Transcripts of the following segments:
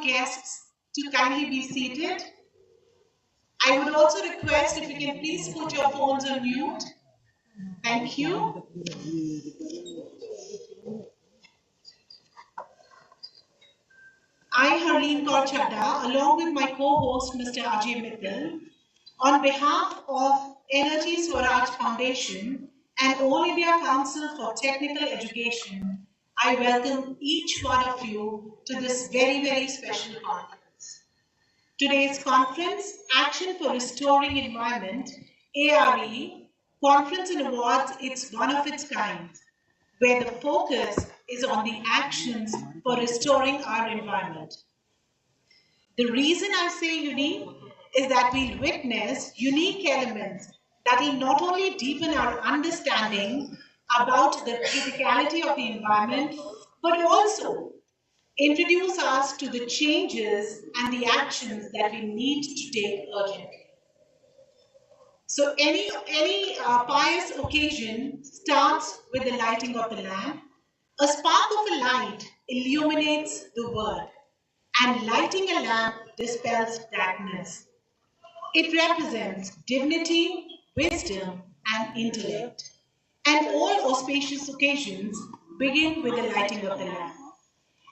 guests to kindly be seated. I would also request if you can please put your phones on mute. Thank you. I, Harleen Kaur Chadda, along with my co-host Mr. Ajay Mittal, on behalf of Energy Swaraj Foundation and All India Council for Technical Education, I welcome each one of you to this very, very special conference. Today's conference, Action for Restoring Environment, ARE, Conference and Awards, it's one of its kind, where the focus is on the actions for restoring our environment. The reason I say unique is that we'll witness unique elements that will not only deepen our understanding about the criticality of the environment, but also introduce us to the changes and the actions that we need to take urgently. So any pious occasion starts with the lighting of the lamp. A spark of a light illuminates the world, and lighting a lamp dispels darkness. It represents dignity, wisdom, and intellect. And all auspicious occasions begin with the lighting of the lamp.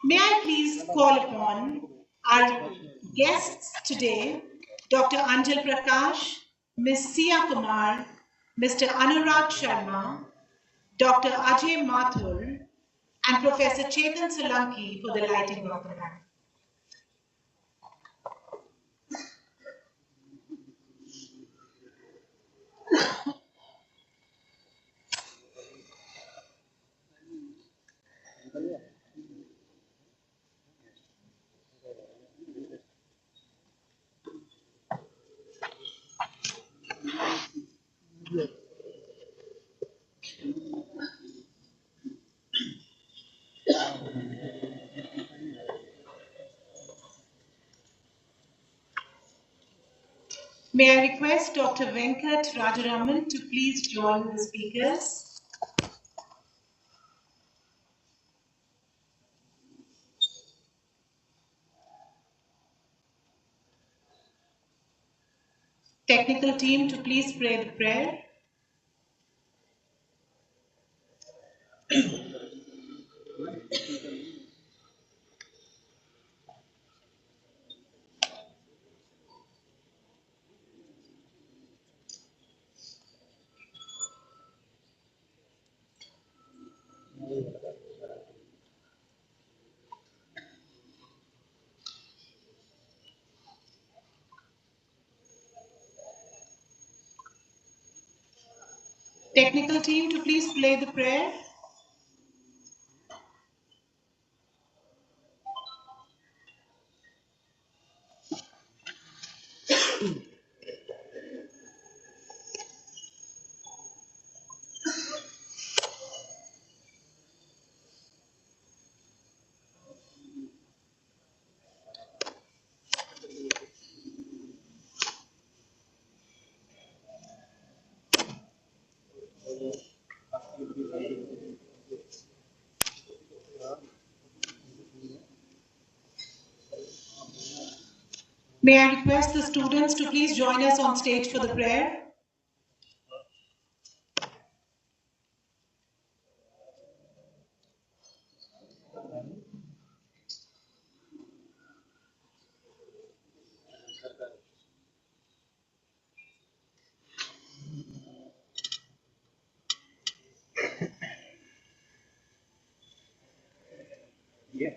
May I please call upon our guests today, Dr. Anjal Prakash, Ms. Sia Kumar, Mr. Anurag Sharma, Dr. Ajay Mathur, and Professor Chetan Solanki for the lighting of the lamp. May I request Dr. Venkat Rajaraman to please join the speakers. Technical team to please pray the prayer. Technical team to please play the prayer. May I request the students to please join us on stage for the prayer. Yeah.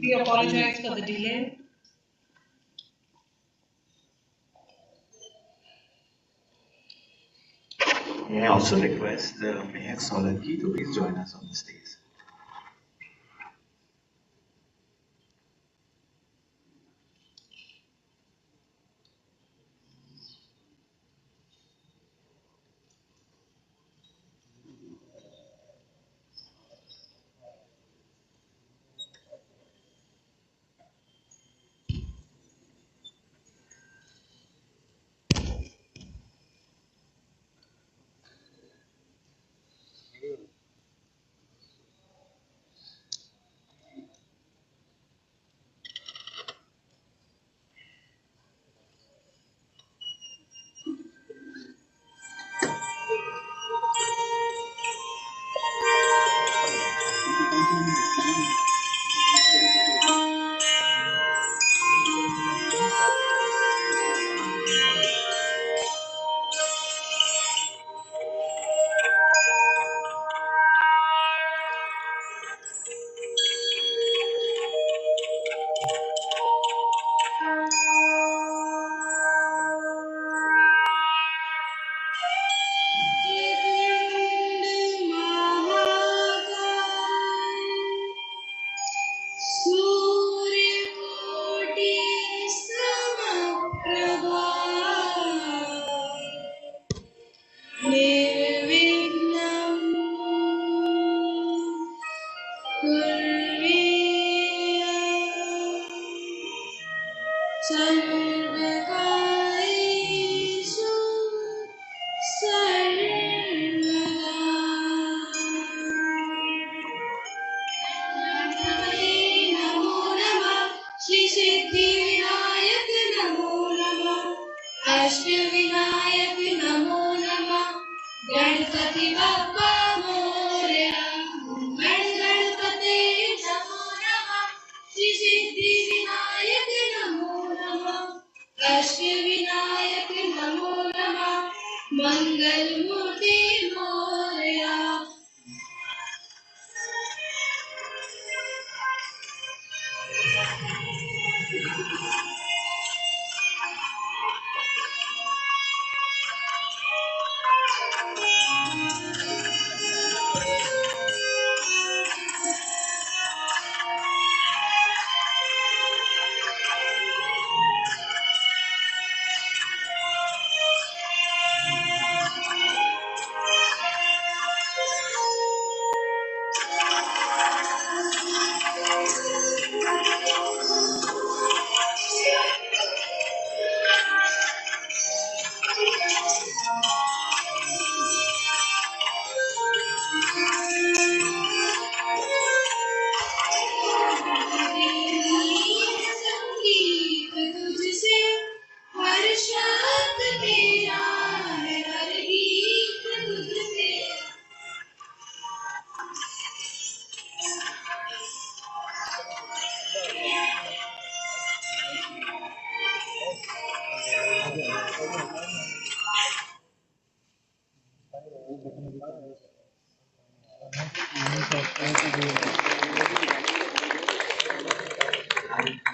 We apologize for the delay. May I also request Mayor Solanki to please join us on the stage.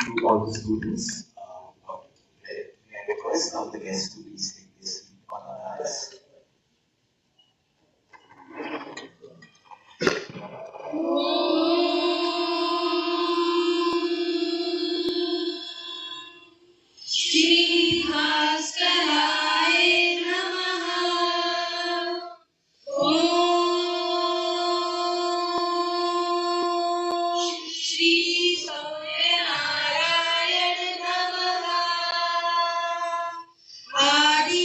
To all the students, may I request all the guests to please take their seat on our dais. Adi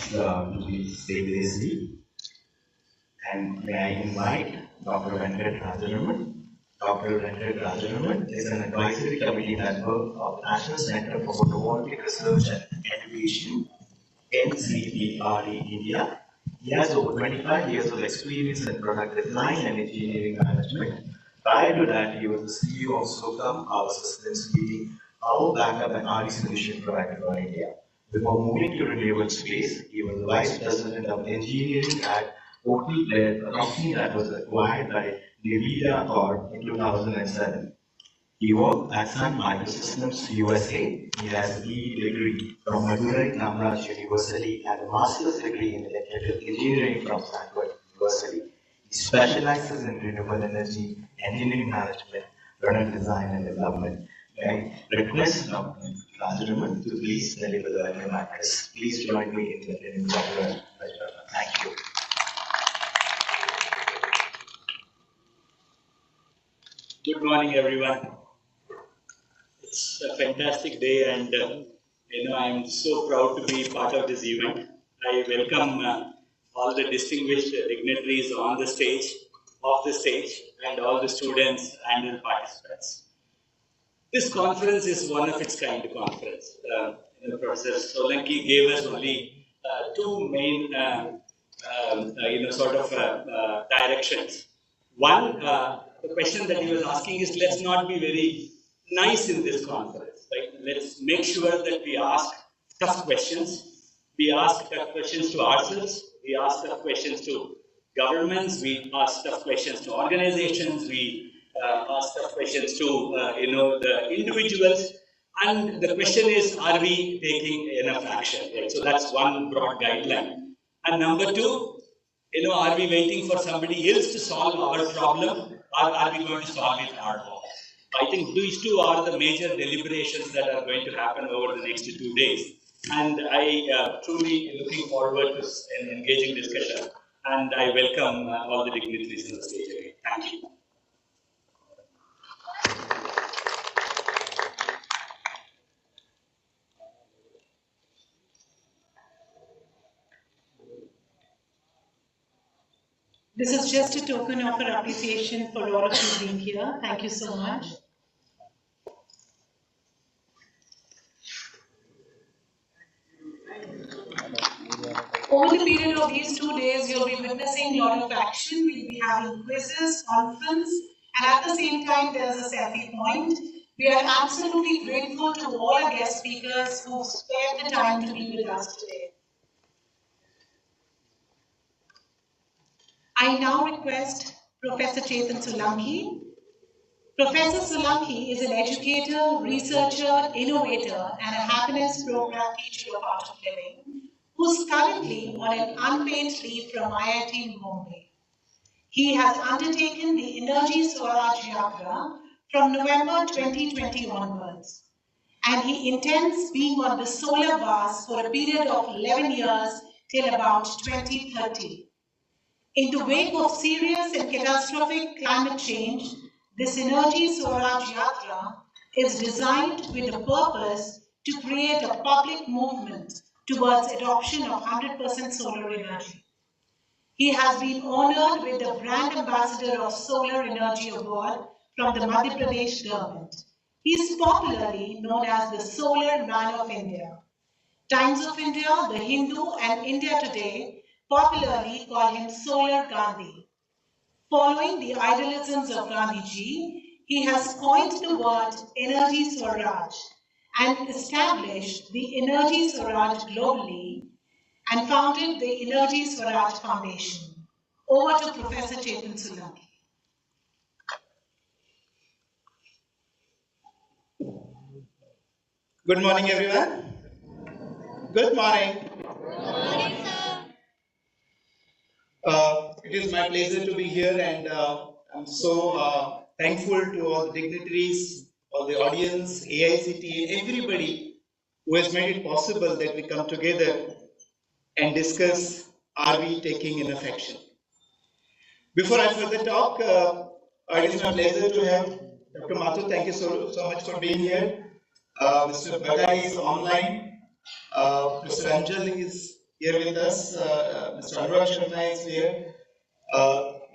to take this lead. And may I invite Dr. Venkat Rajaraman. Dr. Venkat Rajaraman is an advisory committee member of National Center for Photovoltaic Research and Education, NCPRE India. He has over 25 years of experience in product design and engineering management. Prior to that, he was the CEO of Socom Power Systems, leading power backup and RE solution provider for India. Before moving to renewable space, he was the vice president of engineering at Total Blair, a company that was acquired by Nvidia Corp in 2007. He worked at Sun Microsystems USA. He has a BE degree from Madurai Kamraj University and a master's degree in electrical engineering from Stanford University. He specializes in renewable energy, engineering management, product design and development. I request Dr. Rajaraman to please deliver the welcome address. Please join me in Dr. Rajaraman. Thank you. Good morning, everyone. It's a fantastic day, and I'm so proud to be part of this event. I welcome all the distinguished dignitaries on the stage, off the stage, and all the students and the participants. This conference is one of its kind conference. Professor Solanki gave us only two main, directions. One, the question that he was asking is, let's not be very nice in this conference. Right? Let's make sure that we ask tough questions. We ask tough questions to ourselves. We ask tough questions to governments. We ask tough questions to organizations. We ask tough questions to the individuals. And the question is, are we taking enough action? Right? So that's one broad guideline. And number two, are we waiting for somebody else to solve our problem, or are we going to solve it ourselves? I think these two are the major deliberations that are going to happen over the next 2 days. And I truly looking forward to an engaging discussion. And I welcome all the dignitaries on the stage again. Thank you. This is just a token of our appreciation for all of you being here. Thank you so much. Over the period of these 2 days, you'll be witnessing a lot of action. We'll be having quizzes, conference, and at the same time, there's a selfie point. We are absolutely grateful to all our guest speakers who spared the time to be with us today. I now request Professor Chetan Solanki. Professor Solanki is an educator, researcher, innovator, and a happiness program teacher of art of living, who's currently on an unpaid leave from IIT Mumbai. He has undertaken the Energy Swaraj Yatra from November 2020 onwards, and he intends being on the solar bars for a period of 11 years till about 2030. In the wake of serious and catastrophic climate change, this Energy Swaraj Yatra is designed with a purpose to create a public movement towards adoption of 100% solar energy. He has been honored with the Brand Ambassador of Solar Energy Award from the Madhya Pradesh government. He is popularly known as the Solar Man of India. Times of India, The Hindu, and India Today popularly call him Solar Gandhi. Following the idealisms of Gandhiji, he has coined the word Energy Swaraj and established the Energy Swaraj globally and founded the Energy Swaraj Foundation. Over to Professor Chetan Solanki. Good morning, everyone. Good morning. It is my pleasure to be here, and I'm so thankful to all the dignitaries, all the audience, AICT, and everybody who has made it possible that we come together and discuss, are we taking enough action? Before I further talk, it is my pleasure to have Dr. Mathur. Thank you so much for being here. Mr. Bagai is online. Mr. Anjal is here with us. Mr. Anurag Sharma is here.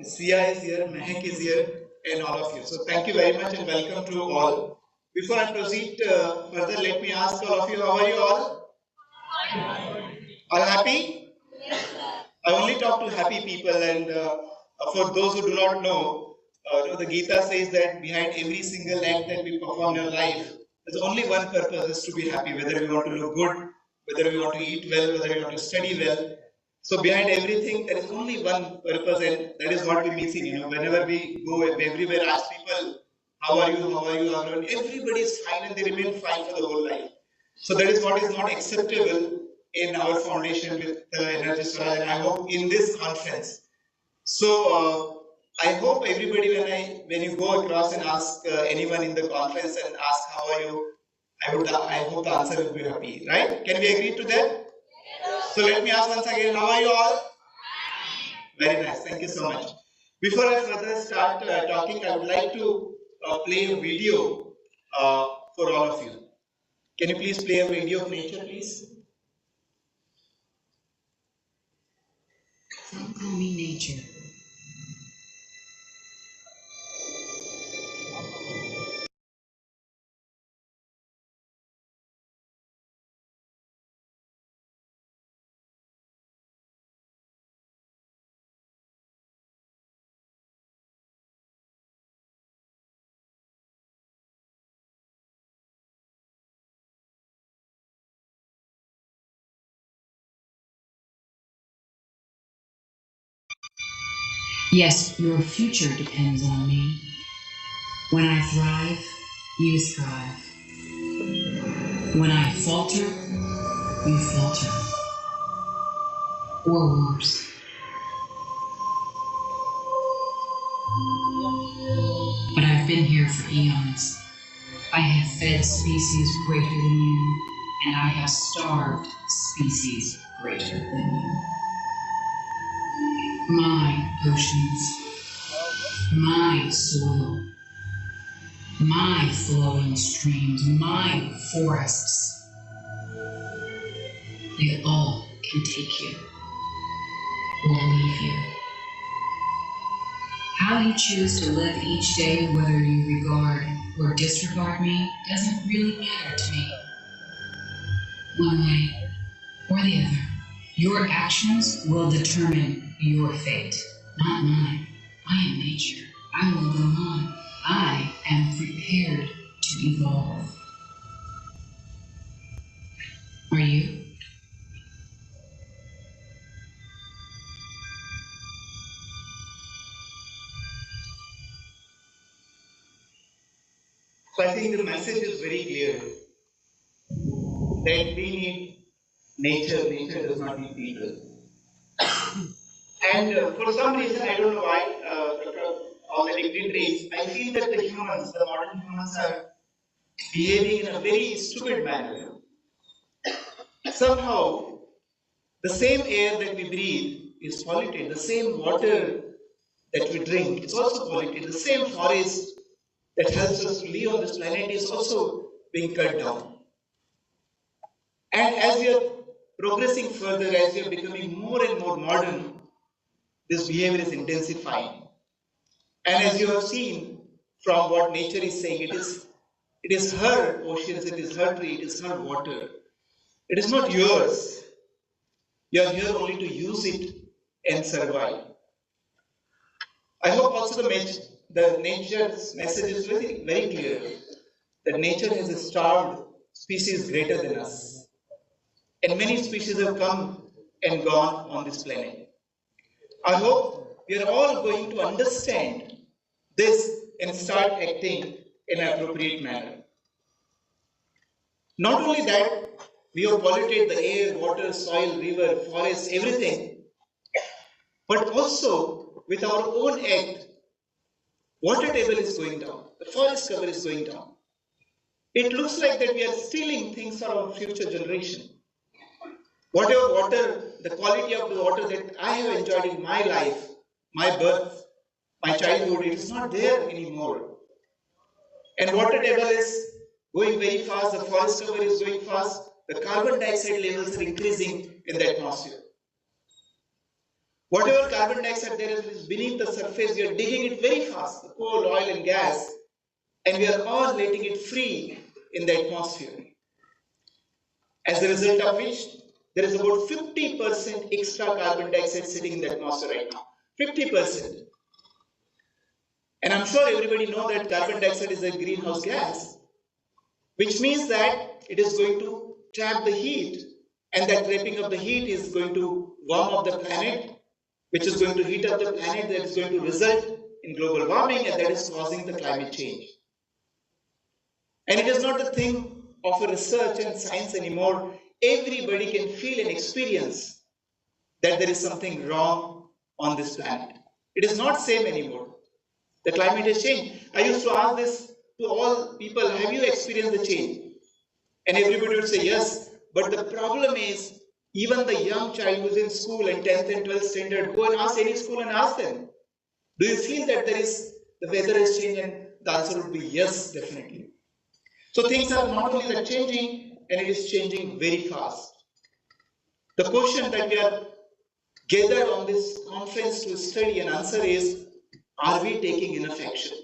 Sia is here, Mehak is here, and all of you. So thank you very much and welcome to all. Before I proceed further, let me ask all of you, how are you all? All happy? I only talk to happy people, and for those who do not know, the Gita says that behind every single act that we perform in our life, there's only one purpose: is to be happy. Whether we want to look good, whether we want to eat well, whether we want to study well. So behind everything, there is only one purpose, and that is what we miss in. Whenever we go everywhere, ask people, "How are you? How are you?" Everybody is fine, and they remain fine for the whole life. So that is what is not acceptable in our foundation with Energy Swaraj, and I hope in this conference. So I hope everybody, when you go across and ask anyone in the conference and ask how are you, I hope the answer will be happy, right? Can we agree to that? So let me ask once again, how are you all? Very nice, thank you so much. Before I further start talking, I would like to play a video for all of you. Can you please play a video of nature, please? Some call me nature. Yes, your future depends on me. When I thrive, you thrive. When I falter, you falter. Or worse. But I've been here for eons. I have fed species greater than you, and I have starved species greater than you. My oceans, my soil, my flowing streams, my forests, they all can take you or leave you. How you choose to live each day, whether you regard or disregard me, doesn't really matter to me. One way or the other, your actions will determine your fate, not mine. I am nature. I will go on. I am prepared to evolve. Are you? So I think the message is very clear that we need nature. Nature does not need people. And for some reason, I don't know why, all the dignitaries, I feel that the humans, the modern humans, are behaving in a very stupid manner. Somehow, the same air that we breathe is polluted, the same water that we drink is also polluted, the same forest that helps us to live on this planet is also being cut down. And as we are progressing further, as we are becoming more and more modern, this behavior is intensifying. And as you have seen from what nature is saying, it is her oceans, it is her tree, it is her water. It is not yours. You are here only to use it and survive. I hope also the nature's message is very, very clear that nature has starved species greater than us. And many species have come and gone on this planet. I hope we are all going to understand this and start acting in an appropriate manner. Not only that, we have polluted the air, water, soil, river, forest, everything, but also with our own act, water table is going down, the forest cover is going down. It looks like that we are stealing things for our future generation. Whatever water, the quality of the water that I have enjoyed in my life, my birth, my childhood, it is not there anymore. And water table is going very fast, the forest cover is going fast, the carbon dioxide levels are increasing, in the atmosphere. Whatever carbon dioxide there is beneath the surface, we are digging it very fast, the coal, oil and gas, and we are all letting it free in the atmosphere. As a result of which, there is about 50% extra carbon dioxide sitting in the atmosphere right now. 50%. And I'm sure everybody knows that carbon dioxide is a greenhouse gas, which means that it is going to trap the heat, and that trapping of the heat is going to warm up the planet, which is going to heat up the planet, that is going to result in global warming, and that is causing the climate change. And it is not a thing of a research and science anymore. Everybody can feel and experience that there is something wrong on this planet. It is not same anymore. The climate has changed. I used to ask this to all people, have you experienced the change? And everybody would say yes. But the problem is, even the young child who is in school in 10th and 12th standard, go and ask any school and ask them, do you feel that the weather has changed? And the answer would be yes, definitely. So things are not only that changing, and it is changing very fast. The question that we are gathered on this conference to study and answer is, are we taking enough action?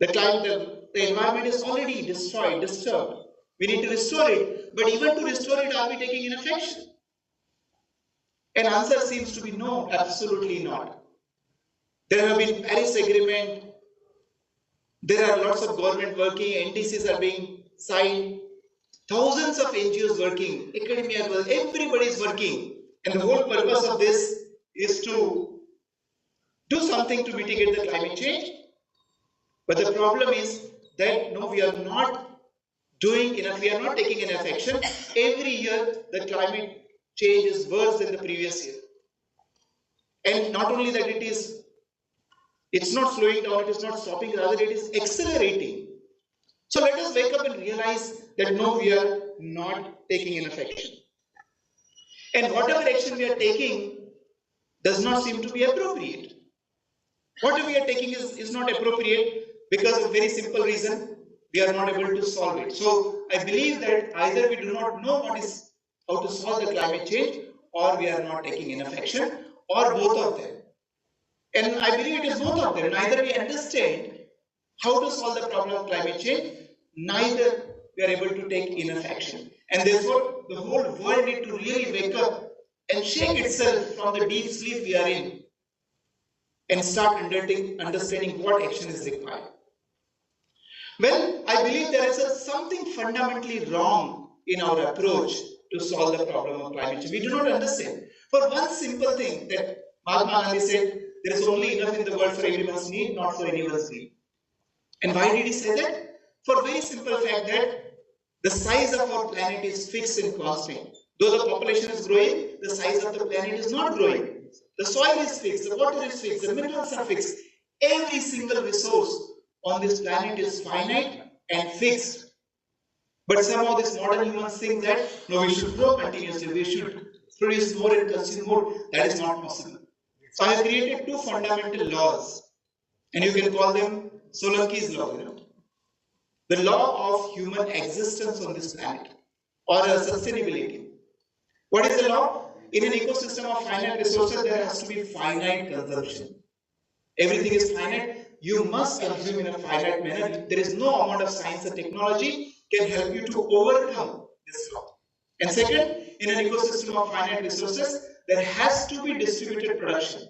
The environment is already destroyed, disturbed. We need to restore it. But even to restore it, are we taking enough action? And answer seems to be no, absolutely not. There have been Paris Agreement. There are lots of government working, NDCs are being signed. Thousands of NGOs working, academia, everybody is working. And the whole purpose of this is to do something to mitigate the climate change. But the problem is that no, we are not doing enough, we are not taking enough action. Every year, the climate change is worse than the previous year. And not only that, it's not slowing down, it is not stopping, rather it is accelerating. So let us wake up and realize that no, we are not taking enough action. And whatever action we are taking does not seem to be appropriate. Whatever we are taking is not appropriate because of a very simple reason, we are not able to solve it. So I believe that either we do not know how to solve the climate change, or we are not taking enough action, or both of them. And I believe it is both of them. Neither we understand how to solve the problem of climate change, neither we are able to take enough action. And therefore, the whole world needs to really wake up and shake itself from the deep sleep we are in and start understanding what action is required. Well, I believe there is something fundamentally wrong in our approach to solve the problem of climate change. We do not understand. For one simple thing that Mahatma Gandhi said, there is only enough in the world for everyone's need, not for anyone's greed. And why did he say that? For a very simple fact that the size of our planet is fixed and constant. Though the population is growing, the size of the planet is not growing. The soil is fixed, the water is fixed, the minerals are fixed. Every single resource on this planet is finite and fixed. But somehow this modern humans think that no, we should grow continuously, we should produce more and consume more. That is not possible. So I have created two fundamental laws, and you can call them Solanki's law. The law of human existence on this planet, or sustainability. What is the law? In an ecosystem of finite resources, there has to be finite consumption. Everything is finite. You must consume in a finite manner. There is no amount of science and technology can help you to overcome this law. And second, in an ecosystem of finite resources, there has to be distributed production.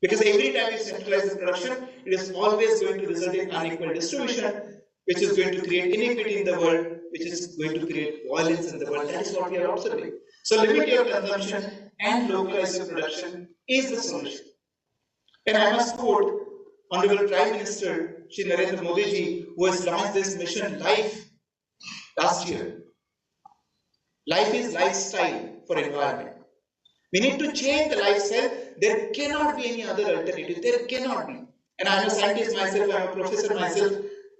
Because every time you centralize the production, it is always going to result in unequal distribution, which is going to create inequity in the world, which is going to create violence in the world. That is what we are observing. So limit your consumption and localize your production is the solution. And I must quote Honorable Prime Minister Shri Narendra Modi ji, who has launched this mission Life last year. Life is lifestyle for environment. We need to change the lifestyle. There cannot be any other alternative. There cannot be. And I am a scientist myself, I am a professor myself,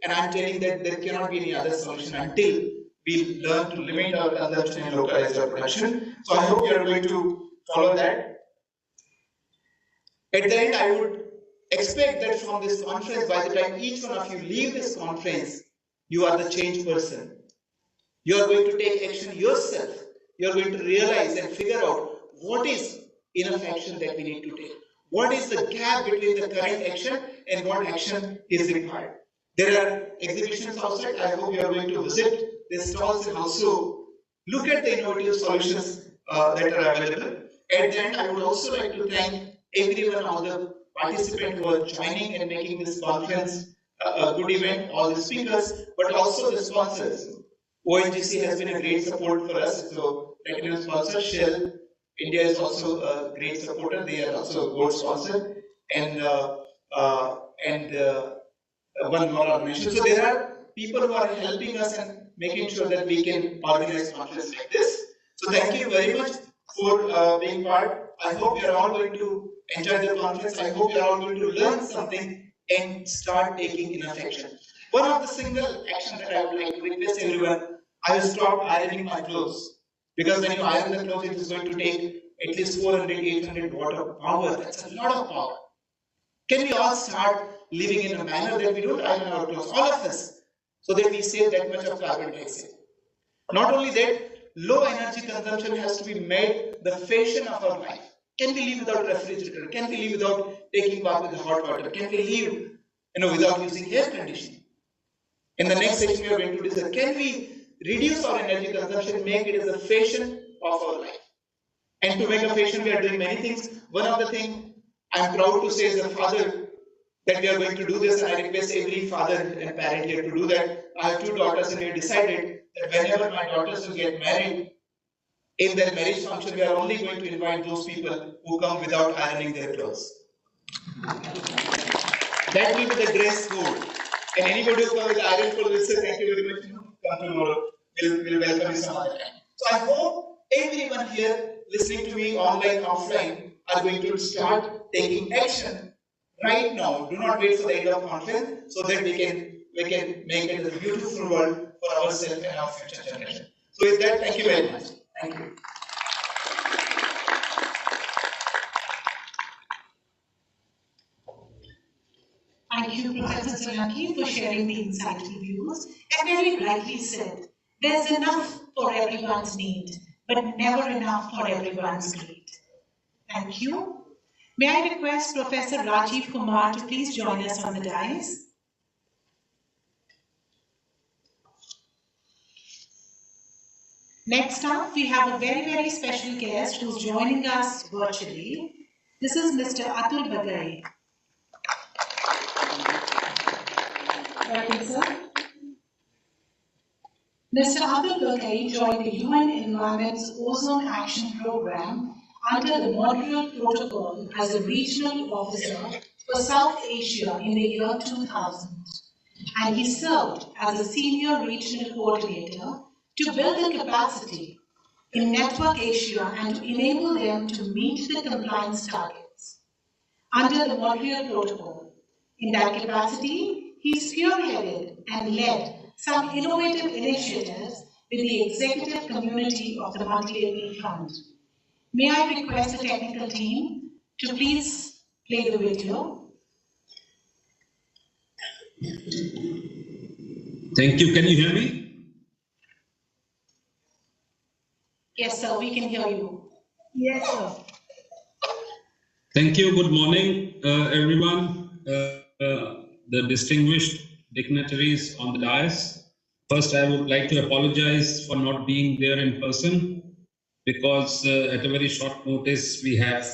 and I am telling that there cannot be any other solution until we learn to limit our consumption and localize our production. So I hope you are going to follow that. At the end, I would expect that from this conference, by the time each one of you leave this conference, you are the changed person. You are going to take action yourself you're going to realize and figure out what is enough action that we need to take. What is the gap between the current action and what action is required? There are exhibitions outside. I hope you are going to visit these stalls and also look at the innovative solutions that are available. At the end, I would also like to thank everyone, all the participants who are joining and making this conference a good event, all the speakers, but also the sponsors. ONGC has been a great support for us. So, platinum sponsor Shell India is also a great supporter. They are also a gold sponsor, and uh, and one more organization. So there are people who are helping us and making sure that we can organize conferences like this. So thank you very much for being part. I hope you are all going to enjoy the conference. I hope you are all going to learn something and start taking enough action. One of the single action that I would like to request everyone, I will stop ironing my clothes. Because when you iron the clothes, it is going to take at least 400, 800 watt of power. That's a lot of power. Can we all start living in a manner that we don't iron our clothes, all of us, so that we save that much of carbon dioxide? Not only that, low energy consumption has to be made the fashion of our life. Can we live without refrigerator? Can we live without taking bath with hot water? Can we live, without using air conditioning? In the next section, we are going to discuss, can we reduce our energy consumption, make it as a fashion of our life? And to make a fashion, we are doing many things. One of the things I'm proud to say as a father that we are going to do this, and I request every father and parent here to do that. I have 2 daughters, and we decided that whenever my daughters will get married, in their marriage function, we are only going to invite those people who come without ironing their clothes. That will be the dress code. And anybody who comes with iron clothes will say, thank you very much, come tomorrow, we'll welcome you some other time. So I hope everyone here listening to me online, offline, are going to start taking action right now. Do not wait for the end of conference so that we can make it a beautiful world for ourselves and our future generation. So with that, thank you very much. Thank you. Thank you, Professor Solanki, for sharing the insightful views. And very rightly said, there's enough for everyone's need, but never enough for everyone's greed. Thank you. May I request Professor Rajiv Kumar to please join us on the dais? Next up, we have a very, very special guest who's joining us virtually. This is Mr. Atul Bagai. Welcome, sir. Mr. Atul Bagai joined the UN Environment's Ozone Action Program under the Montreal Protocol as a regional officer for South Asia in the year 2000. And he served as a senior regional coordinator to build the capacity in Network Asia and to enable them to meet the compliance targets under the Montreal Protocol. In that capacity, he spearheaded and led some innovative initiatives with the executive community of the Multilateral Fund. May I request the technical team to please play the video. Thank you. Can you hear me? Yes, sir, we can hear you. Yes, sir. Thank you. Good morning, everyone. The distinguished dignitaries on the dais. First, I would like to apologize for not being there in person because at a very short notice, we have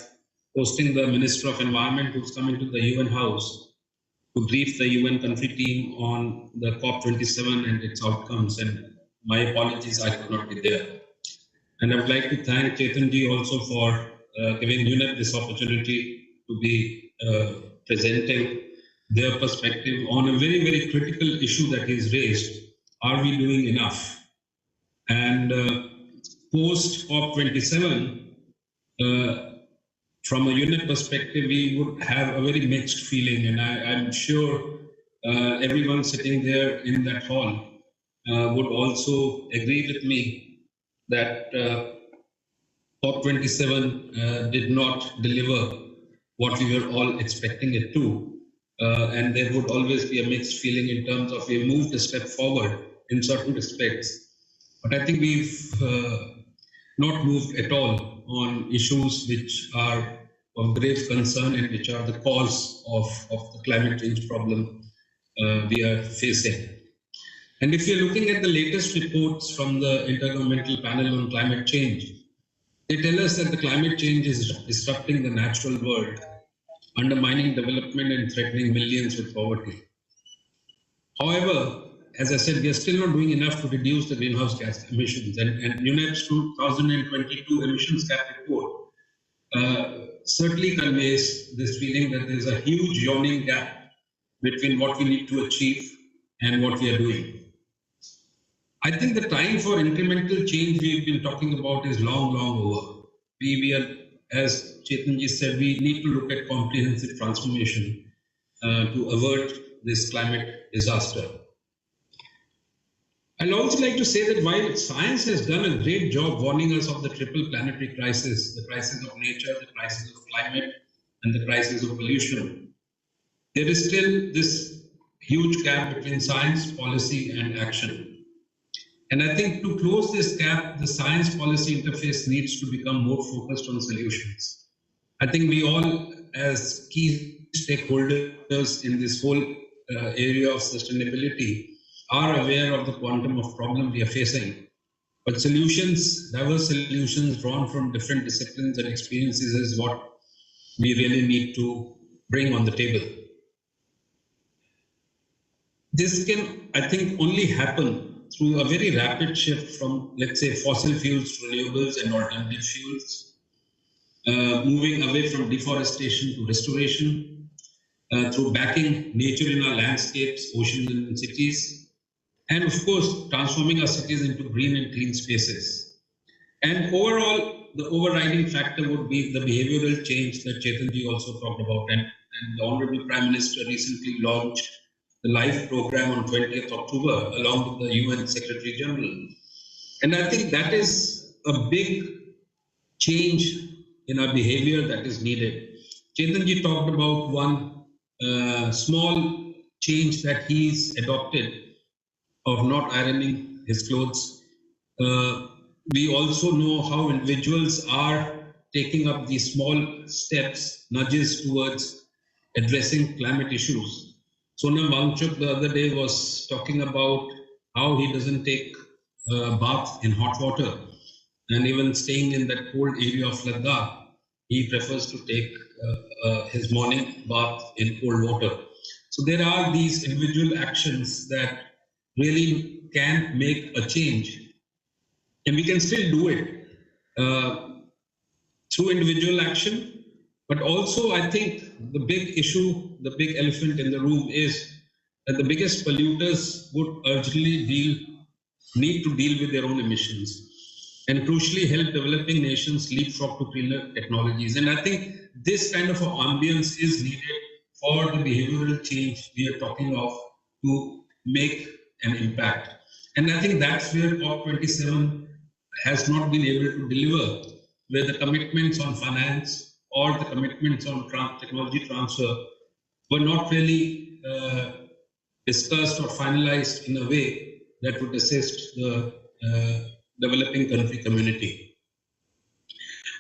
hosting the Minister of Environment who's coming to the UN House to brief the UN country team on the COP27 and its outcomes. And my apologies, I could not be there. And I would like to thank Chetanji also for giving UNEP this opportunity to be presenting their perspective on a very, very critical issue that is raised. Are we doing enough? And post COP27, from a UNEP perspective, we would have a very mixed feeling. And I'm sure everyone sitting there in that hall would also agree with me that COP27 did not deliver what we were all expecting it to. And there would always be a mixed feeling in terms of we moved a step forward in certain respects. But I think we've not moved at all on issues which are of grave concern and which are the cause of the climate change problem we are facing. And if you're looking at the latest reports from the Intergovernmental Panel on Climate Change, they tell us that the climate change is disrupting the natural world, undermining development and threatening millions with poverty. However, as I said, we are still not doing enough to reduce the greenhouse gas emissions. And UNEP's 2022 emissions cap report certainly conveys this feeling that there is a huge yawning gap between what we need to achieve and what we are doing. I think the time for incremental change we've been talking about is long, long over. We are, as Chetanji said, we need to look at comprehensive transformation to avert this climate disaster. I'd also like to say that while science has done a great job warning us of the triple planetary crisis, the crisis of nature, the crisis of climate, and the crisis of pollution, there is still this huge gap between science, policy, and action. And I think to close this gap, the science policy interface needs to become more focused on solutions. I think we all, as key stakeholders in this whole area of sustainability, are aware of the quantum of problem we are facing. But solutions, diverse solutions drawn from different disciplines and experiences is what we really need to bring on the table. This can, I think, only happen through a very rapid shift from, let's say, fossil fuels to renewables and alternative fuels, moving away from deforestation to restoration, through backing nature in our landscapes, oceans, and cities, and of course, transforming our cities into green and clean spaces. And overall, the overriding factor would be the behavioral change that Chetanji also talked about, and the Honorable Prime Minister recently launched the LIFE program on 20th October, along with the UN Secretary General. And I think that is a big change in our behavior that is needed. Chetanji talked about one small change that he's adopted of not ironing his clothes. We also know how individuals are taking up these small steps, nudges towards addressing climate issues. Sonam Wangchuk the other day was talking about how he doesn't take a bath in hot water, and even staying in that cold area of Ladakh, he prefers to take his morning bath in cold water. So there are these individual actions that really can make a change, and we can still do it through individual action. But also, I think the big issue, the big elephant in the room is that the biggest polluters would urgently need to deal with their own emissions, and crucially help developing nations leapfrog to cleaner technologies. And I think this kind of an ambience is needed for the behavioral change we are talking of to make an impact. And I think that's where COP27 has not been able to deliver, where the commitments on finance or the commitments on technology transfer were not really discussed or finalized in a way that would assist the developing country community.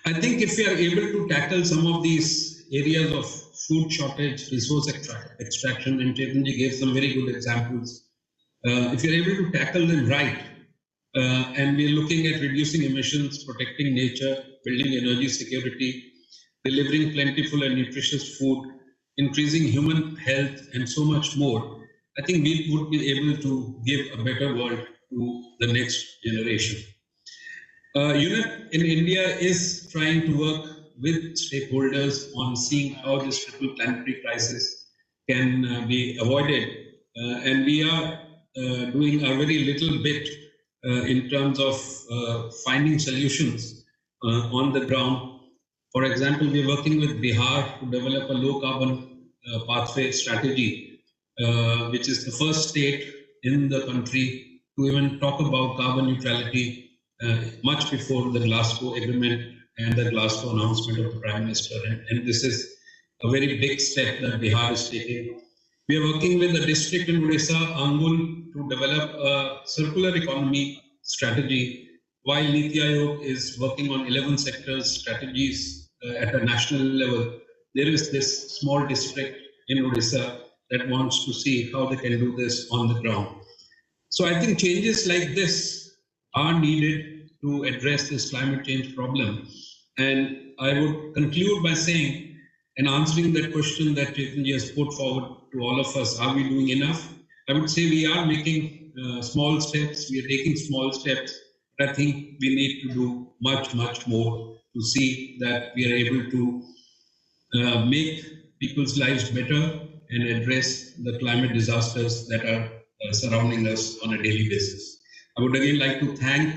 I think if we are able to tackle some of these areas of food shortage, resource extraction, and Chetanji gave some very good examples, if you're able to tackle them right, and we're looking at reducing emissions, protecting nature, building energy security, delivering plentiful and nutritious food, increasing human health, and so much more, I think we would be able to give a better world to the next generation. UNEP in India is trying to work with stakeholders on seeing how this triple planetary crisis can be avoided. And we are doing a very little bit in terms of finding solutions on the ground. For example, we're working with Bihar to develop a low carbon pathway strategy, which is the first state in the country to even talk about carbon neutrality much before the Glasgow Agreement and the Glasgow announcement of the Prime Minister. And this is a very big step that Bihar is taking. We are working with the district in Odisha, Angul, to develop a circular economy strategy while Niti Aayog is working on 11 sectors strategies at a national level, there is this small district in Odisha that wants to see how they can do this on the ground. So I think changes like this are needed to address this climate change problem. And I would conclude by saying, and answering that question that Chetanji has put forward to all of us, are we doing enough? I would say we are making small steps, we are taking small steps, but I think we need to do much, much more to see that we are able to make people's lives better and address the climate disasters that are surrounding us on a daily basis. I would again like to thank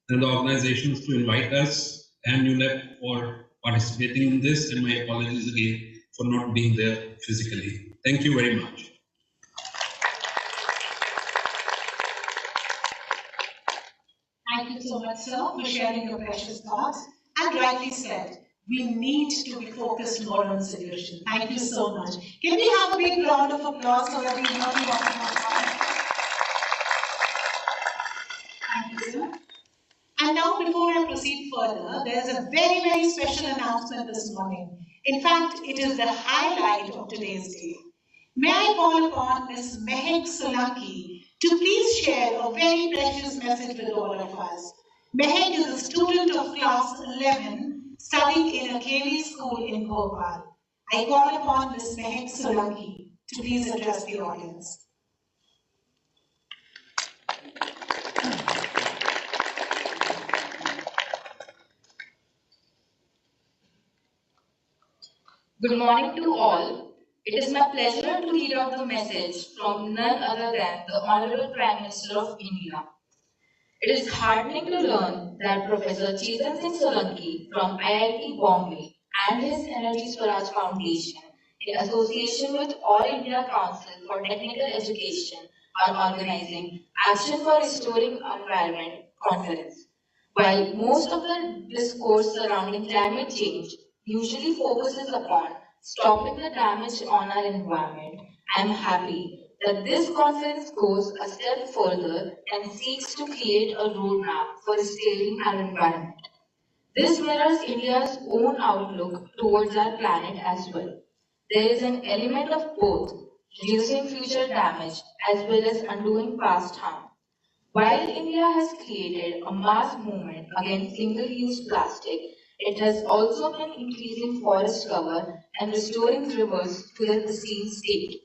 the organizations to invite us and UNEP for participating in this, and my apologies again for not being there physically. Thank you very much. Thank you so much, sir, for sharing your precious thoughts. And rightly said, we need to be focused more on solution. Thank you so much. Can we have a big round of applause so that we know what we want? Thank you, sir. And now, before I proceed further, there's a very, very special announcement this morning. In fact, it is the highlight of today's day. May I call upon Ms. Mehak Solanki to please share a very precious message with all of us. Mehak is a student of class 11 studying in a KV school in Bhopal. I call upon Ms. Mehak Solanki to please address the audience. Good morning to all. It is my pleasure to read out the message from none other than the Honorable Prime Minister of India. It is heartening to learn that Professor Chetan Singh Solanki from IIT Bombay and his Energy Swaraj Foundation, in association with All India Council for Technical Education, are organizing Action for Restoring Environment conference. While most of the discourse surrounding climate change usually focuses upon stopping the damage on our environment, I am happy that this conference goes a step further and seeks to create a roadmap for restoring our environment. This mirrors India's own outlook towards our planet as well. There is an element of both reducing future damage as well as undoing past harm. While India has created a mass movement against single-use plastic, it has also been increasing forest cover and restoring rivers to their pristine state.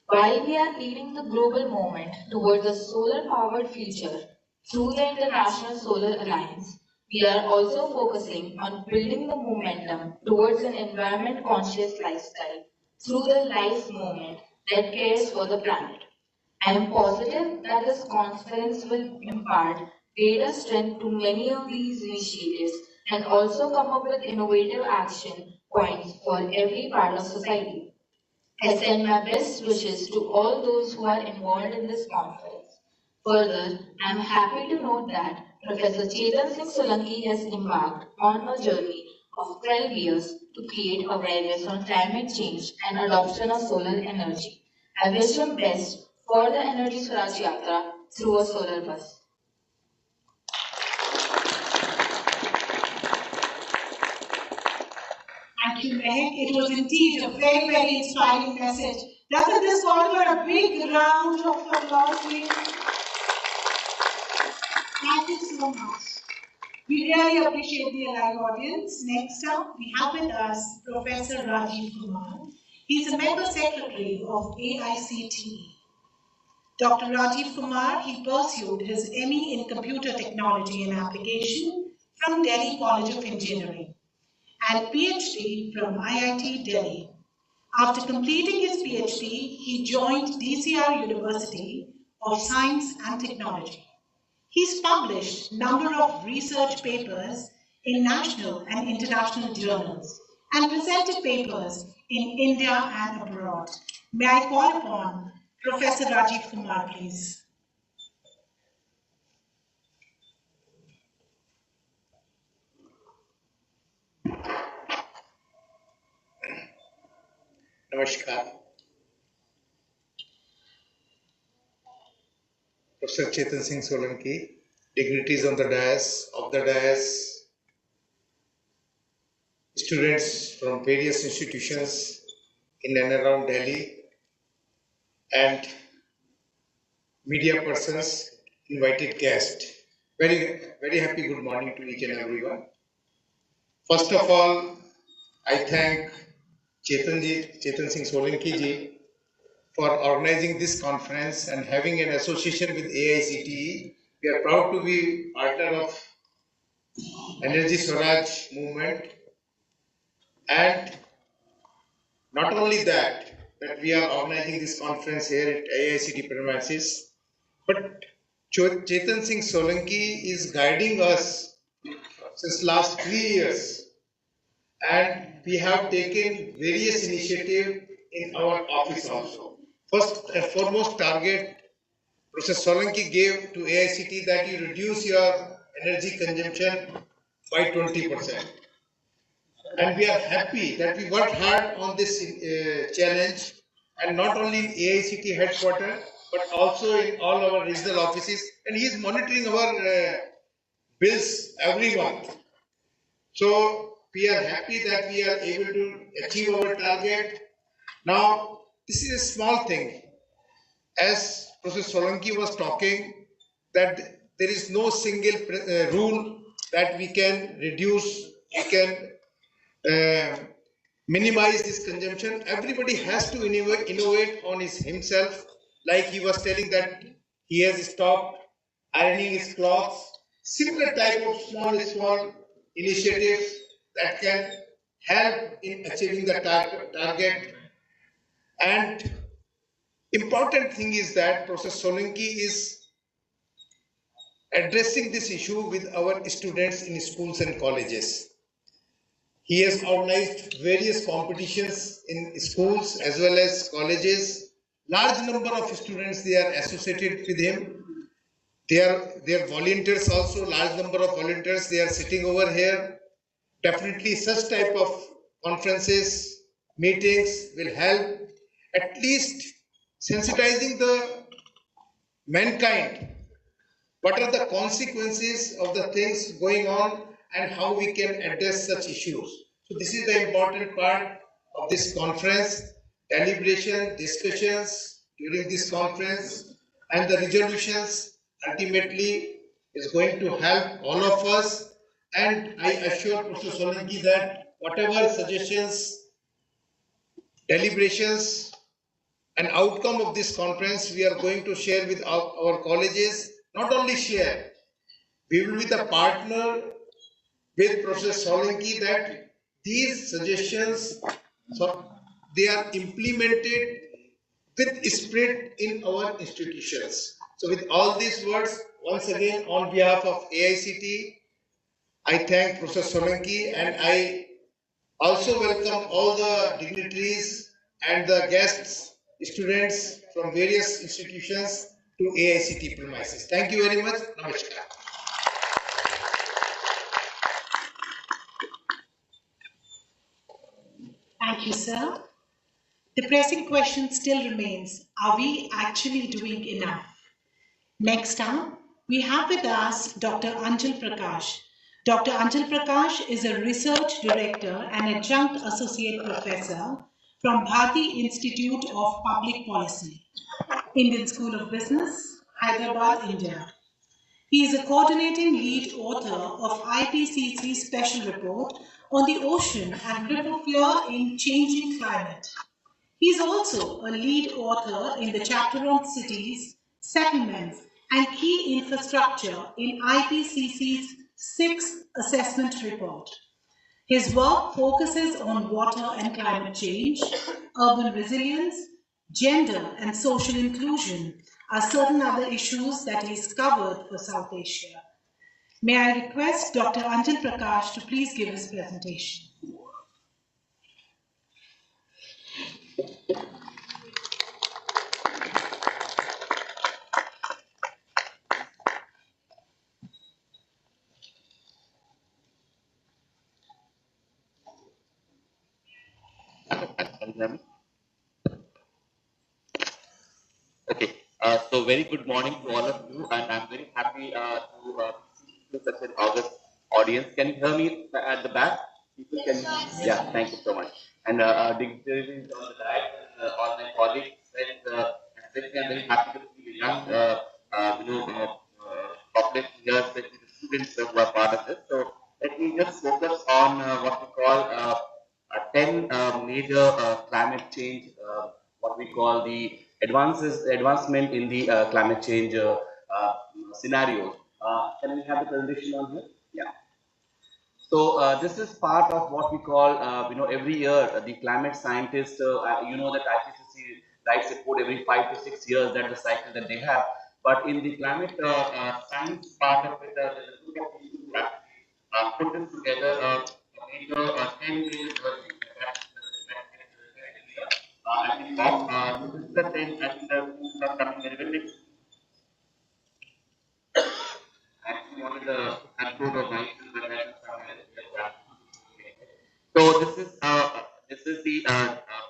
While we are leading the global movement towards a solar-powered future through the International Solar Alliance, we are also focusing on building the momentum towards an environment-conscious lifestyle through the Life movement that cares for the planet. I am positive that this conference will impart greater strength to many of these initiatives and also come up with innovative action points for every part of society. I send my best wishes to all those who are involved in this conference. Further, I am happy to note that Professor Chetan Singh Solanki has embarked on a journey of 12 years to create awareness on climate change and adoption of solar energy. I wish him best for the Energy Swaraj Yatra through a solar bus. Thank you, Mehak. It was indeed a very, very inspiring message. Doesn't this call for a big round of applause, please? Thank you so much. We really appreciate the live audience. Next up, we have with us Professor Rajiv Kumar. He's a member secretary of AICTE. Dr. Rajiv Kumar, he pursued his ME in Computer Technology and Application from Delhi College of Engineering and PhD from IIT Delhi. After completing his PhD, he joined DCR University of Science and Technology. He's published a number of research papers in national and international journals and presented papers in India and abroad. May I call upon Professor Rajiv Kumar, please. Namaskar. Professor Chetan Singh Solanki, dignitaries on the dais, of the dais, students from various institutions in and around Delhi, and media persons, invited guests. Very happy good morning to each and everyone. First of all, I thank Chetan Singh Solanki ji for organizing this conference and having an association with AICTE. We are proud to be partner of Energy Swaraj movement, and not only that, but we are organizing this conference here at AICTE premises, but Chetan Singh Solanki is guiding us since last 3 years, and we have taken various initiatives in our office also. First and foremost target Professor Solanki gave to AICT that you reduce your energy consumption by 20%. And we are happy that we worked hard on this challenge, and not only in AICT headquarters, but also in all our regional offices. And he is monitoring our bills every month. So we are happy that we are able to achieve our target. Now, this is a small thing. As Professor Solanki was talking, that there is no single rule that we can reduce, we can minimize this consumption. Everybody has to innovate on himself. Like he was telling that he has stopped ironing his clothes. Similar type of small initiatives that can help in achieving the target. And important thing is that Professor Solanki is addressing this issue with our students in schools and colleges. He has organized various competitions in schools as well as colleges. Large number of students, they are associated with him. They are volunteers also, large number of volunteers, they are sitting over here. Definitely such type of conferences, meetings will help at least sensitizing the mankind. What are the consequences of the things going on and how we can address such issues? So this is the important part of this conference, deliberation, discussions during this conference, and the resolutions ultimately is going to help all of us. And I assure Professor Solanki that whatever suggestions, deliberations, an outcome of this conference we are going to share with our colleges. Not only share, we will be the partner with Professor Solanki that these suggestions, so they are implemented with spirit in our institutions. So with all these words, once again on behalf of AICT, I thank Professor Solanki, and I also welcome all the dignitaries and the guests, students from various institutions to AICT premises. Thank you very much. Namaskar. Thank you, sir. The pressing question still remains, are we actually doing enough? Next up, we have with us Dr. Anjal Prakash. Dr. Anjal Prakash is a research director and adjunct associate professor from Bharati Institute of Public Policy, Indian School of Business, Hyderabad, India. He is a coordinating lead author of IPCC's special report on the ocean and river flow in changing climate. He is also a lead author in the chapter on cities, settlements, and key infrastructure in IPCC's sixth assessment report. His work focuses on water and climate change, urban resilience, gender, and social inclusion are certain other issues that he's covered for South Asia. May I request Dr. Anjal Prakash to please give his presentation. Okay. So very good morning to all of you, and I'm very happy to such an august audience. Can you hear me at the back? People can. Yeah, thank you so much. And dignitaries on the diet, all my colleagues, friends, especially I'm very happy to see the young, population here, especially the students who are part of this. So let me just focus on what we call 10 major climate change, what we call the advancement in the climate change scenarios. Can we have the presentation on here? Yeah. So this is part of what we call, every year the climate scientists, that IPCC writes a report every 5 to 6 years. That's the cycle that they have. But in the climate science part of it, there's a group of people who actually put this together, a major 10 major I think this is the 10, I think the things are coming very well. Actually wanted the control of my So this is the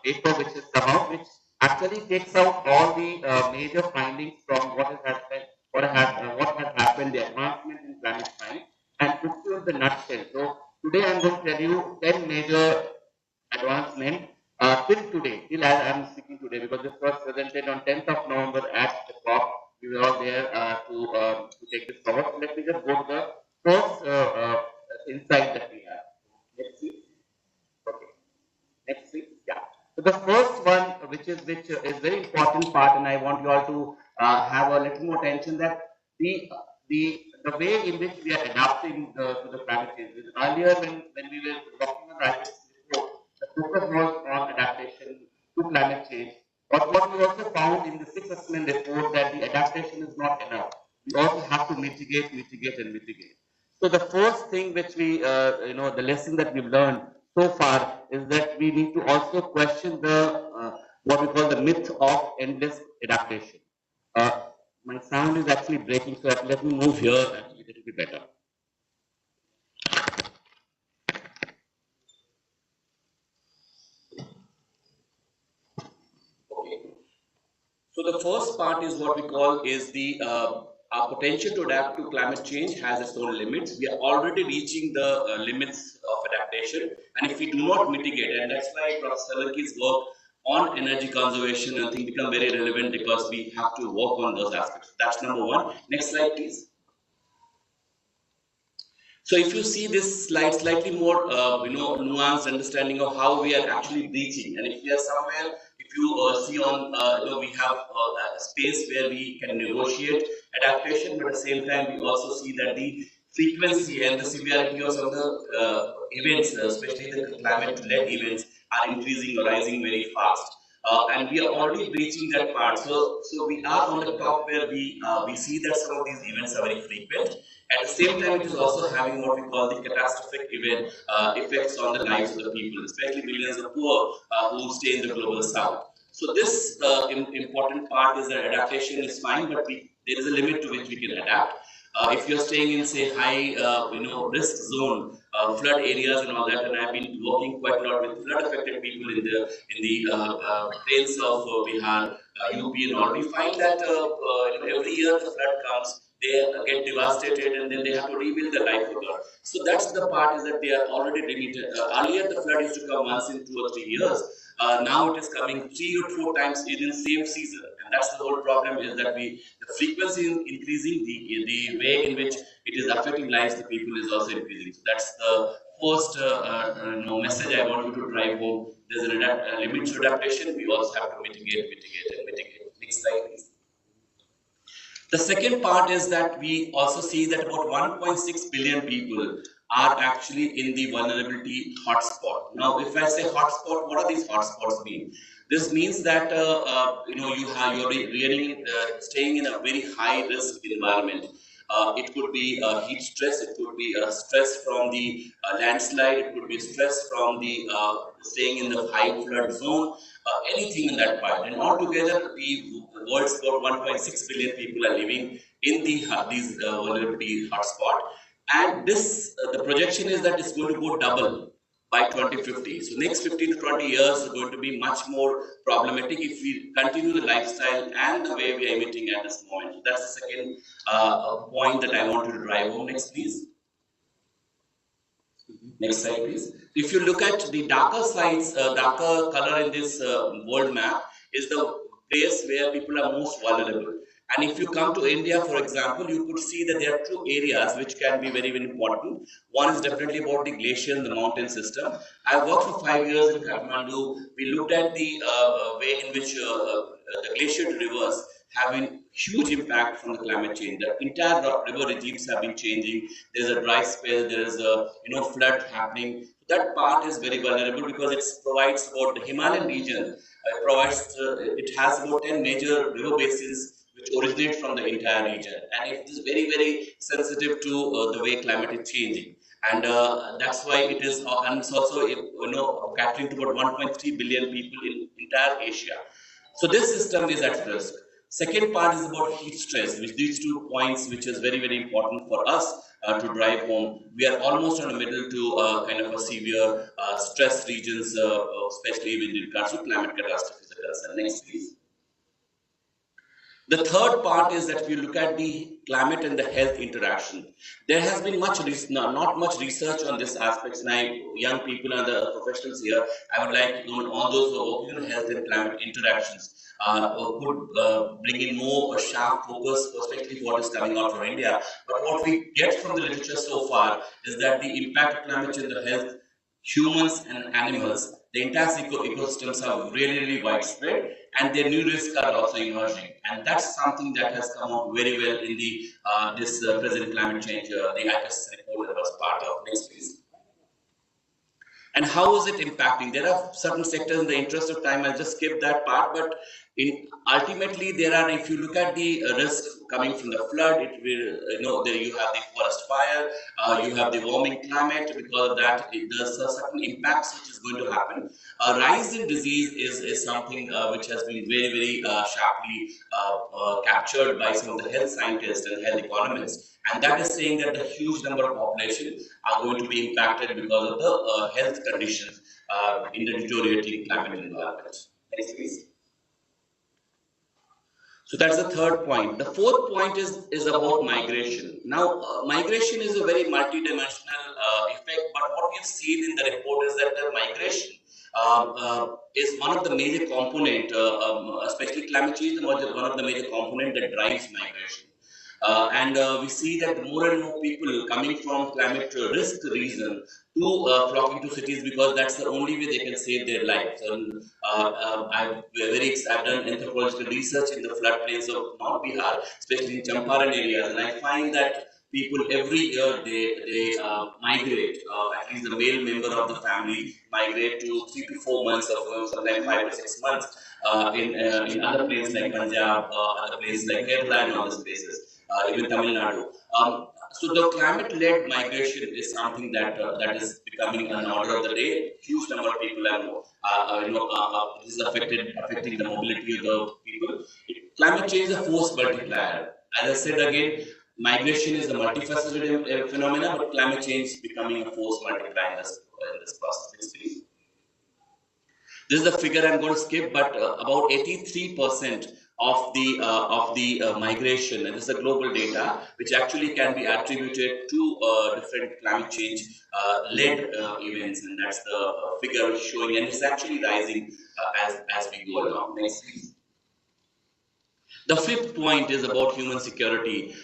paper which has come out, which actually takes out all the major findings from what has happened, what has happened, the advancement in climate science, and puts you in the nutshell. So today I'm going to tell you 10 major advancement till today, till as I'm speaking today, because this was presented on 10th of November at the COP. We were all there to take this forward. So let me just go to the first insight that we have. Let's see. Okay. Next week, yeah. So the first one, which is very important part, and I want you all to have a little more attention that the the way in which we are adapting to the climate change. Earlier, when we were talking about climate before, the focus was on adaptation to climate change. But what we also found in the sixth assessment report that the adaptation is not enough. We also have to mitigate, mitigate, and mitigate. So the first thing which we, the lesson that we've learned so far is that we need to also question the what we call the myth of endless adaptation. Uh, my sound is actually breaking, so let me move here. Actually, it will be better. Okay. So the first part is what we call is the our potential to adapt to climate change has its own limits. We are already reaching the limits of adaptation, and if we do not mitigate, and that's why Professor Salarki's work on energy conservation I think become very relevant because we have to work on those aspects. That's number one. Next slide, please. So if you see this slide, slightly more, nuanced understanding of how we are actually breaching, and if we are somewhere, if you see on, we have a space where we can negotiate adaptation, but at the same time, we also see that the frequency and the severity of some of the events, especially the climate-led events, are increasing or rising very fast. And we are already breaching that part. So we are on the top where we see that some of these events are very frequent. At the same time, it is also having what we call the catastrophic event effects on the lives of the people, especially millions of poor who stay in the global south. So this important part is that adaptation is fine, but there is a limit to which we can adapt. If you're staying in, say, high, risk zone, flood areas and all that, and I've been working quite a lot with flood-affected people in the plains of Bihar, UP, and all, we find that every year the flood comes, they get devastated, and then they have to rebuild their life again. So that's the part is that they are already limited. Earlier, the flood used to come once in 2 or 3 years. Now it is coming 3 or 4 times in the same season, and that's the whole problem. Is that the frequency is increasing, the way in which it is affecting lives of the people is also increasing. So that's the first message I want you to drive home. There's a limit to adaptation. We also have to mitigate, and mitigate. Next slide, please. The second part is that we also see that about 1.6 billion people are actually in the vulnerability hotspot. Now, if I say hotspot, what are these hotspots mean? This means that you're really staying in a very high risk environment. It could be heat stress, it could be stress from the landslide, it could be stress from the staying in the high flood zone, anything in that part. And altogether, the world's about 1.6 billion people are living in these vulnerability hotspot. And this, the projection is that it's going to go double by 2050. So next 15 to 20 years is going to be much more problematic if we continue the lifestyle and the way we are emitting at this moment. So that's the second point that I want to drive home. Next, please. Next slide, please. If you look at the darker sides, darker color in this world map is the place where people are most vulnerable. And if you come to India, for example, you could see that there are two areas which can be very, very important. One is definitely about the glacier and the mountain system. I worked for 5 years in Kathmandu. We looked at the way in which the glacier to rivers having huge impact from the climate change. The entire river regimes have been changing. There is a dry spell. There is a flood happening. That part is very vulnerable because it provides for the Himalayan region. It has about 10 major river basins which originate from the entire region, and it is very, very sensitive to the way climate is changing. And that's why it is, and it's also catering to about 1.3 billion people in entire Asia. So this system is at risk. Second part is about heat stress, which these 2 points, which is very, very important for us to drive home. We are almost in the middle to kind of a severe stress regions, especially with regards to climate catastrophes. Next, please. The third part is that we look at the climate and the health interaction. There has been not much research on this aspect, and young people and the professionals here, I would like all those who are working on health and climate interactions could bring in more sharp focus, especially for what is coming out from India. But what we get from the literature so far is that the impact of climate change on the health, humans and animals, the entire ecosystems are really, really widespread, and their new risks are also emerging. And that's something that has come out very well in the this present climate change, the IPCC report that was part of. Next, please. And how is it impacting? There are certain sectors, in the interest of time, I'll just skip that part, but ultimately there are, if you look at the risk coming from the flood, it will, there you have the forest fire, you have the warming climate. Because of that, there's a certain impacts which is going to happen. A rise in disease is something which has been very, very sharply captured by some of the health scientists and health economists. And that is saying that a huge number of population are going to be impacted because of the health conditions in the deteriorating climate environment. Next, please. So that's the third point. The fourth point is about migration. Now, migration is a very multidimensional effect, but what we have seen in the report is that the migration is one of the major component, especially climate change, one of the major component that drives migration. We see that more and more people coming from climate risk reason to flocking to cities because that's the only way they can save their lives. And I've done anthropological research in the floodplains of North Bihar, especially in Champaran areas, and I find that people every year they migrate. At least the male member of the family migrate to 3 to 4 months of sometimes 5 to 6 months in other places like Punjab, other places like Kerala and all these places. Even Tamil Nadu. So the climate-led migration is something that that is becoming an order of the day. Huge number of people are, this is affecting the mobility of the people. Climate change is a force multiplier. As I said again, migration is a multifaceted phenomenon, but climate change is becoming a force multiplier in this process. Please. This is the figure I'm going to skip, but about 83% of the migration, and this is the global data, which actually can be attributed to different climate change led events, and that's the figure showing, and it's actually rising as we go along. Next, please. The fifth point is about human security.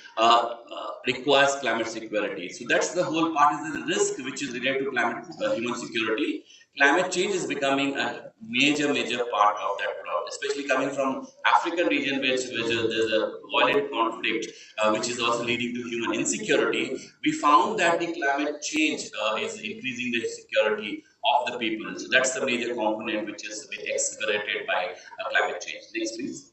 Requires climate security. So that's the whole part is the risk which is related to climate human security. Climate change is becoming a major part of that problem, especially coming from African region where there's a violent conflict which is also leading to human insecurity. We found that the climate change is increasing the security of the people. So that's the major component which is accelerated by climate change. Next, please.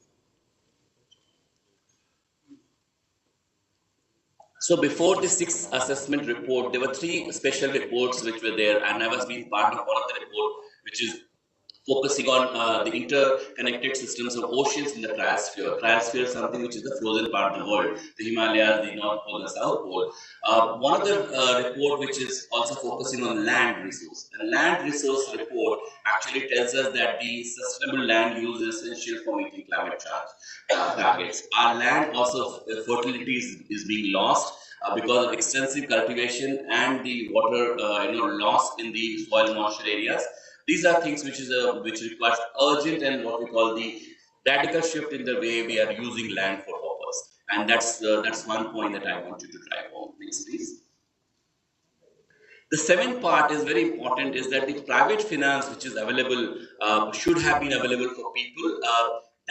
So before the sixth assessment report, there were 3 special reports which were there, and I was being part of one of the report, which is focusing on the interconnected systems of oceans in the cryosphere. Cryosphere is something which is the frozen part of the world, the Himalayas, the North Pole, the South Pole. One other report which is also focusing on land resource. The land resource report actually tells us that the sustainable land use is essential for meeting climate targets. Our land also fertility is being lost because of extensive cultivation and the water loss in the soil moisture areas. These are things which requires urgent and what we call the radical shift in the way we are using land for purpose. And that's one point that I want you to drive home. Next, please. The seventh part is very important, is that the private finance which is available should have been available for people.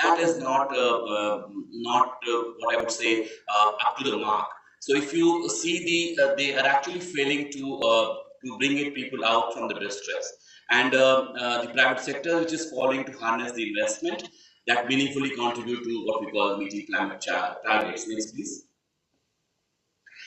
That is not what I would say up to the mark. So if you see they are actually failing to bring it people out from the distress, and the private sector which is falling to harness the investment that meaningfully contribute to what we call meeting climate targets. Next, please.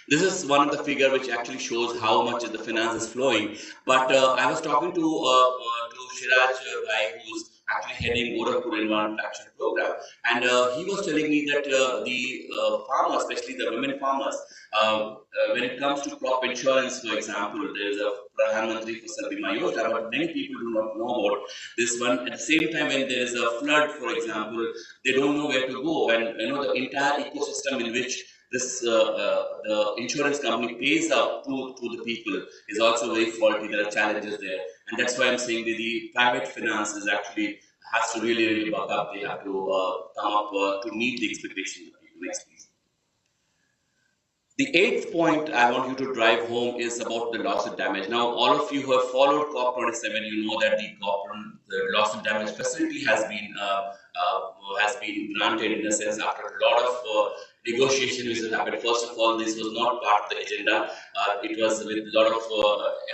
This is one of the figure which actually shows how much the finance is flowing. But I was talking to Shiraj guy, who's actually heading Gorakhpur Environment Action Program, and he was telling me that the farmers, especially the women farmers, when it comes to crop insurance, for example, there is a Pradhan Mantri Fasal Bima Yojana, but many people do not know about this one. At the same time, when there is a flood, for example, they don't know where to go, and the entire ecosystem in which this the insurance company pays out to the people is also very faulty. There are challenges there, and that's why I'm saying that the private finance is actually has to really buck up. They have to come up to meet the expectations of the people. Next, please. The eighth point I want you to drive home is about the loss and damage. Now, all of you who have followed COP27, you know that the loss and damage facility has been granted, in a sense, after a lot of negotiation which has happened. First of all, this was not part of the agenda. It was with a lot of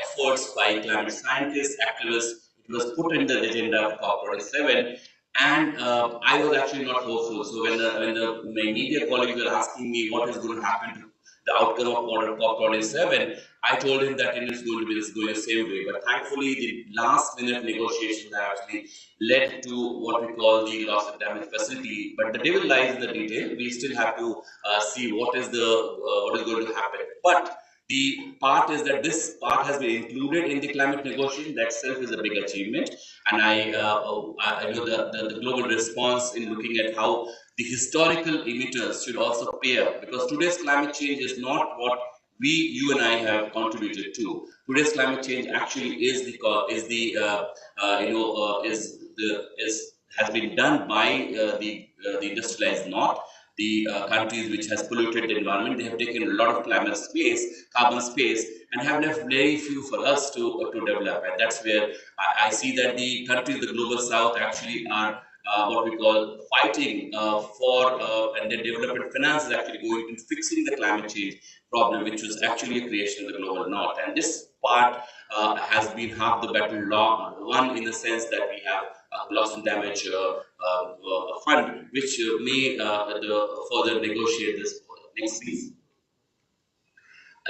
efforts by climate scientists, activists. It was put in the agenda of COP27. And I was actually not hopeful. So when my media colleagues were asking me what is going to happen to the outcome of COP27, I told him that it is going to be going the same way. But thankfully, the last minute negotiations actually led to what we call the loss and damage facility. But the devil lies in the detail. We still have to see what is going to happen. But the part is that this part has been included in the climate negotiation. That itself is a big achievement, and I know the global response in looking at how the historical emitters should also pay up, because today's climate change is not what you and I have contributed to. Today's climate change actually has been done by the industrialized north, the countries which has polluted the environment. They have taken a lot of carbon space, and have left very few for us to develop. And that's where I see that the countries, the global south, actually are what we call fighting and the development finance is actually going to fixing the climate change problem, which was actually a creation of the global north. And this part has been half the battle won, in the sense that we have loss and damage fund, which may further negotiate this. Next, please.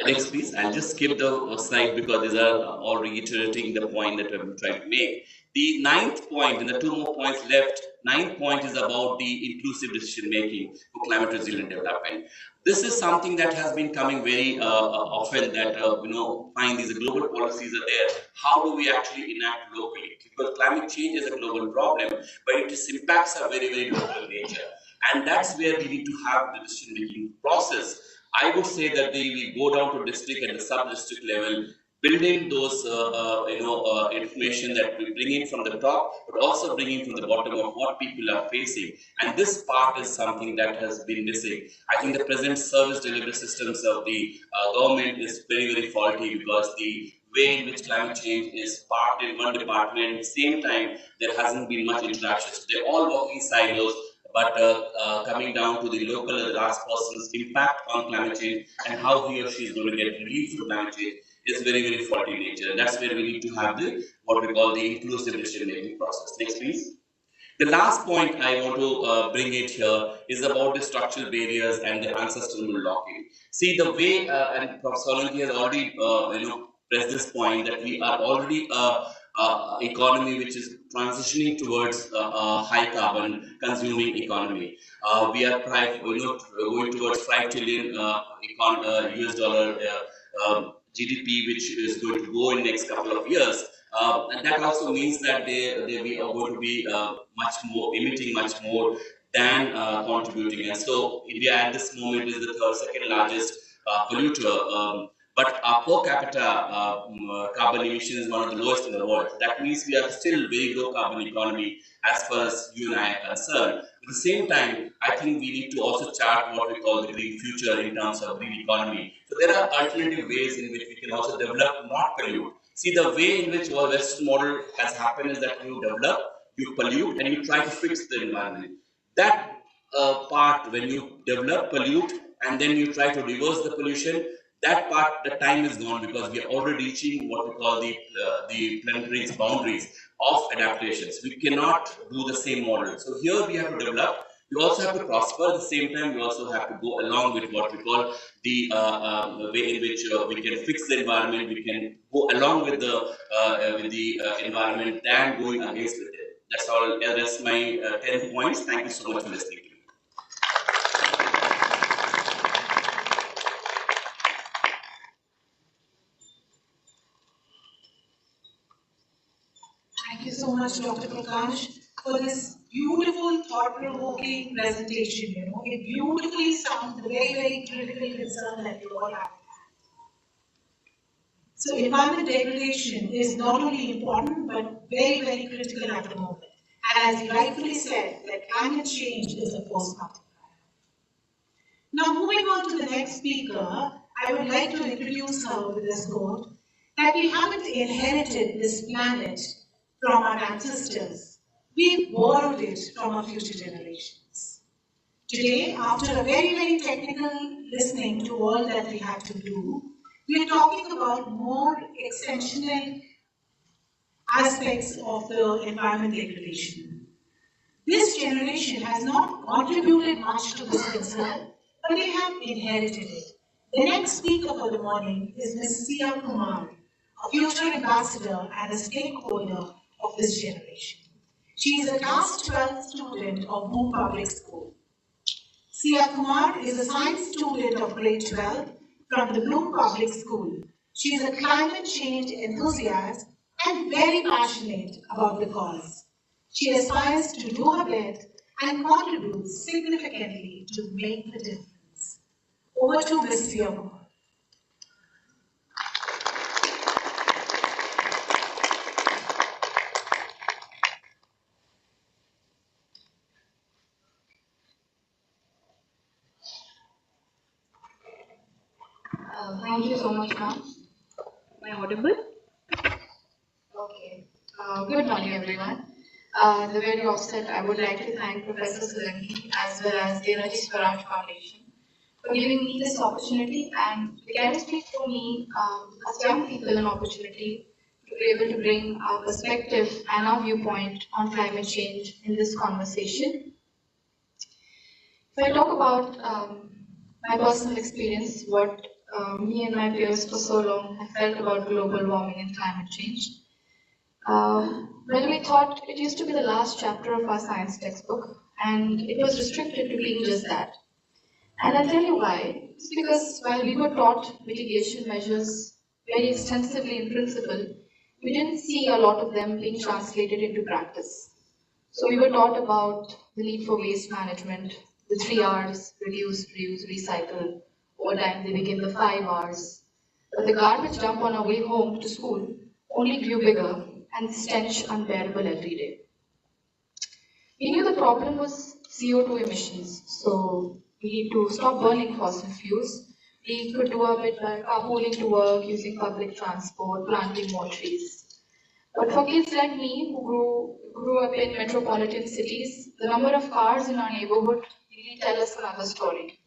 Next, please. I'll just skip the slide because these are all reiterating the point that I'm trying to make. The ninth point, and the two more points left, ninth point is about the inclusive decision making for climate resilient development. This is something that has been coming very often, that fine, these global policies are there. How do we actually enact locally? Because climate change is a global problem, but its impacts are very, very local in nature. And that's where we need to have the decision making process. I would say that we go down to district and the sub-district level, building those information that we bring in from the top, but also bringing from the bottom of what people are facing. And this part is something that has been missing. I think the present service delivery systems of the government is very, very faulty, because the way in which climate change is part in one department, at the same time there hasn't been much interaction. So they're all working silos. But coming down to the local or the last person's impact on climate change and how he or she is going to get relief from climate change is very, very faulty in nature. And that's where we need to have what we call the inclusive decision-making process. Next, please. The last point I want to bring it here is about the structural barriers and the unsustainable lock-in. See, the way, and Professor Solanki has already pressed this point, that we are already economy which is transitioning towards a high carbon consuming economy. We are going towards 5 trillion US dollar GDP, which is going to go in next couple of years. And that also means that we are going to be much more emitting much more than contributing. And so India at this moment is the second largest polluter. But our per capita carbon emission is one of the lowest in the world. That means we are still very low carbon economy as far as you and I are concerned. At the same time, I think we need to also chart what we call the green future in terms of green economy. So there are alternative ways in which we can also develop, not pollute. See, the way in which our Western model has happened is that you develop, you pollute, and you try to fix the environment. That part, when you develop, pollute, and then you try to reverse the pollution, that part, the time is gone, because we are already reaching what we call the planetary boundaries of adaptations. We cannot do the same model. So here we have to develop. We also have to prosper. At the same time, we also have to go along with what we call the way in which we can fix the environment. We can go along with the environment than going against it. That's all. That's my 10 points. Thank you so much for listening to me. Thank you so much, Dr. Prakash, for this beautiful, thought-provoking presentation. It beautifully sums the very, very critical concern that you all have. So environment degradation is not only important, but very, very critical at the moment. And as you rightfully said, that climate change is a force multiplier. Now, moving on to the next speaker, I would like to introduce her with this quote, that we haven't inherited this planet from our ancestors. We've borrowed it from our future generations. Today, after a very, very technical listening to all that we have to do, we are talking about more extensional aspects of the environment degradation. This generation has not contributed much to this concern, but they have inherited it. The next speaker for the morning is Ms. Sia Kumar, a future ambassador and a stakeholder of this generation. She is a class 12 student of Moon Public School. Sia Kumar is a science student of grade 12 from the Bloom Public School. She is a climate change enthusiast and very passionate about the cause. She aspires to do her best and contribute significantly to make the difference. Over to Ms. Sia Kumar. Thank you so much, ma'am. Am I audible? Okay. Good morning, everyone. The very offset, I would like to thank Professor Sulangi as well as the Energy Swaraj Foundation for giving me this opportunity and the chemistry for me as young people an opportunity to be able to bring our perspective and our viewpoint on climate change in this conversation. If I talk about my personal experience, what me and my peers for so long have felt about global warming and climate change. Well, we thought it used to be the last chapter of our science textbook, and it was restricted to being just that. And I'll tell you why. It's because while we were taught mitigation measures very extensively in principle, we didn't see a lot of them being translated into practice. So we were taught about the need for waste management, the 3 R's, reduce, reuse, recycle. Over time, they became the 5 R's. But the garbage dump on our way home to school only grew bigger and the stench unbearable every day. We knew the problem was CO2 emissions, so we need to stop burning fossil fuels. We could do a bit by carpooling to work, using public transport, planting more trees. But for kids like me who grew up in metropolitan cities, the number of cars in our neighborhood really tell us another story.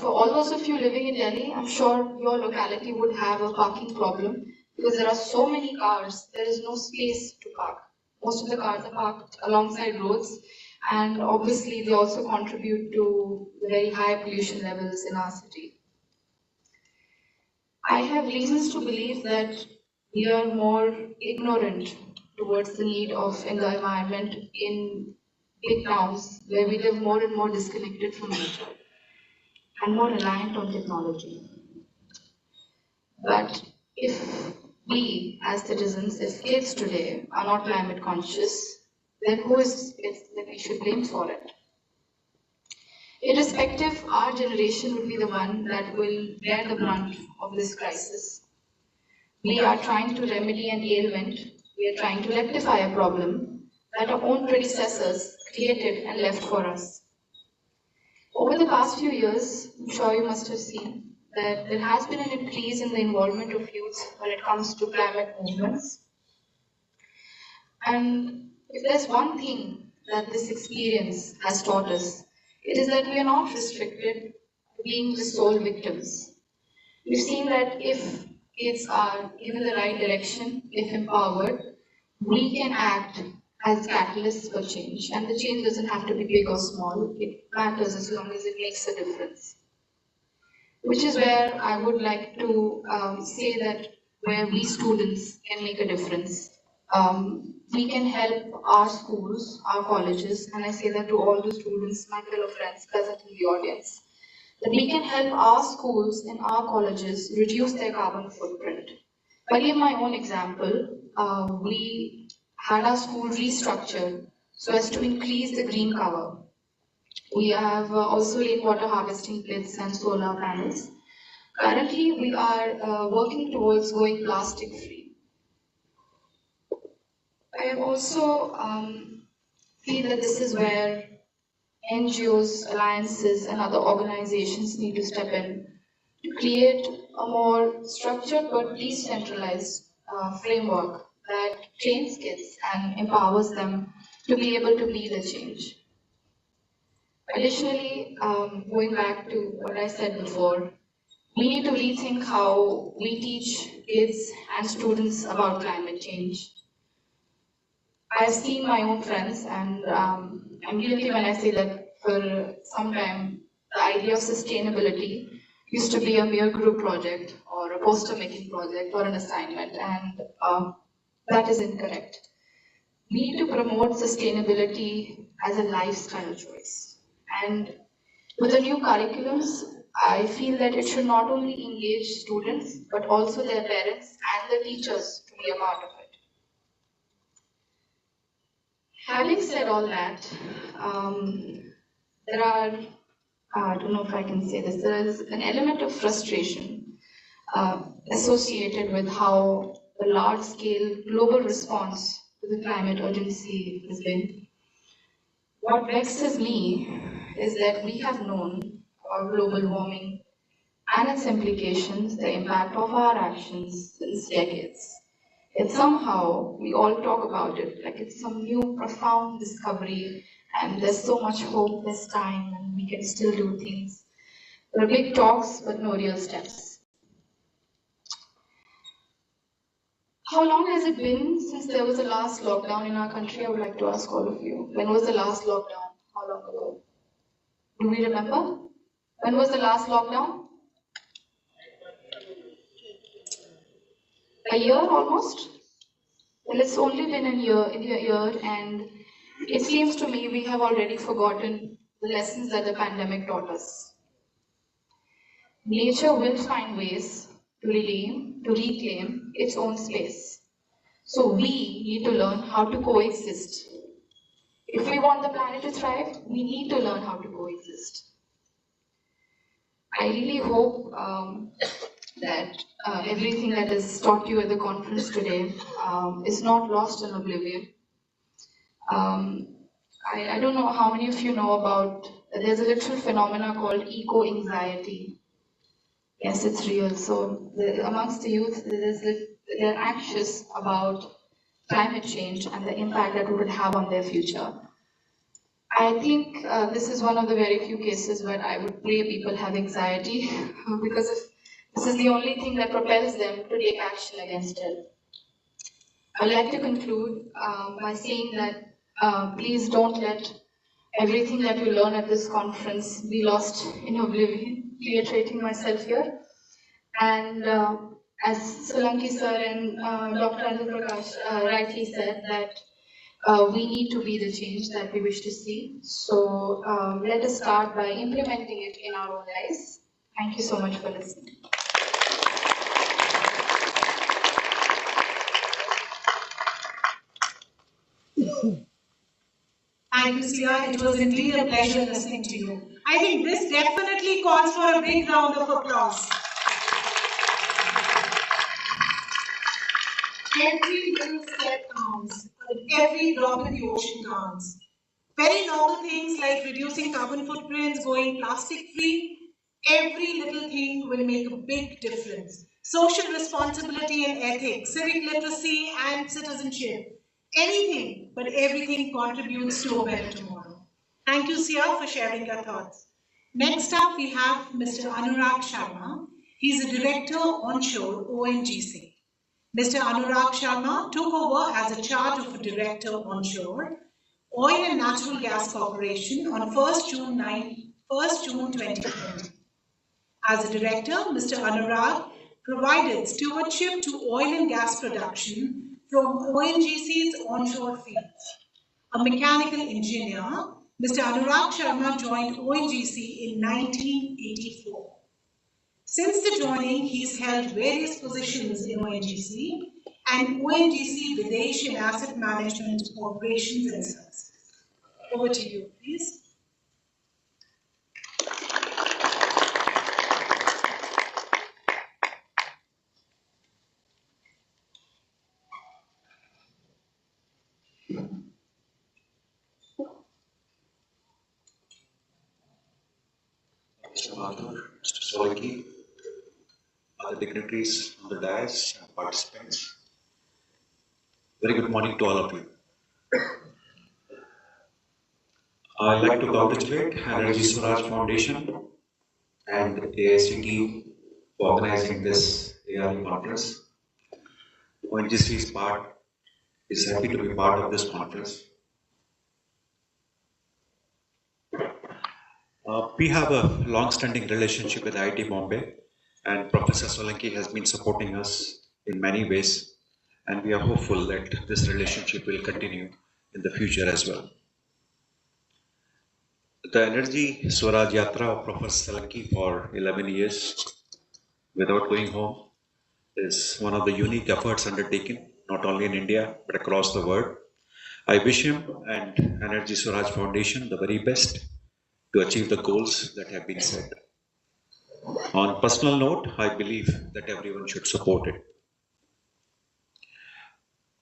For all those of you living in Delhi, I'm sure your locality would have a parking problem because there are so many cars, there is no space to park. Most of the cars are parked alongside roads, and obviously they also contribute to the very high pollution levels in our city. I have reasons to believe that we are more ignorant towards the need of in the environment in big towns where we live more and more disconnected from nature and more reliant on technology. But if we as citizens, if kids today are not climate conscious, then who is it that we should blame for it? Irrespective, our generation would be the one that will bear the brunt of this crisis. We are trying to remedy an ailment, we are trying to rectify a problem that our own predecessors created and left for us. Over the past few years, I'm sure you must have seen that there has been an increase in the involvement of youth when it comes to climate movements. And if there's one thing that this experience has taught us, it is that we are not restricted to being the sole victims. We've seen that if kids are given the right direction, if empowered, we can act as catalysts for change. And the change doesn't have to be big or small, it matters as long as it makes a difference. Which is where I would like to say that where we students can make a difference. We can help our schools, our colleges, and I say that to all the students, my fellow friends present in the audience, that we can help our schools and our colleges reduce their carbon footprint. If I give my own example, we had our school restructured so as to increase the green cover. We have also rainwater harvesting pits and solar panels. Currently, we are working towards going plastic free. I have also feel that this is where NGOs, alliances, and other organizations need to step in to create a more structured but decentralized framework that trains kids and empowers them to be able to be the change. Additionally, going back to what I said before, we need to rethink how we teach kids and students about climate change. I've seen my own friends, and I'm guilty when I say that for some time, the idea of sustainability used to be a mere group project or a poster making project or an assignment, and that is incorrect. We need to promote sustainability as a lifestyle choice. And with the new curriculums, I feel that it should not only engage students, but also their parents and the teachers to be a part of it. Having said all that, there are, I don't know if I can say this, there is an element of frustration associated with how the large-scale global response to the climate urgency has been. What vexes me is that we have known about global warming and its implications, the impact of our actions since decades. Yet somehow we all talk about it like it's some new profound discovery and there's so much hope, there's time, and we can still do things. There are big talks but no real steps. How long has it been since there was the last lockdown in our country? I would like to ask all of you. When was the last lockdown? How long ago? Do we remember? When was the last lockdown? A year almost? Well, it's only been a year, and it seems to me we have already forgotten the lessons that the pandemic taught us. Nature will find ways to reclaim its own space. So we need to learn how to coexist. If we want the planet to thrive, we need to learn how to coexist. I really hope that everything that is taught you at the conference today is not lost in oblivion. I don't know how many of you know about, there's a literal phenomena called eco-anxiety. Yes, it's real. So amongst the youth, they're anxious about climate change and the impact that it would have on their future. I think this is one of the very few cases where I would pray people have anxiety because if this is the only thing that propels them to take action against it. I'd like to conclude by saying that please don't let everything that you learn at this conference be lost in oblivion, reiterating myself here. And As Solanki sir and Dr. Anil Prakash rightly said that we need to be the change that we wish to see. So let us start by implementing it in our own lives. Thank you so much for listening. Thank you, Sia. It was indeed a pleasure listening to you. I think this definitely calls for a big round of applause. Every little step counts, every drop in the ocean counts. Very normal things like reducing carbon footprints, going plastic free, every little thing will make a big difference. Social responsibility and ethics, civic literacy and citizenship, anything, but everything contributes to a better tomorrow. Thank you, Sia, for sharing your thoughts. Next up, we have Mr. Anurag Sharma. He's a director onshore ONGC. Mr. Anurag Sharma took over as a charge of a director onshore Oil and Natural Gas Corporation on 1st June 2020. As a director, Mr. Anurag provided stewardship to oil and gas production from ONGC's onshore fields. A mechanical engineer, Mr. Anurag Sharma joined ONGC in 1984. Since the joining, he's held various positions in ONGC and ONGC Videsh and Asset Management Operations and Services. Over to you, please. Mr. Mathur, Mr. Solanki, other dignitaries on the dais and participants. Very good morning to all of you. I'd like to congratulate Energy Swaraj Foundation and AICT for organizing this ARE conference. ONGC is happy to be part of this conference. We have a long-standing relationship with IIT Bombay, and Professor Solanki has been supporting us in many ways, and we are hopeful that this relationship will continue in the future as well. The Energy Swaraj Yatra of Professor Solanki for 11 years without going home is one of the unique efforts undertaken, not only in India, but across the world. I wish him and Energy Swaraj Foundation the very best to achieve the goals that have been set. On personal note, I believe that everyone should support it.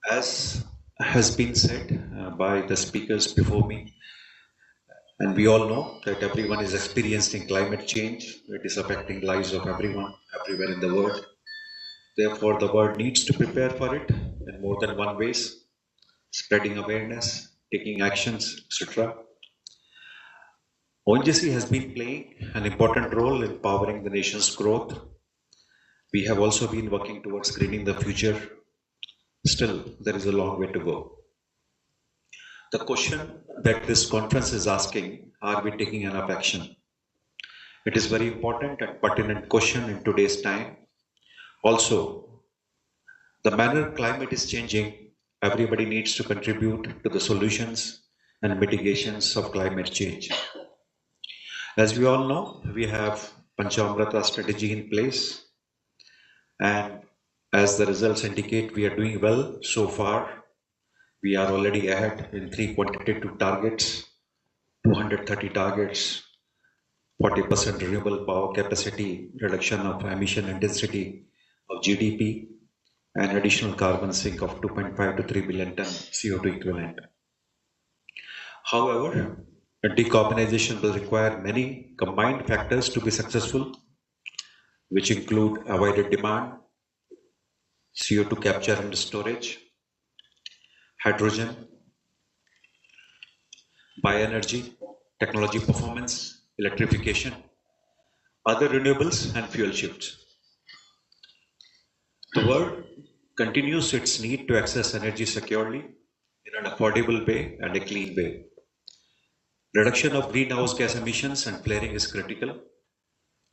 As has been said by the speakers before me, and we all know that everyone is experiencing climate change. It is affecting lives of everyone, everywhere in the world. Therefore, the world needs to prepare for it in more than one ways, spreading awareness, taking actions, etc. ONGC has been playing an important role in powering the nation's growth. We have also been working towards greening the future. Still, there is a long way to go. The question that this conference is asking, are we taking enough action? It is very important and pertinent question in today's time. Also, the manner climate is changing, everybody needs to contribute to the solutions and mitigations of climate change. As we all know, we have Panchamrita strategy in place, and as the results indicate, we are doing well so far. We are already ahead in 3 quantitative targets, 230 targets, 40% renewable power capacity, reduction of emission intensity of GDP, and additional carbon sink of 2.5 to 3 billion ton CO2 equivalent. However, decarbonization will require many combined factors to be successful, which include avoided demand, CO2 capture and storage, hydrogen, bioenergy, technology performance, electrification, other renewables, and fuel shifts. The world continues its need to access energy securely in an affordable way and a clean way. Reduction of greenhouse gas emissions and flaring is critical.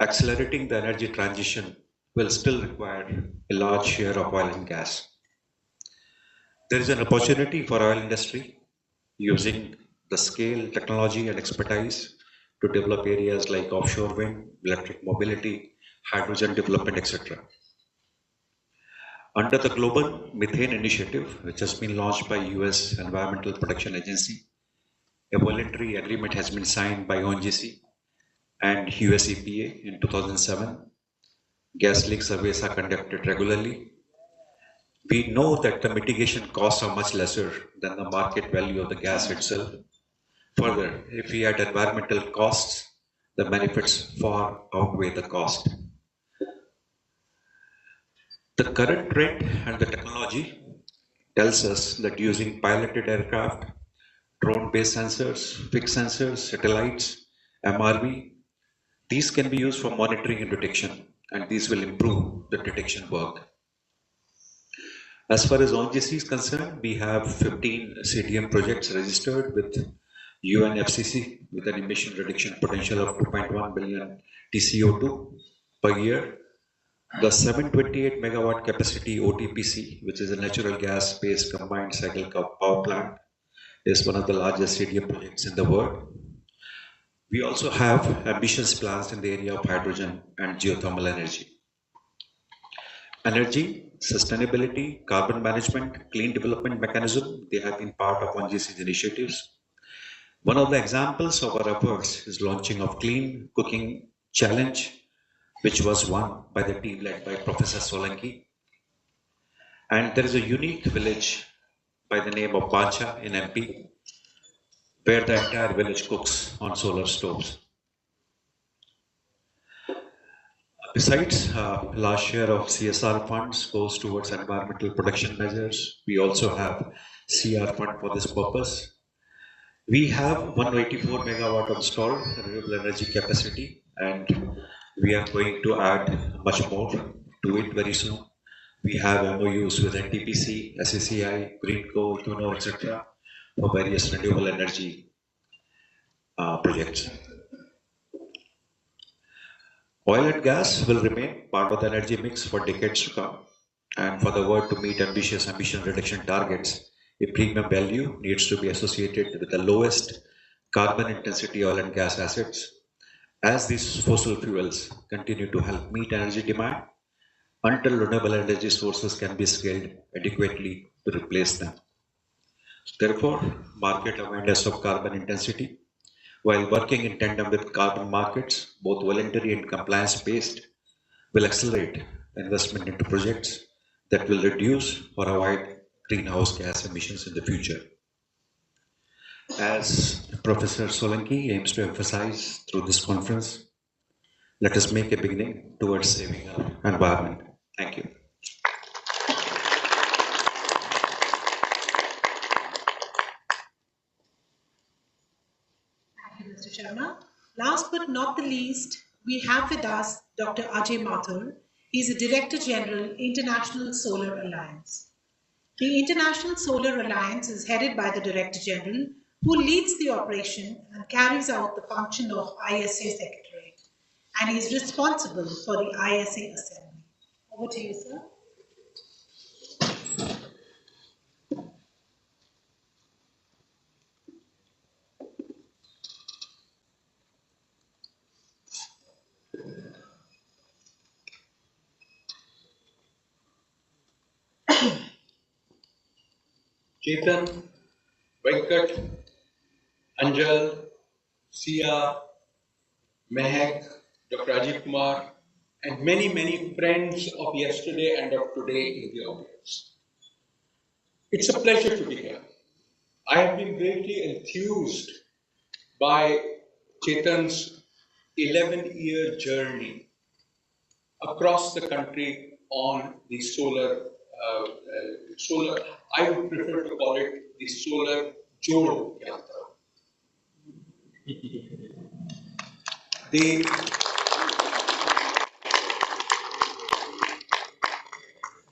Accelerating the energy transition will still require a large share of oil and gas. There is an opportunity for oil industry using the scale, technology and expertise to develop areas like offshore wind, electric mobility, hydrogen development, etc. Under the Global Methane Initiative, which has been launched by US Environmental Protection Agency, a voluntary agreement has been signed by ONGC and US EPA in 2007. Gas leak surveys are conducted regularly. We know that the mitigation costs are much lesser than the market value of the gas itself. Further, if we add environmental costs, the benefits far outweigh the cost. The current trend and the technology tells us that using piloted aircraft, drone-based sensors, fixed sensors, satellites, MRV, these can be used for monitoring and detection, and these will improve the detection work. As far as ONGC is concerned, we have 15 CDM projects registered with UNFCCC with an emission reduction potential of 2.1 billion TCO2 per year. The 728 megawatt capacity OTPC, which is a natural gas-based combined cycle power plant, is one of the largest CDM projects in the world. We also have ambitious plans in the area of hydrogen and geothermal energy. Energy, sustainability, carbon management, clean development mechanism, they have been part of ONGC's initiatives. One of the examples of our efforts is launching of Clean Cooking Challenge, which was won by the team led by Professor Solanki. And there is a unique village by the name of Pancha in MP, where the entire village cooks on solar stoves. Besides, large share of CSR funds goes towards environmental protection measures. We also have CR fund for this purpose. We have 184 megawatt installed renewable energy capacity, and we are going to add much more to it very soon. We have MOUs with NTPC, SCCI, Greenco, Keynote, etc. for various renewable energy projects. Oil and gas will remain part of the energy mix for decades to come. And for the world to meet ambitious emission reduction targets, a premium value needs to be associated with the lowest carbon intensity oil and gas assets, as these fossil fuels continue to help meet energy demand until renewable energy sources can be scaled adequately to replace them. Therefore, market awareness of carbon intensity, while working in tandem with carbon markets, both voluntary and compliance-based, will accelerate investment into projects that will reduce or avoid greenhouse gas emissions in the future. As Professor Solanki aims to emphasize through this conference, let us make a beginning towards saving our environment. Thank you. Thank you, Mr. Sharma. Last but not the least, we have with us Dr. Ajay Mathur. He is a Director General, International Solar Alliance. The International Solar Alliance is headed by the Director General, who leads the operation and carries out the function of ISA Secretariat, and he is responsible for the ISA Assembly. Over to you, sir. Chetan, Venkat, Anjal, Sia, Mehak, Dr. Ajit Kumar, and many friends of yesterday and of today in the audience. It's a pleasure to be here. I have been greatly enthused by Chetan's 11-year journey across the country on the solar, I would prefer to call it the solar Jodo Yatra.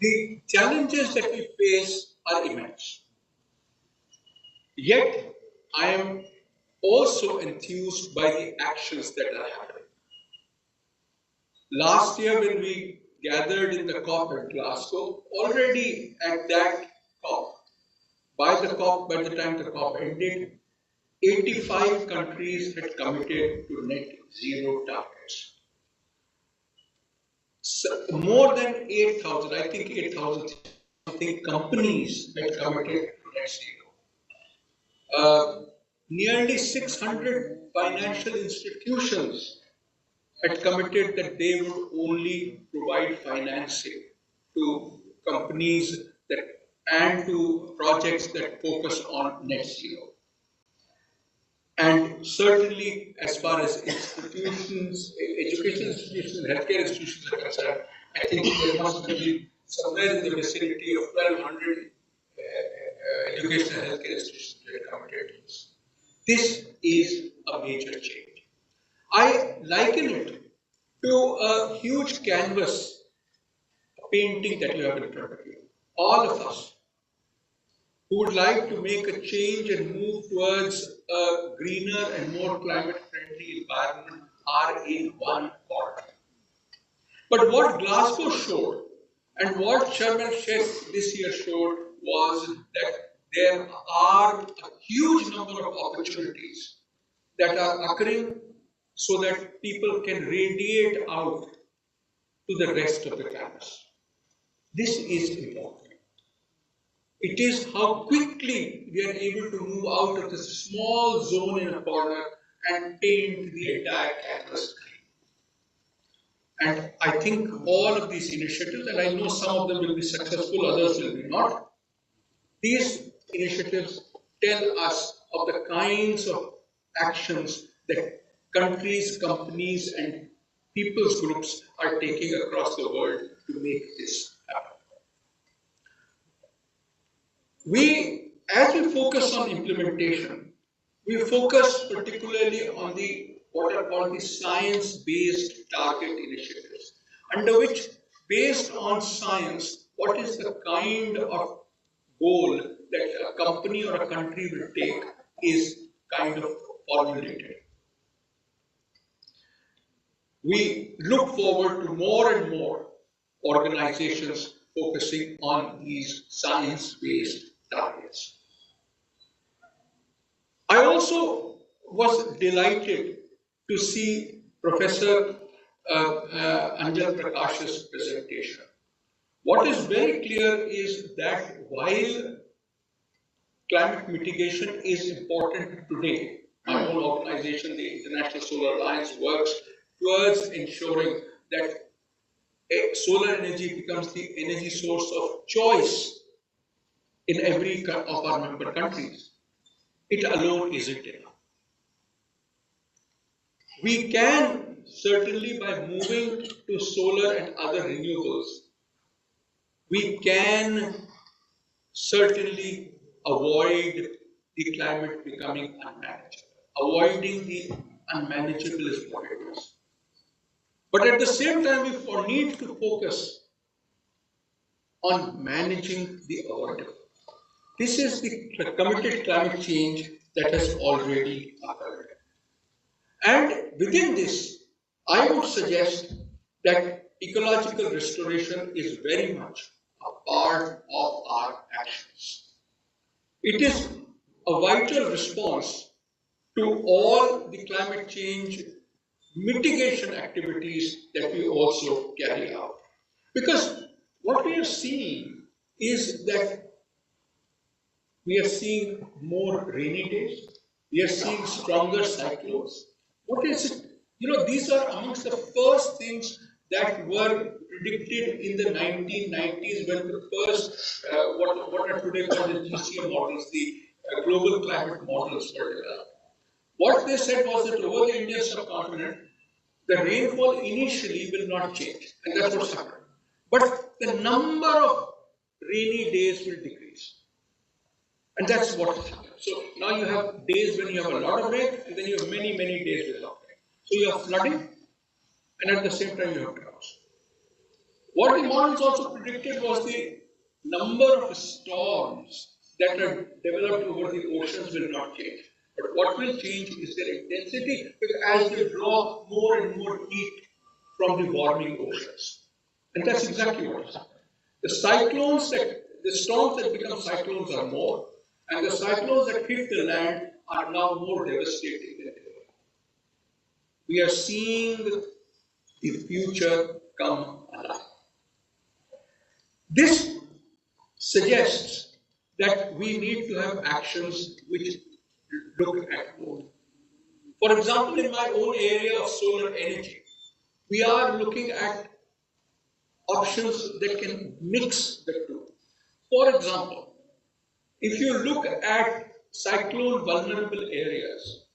The challenges that we face are immense. Yet, I am also enthused by the actions that are happening. Last year, when we gathered in the COP at Glasgow. Already at that COP, by the time the COP ended, 85 countries had committed to net zero targets. So more than 8,000, I think 8,000 something companies had committed to net zero. Nearly 600 financial institutions had committed that they would only provide financing to companies that and to projects that focus on net zero. And certainly, as far as institutions, education institutions, healthcare institutions are concerned, I think there must be somewhere in the vicinity of 1,200 educational healthcare institutions that are committed to this. This is a major change. I liken it to a huge canvas, a painting that you have in front of you. All of us who would like to make a change and move towards a greener and more climate-friendly environment are in one corner. But what Glasgow showed and what Sharm el-Sheikh this year showed was that there are a huge number of opportunities that are occurring so that people can radiate out to the rest of the canvas. This is important. It is how quickly we are able to move out of this small zone in a corner and paint the entire canvas green. And I think all of these initiatives, and I know some of them will be successful, others will be not, these initiatives tell us of the kinds of actions that countries, companies, and people's groups are taking across the world to make this happen. As we focus on implementation, we focus particularly on what are called the science-based target initiatives, under which, based on science, what is the kind of goal that a company or a country will take is kind of formulated. We look forward to more and more organizations focusing on these science-based targets. I also was delighted to see Professor Anjal Prakash's presentation. What is very clear is that while climate mitigation is important today, my own organization, the International Solar Alliance, works towards ensuring that solar energy becomes the energy source of choice in every of our member countries. It alone isn't enough. We can certainly, by moving to solar and other renewables, we can certainly avoid the climate becoming unmanageable. Avoiding the unmanageable is what it is. But at the same time, we need to focus on managing the avoidable. This is the committed climate change that has already occurred. And within this, I would suggest that ecological restoration is very much a part of our actions. It is a vital response to all the climate change mitigation activities that we also carry out. Because what we are seeing is that we are seeing more rainy days, we are seeing stronger cyclones. What is it? These are amongst the first things that were predicted in the 1990s when the first, what are today called the GCM models, the global climate models were developed. What they said was that over the Indian subcontinent, the rainfall initially will not change, and that's what's happened. But the number of rainy days will decrease. And that's what has happened. So now you have days when you have a lot of rain, and then you have many, many days without rain. So you have flooding, and at the same time you have droughts. What the models also predicted was the number of storms that are developed over the oceans will not change. But what will change is their intensity, because as they draw more and more heat from the warming oceans. And that's exactly what it is. The storms that become cyclones are more, and the cyclones that hit the land are now more devastating than ever. We are seeing the future come alive. This suggests that we need to have actions which look at both. For example, in my own area of solar energy, we are looking at options that can mix the two. For example, if you look at cyclone vulnerable areas,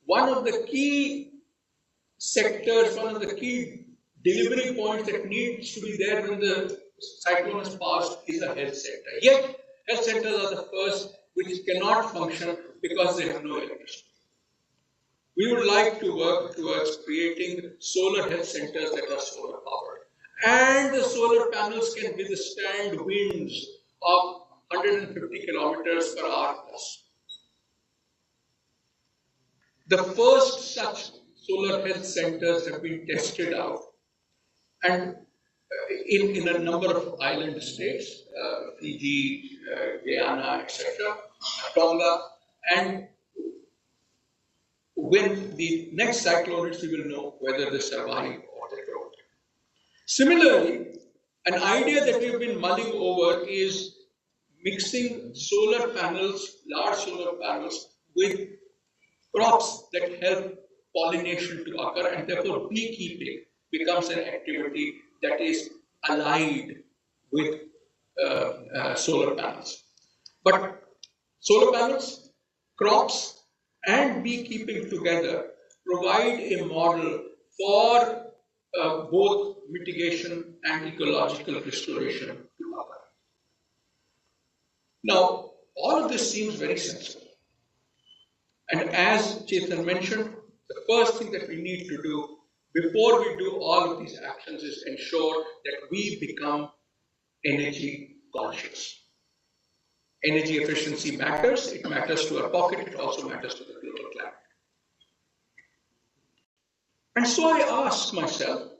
one of the key sectors, one of the key delivery points that needs to be there when the cyclone has passed is a health center. Yet, health centers are the first which cannot function because they have no electricity. We would like to work towards creating solar health centers that are solar powered. And the solar panels can withstand winds of 150 kilometers per hour plus. The first such solar health centers have been tested out and in a number of island states, Fiji, Guyana, etc., Tonga, and when the next cyclone hits, we will know whether they survive or they don't. Similarly, an idea that we've been mulling over is mixing solar panels, large solar panels, with crops that help pollination to occur, and therefore beekeeping becomes an activity that is allied with solar panels. But solar panels, crops, and beekeeping together provide a model for both mitigation and ecological restoration to occur. Now, all of this seems very sensible. And as Chetan mentioned, the first thing that we need to do before we do all of these actions is ensure that we become energy conscious. Energy efficiency matters. It matters to our pocket. It also matters to the global climate. And so I ask myself,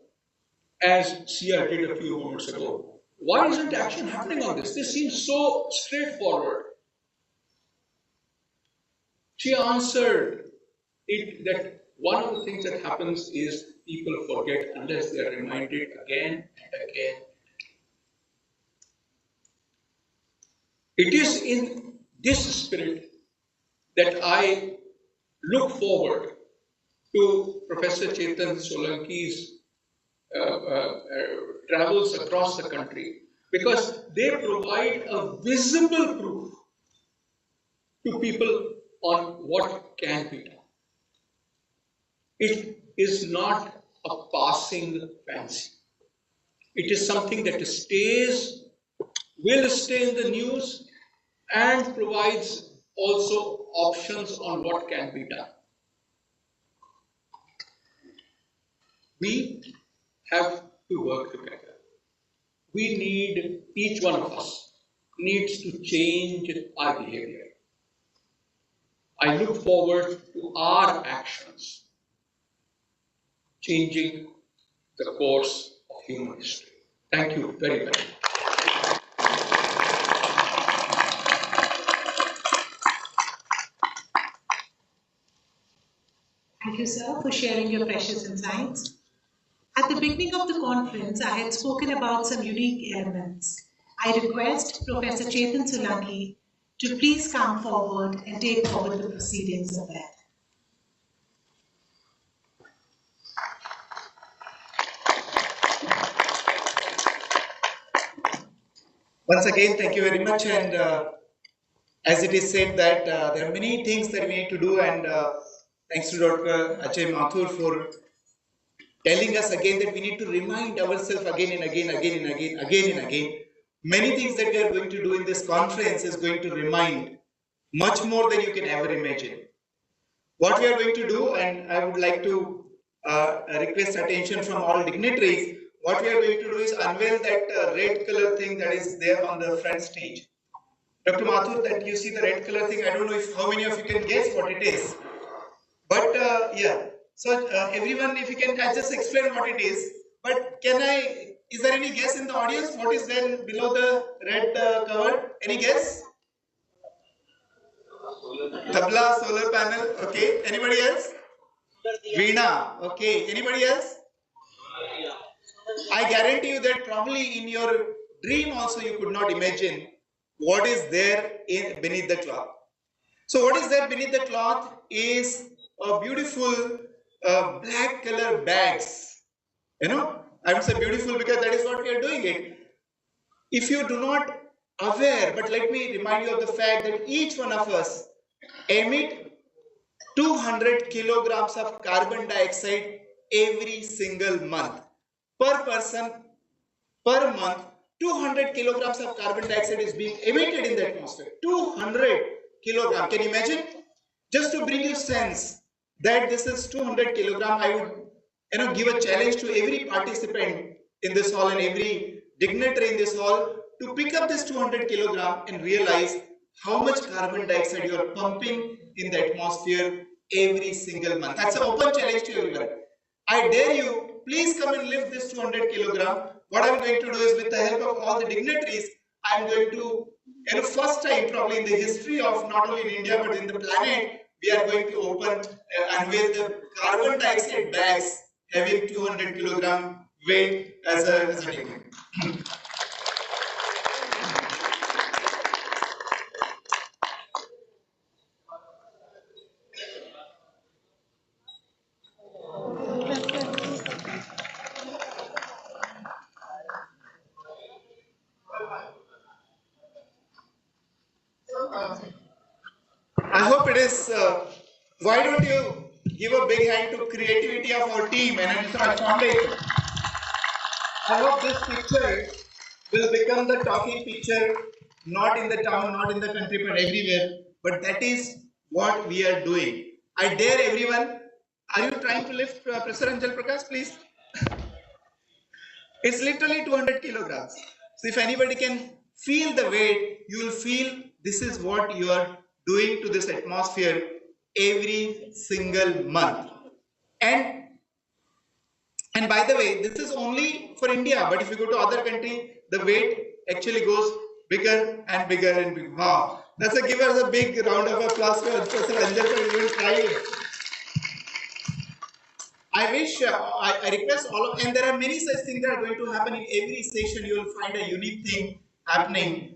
as Sia did a few moments ago, why isn't action happening on this? This seems so straightforward. She answered it that one of the things that happens is people forget unless they are reminded again and again. It is in this spirit that I look forward to Professor Chetan Solanki's travels across the country, because they provide a visible proof to people on what can be done. It is not a passing fancy. It is something that will stay in the news and provides also options on what can be done. We have to work together. Each one of us needs to change our behavior. I look forward to our actions changing the course of human history. Thank you very much. Thank you, sir, for sharing your precious insights. At the beginning of the conference, I had spoken about some unique elements. I request Professor Chetan Solanki to please come forward and take forward the proceedings of that. Once again, thank you very much. And as it is said that there are many things that we need to do, and thanks to Dr. Ajay Mathur for telling us again that we need to remind ourselves again and again. Many things that we are going to do in this conference is going to remind much more than you can ever imagine. What we are going to do, and I would like to request attention from all dignitaries, what we are going to do is unveil that red color thing that is there on the front stage. Dr. Mathur, that you see the red color thing, I don't know how many of you can guess what it is. But yeah, so everyone, if you can, I just explain what it is. But can I Is there any guess in the audience? What is there below the red cover? Any guess? Tabla, solar panel. Okay. Anybody else? Veena. Okay. Anybody else? I guarantee you that probably in your dream also you could not imagine what is there beneath the cloth. So what is there beneath the cloth is a beautiful black color bags. You know, I would say beautiful because that is what we are doing it. If you do not aware, but let me remind you of the fact that each one of us emit 200 kilograms of carbon dioxide every single month. Per person, per month, 200 kilograms of carbon dioxide is being emitted in the atmosphere. 200 kilograms. Can you imagine? Just to bring you sense that this is 200 kilogram, I would give a challenge to every participant in this hall and every dignitary in this hall to pick up this 200 kilogram and realize how much carbon dioxide you are pumping in the atmosphere every single month. That's an open challenge to everyone. I dare you, please come and lift this 200 kilogram. What I'm going to do is, with the help of all the dignitaries, I'm going to, first time probably in the history of not only in India but in the planet, we are going to open unveil the carbon dioxide bags having 200 kilogram weight as a dignity. I hope it is. Why don't you give a big hand to creativity of our team and Entourage Foundation? I hope this picture will become the talking picture, not in the town, not in the country, but everywhere. But that is what we are doing. I dare everyone. Are you trying to lift Professor Anjal Prakash, please? It's literally 200 kilograms. So if anybody can feel the weight, you will feel this is what you are doing to this atmosphere every single month. And by the way, this is only for India, but if you go to other country, the weight actually goes bigger and bigger and bigger. Wow. Give us a big round of applause for Professor Anjal for even trying. I wish, I request all of, and there are many such things that are going to happen in every session. You will find a unique thing happening.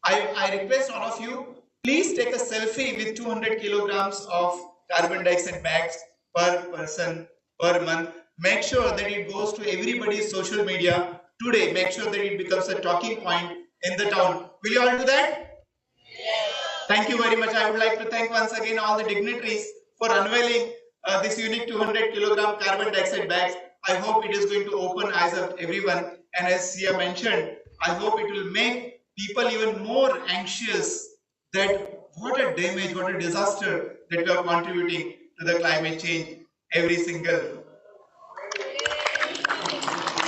I request all of you, please take a selfie with 200 kilograms of carbon dioxide bags per person per month. Make sure that it goes to everybody's social media today. Make sure that it becomes a talking point in the town. Will you all do that? Thank you very much. I would like to thank once again all the dignitaries for unveiling this unique 200 kilogram carbon dioxide bags. I hope it is going to open eyes of everyone. And as Sia mentioned, I hope it will make people even more anxious that what a damage, what a disaster that we are contributing to the climate change every single.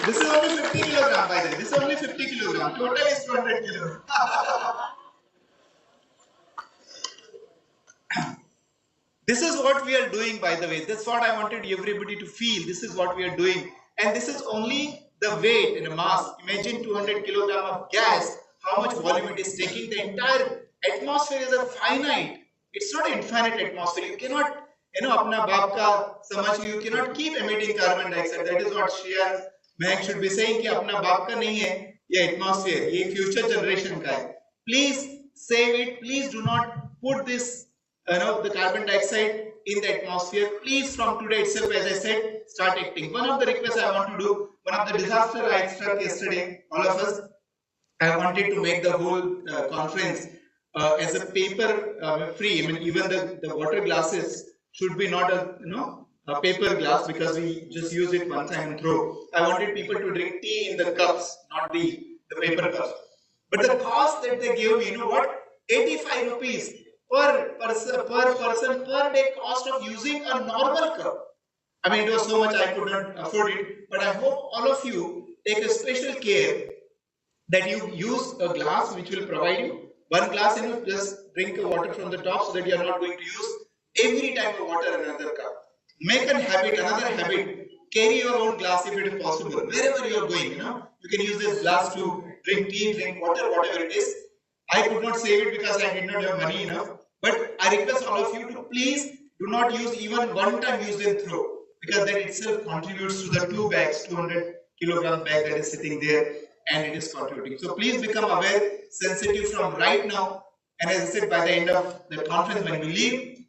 This is only 50 kilogram by the way. This is only 50 kilogram. Total is 200 kilogram. This is what we are doing, by the way. That's what I wanted everybody to feel. This is what we are doing. And this is only the weight in a mass. Imagine 200 kilogram of gas, how much volume it is taking. The entire atmosphere is a finite. It's not an infinite atmosphere. You cannot, apna baap ka samajh, you cannot keep emitting carbon dioxide. That is what Shreya Mehak should be saying, ki apna baap ka nahi hai, ye atmosphere, ye future generation ka hai. Please save it. Please do not put this the carbon dioxide in the atmosphere. Please, from today itself, as I said, start acting. One of the requests I want to do, one of the disaster I struck yesterday, all of us, I wanted to make the whole conference as a paper free. I mean, even the water glasses should be not a paper glass, because we just use it one time and throw. I wanted people to drink tea in the cups, not the paper cups. But the cost that they gave me, you know what? 85 rupees per person per day cost of using a normal cup. I mean, it was so much I could not afford it. But I hope all of you take a special care that you use a glass which will provide you one glass, just drink water from the top, so that you are not going to use every time of water another cup. Make a habit, another habit. carry your own glass if it is possible, wherever you are going, you can use this glass to drink tea, drink water, whatever it is. I could not save it because I did not have money enough, but I request all of you to please do not use even one time use and throw, because that itself contributes to the 200 kilogram bag that is sitting there, and it is contributing. So please become aware, sensitive from right now, and as I said, by the end of the conference when we leave,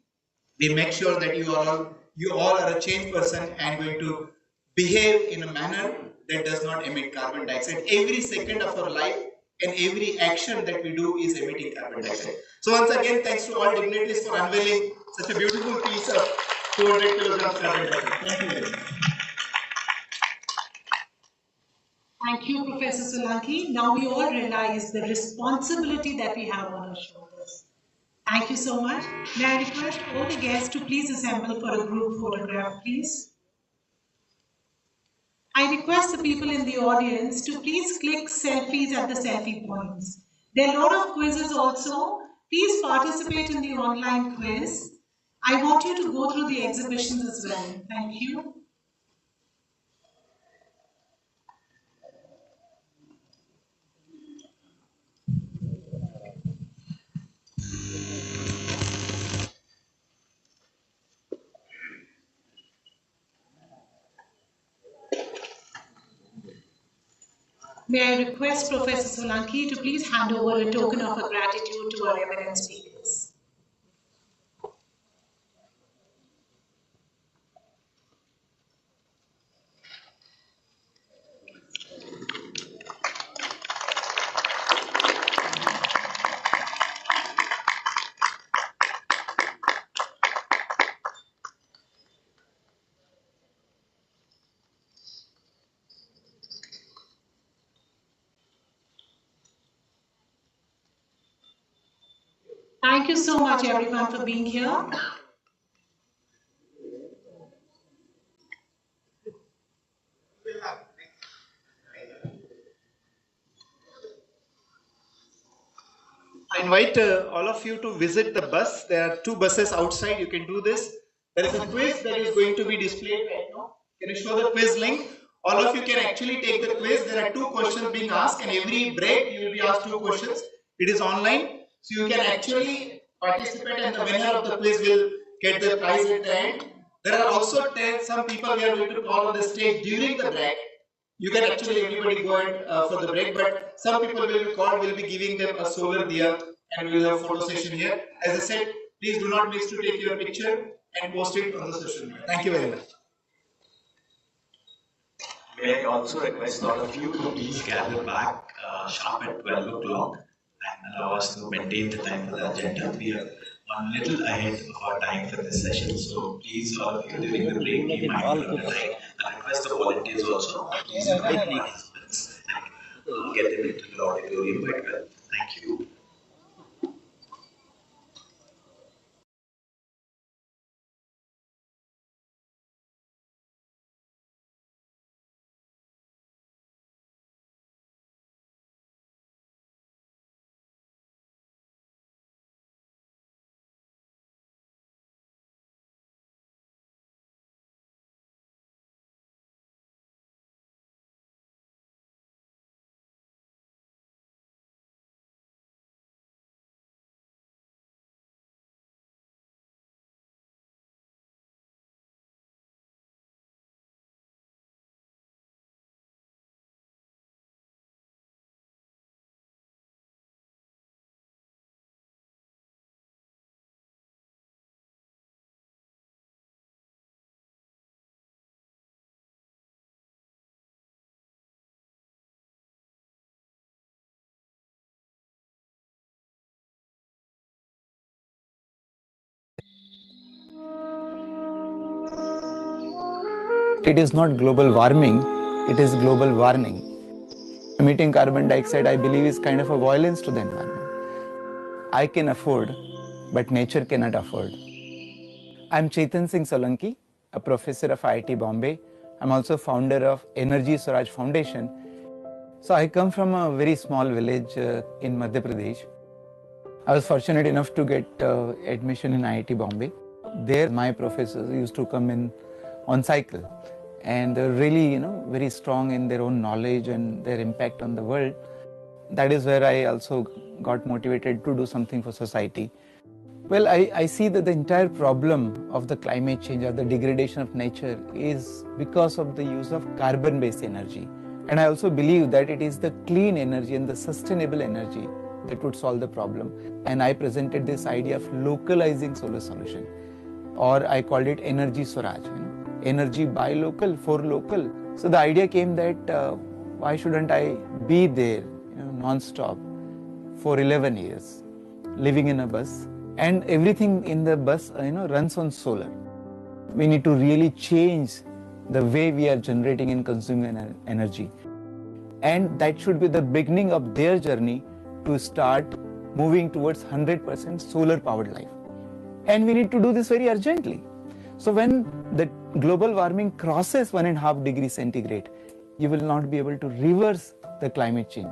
we make sure that you all are a changed person and going to behave in a manner that does not emit carbon dioxide. Every second of our life and every action that we do is emitting carbon dioxide. So once again, thanks to all dignitaries for unveiling such a beautiful piece of 200 kilograms carbon dioxide. Thank you very much. Thank you, Professor Solanki. Now we all realize the responsibility that we have on our shoulders. Thank you so much. May I request all the guests to please assemble for a group photograph, please. I request the people in the audience to please click selfies at the selfie points. There are a lot of quizzes also. Please participate in the online quiz. I want you to go through the exhibitions as well. Thank you. May I request Professor Solanki to please hand over a token of gratitude to our eminent speakers. Thank you so much everyone for being here. I invite all of you to visit the bus. There are 2 buses outside. You can do this. There is a quiz that is going to be displayed right now. Can you show the quiz link? All of you can actually take the quiz. There are 2 questions being asked, and every break you will be asked 2 questions. It is online, so you can actually participate, and the winner of the quiz will get the prize at the end. There are also some people we are going to call on the stage during the break. You can actually everybody go and for the break, but some people will be called, will be giving them a solar diya, and we will have photo session here. As I said, please do not miss to take your picture and post it on the social media. Thank you very much. May I also request all of you to please gather back sharp at 12 o'clock and allow us to maintain the time for the agenda. We are one little ahead of our time for this session, so please all of you during the break be mindful of the time. I request the volunteers also, please invite participants and get them into the auditorium by 12. Thank you. It is not global warming, it is global warning. Emitting carbon dioxide, I believe, is kind of a violence to the environment. I can afford, but nature cannot afford. I'm Chetan Singh Solanki, a professor of IIT Bombay. I'm also founder of Energy Swaraj Foundation. So I come from a very small village in Madhya Pradesh. I was fortunate enough to get admission in IIT Bombay. There my professors used to come in on cycle, and they're really, very strong in their own knowledge and their impact on the world. That is where I also got motivated to do something for society. Well, I see that the entire problem of the climate change or the degradation of nature is because of the use of carbon-based energy. And I also believe that it is the clean energy and the sustainable energy that would solve the problem. And I presented this idea of localizing solar solution, or I called it energy Swaraj, energy by local for local. So the idea came that why shouldn't I be there, non-stop for 11 years, living in a bus, and everything in the bus, runs on solar. We need to really change the way we are generating and consuming energy. And that should be the beginning of their journey to start moving towards 100% solar powered life. And we need to do this very urgently. So when the global warming crosses 1.5 degrees centigrade, you will not be able to reverse the climate change.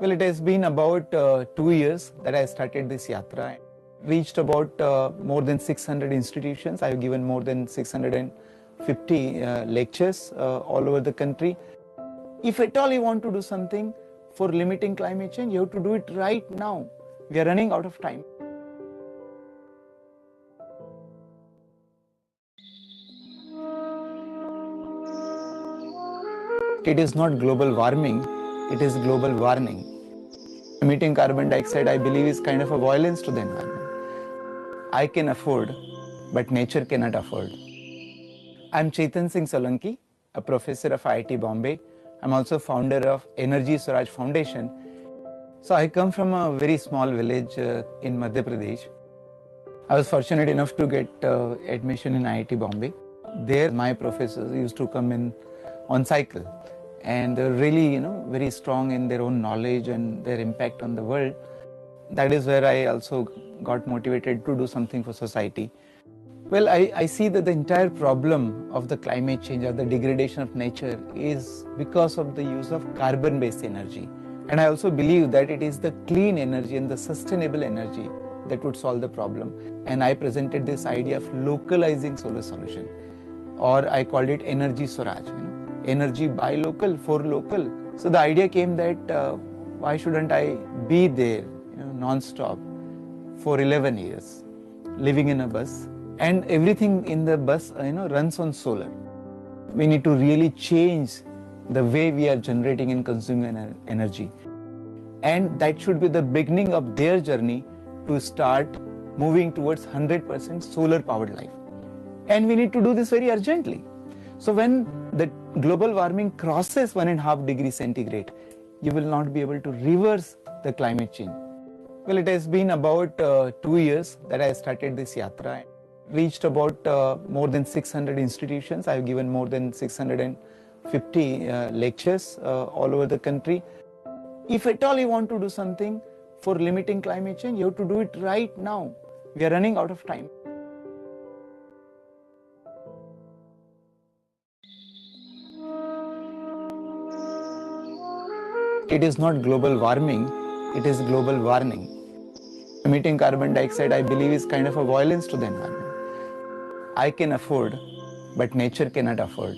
Well, it has been about 2 years that I started this yatra. Reached about more than 600 institutions. I have given more than 650 lectures all over the country. If at all you want to do something for limiting climate change, you have to do it right now. We are running out of time. It is not global warming, it is global warning. Emitting carbon dioxide, I believe, is kind of a violence to the environment. I can afford, but nature cannot afford. I'm Chetan Singh Solanki, a professor of IIT Bombay. I'm also founder of Energy Swaraj Foundation. So I come from a very small village in Madhya Pradesh. I was fortunate enough to get admission in IIT Bombay. There, my professors used to come in on cycle, and they're really, very strong in their own knowledge and their impact on the world. That is where I also got motivated to do something for society. Well, I see that the entire problem of the climate change or the degradation of nature is because of the use of carbon-based energy. And I also believe that it is the clean energy and the sustainable energy that would solve the problem. And I presented this idea of localizing solar solution, or I called it energy Swaraj, energy by local for local. So the idea came that why shouldn't I be there, non-stop for 11 years, living in a bus, and everything in the bus, runs on solar. We need to really change the way we are generating and consuming energy. And that should be the beginning of their journey to start moving towards 100% solar powered life. And we need to do this very urgently. So when the global warming crosses 1.5 degrees centigrade, you will not be able to reverse the climate change. Well, it has been about 2 years that I started this yatra. Reached about more than 600 institutions. I have given more than 650 lectures all over the country. If at all you want to do something for limiting climate change, you have to do it right now. We are running out of time. It is not global warming, it is global warning. Emitting carbon dioxide, I believe, is kind of a violence to the environment. I can afford, but nature cannot afford.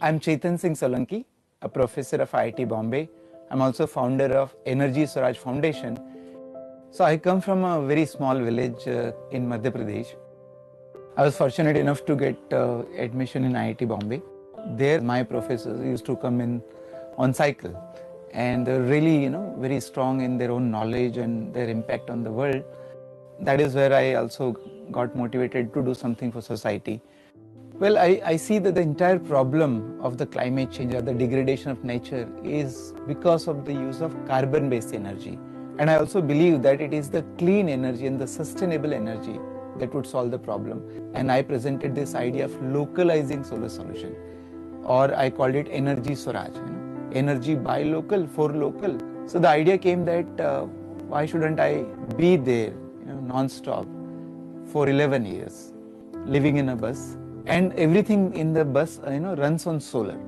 I'm Chetan Singh Solanki, a professor of IIT Bombay. I'm also founder of Energy Swaraj Foundation. So I come from a very small village in Madhya Pradesh. I was fortunate enough to get admission in IIT Bombay. There, my professors used to come in on cycle, and they're really, very strong in their own knowledge and their impact on the world. That is where I also got motivated to do something for society. Well, I see that the entire problem of the climate change or the degradation of nature is because of the use of carbon-based energy. And I also believe that it is the clean energy and the sustainable energy that would solve the problem. And I presented this idea of localizing solar solution, or I called it energy Swaraj, energy by local for local. So the idea came that why shouldn't I be there, non-stop for 11 years, living in a bus, and everything in the bus, runs on solar.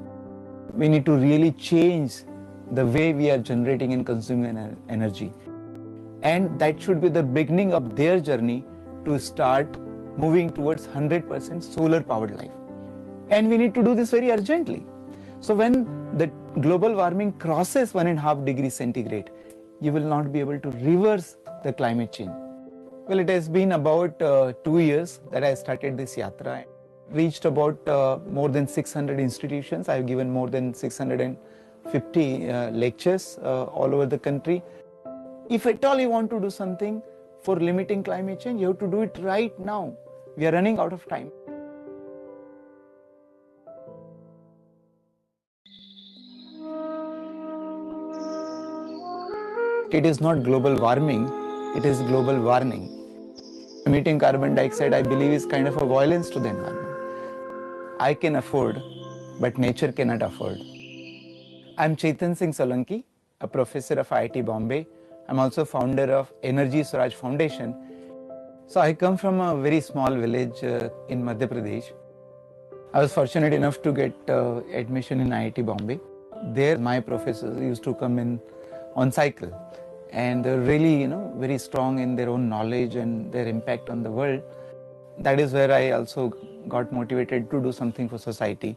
We need to really change the way we are generating and consuming energy. And that should be the beginning of their journey to start moving towards 100% solar powered life. And we need to do this very urgently. So when the global warming crosses 1.5 degrees centigrade, you will not be able to reverse the climate change. Well, it has been about 2 years that I started this yatra. Reached about more than 600 institutions. I've given more than 650 lectures all over the country. If at all you want to do something for limiting climate change, you have to do it right now. We are running out of time. It is not global warming, it is global warning. Emitting carbon dioxide, I believe, is kind of a violence to the environment. I can afford, but nature cannot afford. I'm Chetan Singh Solanki, a professor of IIT Bombay. I'm also founder of Energy Swaraj Foundation. So I come from a very small village in Madhya Pradesh. I was fortunate enough to get admission in IIT Bombay. There, my professors used to come in on cycle, and they're really, very strong in their own knowledge and their impact on the world. That is where I also got motivated to do something for society.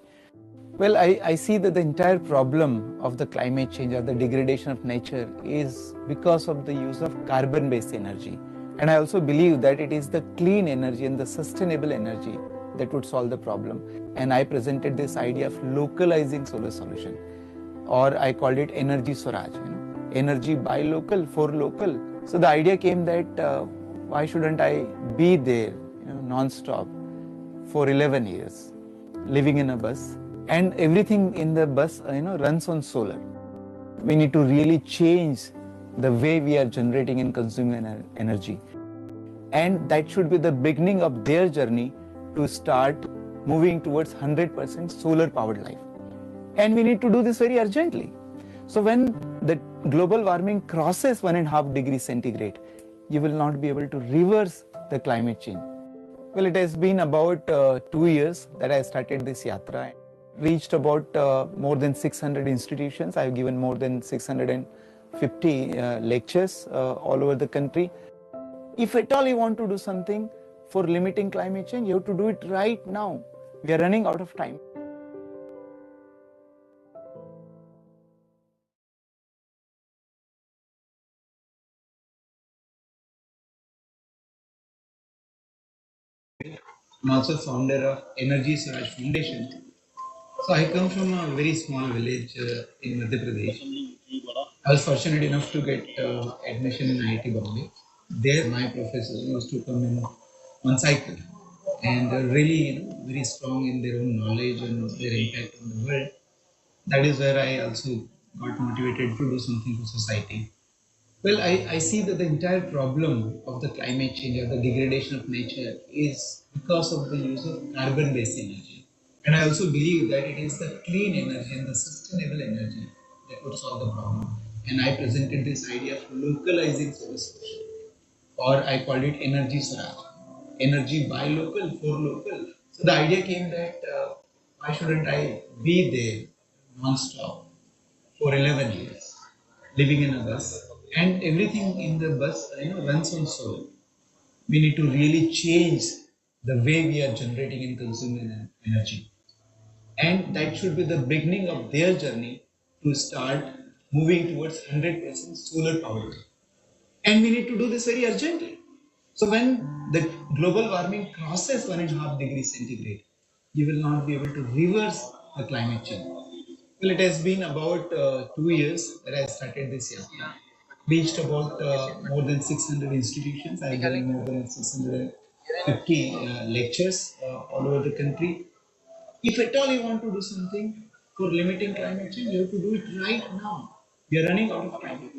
Well, I see that the entire problem of the climate change or the degradation of nature is because of the use of carbon-based energy. And I also believe that it is the clean energy and the sustainable energy that would solve the problem. And I presented this idea of localizing solar solution, or I called it energy Swaraj, energy by local, for local. So the idea came that why shouldn't I be there, non-stop for 11 years, living in a bus, and everything in the bus, runs on solar. We need to really change the way we are generating and consuming energy. And that should be the beginning of their journey to start moving towards 100% solar powered life. And we need to do this very urgently. So when the global warming crosses 1.5 degrees centigrade, you will not be able to reverse the climate change. Well, it has been about 2 years that I started this yatra. Reached about more than 600 institutions. I've given more than 650 lectures all over the country. If at all you want to do something for limiting climate change, you have to do it right now. We are running out of time. I'm also founder of Energy Swaraj Foundation. So I come from a very small village in Madhya Pradesh. I was fortunate enough to get admission in IIT Bombay. There, my professors used to come in on cycle, and they're really, very strong in their own knowledge and their impact on the world. That is where I also got motivated to do something for society. Well, I see that the entire problem of the climate change or the degradation of nature is because of the use of carbon-based energy. And I also believe that it is the clean energy and the sustainable energy that would solve the problem. And I presented this idea of localizing solar solution, or I called it energy Swaraj, energy by local, for local. So the idea came that why shouldn't I be there non-stop for 11 years, living in a bus, and everything in the bus, runs on solar. We need to really change the way we are generating and consuming energy, and that should be the beginning of their journey to start moving towards 100% solar power. And we need to do this very urgently. So when the global warming crosses 1.5 degrees centigrade, you will not be able to reverse the climate change. Well, it has been about 2 years that I started this year. Reached about more than 600 institutions. I've given more than 650 lectures all over the country. If at all you want to do something for limiting climate change, you have to do it right now. We are running out of time.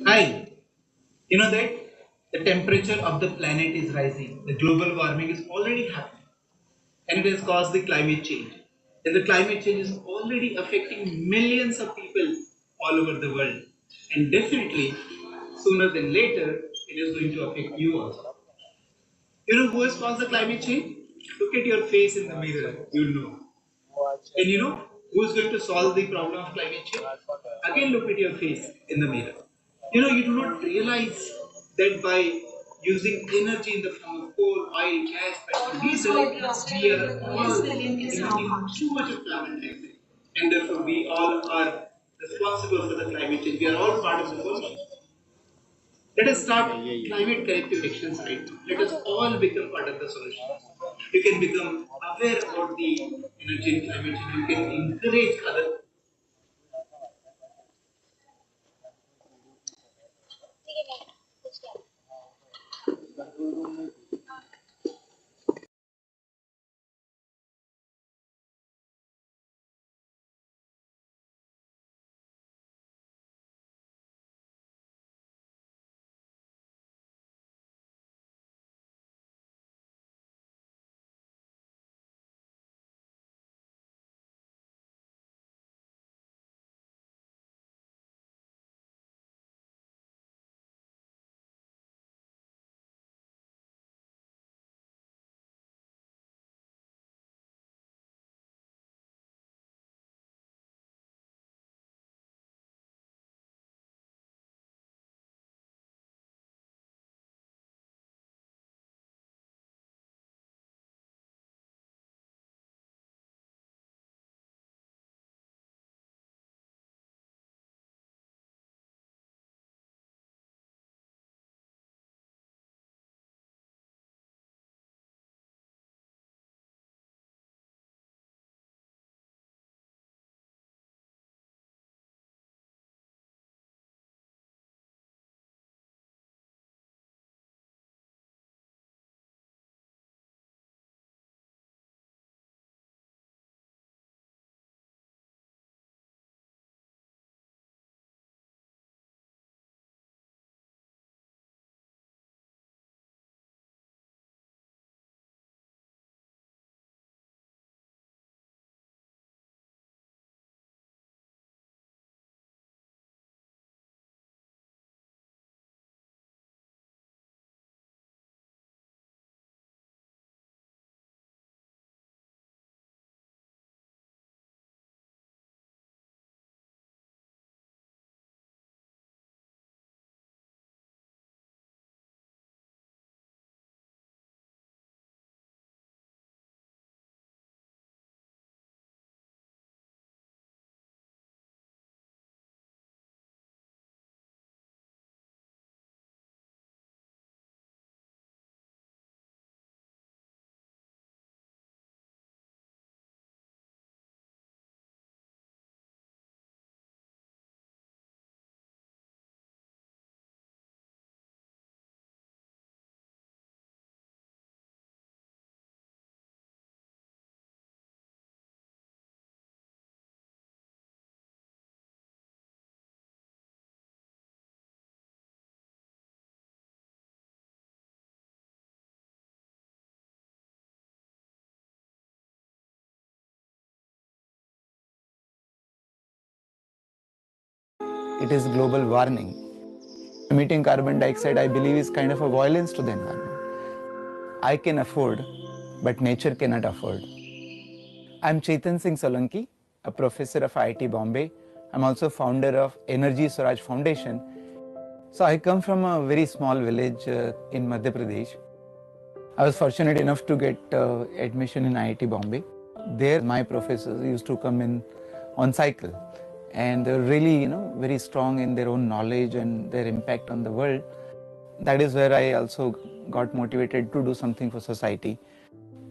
Hi, you know that the temperature of the planet is rising. The global warming is already happening and it has caused the climate change. And the climate change is already affecting millions of people all over the world. And definitely, sooner than later, it is going to affect you also. You know who has caused the climate change? Look at your face in the mirror, you'll know. And you know who's going to solve the problem of climate change? Again, look at your face in the mirror. You know, you do not realize that by using energy in the form of coal, oil, gas, petrol, diesel, we are all emitting too much of carbon dioxide. And therefore, we all are responsible for the climate change. We are all part of the solution. Let us start climate corrective actions right now. Let us all become part of the solution. You can become aware about the energy and climate change. You can encourage other. It is global warming. Emitting carbon dioxide, I believe, is kind of a violence to the environment. I can afford, but nature cannot afford. I'm Chetan Singh Solanki, a professor of IIT Bombay. I'm also founder of Energy Swaraj Foundation. So I come from a very small village in Madhya Pradesh. I was fortunate enough to get admission in IIT Bombay. There, my professors used to come in on cycle, and they're really, very strong in their own knowledge and their impact on the world. That is where I also got motivated to do something for society.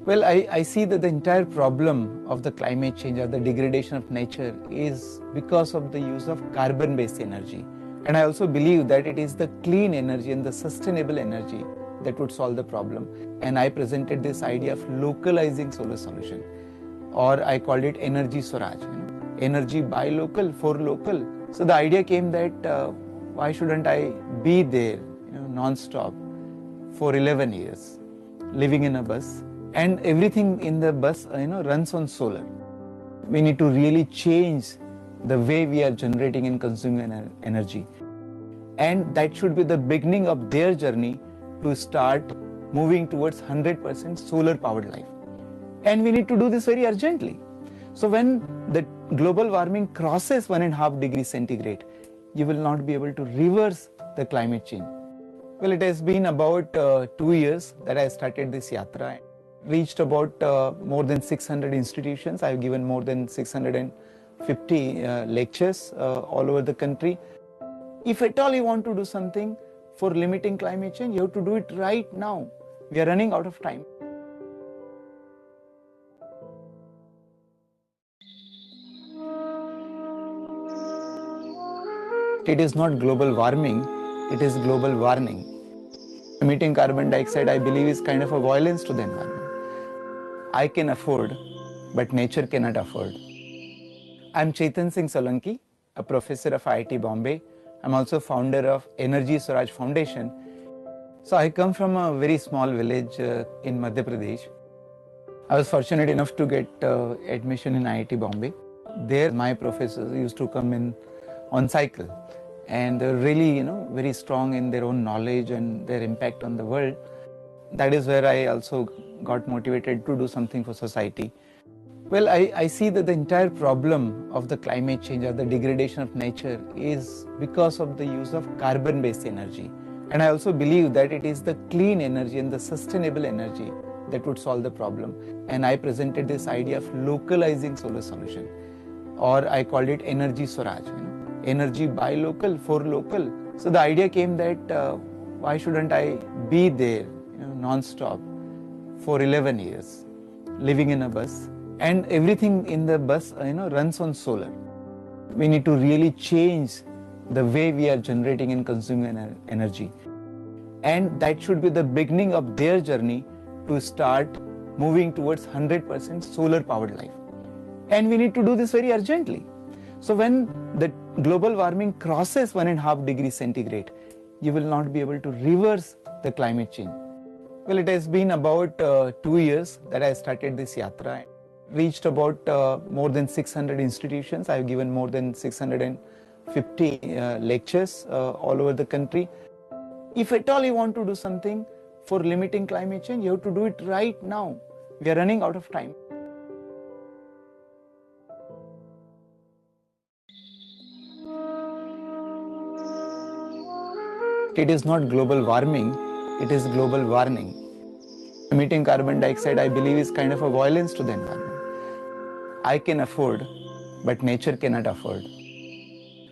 Well, I see that the entire problem of the climate change or the degradation of nature is because of the use of carbon-based energy. And I also believe that it is the clean energy and the sustainable energy that would solve the problem. And I presented this idea of localizing solar solution, or I called it Energy Swaraj. Energy by local, for local. So the idea came that why shouldn't I be there, non-stop for 11 years, living in a bus, and everything in the bus, runs on solar. We need to really change the way we are generating and consuming energy. And that should be the beginning of their journey to start moving towards 100% solar powered life. And we need to do this very urgently. So when the global warming crosses 1.5 degrees centigrade, you will not be able to reverse the climate change. Well, it has been about 2 years that I started this yatra. Reached about more than 600 institutions. I've given more than 650 lectures all over the country. If at all you want to do something for limiting climate change, you have to do it right now. We are running out of time. It is not global warming, it is global warning. Emitting carbon dioxide, I believe, is kind of a violence to the environment. I can afford, but nature cannot afford. I'm Chetan Singh Solanki, a professor of IIT Bombay. I'm also founder of Energy Swaraj Foundation. So I come from a very small village in Madhya Pradesh. I was fortunate enough to get admission in IIT Bombay. There my professors used to come in on cycle, and they're really, very strong in their own knowledge and their impact on the world. That is where I also got motivated to do something for society. Well, I see that the entire problem of the climate change or the degradation of nature is because of the use of carbon-based energy. And I also believe that it is the clean energy and the sustainable energy that would solve the problem. And I presented this idea of localizing solar solution, or I called it Energy Swaraj. Energy by local, for local. So the idea came that why shouldn't I be there, non-stop for 11 years, living in a bus, and everything in the bus, runs on solar. We need to really change the way we are generating and consuming energy. And that should be the beginning of their journey to start moving towards 100% solar powered life. And we need to do this very urgently. So when the global warming crosses 1.5 degrees centigrade, you will not be able to reverse the climate change. Well, it has been about 2 years that I started this yatra. Reached about more than 600 institutions. I've given more than 650 lectures all over the country. If at all you want to do something for limiting climate change, you have to do it right now. We are running out of time. It is not global warming, it is global warning. Emitting carbon dioxide, I believe, is kind of a violence to the environment. I can afford, but nature cannot afford.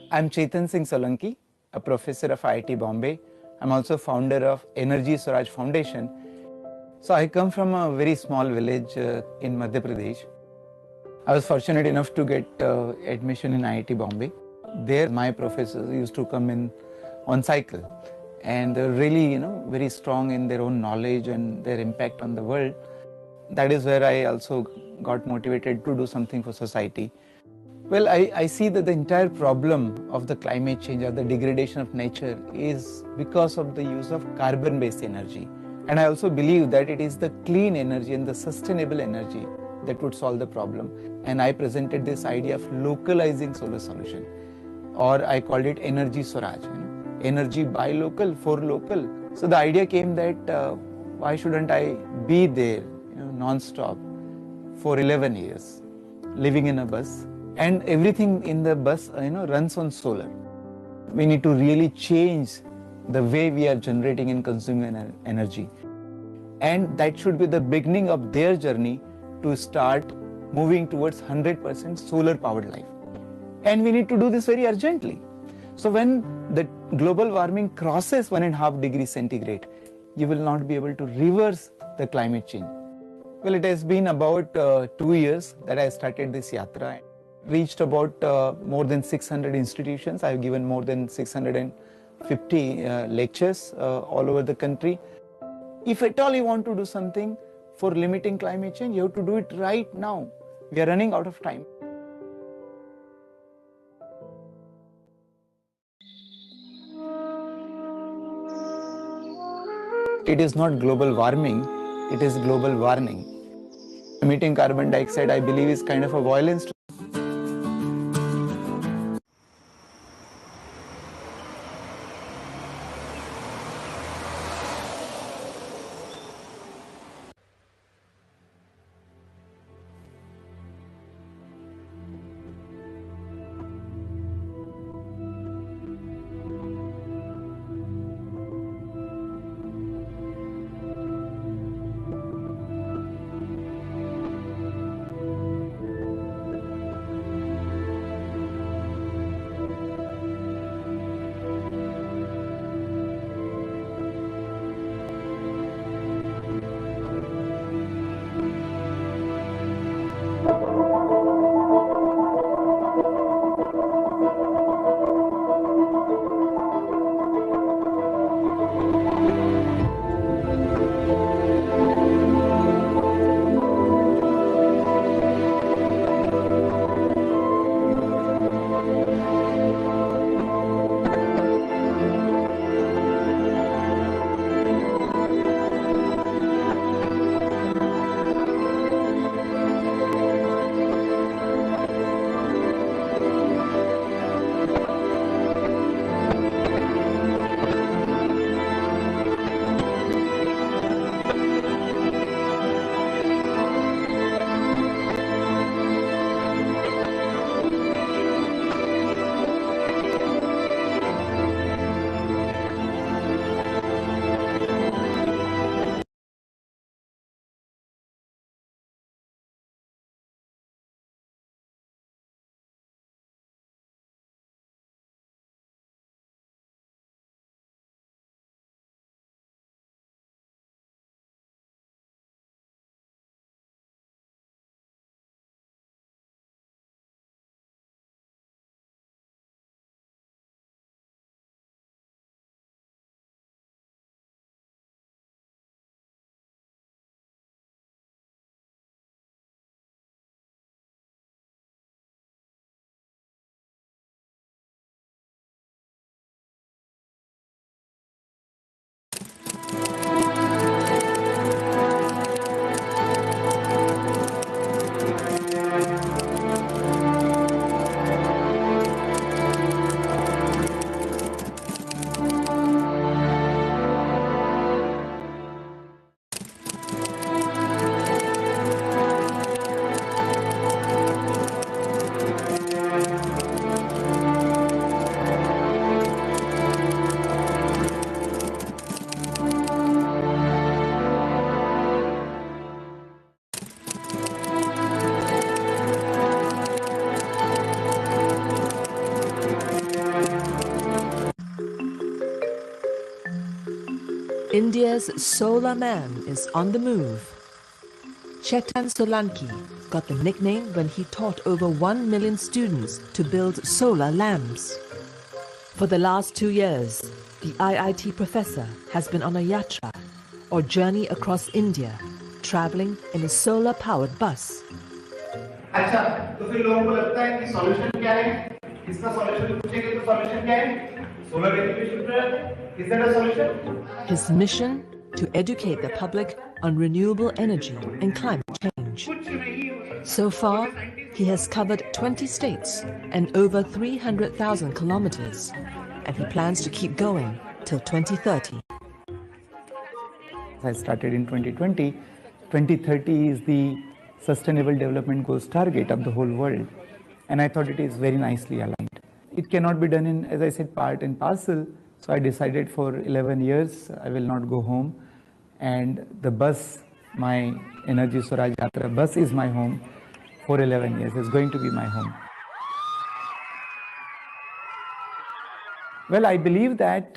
I'm Chetan Singh Solanki, a professor of IIT Bombay. I'm also founder of Energy Swaraj Foundation. So I come from a very small village in Madhya Pradesh. I was fortunate enough to get admission in IIT Bombay. There my professors used to come in on cycle, and they're really, very strong in their own knowledge and their impact on the world. That is where I also got motivated to do something for society. Well, I see that the entire problem of the climate change or the degradation of nature is because of the use of carbon-based energy. And I also believe that it is the clean energy and the sustainable energy that would solve the problem. And I presented this idea of localizing solar solution, or I called it Energy Swaraj. Energy by local, for local. So the idea came that why shouldn't I be there, non-stop for 11 years, living in a bus, and everything in the bus, runs on solar. We need to really change the way we are generating and consuming energy. And that should be the beginning of their journey to start moving towards 100% solar powered life. And we need to do this very urgently. So when the global warming crosses 1.5 degrees centigrade, you will not be able to reverse the climate change. Well, it has been about 2 years that I started this yatra. Reached about more than 600 institutions. I've given more than 650 lectures all over the country. If at all you want to do something for limiting climate change, you have to do it right now. We are running out of time. It is not global warming, it is global warning. Emitting carbon dioxide, I believe, is kind of a violence to India's solar man is on the move. Chetan Solanki got the nickname when he taught over 1 million students to build solar lamps. For the last 2 years, the IIT professor has been on a yatra, or journey across India, traveling in a solar-powered bus. अच्छा तो फिर लोगों को लगता है कि solution क्या है इसका सॉल्यूशन पूछेंगे तो सॉल्यूशन क्या है solar education project is that a solution His mission to educate the public on renewable energy and climate change. So far, he has covered 20 states and over 300,000 kilometers, and he plans to keep going till 2030. I started in 2020. 2030 is the Sustainable Development Goals target of the whole world, and I thought it is very nicely aligned. It cannot be done in, as I said, part and parcel, so I decided for 11 years I will not go home, and the bus, my Energy Swaraj Yatra bus, is my home for 11 years. It's going to be my home. Well, I believe that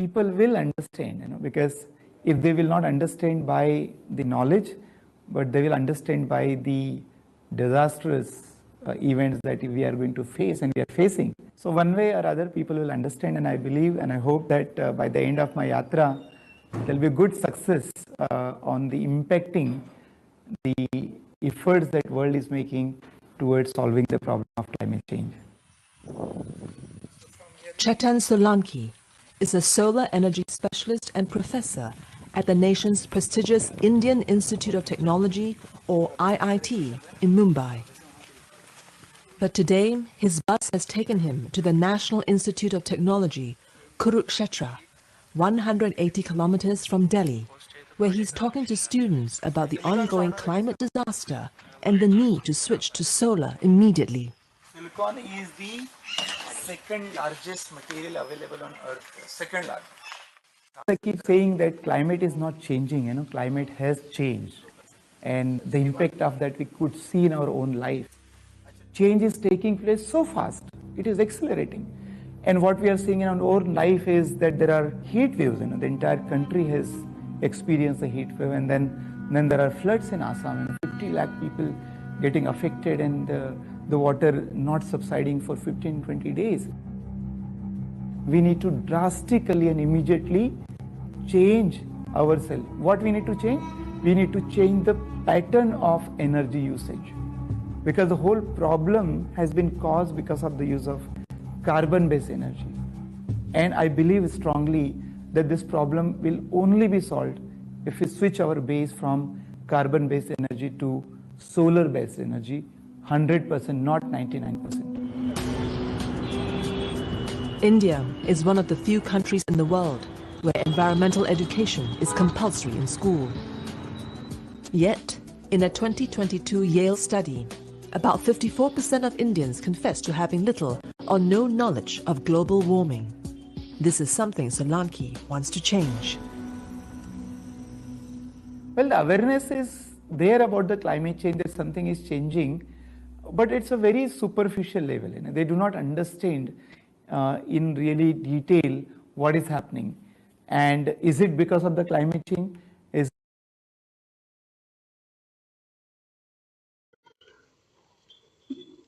people will understand, because if they will not understand by the knowledge, but they will understand by the disastrous events that we are going to face and we are facing. So one way or other, people will understand, and I believe and I hope that by the end of my yatra, there will be good success on the impacting the efforts that world is making towards solving the problem of climate change. Chetan Solanki is a solar energy specialist and professor at the nation's prestigious Indian Institute of Technology, or IIT, in Mumbai. But today, his bus has taken him to the National Institute of Technology, Kurukshetra, 180 kilometers from Delhi, where he's talking to students about the ongoing climate disaster and the need to switch to solar immediately. Silicon is the second largest material available on Earth, second largest. I keep saying that climate is not changing, climate has changed. And the impact of that we could see in our own life. Change is taking place so fast, it is accelerating. And what we are seeing in our own life is that there are heat waves, the entire country has experienced a heat wave, and then there are floods in Assam, and 50 lakh people getting affected, and the water not subsiding for 15-20 days. We need to drastically and immediately change ourselves. What we need to change? We need to change the pattern of energy usage, because the whole problem has been caused because of the use of carbon-based energy. And I believe strongly that this problem will only be solved if we switch our base from carbon-based energy to solar-based energy, 100%, not 99%. India is one of the few countries in the world where environmental education is compulsory in school. Yet, in a 2022 Yale study, about 54% of Indians confess to having little or no knowledge of global warming. This is something Solanki wants to change. Well, the awareness is there about the climate change, that something is changing, but it's a very superficial level. They do not understand in really detail what is happening. And is it because of the climate change?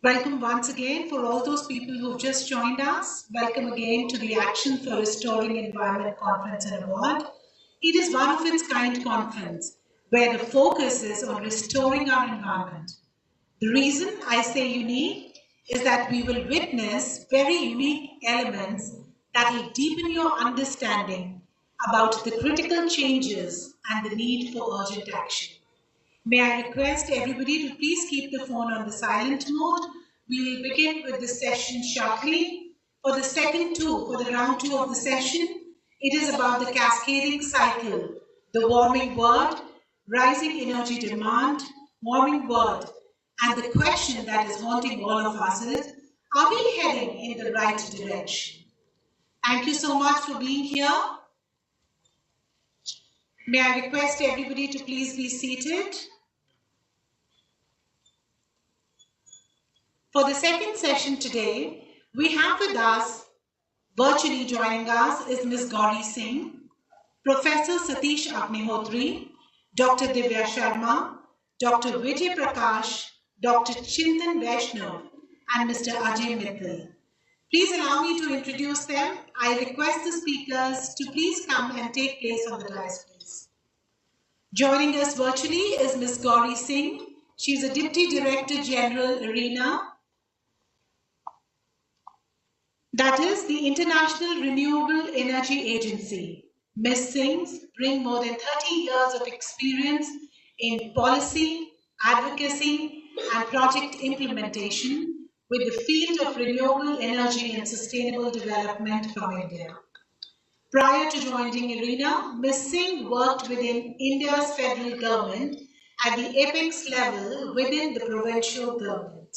Welcome once again for all those people who've just joined us. Welcome again to the Action for Restoring Environment Conference and Award. It is one of its kind conference where the focus is on restoring our environment. The reason I say unique is that we will witness very unique elements that will deepen your understanding about the critical changes and the need for urgent action. May I request everybody to please keep the phone on the silent mode. We will begin with the session shortly. For the for the round two of the session, it is about the cascading cycle, the warming world, rising energy demand, warming world, and the question that is haunting all of us is, are we heading in the right direction? Thank you so much for being here. May I request everybody to please be seated. For the second session today, we have with us, virtually joining us, is Ms. Gauri Singh, Professor Satish Agnihotri, Dr. Divya Sharma, Dr. Vijay Prakash, Dr. Chintan Vaishnav, and Mr. Ajay Mittal. Please allow me to introduce them. I request the speakers to please come and take place on the dais, please. Joining us virtually is Ms. Gauri Singh. She is a Deputy Director General, ARENA, that is the International Renewable Energy Agency. Ms. Singh brings more than 30 years of experience in policy, advocacy, and project implementation with the field of renewable energy and sustainable development from India. Prior to joining ARENA, Ms. Singh worked within India's federal government at the apex level within the provincial government.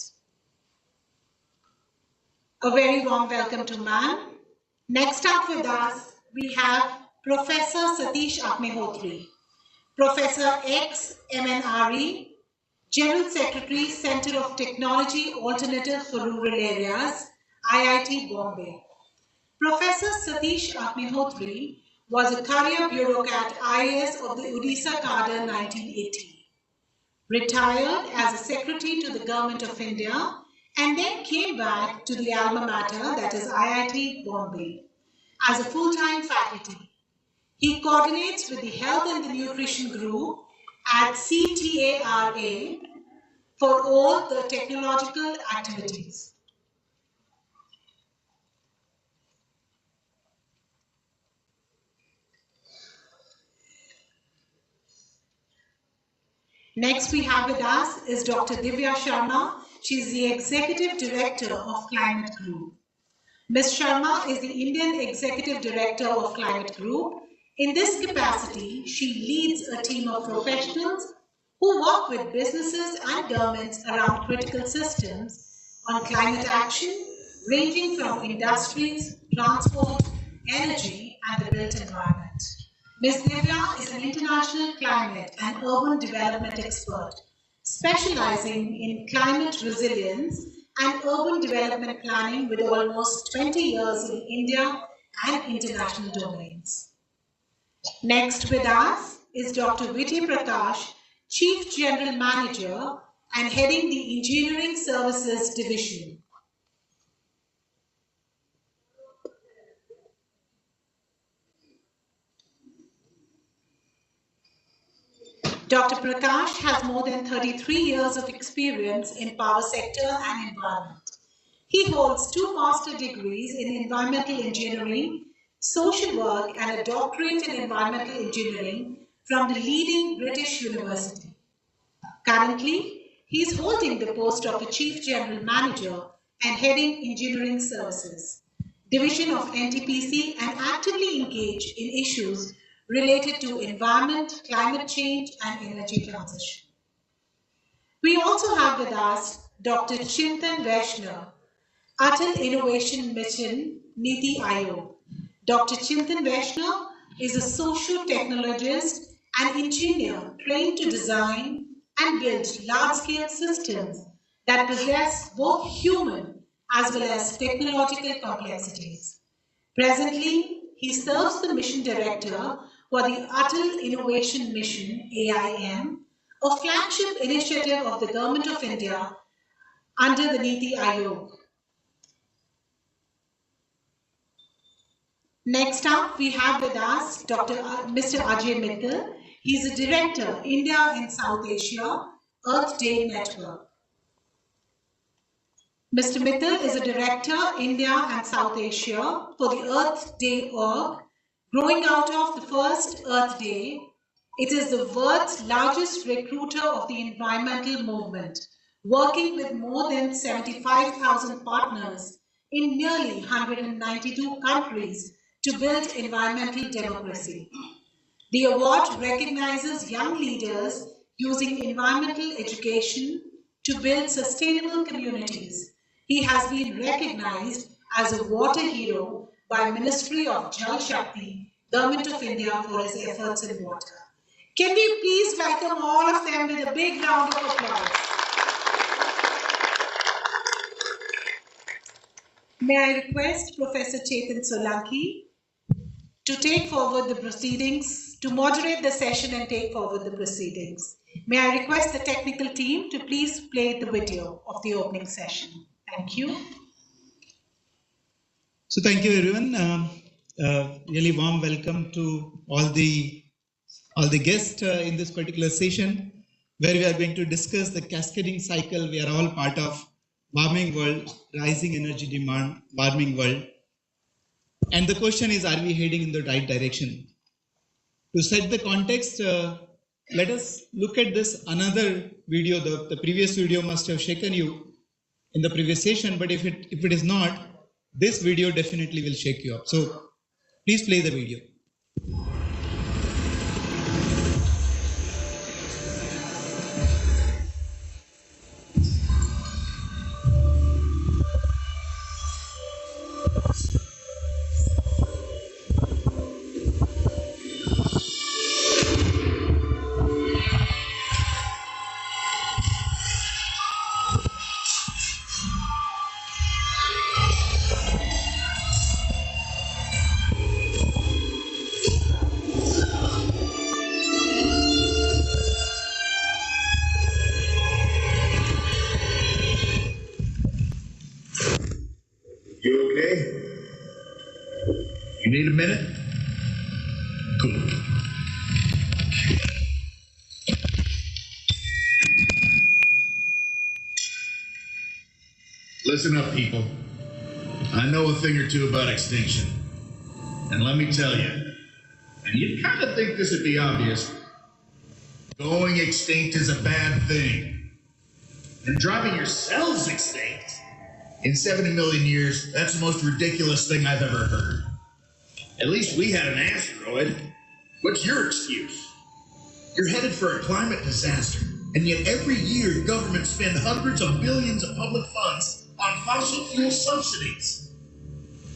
A very warm welcome to ma'am. Next up with us, we have Professor Satish Agnihotri, Professor X MNRE, General Secretary, Center of Technology Alternative for Rural Areas, IIT Bombay. Professor Satish Agnihotri was a career bureaucrat IAS of the Odisha cadre 1980. Retired as a secretary to the Government of India and then came back to the alma mater, that is IIT Bombay, as a full-time faculty. He coordinates with the Health and the Nutrition Group at CTARA for all the technological activities. Next we have with us is Dr. Divya Sharma. She is the Executive Director of Climate Group. Ms. Sharma is the Indian Executive Director of Climate Group. In this capacity, she leads a team of professionals who work with businesses and governments around critical systems on climate action, ranging from industries, transport, energy, and the built environment. Ms. Divya is an international climate and urban development expert, specializing in climate resilience and urban development planning with almost 20 years in India and international domains. Next with us is Dr. Vijay Prakash, Chief General Manager and heading the Engineering Services Division. Dr. Prakash has more than 33 years of experience in power sector and environment. He holds 2 master degrees in environmental engineering, social work, and a doctorate in environmental engineering from the leading British university. Currently, he is holding the post of the Chief General Manager and heading Engineering Services, Division of NTPC, and actively engaged in issues related to environment, climate change, and energy transition. We also have with us Dr. Chintan Vaishnav, Atal Innovation Mission, Niti Aayog. Dr. Chintan Vaishnav is a socio-technologist and engineer trained to design and build large-scale systems that possess both human as well as technological complexities. Presently, he serves the mission director for the Atal Innovation Mission, AIM, a flagship initiative of the Government of India under the Niti Aayog. Next up, we have with us Mr. Ajay Mittal. He is a Director, India and South Asia, Earth Day Network. Mr. Mittal is a Director, India and South Asia for the Earth Day org. Growing out of the first Earth Day, it is the world's largest recruiter of the environmental movement, working with more than 75,000 partners in nearly 192 countries to build environmental democracy. The award recognizes young leaders using environmental education to build sustainable communities. He has been recognized as a water hero by Ministry of Jal Shakti, Government of India, for his efforts in water. Can we please welcome all of them with a big round of applause? May I request Professor Chetan Solanki to take forward the proceedings, to moderate the session and take forward the proceedings. May I request the technical team to please play the video of the opening session. Thank you. So thank you everyone. Really warm welcome to all the guests in this particular session, where we are going to discuss the cascading cycle we are all part of, warming world, rising energy demand, warming world. And the question is, are we heading in the right direction? To set the context, let us look at this another video. The previous video must have shaken you in the previous session, but if it is not, this video definitely will shake you up. So please play the video. You okay? You need a minute? Cool. Listen up, people. I know a thing or two about extinction. And let me tell you, and you'd kind of think this would be obvious, going extinct is a bad thing. And driving yourselves extinct in 70 million years, that's the most ridiculous thing I've ever heard. At least we had an asteroid. What's your excuse? You're headed for a climate disaster, and yet every year governments spend hundreds of billions of public funds on fossil fuel subsidies.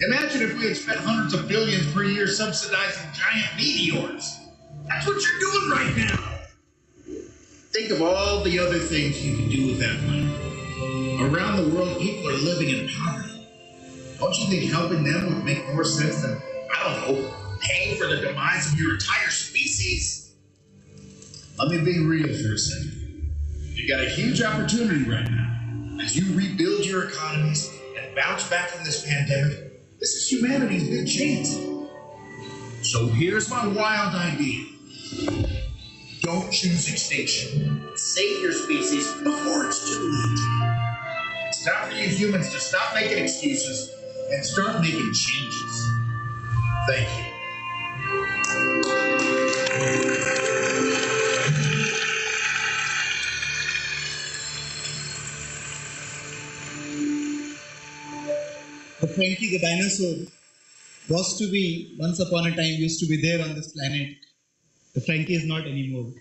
Imagine if we had spent hundreds of billions per year subsidizing giant meteors. That's what you're doing right now. Think of all the other things you can do with that money. Around the world, people are living in poverty. Don't you think helping them would make more sense than, I don't know, paying for the demise of your entire species? Let me be real for a second. You've got a huge opportunity right now. As you rebuild your economies and bounce back from this pandemic, this is humanity's big chance. So here's my wild idea. Don't choose extinction. Save your species before it's too late. It's time for you humans to stop making excuses and start making changes. Thank you. Frankie the dinosaur was to be, once upon a time, used to be there on this planet. The Frankie is not anymore.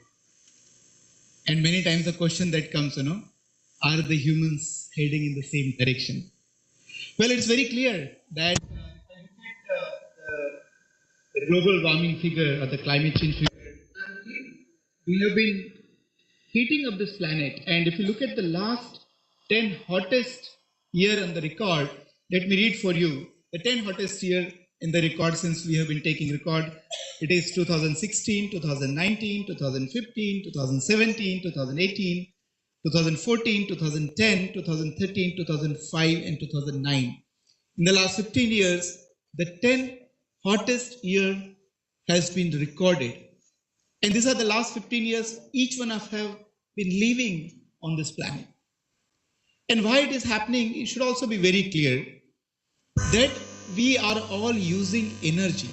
And many times the question that comes, are the humans heading in the same direction? Well, it's very clear that the global warming figure or the climate change figure, we have been heating up this planet. And if you look at the last 10 hottest year on the record, let me read for you the 10 hottest year in the record since we have been taking record. It is 2016, 2019, 2015, 2017, 2018, 2014, 2010, 2013, 2005, and 2009. In the last 15 years, the 10 hottest year has been recorded. And these are the last 15 years, each one of us have been living on this planet. And why it is happening, it should also be very clear that we are all using energy.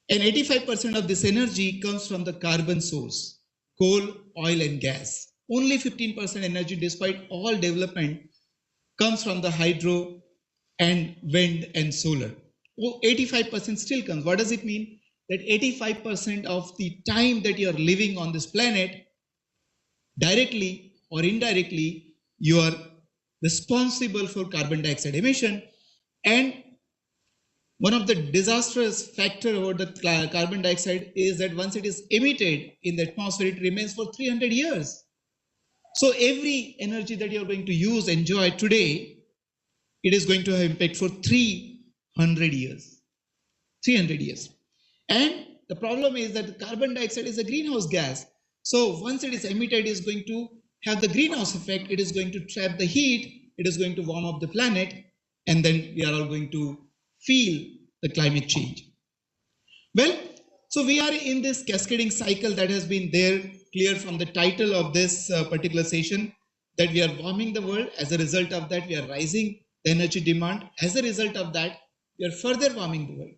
And 85% of this energy comes from the carbon source, coal, oil, and gas. Only 15% energy, despite all development, comes from the hydro and wind and solar. 85% still comes. What does it mean? That 85% of the time that you are living on this planet, directly or indirectly, you are responsible for carbon dioxide emission. And one of the disastrous factor about the carbon dioxide is that once it is emitted in the atmosphere, it remains for 300 years. So every energy that you are going to use, enjoy today, it is going to have impact for 300 years. 300 years. And the problem is that carbon dioxide is a greenhouse gas. So once it is emitted, it is going to have the greenhouse effect. It is going to trap the heat. It is going to warm up the planet. And then we are all going to feel the climate change. Well, so we are in this cascading cycle that has been there, clear from the title of this particular session, that we are warming the world. As a result of that, we are rising the energy demand. As a result of that, we are further warming the world.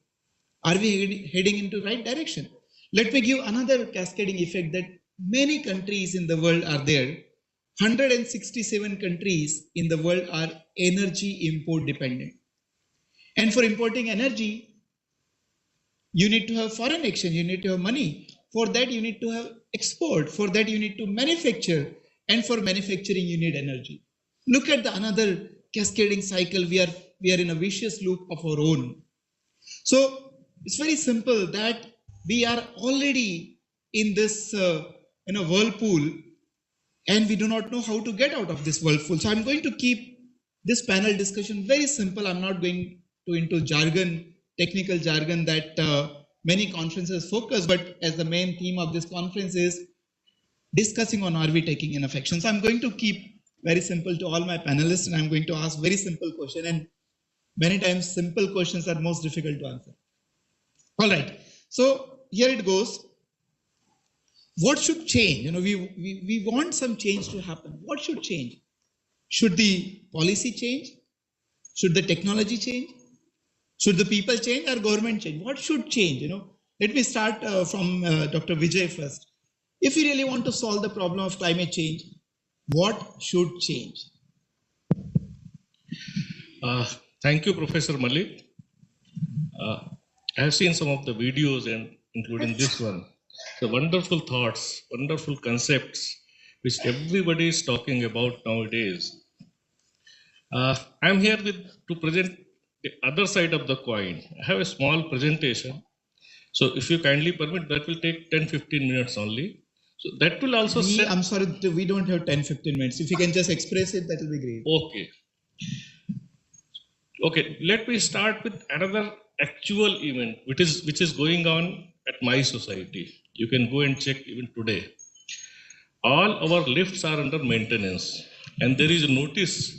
Are we heading into right direction? Let me give another cascading effect that many countries in the world are there. 167 countries in the world are energy import dependent. And for importing energy, you need to have foreign exchange, you need to have money. For that, you need to have export. For that, you need to manufacture. And for manufacturing, you need energy. Look at the another cascading cycle. We are in a vicious loop of our own. So it's very simple that we are already in this whirlpool, and we do not know how to get out of this whirlpool. So I'm going to keep this panel discussion very simple. I'm not going to into jargon, technical jargon that many conferences focus, but as the main theme of this conference is discussing on are we taking enough action. So I'm going to keep very simple to all my panelists, and I'm going to ask very simple question, and many times simple questions are most difficult to answer. All right, so here it goes. What should change? We want some change to happen. What should change? Should the policy change? Should the technology change? Should the people change or government change? What should change? Let me start from Dr. Vijay first. If we really want to solve the problem of climate change, what should change? Thank you, Professor Malik. I have seen some of the videos, and including this one. The wonderful thoughts, wonderful concepts, which everybody is talking about nowadays. I'm here to present the other side of the coin. I have a small presentation. So if you kindly permit, that will take 10-15 minutes only. So that will also I'm sorry, we don't have 10-15 minutes. If you can just express it, that will be great. Okay. Okay, let me start with another actual event which is going on at my society. You can go and check even today. All our lifts are under maintenance, and there is a notice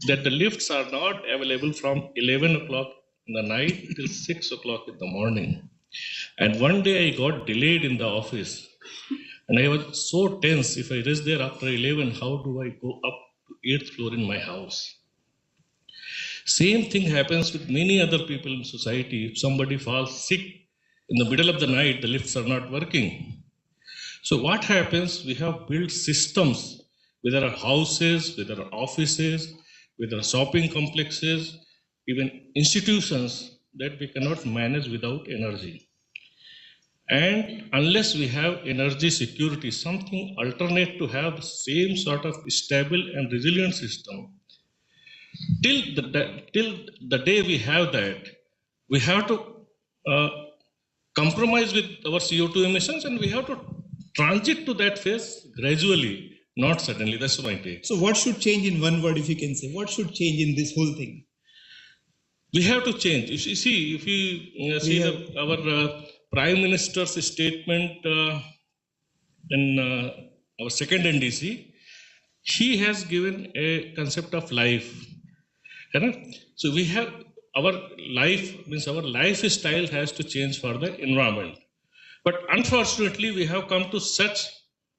that the lifts are not available from 11 o'clock in the night till 6 o'clock in the morning. And one day I got delayed in the office, and I was so tense. If I reach there after 11, how do I go up to 8th floor in my house? Same thing happens with many other people in society. If somebody falls sick in the middle of the night, the lifts are not working. So what happens? We have built systems, whether our houses, whether our offices, whether shopping complexes, even institutions, that we cannot manage without energy. And unless we have energy security, something alternate to have the same sort of stable and resilient system, till the day we have that, we have to compromise with our CO2 emissions, and we have to transit to that phase gradually, not suddenly. That's my take. So what should change in one word, if you can say? What should change in this whole thing? We have to change. If you see our Prime Minister's statement in our second NDC, he has given a concept of life. So we have our life, means our lifestyle has to change for the environment. But unfortunately, we have come to such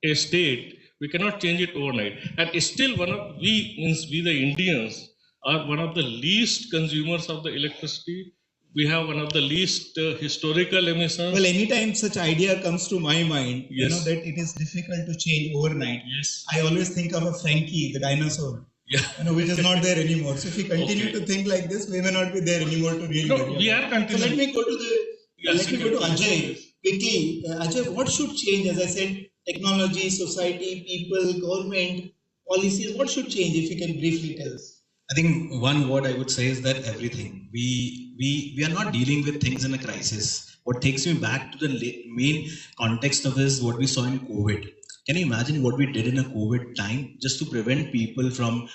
a state, we cannot change it overnight. And still we the Indians are one of the least consumers of the electricity. We have one of the least historical emissions. Well, anytime such idea comes to my mind, yes, that it is difficult to change overnight. Yes. I always think of a Frankie, the dinosaur. Yeah. Which is not there anymore. So if we continue to think like this, we may not be there anymore to really. No, we are continuing. So let me go to Ajay quickly. Ajay, what should change? As I said, technology, society, people, government, policies. What should change? If you can briefly tell us. I think one word I would say is that everything. We are not dealing with things in a crisis. What takes me back to the main context of this, what we saw in COVID. Can you imagine what we did in a COVID time just to prevent people from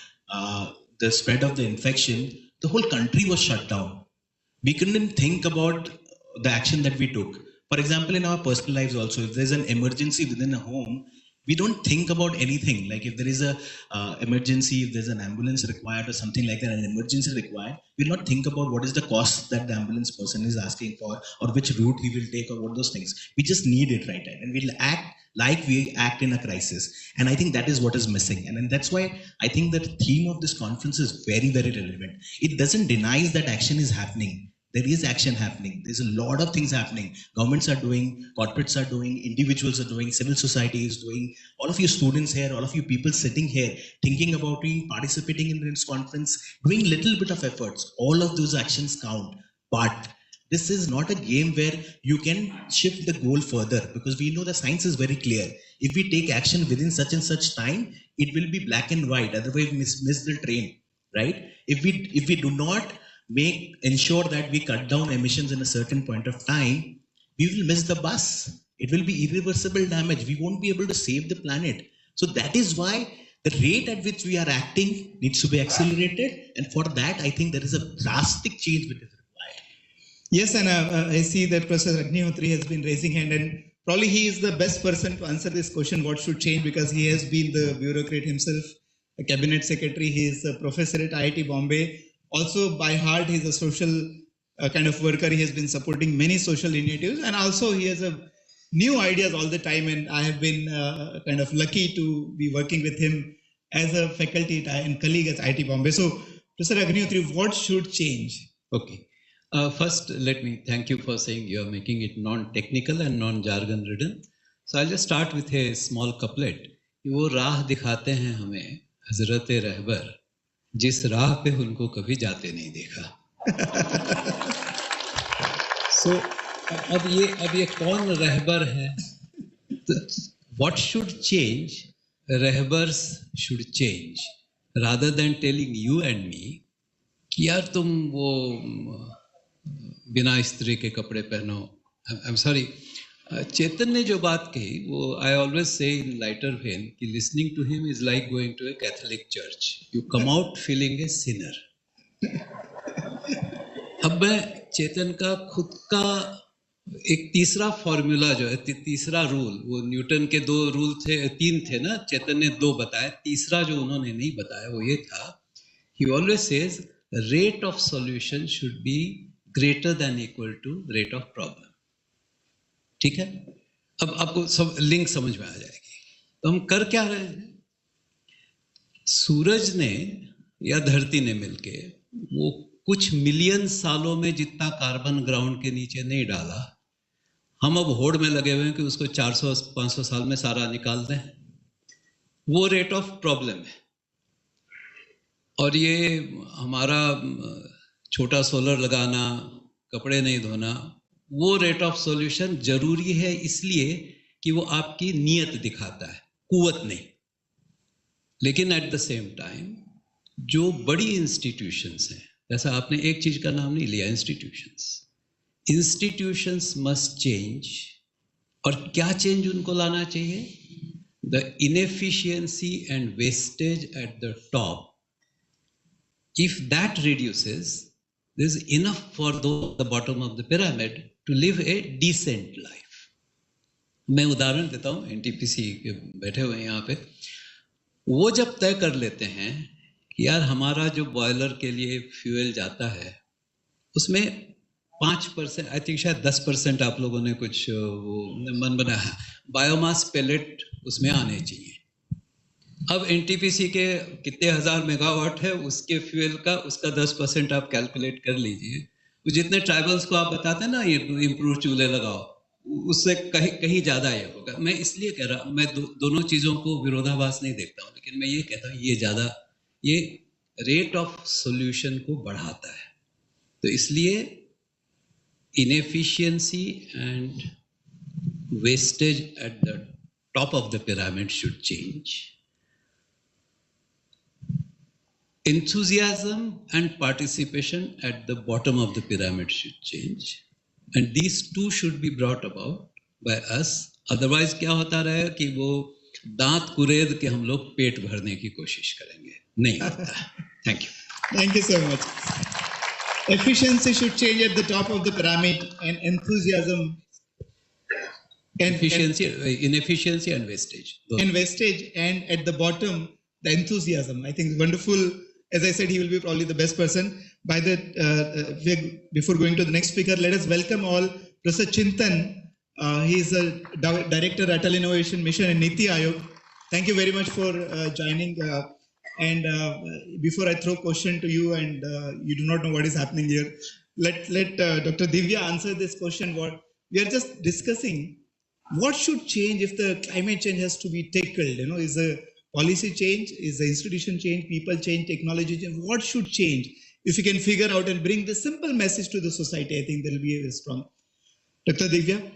the spread of the infection? The whole country was shut down. We couldn't think about the action that we took. For example, in our personal lives also, if there's an emergency within a home, we don't think about anything. Like if there is a emergency, if there's an ambulance required or something like that, an emergency required, we'll not think about what is the cost that the ambulance person is asking for, or which route he will take, or what those things. We just need it right, and we'll act like we act in a crisis. And I think that is what is missing. And that's why I think that the theme of this conference is very, very relevant. It doesn't deny that action is happening. There is action happening. There's a lot of things happening. Governments are doing, corporates are doing, individuals are doing, civil society is doing. All of you students here, all of you people sitting here, thinking about participating in this conference, doing little bit of efforts. All of those actions count. But this is not a game where you can shift the goal further, because we know the science is very clear. If we take action within such and such time, it will be black and white. Otherwise, we miss the train, right? If we do not ensure that we cut down emissions in a certain point of time, we will miss the bus. It will be irreversible damage. We won't be able to save the planet. So that is why the rate at which we are acting needs to be accelerated. And for that, I think there is a drastic change which is required. Yes, and I see that Professor Agnihotri has been raising hand, and probably he is the best person to answer this question, what should change, because he has been the bureaucrat himself, a cabinet secretary. He is a professor at IIT Bombay. Also, by heart, he's a social kind of worker. He has been supporting many social initiatives, and also he has new ideas all the time. And I have been kind of lucky to be working with him as a faculty and colleague at IIT Bombay. So, Professor Agnihotri, what should change? Okay. First, let me thank you for saying you are making it non-technical and non-jargon ridden. So I'll just start with a small couplet. वो राह दिखाते हैं हमें हजरत रहबर, जिस राह पे उनको कभी जाते नहीं देखा. So अब ये कौन रहबर है? What should change? Rahbars should change. Rather than telling you and me कि यार तुम वो बिना इस्त्री के कपड़े पहनो. I'm sorry. चेतन ने जो बात कही वो I always say in lighter vein कि listening to him is like going to a Catholic church. You come out feeling a sinner. अब मैं चेतन का खुद का एक तीसरा फॉर्मूला जो है, तीसरा रूल, वो न्यूटन के 2 रूल थे, 3 थे ना, चेतन ने 2 बताए, तीसरा जो उन्होंने नहीं बताया वो ये था, he always says rate of solution should be greater than equal to rate of problem. ठीक है? अब आपको सब लिंक समझ में आ जाएगी. तो हम कर क्या रहे हैं? सूरज ने या धरती ने मिलके वो कुछ मिलियन सालों में जितना कार्बन ग्राउंड के नीचे नहीं डाला, हम अब होड़ में लगे हुए हैं कि उसको 400-500 साल में सारा निकाल दें. वो रेट ऑफ प्रॉब्लम है. और ये हमारा छोटा सोलर लगाना, कपड़े नहीं धोना, वो रेट ऑफ सॉल्यूशन जरूरी है इसलिए कि वो आपकी नीयत दिखाता है, कुवत नहीं. लेकिन एट द सेम टाइम जो बड़ी इंस्टीट्यूशंस हैं, जैसा आपने एक चीज का नाम नहीं लिया, इंस्टीट्यूशंस मस्ट चेंज. और क्या चेंज उनको लाना चाहिए? The inefficiency and wastage at the top. If that reduces, there is enough for the bottom of the pyramid to live a decent life. मैं उदाहरण देता हूँ, NTPC के बैठे हुए हैं यहाँ पे, वो जब तय कर लेते हैं कि यार हमारा जो बॉयलर के लिए फ्यूल जाता है उसमें 5%, आई थिंक शायद 10% आप लोगों ने कुछ वो मन बनाया, बायोमास पेलेट उसमें आने चाहिए. अब एनटीपीसी के कितने हजार मेगावाट है, उसके फ्यूल का उसका 10% आप कैलकुलेट कर लीजिए. वो जितने ट्राइबल्स को आप बताते हैं ना ये इम्प्रूव चूल्हे लगाओ, उससे कहीं ज़्यादा ये होगा. मैं इसलिए कह रहा हूँ, मैं दोनों चीज़ों को विरोधाभास नहीं देखता हूँ, लेकिन मैं ये कहता हूँ ये रेट ऑफ सोल्यूशन को बढ़ाता है. तो इसलिए inefficiency and wastage at the top of the pyramid should change. Enthusiasm and participation at the bottom of the pyramid should change, and these two should be brought about by us. Otherwise क्या होता रहेगा कि वो दांत कुरेद के हम लोग पेट भरने की कोशिश करेंगे, नहीं होता. Thank you. Thank you so much. Efficiency should change at the top of the pyramid, and enthusiasm inefficiency and wastage. And wastage, and at the bottom, the enthusiasm. I think wonderful. As I said, he will be probably the best person. By the before going to the next speaker, let us welcome all Professor Chintan. He is a director at Atal Innovation Mission and Niti Aayog. Thank you very much for joining. Before I throw question to you, and you do not know what is happening here, let Dr. Divya answer this question. What we are just discussing. What should change if the climate change has to be tackled? Is a policy change, is the institution change, people change, technology change? What should change? If you can figure out and bring the simple message to the society, I think there will be a very strong. Dr. Divya.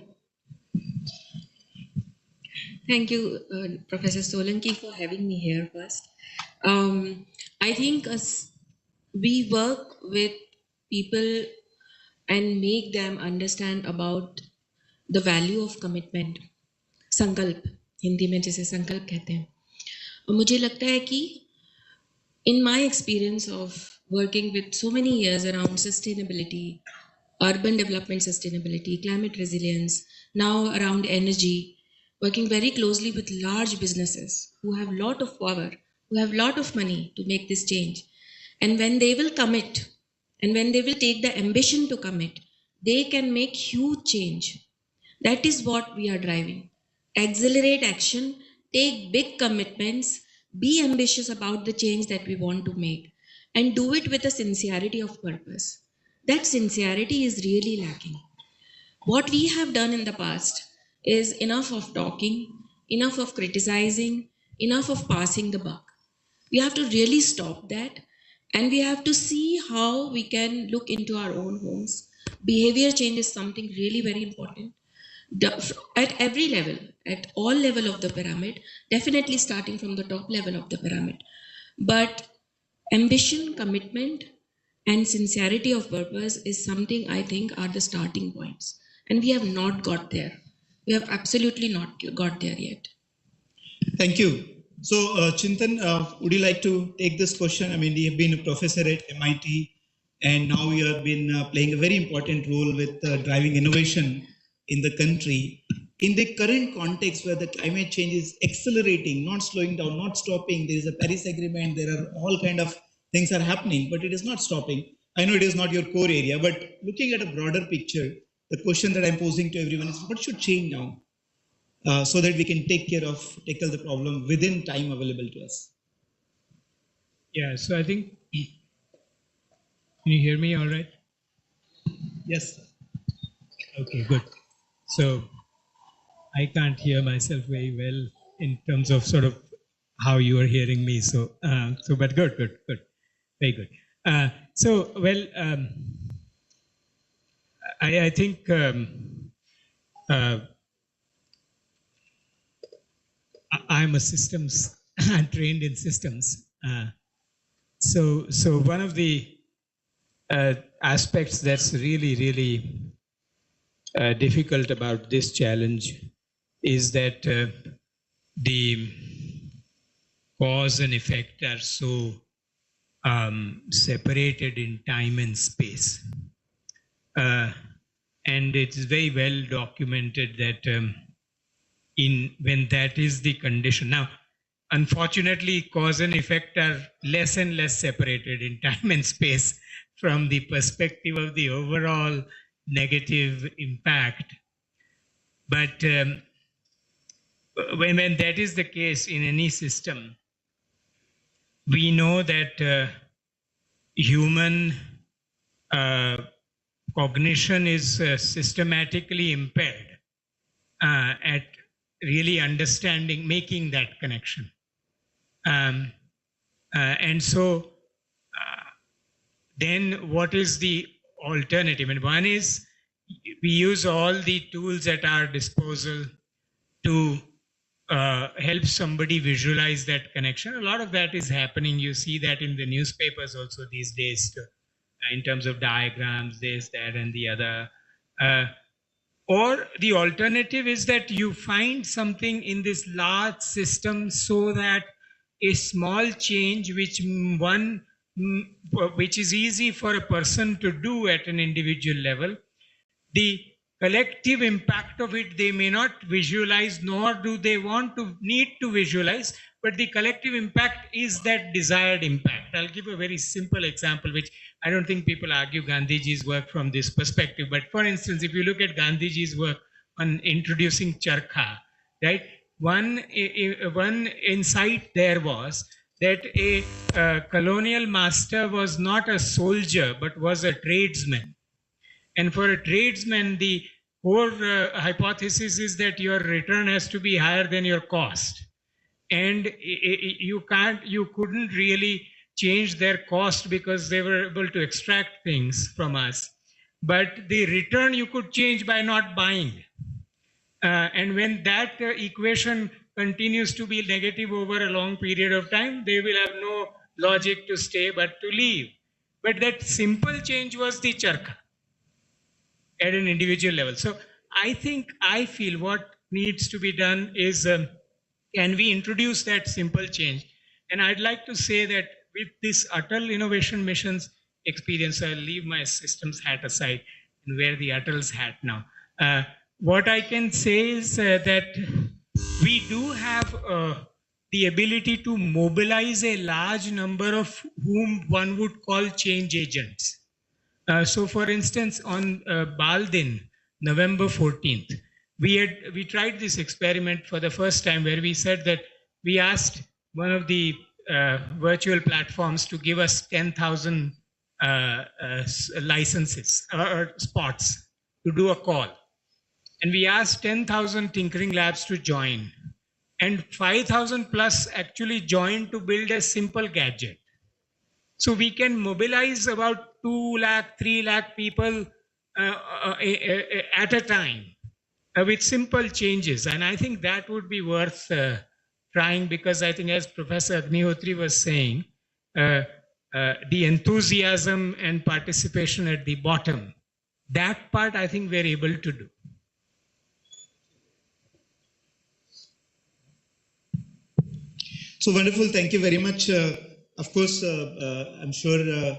Thank you, Professor Solanki, for having me here first. I think we work with people and make them understand about the value of commitment. संकल्प, हिंदी में जैसे संकल्प कहते हैं. और मुझे लगता है कि in my experience of working with so many years around sustainability, urban development sustainability, climate resilience, now around energy, working very closely with large businesses who have a lot of power, who have a lot of money to make this change. And when they will commit, and when they will take the ambition to commit, they can make huge change. That is what we are driving. Accelerate action, take big commitments, be ambitious about the change that we want to make, and do it with a sincerity of purpose. That sincerity is really lacking. What we have done in the past is enough of talking, enough of criticizing, enough of passing the buck. We have to really stop that, and we have to see how we can look into our own homes. Behavior change is something really very important. At every level, at all level of the pyramid, definitely starting from the top level of the pyramid. But ambition, commitment, and sincerity of purpose is something I think are the starting points. And we have not got there. We have absolutely not got there yet. Thank you. So, Chintan, would you like to take this question? I mean, you have been a professor at MIT, and now you have been playing a very important role with driving innovation in the country. In the current context where the climate change is accelerating, not slowing down, not stopping, there is a Paris Agreement, there are all kind of things are happening, but it is not stopping. I know it is not your core area, but looking at a broader picture, the question that I'm posing to everyone is what should change now so that we can tackle the problem within time available to us? Yeah, so I think, can you hear me all right? Yes. Okay, good. So I can't hear myself very well in terms of sort of how you are hearing me. So, but good, very good. I think I'm a systems, I'm trained in systems. So one of the aspects that's really difficult about this challenge is that the cause and effect are so separated in time and space. And it is very well documented that when that is the condition. Now, unfortunately, cause and effect are less and less separated in time and space from the perspective of the overall negative impact. But when that is the case in any system, we know that human cognition is systematically impaired at really understanding, making that connection. And so then what is the alternative? And one is we use all the tools at our disposal to help somebody visualize that connection. A lot of that is happening. You see that in the newspapers also these days, in terms of diagrams, this, that, and the other. Or the alternative is that you find something in this large system so that a small change which one which is easy for a person to do at an individual level, the collective impact of it they may not visualize, nor do they need to visualize, but the collective impact is that desired impact. I'll give a very simple example, which I don't think people argue Gandhiji's work from this perspective. But for instance, if you look at Gandhiji's work on introducing charkha, right? One insight there was that a colonial master was not a soldier, but was a tradesman. And for a tradesman, the core hypothesis is that your return has to be higher than your cost. And you couldn't really change their cost because they were able to extract things from us. But the return you could change by not buying. And when that equation continues to be negative over a long period of time, they will have no logic to stay but to leave. But that simple change was the charkha at an individual level. So I feel what needs to be done is, can we introduce that simple change? And I'd like to say that with this Atal Innovation Mission's experience, I'll leave my systems hat aside and wear the Atal's hat now. What I can say is that we do have the ability to mobilize a large number of whom one would call change agents. So for instance, on Baldin, November 14th, we tried this experiment for the first time where we said that we asked one of the virtual platforms to give us 10,000 licenses or spots to do a call. And we asked 10,000 tinkering labs to join. And 5,000 plus actually joined to build a simple gadget. So we can mobilize about 2 lakh, 3 lakh people at a time with simple changes. And I think that would be worth trying, because I think, as Professor Agnihotri was saying, the enthusiasm and participation at the bottom, that part I think we're able to do. So wonderful. Thank you very much. Of course, I'm sure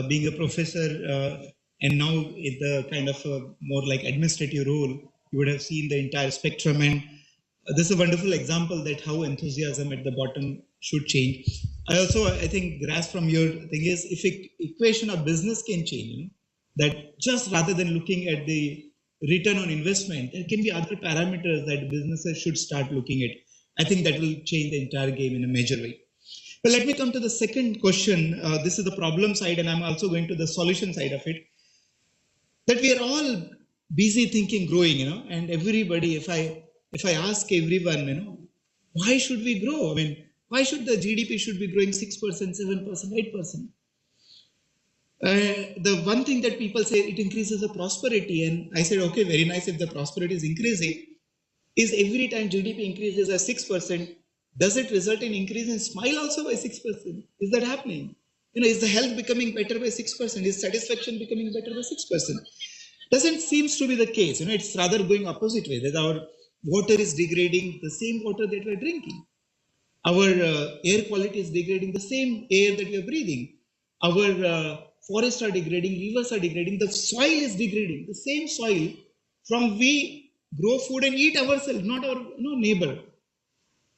being a professor and now in the kind of more like administrative role, you would have seen the entire spectrum. And this is a wonderful example that how enthusiasm at the bottom should change. I think grasp from your thing is, if equation of business can change, that just rather than looking at the return on investment, there can be other parameters that businesses should start looking at. I think that will change the entire game in a major way. But let me come to the second question. This is the problem side, and I'm also going to the solution side of it. That we are all busy thinking, growing, and everybody, if I ask everyone, why should we grow? I mean, why should the GDP should be growing 6%, 7%, 8%? The one thing that people say, it increases the prosperity. And I said, okay, very nice if the prosperity is increasing. Is every time GDP increases by 6%, does it result in increase in smile also by 6%? Is that happening? Is the health becoming better by 6%? Is satisfaction becoming better by 6%? Doesn't seems to be the case. It's rather going opposite way, that our water is degrading, the same water that we're drinking. Our air quality is degrading, the same air that we are breathing. Our forests are degrading, rivers are degrading, the soil is degrading, the same soil from we grow food and eat ourselves, not our neighbor.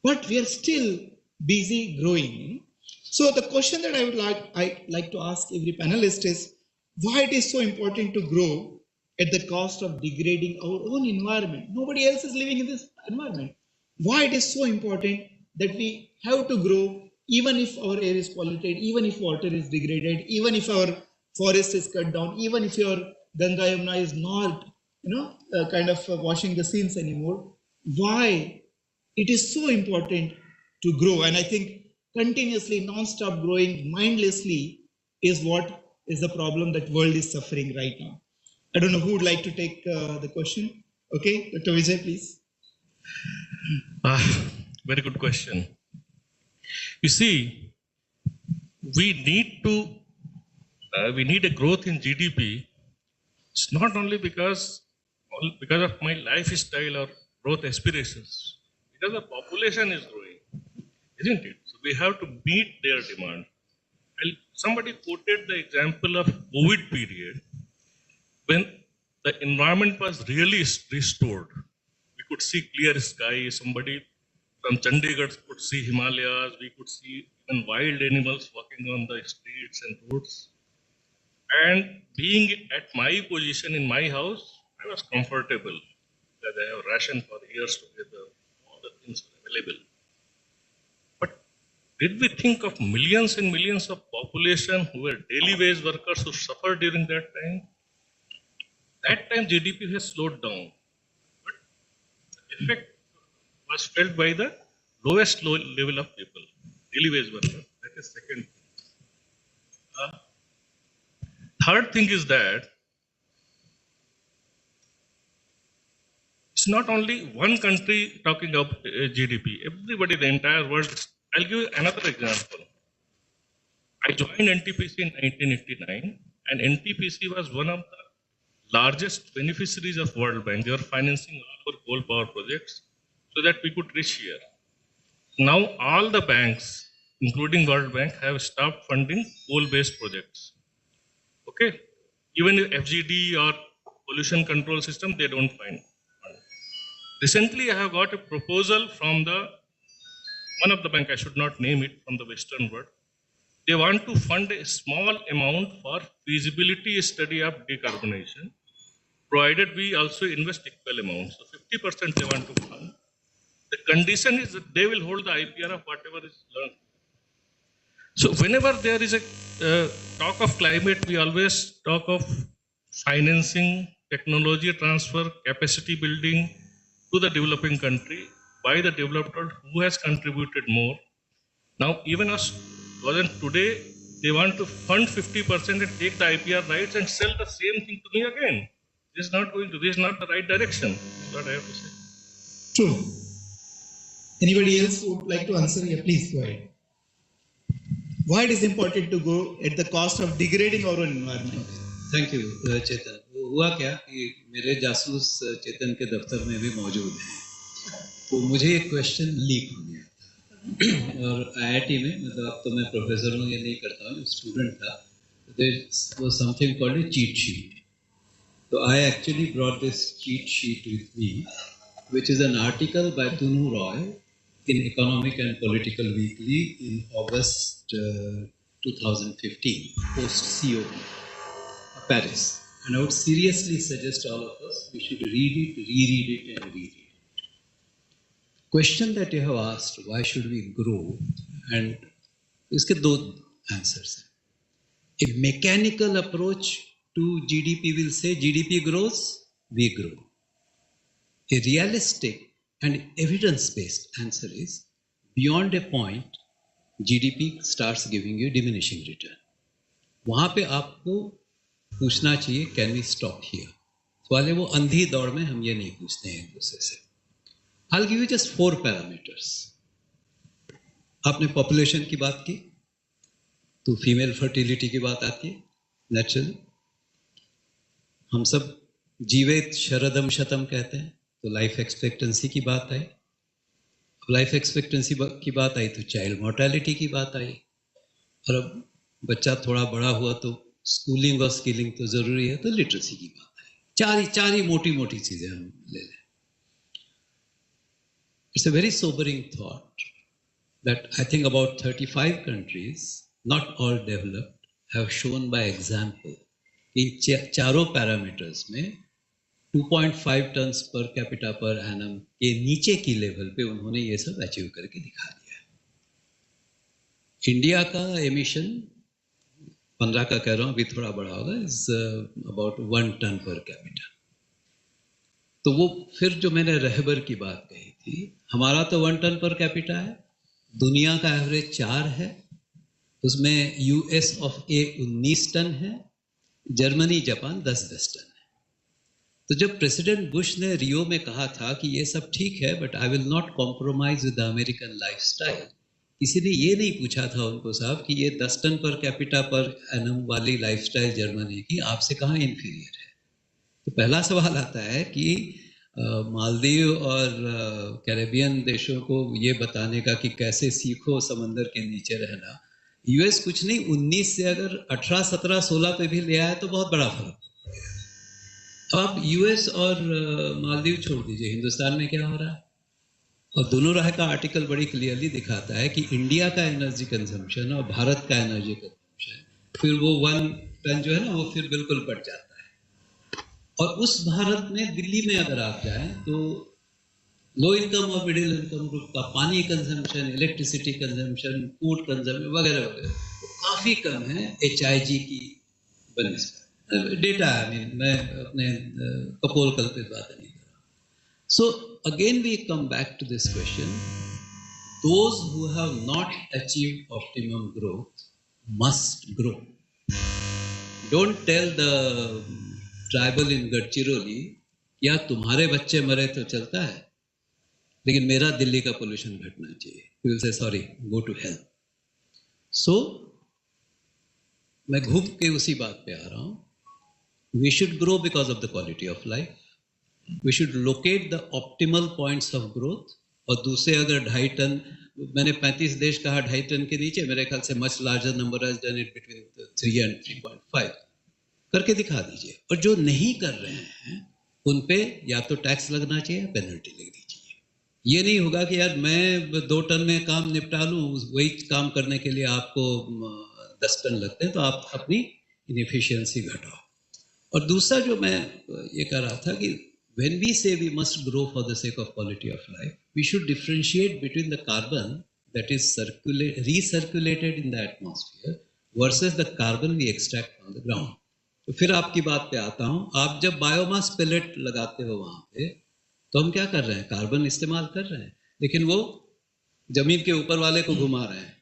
But we are still busy growing. So the question that I would like to ask every panelist is, why it is so important to grow at the cost of degrading our own environment? Nobody else is living in this environment. Why it is so important that we have to grow, even if our air is polluted, even if water is degraded, even if our forest is cut down, even if your Ganga Yamuna is not kind of washing the scenes anymore. Why it is so important to grow? And I think continuously non-stop growing mindlessly is what is the problem that world is suffering right now. I don't know who would like to take the question. Okay, Dr. Vijay, please. Very good question. You see, we need a growth in GDP. It's not only because of my lifestyle or growth aspirations, because the population is growing, isn't it? So we have to meet their demand. somebody quoted the example of COVID period when the environment was really restored. We could see clear sky. Somebody from Chandigarh could see Himalayas. We could see even wild animals walking on the streets and roads. And being at my position in my house, I was comfortable because I have ration for years together. All the things were available. But did we think of millions and millions of population who were daily wage workers who suffered during that time? That time GDP has slowed down. But the effect was felt by the lowest level of people, daily wage workers. That is second. Third thing is that it's not only one country talking of GDP. Everybody, the entire world. I'll give you another example. I joined NTPC in 1989, and NTPC was one of the largest beneficiaries of World Bank. They were financing all our coal power projects so that we could reach here. Now all the banks, including World Bank, have stopped funding coal-based projects. Okay, even FGD or pollution control system, they don't find. Recently, I have got a proposal from one of the bank, I should not name it, from the Western world. They want to fund a small amount for feasibility study of decarbonization, provided we also invest equal amounts. So 50% they want to fund. The condition is that they will hold the IPR of whatever is learned. So whenever there is a talk of climate, we always talk of financing, technology transfer, capacity building to the developing country by the developed world who has contributed more. Now even us, today, they want to fund 50% and take the IPR rights and sell the same thing to me again. This is not the right direction. That's what I have to say. True. Anybody else who would like to answer? Yeah, please go ahead. Why it is important to go at the cost of degrading our environment? Thank you Chetan. हुआ क्या कि मेरे जासूस चेतन के दफ्तर में भी मौजूद हैं, तो मुझे एक क्वेश्चन लीक हो गया और IIT में, मतलब अब तो मैं प्रोफेसर हूँ, ये नहीं करता हूँ, स्टूडेंट था, there was something called a cheat sheet. So I actually brought this cheat sheet with me, which is an article by Tunu Roy in Economic and Political Weekly in August 2015, post-COP, Paris. And I would seriously suggest all of us, we should read it, reread it, and reread it. Question that you have asked, why should we grow? And iske do answers. A mechanical approach to GDP will say GDP grows, we grow. A realistic and evidence-based answer is, beyond a point, GDP starts giving you diminishing return. वहाँ पे आपको पूछना चाहिए, can we stop here? सवाल है वो अंधी दौड़ में हम ये नहीं पूछते हैं एक दूसरे से. I'll give you just 4 parameters. आपने population की बात की, तो फीमेल फर्टिलिटी की बात आती है, नेचुरल. हम सब जीवित शरदम शतम कहते हैं, तो लाइफ एक्सपेक्टेंसी की बात आई. अब लाइफ एक्सपेक्टेंसी की बात आई तो चाइल्ड मोर्टेलिटी की बात आई, और अब बच्चा थोड़ा बड़ा हुआ तो स्कूलिंग और स्किलिंग तो जरूरी है, तो लिटरेसी की बात आई. चार ही मोटी मोटी चीजें हम ले लें. It's a very sobering thought that I think about 35 countries, not all developed, have shown by example in चारों parameters में 2.5 tons per capita per annum के नीचे की लेवल पे उन्होंने ये सब अचीव करके दिखा दिया. इंडिया का एमिशन 15 का कह रहा हूँ, अभी थोड़ा बड़ा होगा, is about 1 ton per capita. तो वो फिर जो मैंने रहबर की बात कही थी, हमारा तो 1 ton per capita है, दुनिया का एवरेज 4 है, उसमें US of A 19 टन है, जर्मनी जापान 10 टन है. तो जब प्रेसिडेंट बुश ने रियो में कहा था कि ये सब ठीक है but I will not compromise with the American lifestyle, किसी ने ये नहीं पूछा था उनको साहब कि ये 10 ton per capita per annum वाली लाइफस्टाइल जर्मनी की आपसे कहाँ इंफीरियर है. तो पहला सवाल आता है कि मालदीव और कैरेबियन देशों को ये बताने का कि कैसे सीखो समंदर के नीचे रहना, यूएस कुछ नहीं 19 से अगर 18, 17, 16 पे भी ले आया तो बहुत बड़ा फर्क। अब यूएस और मालदीव छोड़ दीजिए, हिंदुस्तान में क्या हो रहा है? और दोनों राह का आर्टिकल बड़ी क्लियरली दिखाता है कि इंडिया का एनर्जी कंजम्पशन और भारत का एनर्जी कंजम्पशन, फिर वो 1 टन जो है ना वो फिर बिल्कुल बढ़ जाता है। और उस भारत में दिल्ली में अगर आप जाएं तो लो इनकम और मिडिल इनकम ग्रुप का पानी consumption, electricity consumption, food consumption वगैरह वगैरह काफ़ी कम है HIG की बनस्पत। डेटा है, मैं अपने कपोल कल्पित बात नहीं कर रहा। So again we come back to this question, those who have not achieved optimum growth must grow. Don't tell the tribal in Gadchiroli, या तुम्हारे बच्चे मरे तो चलता है, लेकिन मेरा दिल्ली का पोल्यूशन घटना चाहिए। He will say sorry, go to hell. So मैं घूम के उसी बात पे आ रहा हूँ। We should grow because of the quality of life. We should locate the optimal points of growth. और दूसरे अगर 2.5 टन, मैंने 35 देश कहा 2.5 टन के नीचे, मेरे ख्याल से much larger number has done it between 3 and 3.5 करके दिखा दीजिए। और जो नहीं कर रहे हैं उन पे या तो टैक्स लगना चाहिए, पेनल्टी लगनी चाहिए। ये नहीं होगा कि यार मैं 2 टन में काम निपटा लूँ, वही काम करने के लिए आपको 10 टन लगते हैं, तो आप अपनी इनएफिशिएंसी घटाओ। और दूसरा जो मैं ये कह रहा था कि when we say we must grow for the sake of quality of life, we should differentiate between the carbon that is recirculated in the atmosphere versus the carbon we extract from the ground. तो फिर आपकी बात पे आता हूँ, आप जब biomass pellet लगाते हो वहाँ पे, तो हम क्या कर रहे हैं? कार्बन इस्तेमाल कर रहे हैं, लेकिन वो जमीन के ऊपर वाले को घुमा रहे हैं।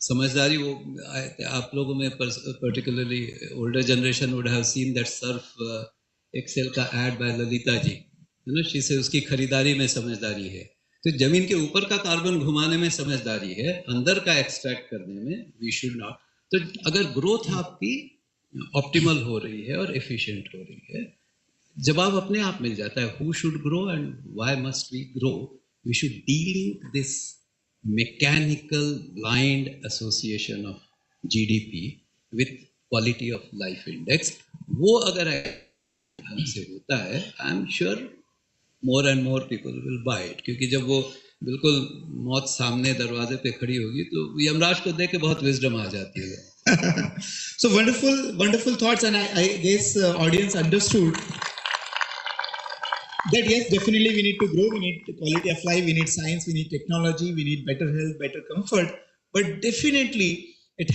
समझदारी वो आप लोगों में particularly older generation would have seen that surf Excel का ऐड बाय ललिता जी, है ना, शी से उसकी खरीदारी में समझदारी है। तो जमीन के ऊपर का कार्बन घुमाने में समझदारी है, अंदर का एक्सट्रैक्ट करने में वी शुड नॉट। तो अगर ग्रोथ आपकी ऑप्टिमल हो रही है और एफिशिएंट हो रही है, जवाब अपने आप मिल जाता है, who should grow and why must we grow. We should delink this mechanical blind association of GDP with quality of life index. वो अगर से होता है, I am sure more and more people will buy it, क्योंकि जब वो बिल्कुल मौत सामने दरवाजे पे खड़ी होगी तो यमराज को देख के बहुत विजडम आ जाती है। So wonderful thoughts, and I guess audience understood that yes, definitely we need to grow, we need quality of life, we need science, we need technology, we need better health, better comfort, but definitely it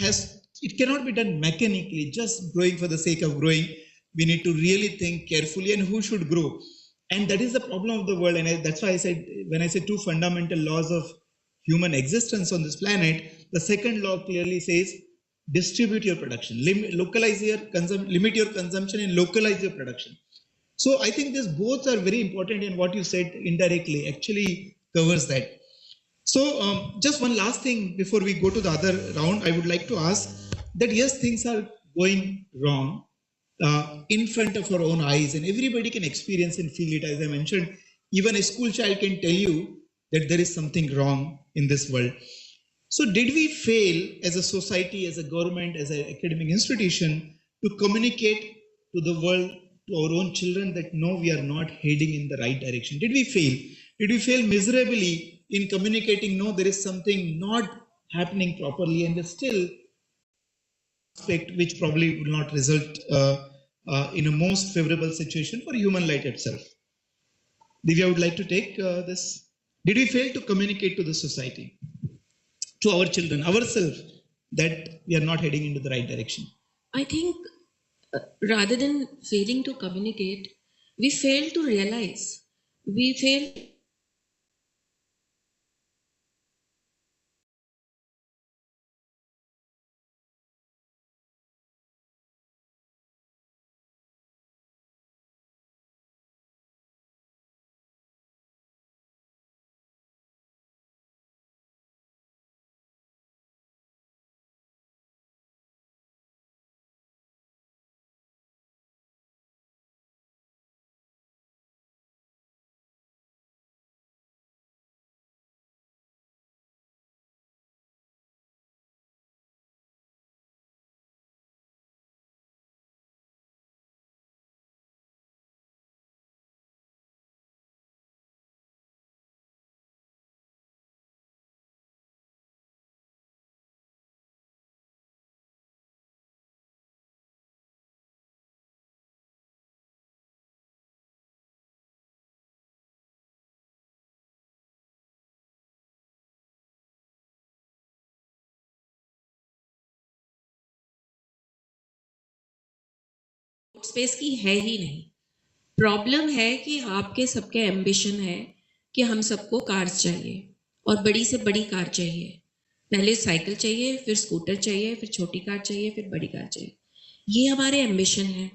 cannot be done mechanically, just growing for the sake of growing. We need to really think carefully and who should grow. And that is the problem of the world, and that's why I said, when I say 2 fundamental laws of human existence on this planet, the second law clearly says distribute your production, limit your consumption and localize your production. So I think these both are very important, and what you said indirectly actually covers that. So just one last thing before we go to the other round, I would like to ask that yes, things are going wrong in front of our own eyes, and everybody can experience and feel it. As I mentioned, even a school child can tell you that there is something wrong in this world. So did we fail as a society, as a government, as an academic institution to communicate to the world, to our own children, that no, we are not heading in the right direction? Did we fail? Did we fail miserably in communicating, no, there is something not happening properly, and still aspect which probably will not result in a most favorable situation for human life itself? Divya, I would like to take this. Did we fail to communicate to the society, to our children, ourselves, that we are not heading into the right direction? I think rather than failing to communicate, we fail to realize. We fail growth space की है ही नहीं। Problem है कि आपके सबके ambition है कि हम सबको कार्स चाहिए और बड़ी से बड़ी कार चाहिए। पहले साइकिल चाहिए, फिर स्कूटर चाहिए, फिर छोटी कार चाहिए, फिर बड़ी कार चाहिए। ये हमारे एम्बिशन है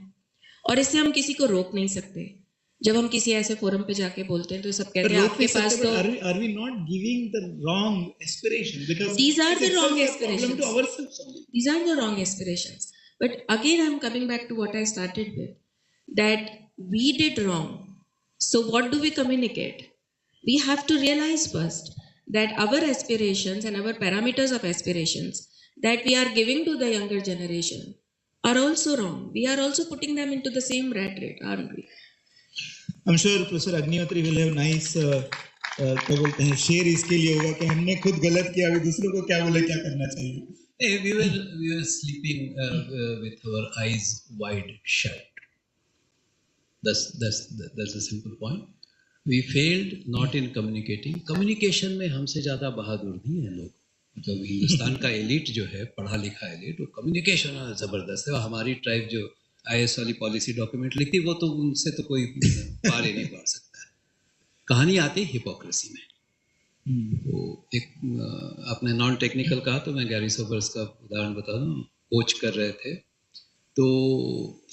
और इससे हम किसी को रोक नहीं सकते। जब हम किसी ऐसे फोरम पे जाके बोलते हैं तो सब कहते हैं आपके पास तो are we not giving the wrong aspiration? Because these are the wrong it's a problem to aspirations. ourselves only. These are the wrong aspirations. But again, I'm coming back to what I started with, that we did wrong. So what do we communicate? We have to realize first that our aspirations and our parameters of aspirations that we are giving to the younger generation are also wrong. We are also putting them into the same rat rate, aren't we? I'm sure Professor Agnihotri will have nice क्या बोलते हैं शेर इसके लिए होगा कि हमने खुद गलत किया, अभी दूसरों को क्या बोले, क्या करना चाहिए. Hey, we were sleeping with our eyes wide shut. That's a simple point. We failed not in communicating. Communication में हमसे ज़्यादा बहादुर नहीं है लोग. मतलब हिंदुस्तान का एलिट जो है, पढ़ा लिखा एलिट, वो कम्युनिकेशन ज़बरदस्त है. हमारी ट्राइब जो IS वाली पॉलिसी डॉक्यूमेंट लिखती, वो तो उनसे तो कोई पार ही नहीं पा सकता. कहानी आती है हिपोक्रेसी में. वो एक आपने नॉन टेक्निकल कहा तो मैं गैरी सोबर्स का उदाहरण बता दूं. कोच कर रहे थे तो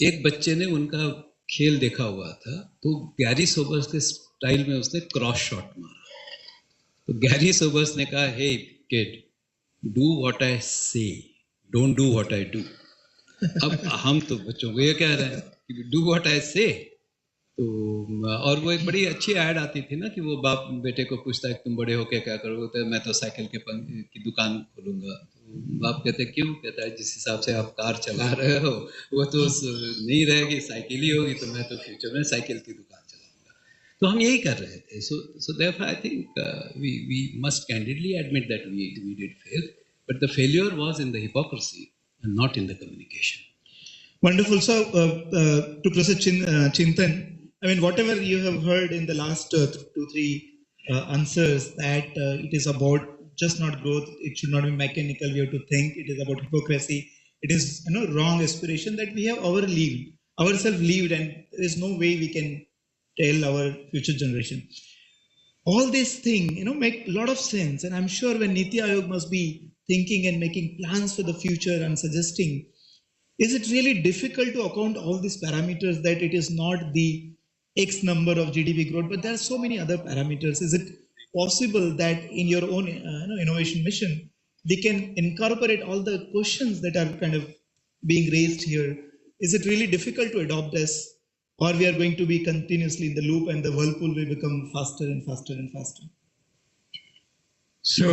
एक बच्चे ने उनका खेल देखा हुआ था, तो गैरी सोबर्स के स्टाइल में उसने क्रॉस शॉट मारा. तो गैरी सोबर्स ने कहा, हे किड, डू व्हाट आई से, don't do what I do. अब हम तो बच्चों को ये कह रहे हैं कि डू व्हाट आई से. तो और वो एक बड़ी अच्छी ऐड आती थी ना कि वो बाप बेटे को पूछता है तुम बड़े होके क्या करोगे, तो मैं तो साइकिल की दुकान खोलूंगा. तो बाप कहते क्यों? कहता है जिस हिसाब से आप कार चला रहे हो वो तो नहीं रहेगी, साइकिल ही होगी, तो मैं तो फ्यूचर में साइकिल की दुकान चलाऊंगा. तो हम यही कर रहे थे. So therefore I think we must candidly admit that we did fail, but the failure was in the hypocrisy and not in the communication. Wonderful. So to Professor Chintan, I mean, whatever you have heard in the last 2-3 answers, that it is about just not growth. It should not be mechanical. We have to think. It is about hypocrisy. It is wrong aspiration that we have ourselves lived, and there is no way we can tell our future generation. All these things, make a lot of sense, and I'm sure when Niti Aayog must be thinking and making plans for the future and suggesting, is it really difficult to account all these parameters that it is not the X number of GDP growth, but there are so many other parameters. Is it possible that in your own innovation mission, they can incorporate all the questions that are kind of being raised here? Is it really difficult to adopt this, or we are going to be continuously in the loop and the whirlpool will become faster and faster and faster? So,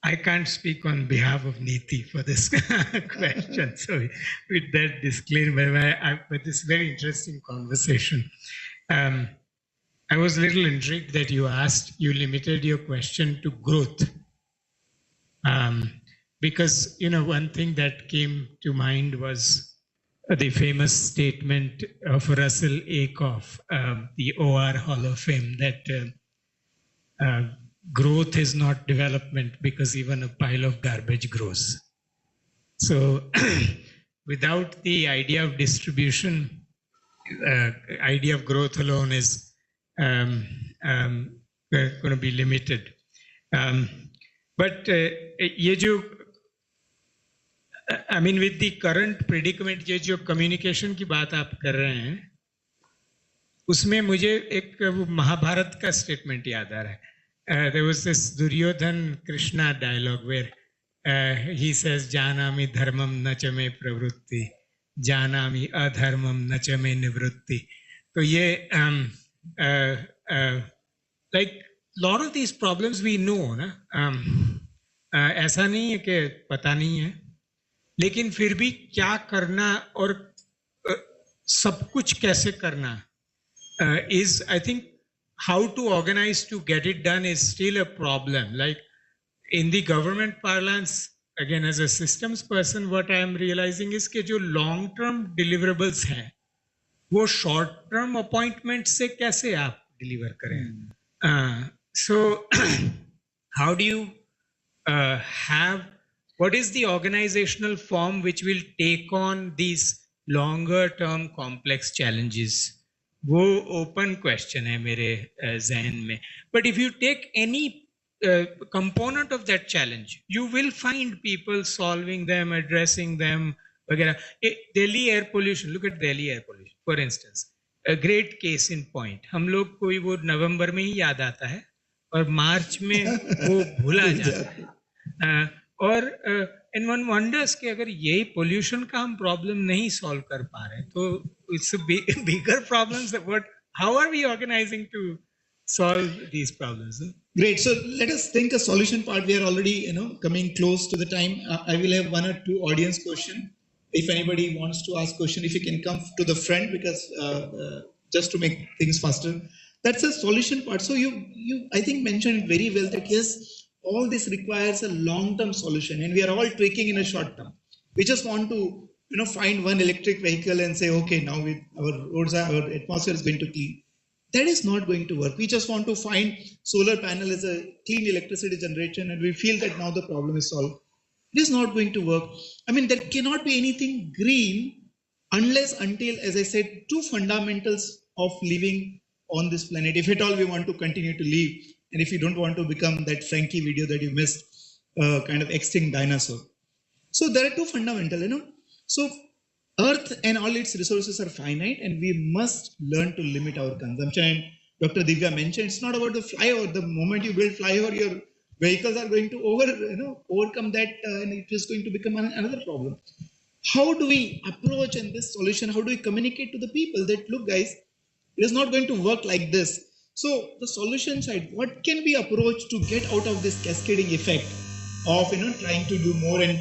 I can't speak on behalf of Niti for this question. So with that disclaimer, but this very interesting conversation. I was a little intrigued that you limited your question to growth. Because, one thing that came to mind was the famous statement of Russell Akoff, the OR Hall of Fame, that growth is not development because even a pile of garbage grows. So without the idea of distribution, idea of growth alone is going to be limited. But with the current predicament, ये जो communication की बात आप कर रहे हैं, उसमें मुझे एक महाभारत का statement याद आ रहा है. There was this Duryodhan Krishna dialogue where he says, Janami dharmam nachame pravrutti, Janami adharmam nachame nivrutti. So like lot of these problems we know, na? ऐसा नहीं है कि पता नहीं है, लेकिन फिर भी क्या करना और सब कुछ कैसे करना is, I think, how to organize to get it done is still a problem. Like in the government parlance, again, as a systems person, what I am realizing is कि जो long-term deliverables हैं, वो short-term appointments से कैसे आप deliver करें? So how do you have what is the organizational form which will take on these longer term complex challenges? वो open question है मेरे ज़हन में. But if you take any component of that challenge, you will find people solving them, addressing them, वगैरह. Delhi air pollution, look at Delhi air pollution, for instance. A great case in point. हम लोग को वो नवंबर में ही याद आता है और मार्च में वो भूला जाता है. और and one wonders कि अगर यही pollution का हम problem नहीं solve कर पा रहे तो it's a bigger problems that how are we organizing to solve these problems? Great. So let us think a solution part. We are already, coming close to the time. I will have one or two audience question. If anybody wants to ask question, if you can come to the front, because just to make things faster. That's a solution part. So you I think mentioned very well that yes, all this requires a long-term solution, and we are all tweaking in a short term. We just want to, find one electric vehicle and say, okay, now our roads our atmosphere is going to clean. That is not going to work. We just want to find solar panel as a clean electricity generation, and we feel that now the problem is solved. It is not going to work. I mean, there cannot be anything green until, as I said, two fundamentals of living on this planet. If at all we want to continue to live, and if you don't want to become that Frankie video that you missed, kind of extinct dinosaur. So there are two fundamental, So Earth and all its resources are finite, and we must learn to limit our consumption. And Dr. Divya mentioned it's not about the flyover. The moment you build flyover, your vehicles are going to overcome that, and it is going to become another problem. How do we approach in this solution? How do we communicate to the people that look, guys, it is not going to work like this? So the solution side, what can be approached to get out of this cascading effect of trying to do more and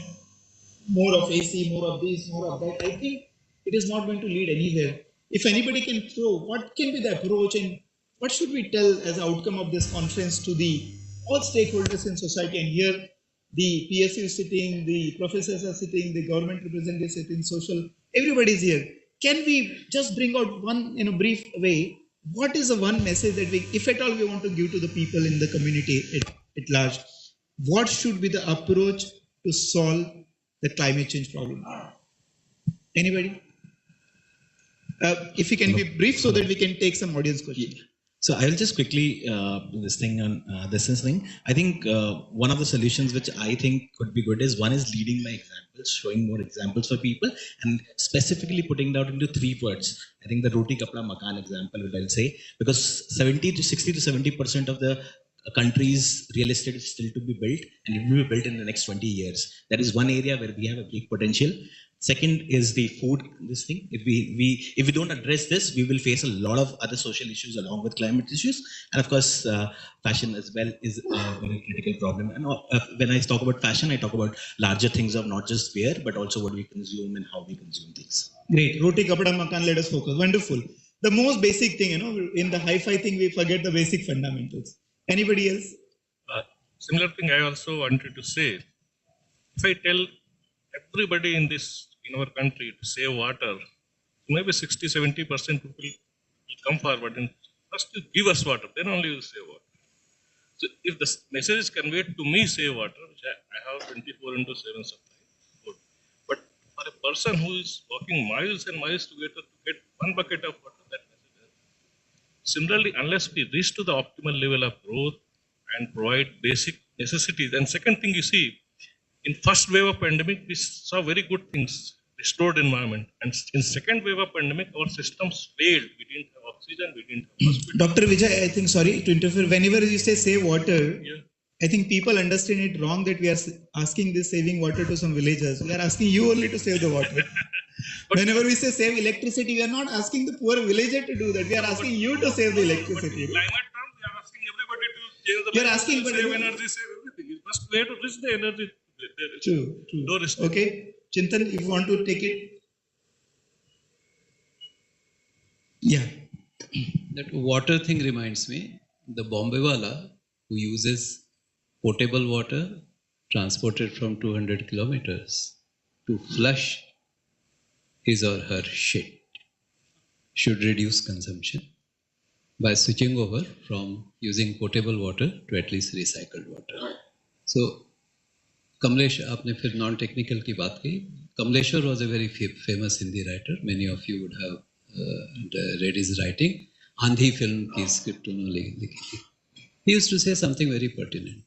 more of AC, more of this, more of that? I think it is not going to lead anywhere. If anybody can throw, what can be the approach, and what should we tell as an outcome of this conference to the all stakeholders in society? And here the PSU is sitting, the professors are sitting, the government representatives sitting, social, everybody is here. Can we just bring out one in a brief way? What is the one message that we, if at all we want to give to the people in the community at large? What should be the approach to solve the climate change problem? Anybody? If you can be brief so that we can take some audience questions. So I will just quickly this thing on this thing. I think one of the solutions which I think could be good is one is leading by examples, showing more examples for people, and specifically putting it out into 3 words. I think the roti kapda makan example, which I'll say, because 60 to 70% of the country's real estate is still to be built, and it will be built in the next 20 years. That is one area where we have a big potential. Second is the food, this thing. If we don't address this, we will face a lot of other social issues along with climate issues. And of course, fashion as well is a very critical problem. And when I talk about fashion, I talk about larger things of not just wear, but also what we consume and how we consume things. Great. Roti, kapda, makan, let us focus. Wonderful. The most basic thing, in the hi-fi thing, we forget the basic fundamentals. Anybody else? Similar thing I also wanted to say. If I tell everybody in our country to save water, maybe 60-70% people will come forward and first to give us water, then only you save water. So if the message is conveyed to me, save water, which I have 24/7 supply, good. But for a person who is walking miles and miles to get one bucket of water, that message is. Similarly, unless we reach to the optimal level of growth and provide basic necessities, and second thing you see, in first wave of pandemic, we saw very good things, restored environment. And in second wave of pandemic, our systems failed. We didn't have oxygen, we didn't have hospital. Dr. Vijay, I think, sorry to interfere, whenever you say save water, I think people understand it wrong that we are asking this saving water to some villagers. We are asking you only to save the water. Whenever we say save electricity, we are not asking the poor villager to do that. We are asking you to save the electricity. In climate terms, we are asking everybody to change the You're asking, save energy, save everything. It's first way to reach the energy. True. No risk. Okay. Chintan, if you want to take it. Yeah. That water thing reminds me, the Bombay wala who uses potable water transported from 200 kilometers to flush his or her shit should reduce consumption by switching over from using potable water to at least recycled water. So Kamlesh, आपने फिर non technical की बात की. Kamleshwar was a very famous Hindi writer. Many of you would have read his writing. Andhi film की script उन्होंने लिखी थी. He used to say something very pertinent.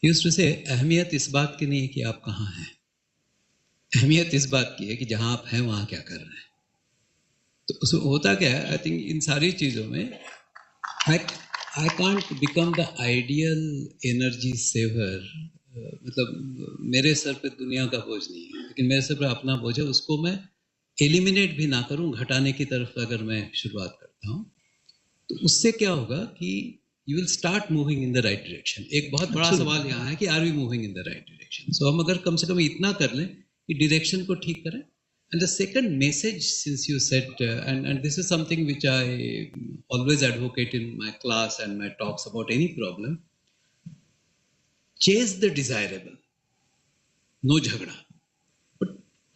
He used to say, अहमियत इस बात की नहीं है कि आप कहाँ हैं, अहमियत इस बात की है कि जहाँ आप हैं वहाँ क्या कर रहे हैं. तो उसमें होता क्या है, आई थिंक इन सारी चीज़ों में I can't become the ideal energy saver. मतलब मेरे सर पे दुनिया का बोझ नहीं है, लेकिन मेरे सर पे अपना बोझ है. उसको मैं एलिमिनेट भी ना करूं, घटाने की तरफ अगर मैं शुरुआत करता हूं, तो उससे क्या होगा कि you will start moving in the right direction. एक बहुत बड़ा सवाल यहाँ है कि are we moving in the right direction. So हम अगर कम से कम इतना कर लें कि डायरेक्शन को ठीक करें. And the second message, since you said, and this is something which I always advocate in my class and my talks about any problem, chase the desirable, no jhagda, but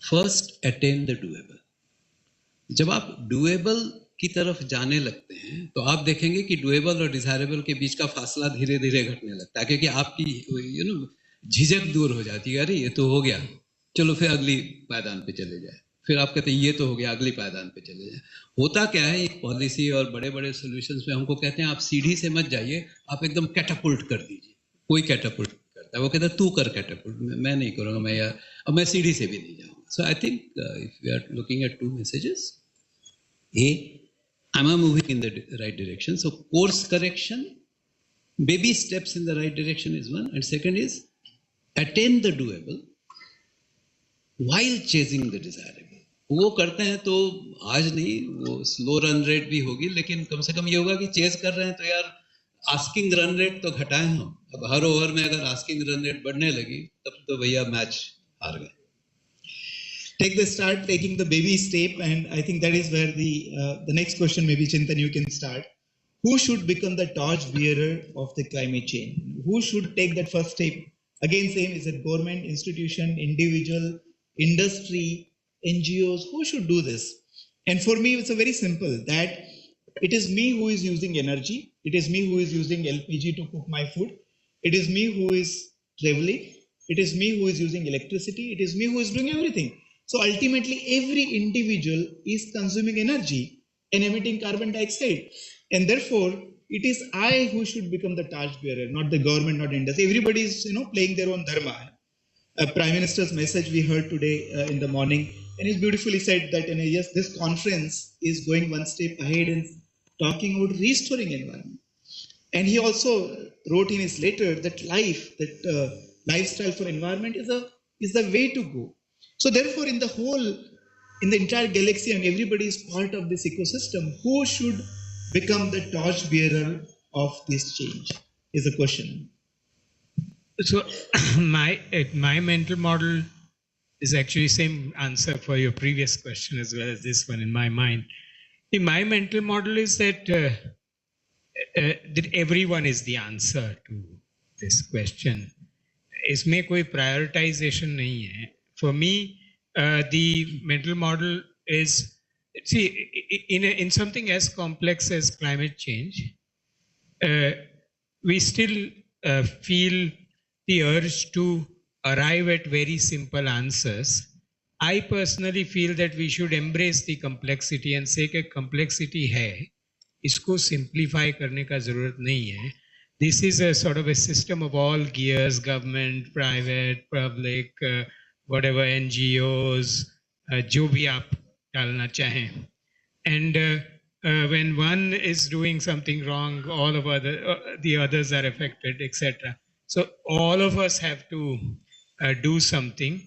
first attain the doable. जब आप doable की तरफ जाने लगते हैं तो आप देखेंगे कि doable और desirable के बीच का फासला धीरे धीरे घटने लगता है, क्योंकि आपकी झिझक दूर हो जाती है. अरे ये तो हो गया, चलो फिर अगली पायदान पे चले जाए. फिर आप कहते हैं ये तो हो गया, अगली पायदान पे चले जाए. होता क्या है, एक पॉलिसी और बड़े बड़े सॉल्यूशंस में हमको कहते हैं आप सीढ़ी से मत जाइए, आप एकदम कैटापुल्ट कर दीजिए. कोई कैटापुल्ट करता है, वो कहता है तू कर कैटापुल्ट, मैं नहीं करूँगा, मैं सीढ़ी से भी नहीं जाऊँगा. So I think if we are looking at two messages, am I moving in the right direction? So course correction, baby steps in the right direction is one, and second is attain the doable while chasing the desirable. वो करते हैं तो आज नहीं, वो slow run rate भी होगी, लेकिन कम से कम ये होगा कि चेस कर रहे हैं तो यार आस्किंग रन रेट तो घटाएं हम. अब हर ओवर में अगर आस्किंग रन रेट बढ़ने लगी तब तो भैया मैच हार गए. Take the start taking the baby step, and I think that is where the next question, maybe Chintan, you can start. Who should become the torch bearer of the climate change? Who should take that first step? Again, same, is it government, institution, individual, industry, NGOs? Who should do this? And for me, it's a very simple, that it is me who is using energy. It is me who is using LPG to cook my food. It is me who is traveling. It is me who is using electricity. It is me who is doing everything. So ultimately, every individual is consuming energy and emitting carbon dioxide. And therefore, it is I who should become the torch bearer, not the government, not industry. Everybody is, playing their own dharma. Prime Minister's message we heard today in the morning, and he beautifully said that, yes, this conference is going one step ahead and talking about restoring environment. And he also wrote in his letter that lifestyle for environment is the way to go. So therefore, in the entire galaxy, and everybody is part of this ecosystem, who should become the torch bearer of this change is the question. So my mental model is actually same answer for your previous question as well as this one in my mind. My mental model is that everyone is the answer to this question. इसमें कोई prioritization नहीं है. For me, the mental model is, see, in something as complex as climate change, we still feel the urge to arrive at very simple answers. I personally feel that we should embrace the complexity and say कि complexity है, इसको simplify करने का ज़रूरत नहीं है. This is a sort of a system of all gears, government, private, public, whatever NGOs, जो भी आप डालना चाहें. And when one is doing something wrong, all of the others are affected, etc. So all of us have to do something,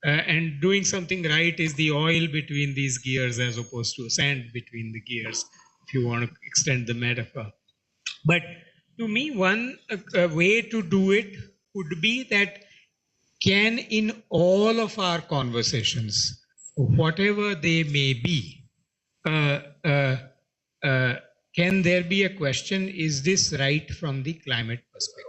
and doing something right is the oil between these gears as opposed to sand between the gears, if you want to extend the metaphor. But to me, one way to do it would be that can in all of our conversations, whatever they may be, can there be a question, is this right from the climate perspective?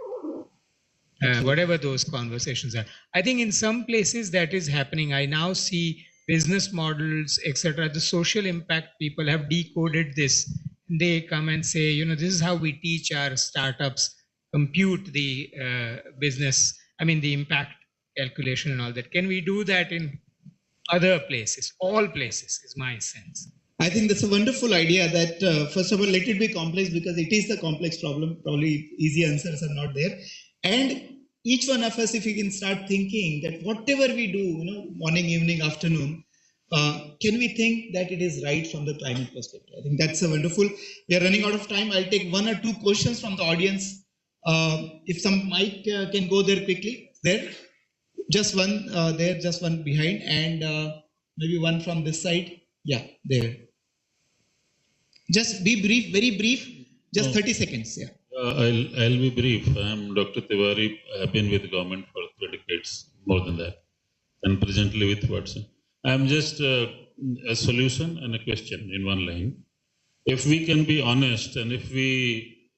Whatever those conversations are. I think in some places that is happening. I now see business models, etc. The social impact people have decoded this. They come and say, this is how we teach our startups compute the the impact calculation and all that. Can we do that in other places? All places is my sense. I think that's a wonderful idea that, first of all, let it be complex because it is the complex problem. Probably easy answers are not there. And each one of us, if we can start thinking that whatever we do, morning, evening, afternoon, can we think that it is right from the climate perspective? I think that's a wonderful. We are running out of time. I'll take one or two questions from the audience. If some mic can go there quickly. There. Just one there, just one behind, and maybe one from this side. Yeah, there. Just be brief, very brief, just 30 seconds. Yeah. I'll be brief. I'm Dr. Tiwari. I've been with the government for 3 decades, more than that, and presently with Watson. I'm just a solution and a question in one line. If we can be honest and if we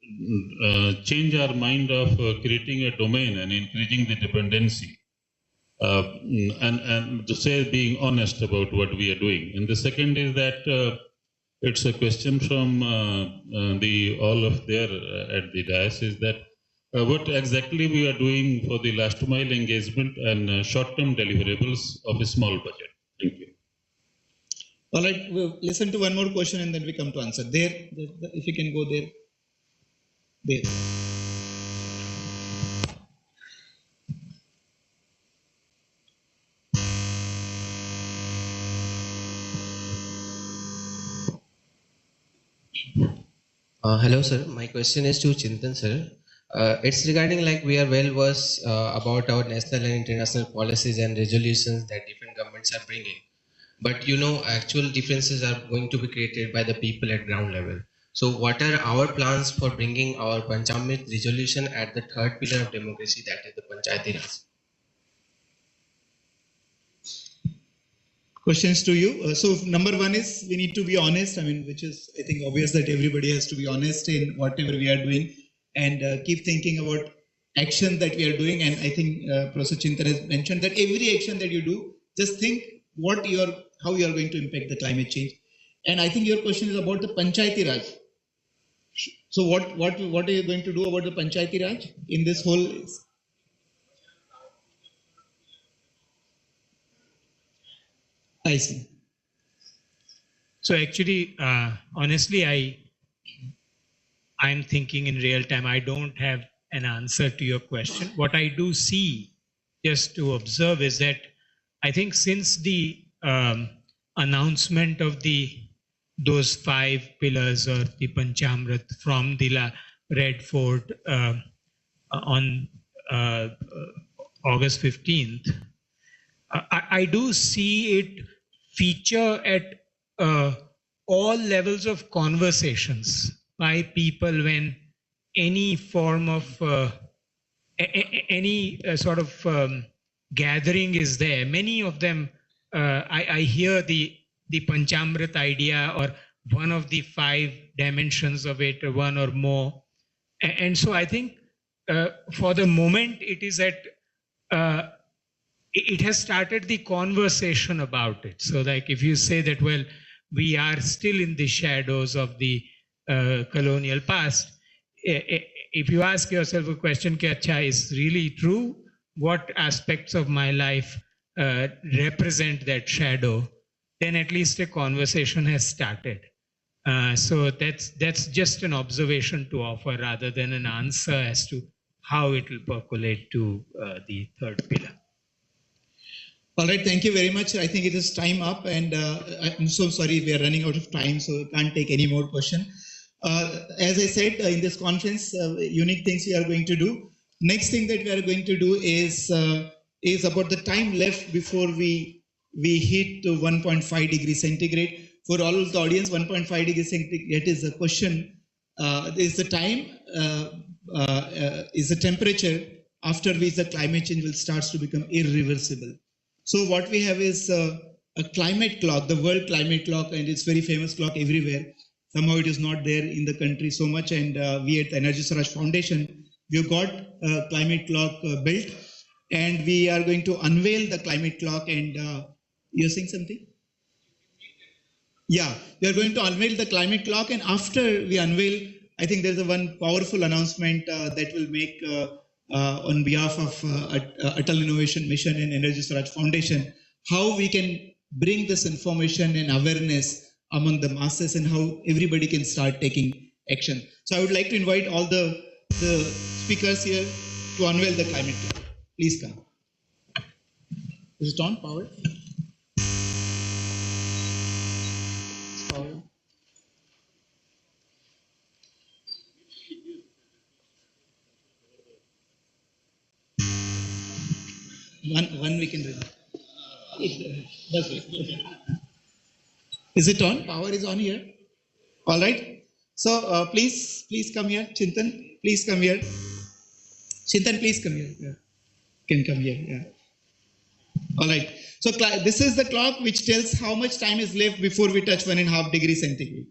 change our mind of creating a domain and increasing the dependency, and to say being honest about what we are doing. And the second is that it's a question from all of there at the dais is that what exactly we are doing for the last mile engagement and short-term deliverables of a small budget. Thank you. All right, we'll listen to one more question and then we come to answer. There, if you can go there. There. Hello, sir. My question is to Chintan, sir. It's regarding like we are well versed about our national and international policies and resolutions that different governments are bringing. But actual differences are going to be created by the people at ground level. So what are our plans for bringing our Panchamrit resolution at the third pillar of democracy, that is the Panchayati Raj? Questions to you. So number one is we need to be honest. I mean, which is I think obvious that everybody has to be honest in whatever we are doing and keep thinking about action that we are doing. And I think Professor Chintan has mentioned that every action that you do, just think how you are going to impact the climate change. And I think your question is about the Panchayati Raj. So what are you going to do about the Panchayati Raj in this whole? I see. So actually, honestly, I'm thinking in real time. I don't have an answer to your question. What I do see, just to observe, is that I think since the announcement of those 5 pillars or the Panchamrit from the Red Fort on August 15th, I do see it feature at all levels of conversations by people when any form of any sort of gathering is there. Many of them, I hear the Panchamrit idea or one of the 5 dimensions of it, or one or more. And so I think for the moment it is at it has started the conversation about it. So like if you say that, well, we are still in the shadows of the colonial past, if you ask yourself a question, Kya is really true? What aspects of my life represent that shadow? Then at least a conversation has started. So that's just an observation to offer rather than an answer as to how it will percolate to the third pillar. All right, thank you very much. I think it is time up, and I'm so sorry we are running out of time, so we can't take any more questions. As I said, in this conference, unique things we are going to do. Next thing that we are going to do is about the time left before we hit to 1.5 degrees centigrade. For all of the audience, 1.5 degrees centigrade is a question. Is the time, is the temperature after which the climate change will start to become irreversible. So what we have is a climate clock, the world climate clock, and it's very famous clock everywhere. Somehow it is not there in the country so much, and we at the Energy Swaraj Foundation, we've got a climate clock built, and we are going to unveil the climate clock. And you're saying something? Yeah, we are going to unveil the climate clock, and after we unveil, I think there's one powerful announcement that will make on behalf of Atal Innovation Mission and Energy Swaraj Foundation, how we can bring this information and awareness among the masses and how everybody can start taking action. So I would like to invite all the speakers here to unveil the climate plan. Please come. Is it on, power? Power. One we can read. That's it. Is it on? Power is on here. All right. So please come here, Chintan. Please come here. Chintan, please come here. Yeah. Can come here. Yeah. All right. So this is the clock which tells how much time is left before we touch 1.5 degrees centigrade.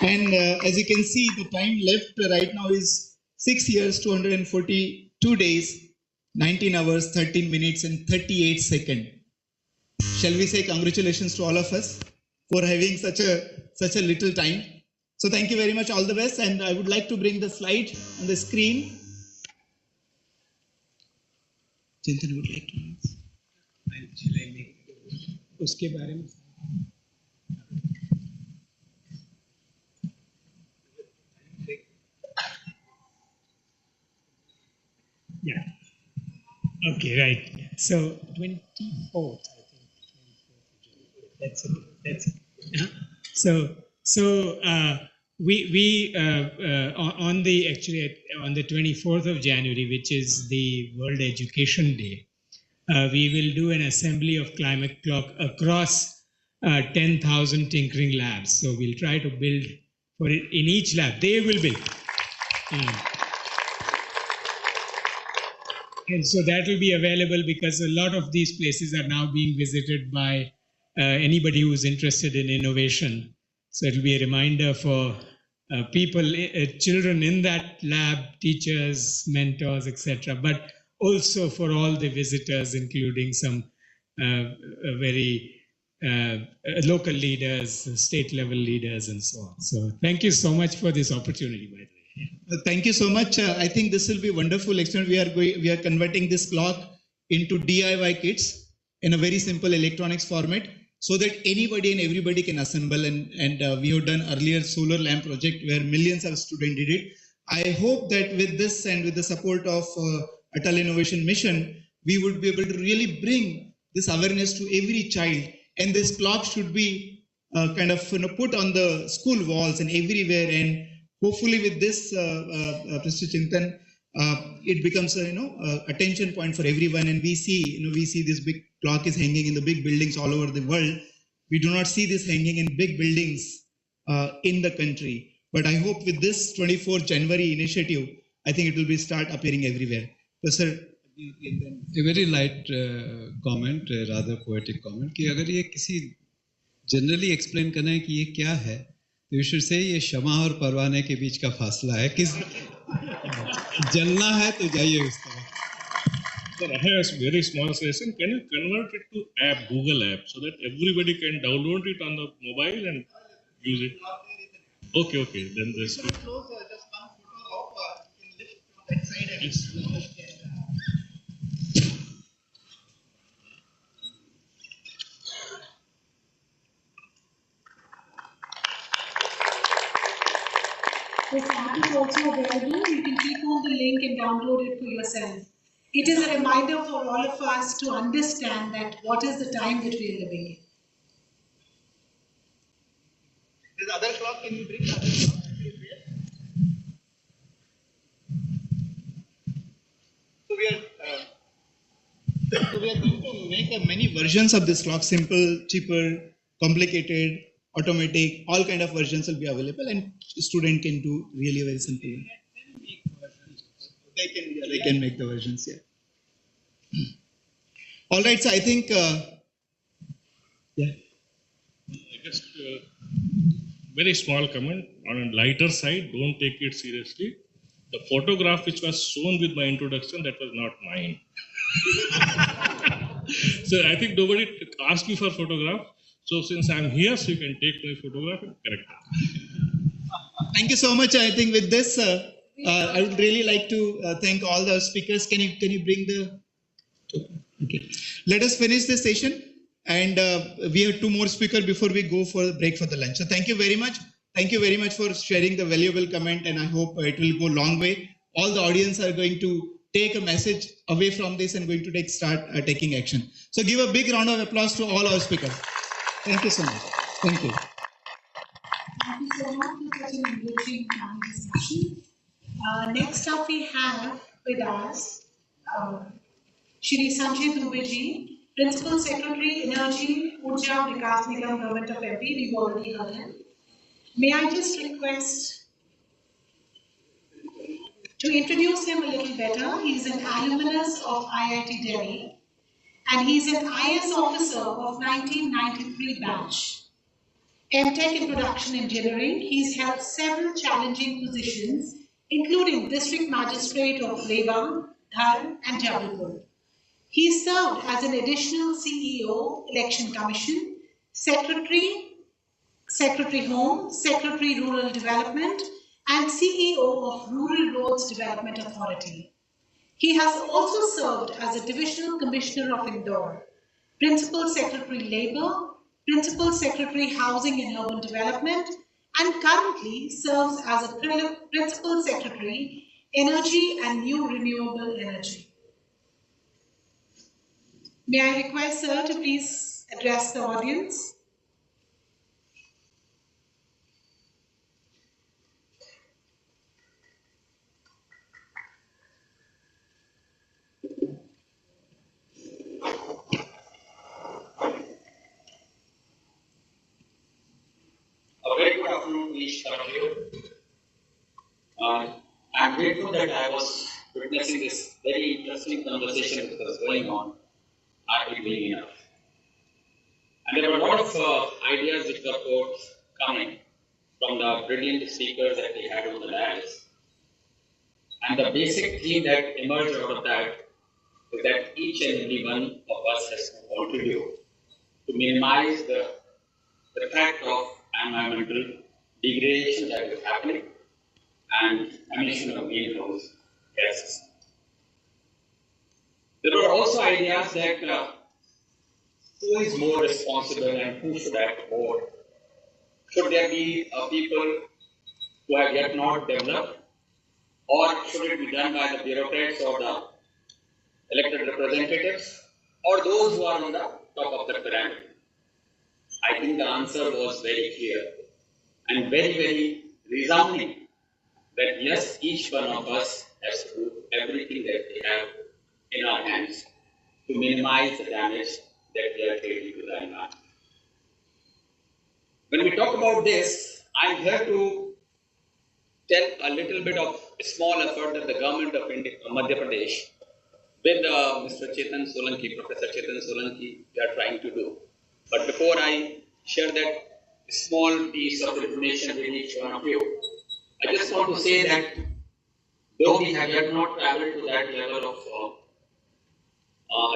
And as you can see, the time left right now is 6 years, 242 days, 19 hours, 13 minutes, and 38 seconds. Shall we say congratulations to all of us for having such a little time? So thank you very much, all the best, and I would like to bring the slide on the screen. Chintan would like to answer. उसके बारे में Yeah. Okay, right. So 24th, I think. 24th. That's it. That's it. So we on the 24th of January, which is the World Education Day, we will do an assembly of climate clock across 10,000 tinkering labs. So we'll try to build for it in each lab. They will build. And so that will be available because a lot of these places are now being visited by anybody who is interested in innovation. So it will be a reminder for people, children in that lab, teachers, mentors, etc., but also for all the visitors, including some very local leaders, state level leaders, and so on. So thank you so much for this opportunity, by the way. Thank you so much. I think this will be a wonderful experience. We are converting this clock into DIY kits in a very simple electronics format, so that anybody and everybody can assemble. And we have done earlier solar lamp project where millions of students did it. I hope that with this and with the support of Atal Innovation Mission, we would be able to really bring this awareness to every child. And this clock should be kind of put on the school walls and everywhere. And hopefully with this, Mr. Chintan, it becomes a attention point for everyone. And we see this big clock is hanging in the big buildings all over the world. We do not see this hanging in big buildings in the country. But I hope with this 24th January initiative, I think it will be start appearing everywhere. So, sir. A very light comment, rather poetic comment, कि अगर ये किसी generally explain करना है कि ये क्या है, you should say ये शमा और परवाने के बीच का फासला है, किस जलना है तो जाइए उस तरह. Sir, I have a very small suggestion. Can you convert it to app, Google app, so that everybody can download it on the mobile and use it? Okay, then there's. Yes. This app is also available. You can click on the link and download it for yourself. It is a reminder for all of us to understand that what is the time that we are living in. This other clock, can you bring other clock? So we are going to make many versions of this clock, simple, cheaper, complicated, automatic, all kind of versions will be available, and student can do really very simple. They can make the versions, yeah. All right, so I think, yeah. Just very small comment on a lighter side. Don't take it seriously. The photograph which was shown with my introduction, that was not mine. So I think nobody asked me for photograph. So since I'm here, so you can take my photograph and correct it. Thank you so much. I think with this, I would really like to thank all the speakers. Can you bring the? Okay. Let us finish this session, and we have two more speakers before we go for the break for the lunch. So thank you very much. Thank you very much for sharing the valuable comment, and I hope it will go a long way. All the audience are going to take a message away from this and going to start taking action. So give a big round of applause to all our speakers. Thank you so much. Thank you. Thank you so much for such an enriching discussion. Next up, we have with us Shri Sanjay Dubey ji, Principal Secretary, Energy, Urja Vikas Nigam, Government of MP. We've already heard him. May I just request to introduce him a little better? He's an alumnus of IIT Delhi, and he's an IS officer of 1993 batch. MTech in Production Engineering. He's held several challenging positions, including District Magistrate of Rewa, Dhar, and Jabalpur. He served as an additional CEO, Election Commission, Secretary Home, Secretary Rural Development, and CEO of Rural Roads Development Authority. He has also served as a Divisional Commissioner of Indore, Principal Secretary Labour, Principal Secretary Housing and Urban Development, and currently serves as a Principal Secretary Energy and New Renewable Energy. May I request Sir to please address the audience? A very good afternoon to each one of you. I'm grateful that I was witnessing this very interesting conversation that was going on. Are we doing enough? And there were a lot of ideas which were forthcoming from the brilliant speakers that we had on the dais. And the basic theme that emerged out of that is that each and every one of us has to contribute to minimize the effect of environmental degradation that is happening and emission of greenhouse gases. There were also ideas that who is more responsible and who should act more? Should there be people who have yet not developed, or should it be done by the bureaucrats or the elected representatives, or those who are on the top of the pyramid? I think the answer was very clear and very, very resounding that yes, each one of us has to do everything that we have in our hands to minimize the damage that we are creating to the environment. When we talk about this, I'm here to tell a little bit of a small effort that the government of Madhya Pradesh with Mr. Chetan Solanki, Professor Chetan Solanki, we are trying to do. But before I share that small piece of information with each one of you, I just want to say that though we have yet not traveled to that level of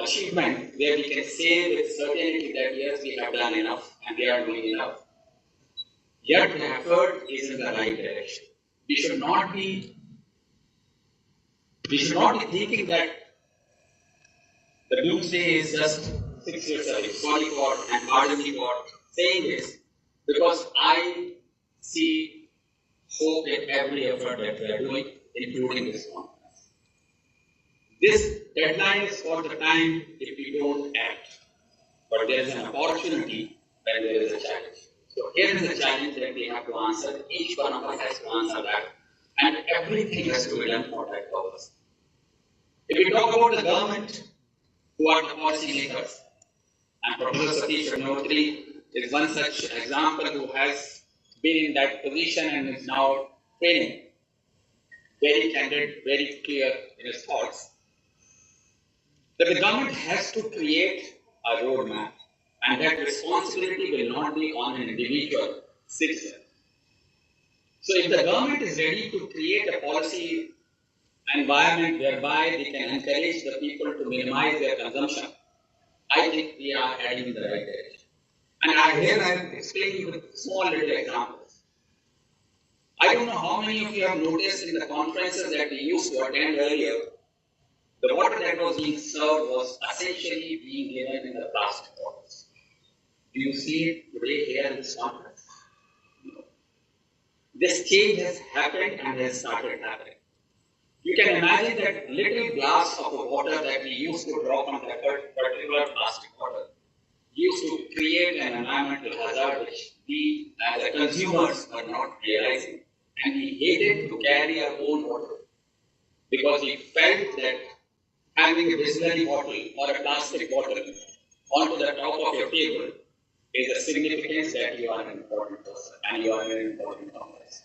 achievement where we can say with certainty that yes, we have done enough and we are doing enough, yet the effort is in the right direction. We should not be thinking that the doomsday is just 6 years away. Sorry for and pardon me for saying this, because I see hope in every effort that we are doing, including this one. This deadline is for the time if we don't act, but there is an opportunity when there is a challenge. So here is a challenge that we have to answer. Each one of us has to answer that, and everything has to be done for that purpose. If we talk about the government, who are the policymakers, and Professor Satish Agnihotri is one such example who has been in that position and is now training, very candid, very clear in his thoughts, that the government has to create a roadmap, and that responsibility will not be on an individual citizen. So if the government is ready to create a policy environment whereby they can encourage the people to minimize their consumption, I think we are heading in the right direction. And here I am explaining you with small little examples. I don't know how many of you have noticed in the conferences that we used to attend earlier, the water that was being served was essentially being given in the plastic bottles. Do you see it today here in this conference? No. This change has happened and has started happening. You can imagine that little glass of the water that we used to draw from that particular plastic bottle used to create an environmental hazard which we as consumers were not realizing. And we hated to carry our own water because we felt that having a Bisleri bottle or a plastic bottle onto the top of your table is a significance that you are an important person and you are an important context.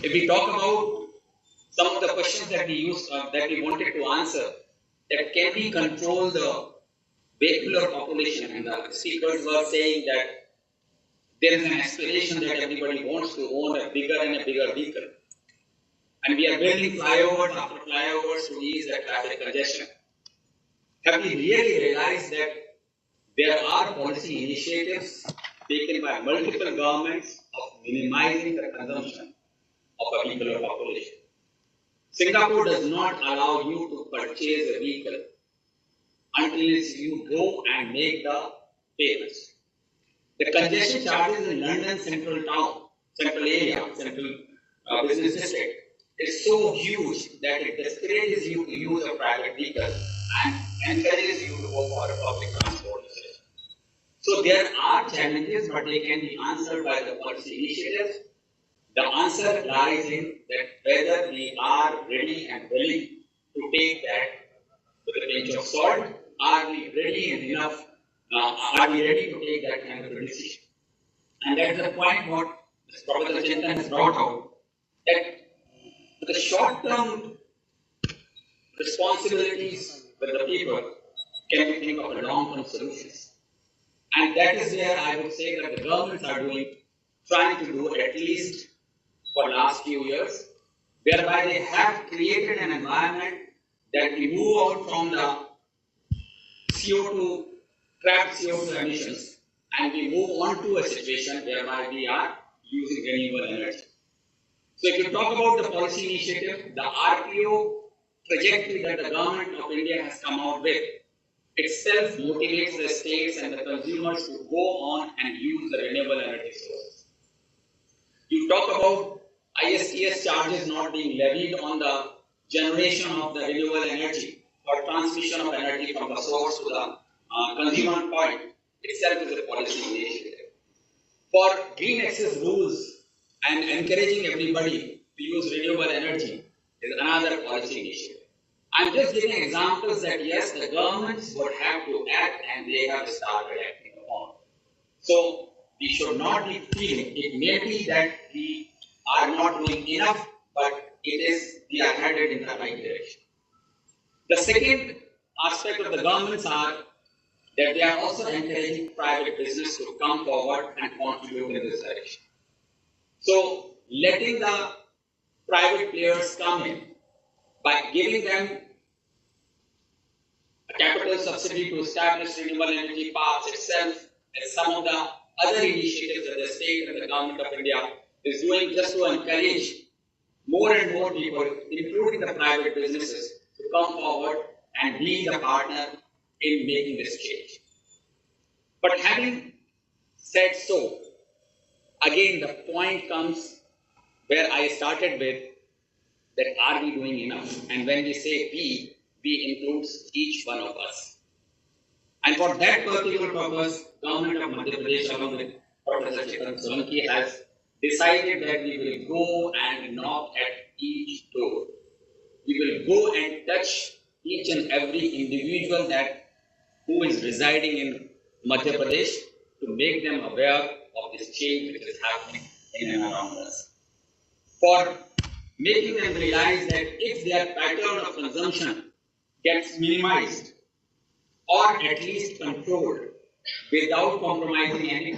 If we talk about some of the questions that we used, that we wanted to answer, that can we control the vehicular population, and the speakers were saying that there is an aspiration that everybody wants to own a bigger and a bigger vehicle. And we are building flyovers after flyovers to ease the traffic congestion. Have we really realized that there are policy initiatives taken by multiple governments of minimizing the consumption of a vehicular population? Singapore does not allow you to purchase a vehicle until you go and make the payments. The congestion charges in London central area, central business district, is so huge that it discourages you to use a private vehicle and encourages you to go for a public transport system. So there are challenges, but they can be answered by the policy initiatives. The answer lies in that whether we are ready and willing to take that with a pinch of salt. Are we ready and enough? Are we ready to take that kind of a decision? And that's the point what Professor Chintan has brought out, that the short-term responsibilities with the people can we think of a long-term solutions. And that is where I would say that the governments are trying to do at least for the last few years, whereby they have created an environment that we move out from the CO2, trapped CO2 emissions, and we move on to a situation whereby we are using renewable energy. So if you talk about the policy initiative, the RPO trajectory that the government of India has come out with, itself motivates the states and the consumers to go on and use the renewable energy sources. You talk about ISTS charges not being levied on the generation of the renewable energy or transmission of energy from the source to the consumer point, itself is a policy initiative. For green access rules and encouraging everybody to use renewable energy is another policy initiative. I'm just giving examples that yes, the governments would have to act and they have started acting upon. So we should not be feeling, it may be that we are not doing enough, but we are headed in the right direction. The second aspect of the governments are that they are also encouraging private business to come forward and contribute in this direction. So letting the private players come in by giving them a capital subsidy to establish renewable energy parks itself, and some of the other initiatives that the state and the government of India is doing just to encourage more and more people, including the private businesses, to come forward and be the partner in making this change. But having said so, again the point comes where I started with, that are we doing enough? And when we say we includes each one of us. And for that particular purpose, Government of Madhya Pradesh along with Professor Chetan Solanki has decided that we will go and knock at each door. We will go and touch each and every individual who is residing in Madhya Pradesh to make them aware of this change which is happening in and around us. For making them realize that if their pattern of consumption gets minimized or at least controlled without compromising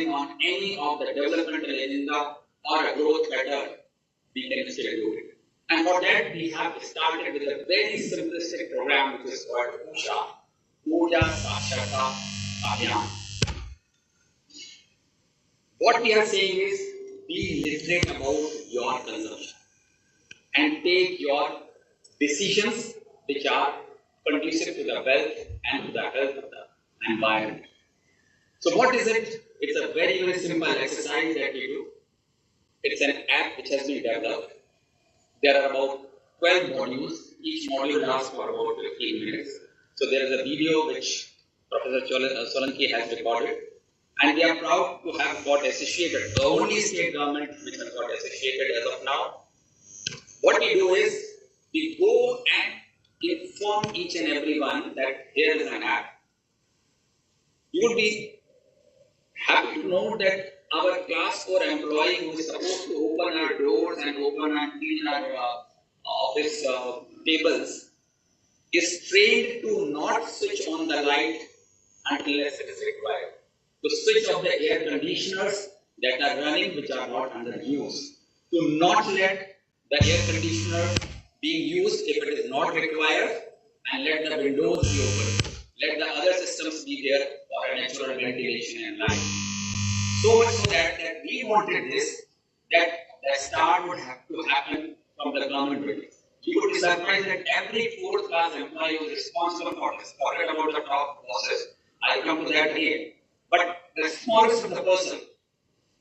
on any of the developmental agenda or a growth pattern, we can still do it. And for that, we have started with a very simplistic program which is called Puja Saksharta Abhiyan. What we are saying is, be literate about your consumption and take your decisions which are conducive to the wealth and to the health of the environment. So what is it? It's a very, very simple exercise that we do. It's an app which has been developed. There are about 12 modules. Each module lasts for about 15 minutes. So there is a video which Professor Solanki has recorded. And we are proud to have got associated, the only state government which has got associated as of now. What we do is, we go and inform each and every one that here is an app. You would be happy to know that our class 4 employee who is supposed to open our doors and open and clean our office tables is trained to not switch on the light unless it is required. To switch off the air conditioners that are running which are not under use. To not let the air conditioner being used if it is not required, and let the windows be open. Let the other systems be there for a natural ventilation and light. So much so that we wanted this, that the start would have to happen from the government buildings. You would be surprised that every 4th class employee who is responsible for this, forget about the top bosses, I'll come to that again. But the smallest of the person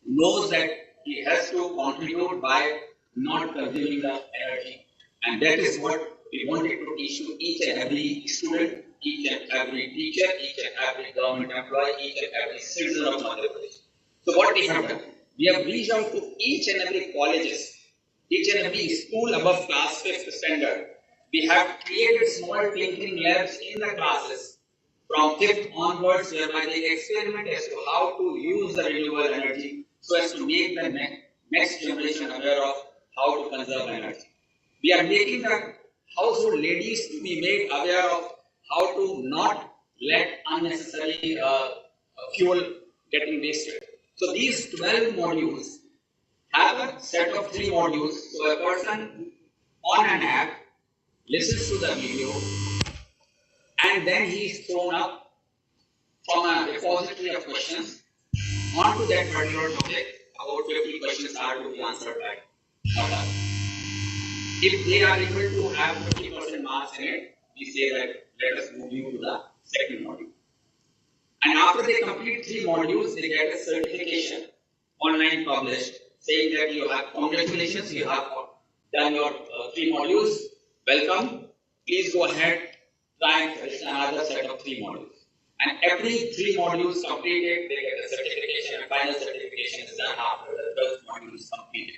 knows that he has to contribute by not consuming the energy. And that is what we wanted to teach to each and every student, each and every teacher, each and every government employee, each and every citizen of Madhya Pradesh. So what we have done, we have reached out to each and every colleges, each and every school above class 5th standard. We have created small tinkering labs in the classes from 5th onwards, whereby they experiment as to how to use the renewable energy so as to make the next generation aware of how to conserve energy. We are making the household ladies to be made aware of how to not let unnecessary fuel getting wasted. So these 12 modules have a set of 3 modules. So a person on an app listens to the video and then he is thrown up from a repository of questions onto that particular topic. About 50 questions are to be answered by others. If they are able to have 50% marks in it, we say that let us move you to the second module. And after they complete 3 modules, they get a certification online published saying that you have congratulations, you have done your 3 modules, welcome, please go ahead, try and finish another set of 3 modules. And every 3 modules completed, they get a certification, and final certification is done after the 12th module is completed.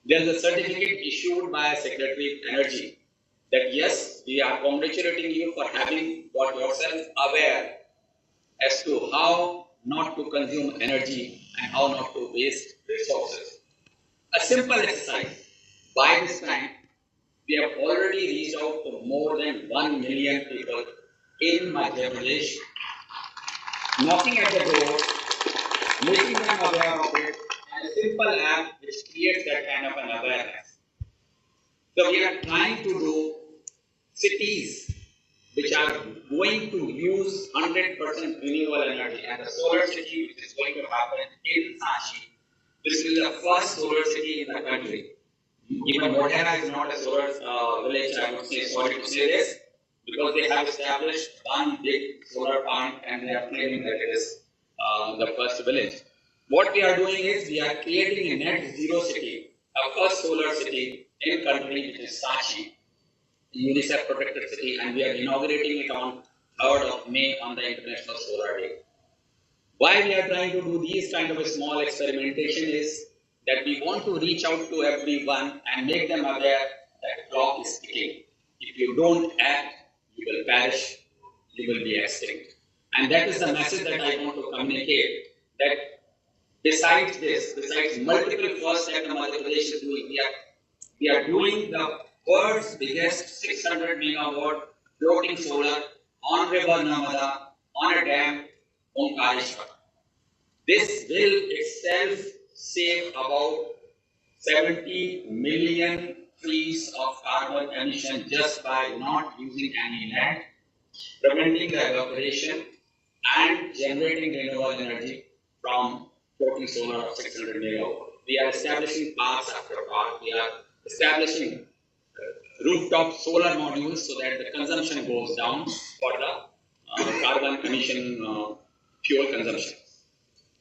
There is a certificate issued by Secretary of Energy that yes, we are congratulating you for having got yourself aware as to how not to consume energy and how not to waste resources. A simple exercise. By this time, we have already reached out to more than 1 million people in Madhya Pradesh, knocking at the door, making them aware of it, and a simple app which creates that kind of an awareness. So we are trying to do cities which are going to use 100% renewable energy, and the solar city which is going to happen in Sashi. This will be the first solar city in the country. Even Modhera is not a solar village, I would say, sorry to say this, because they have established one big solar plant and they are claiming that it is the first village. What we are doing is we are creating a net zero city, a first solar city in country which is Sachi, UNICEF protected city, and we are inaugurating it on 3rd of May on the International Solar Day. Why we are trying to do these kind of a small experimentation is that we want to reach out to everyone and make them aware that clock is ticking. If you don't act, you will perish, you will be extinct. And that is the message that I want to communicate, that besides this, besides multiple firsts that the Madhya Pradesh is doing, we are doing the world's biggest 600 megawatt floating solar on river Narmada, on a dam, Omkareshwar. This will itself save about 70 million trees of carbon emission just by not using any land, preventing the evaporation, and generating renewable energy from floating solar of 600 megawatt. We are establishing parks after park. We are establishing rooftop solar modules so that the consumption goes down for the carbon emission fuel consumption.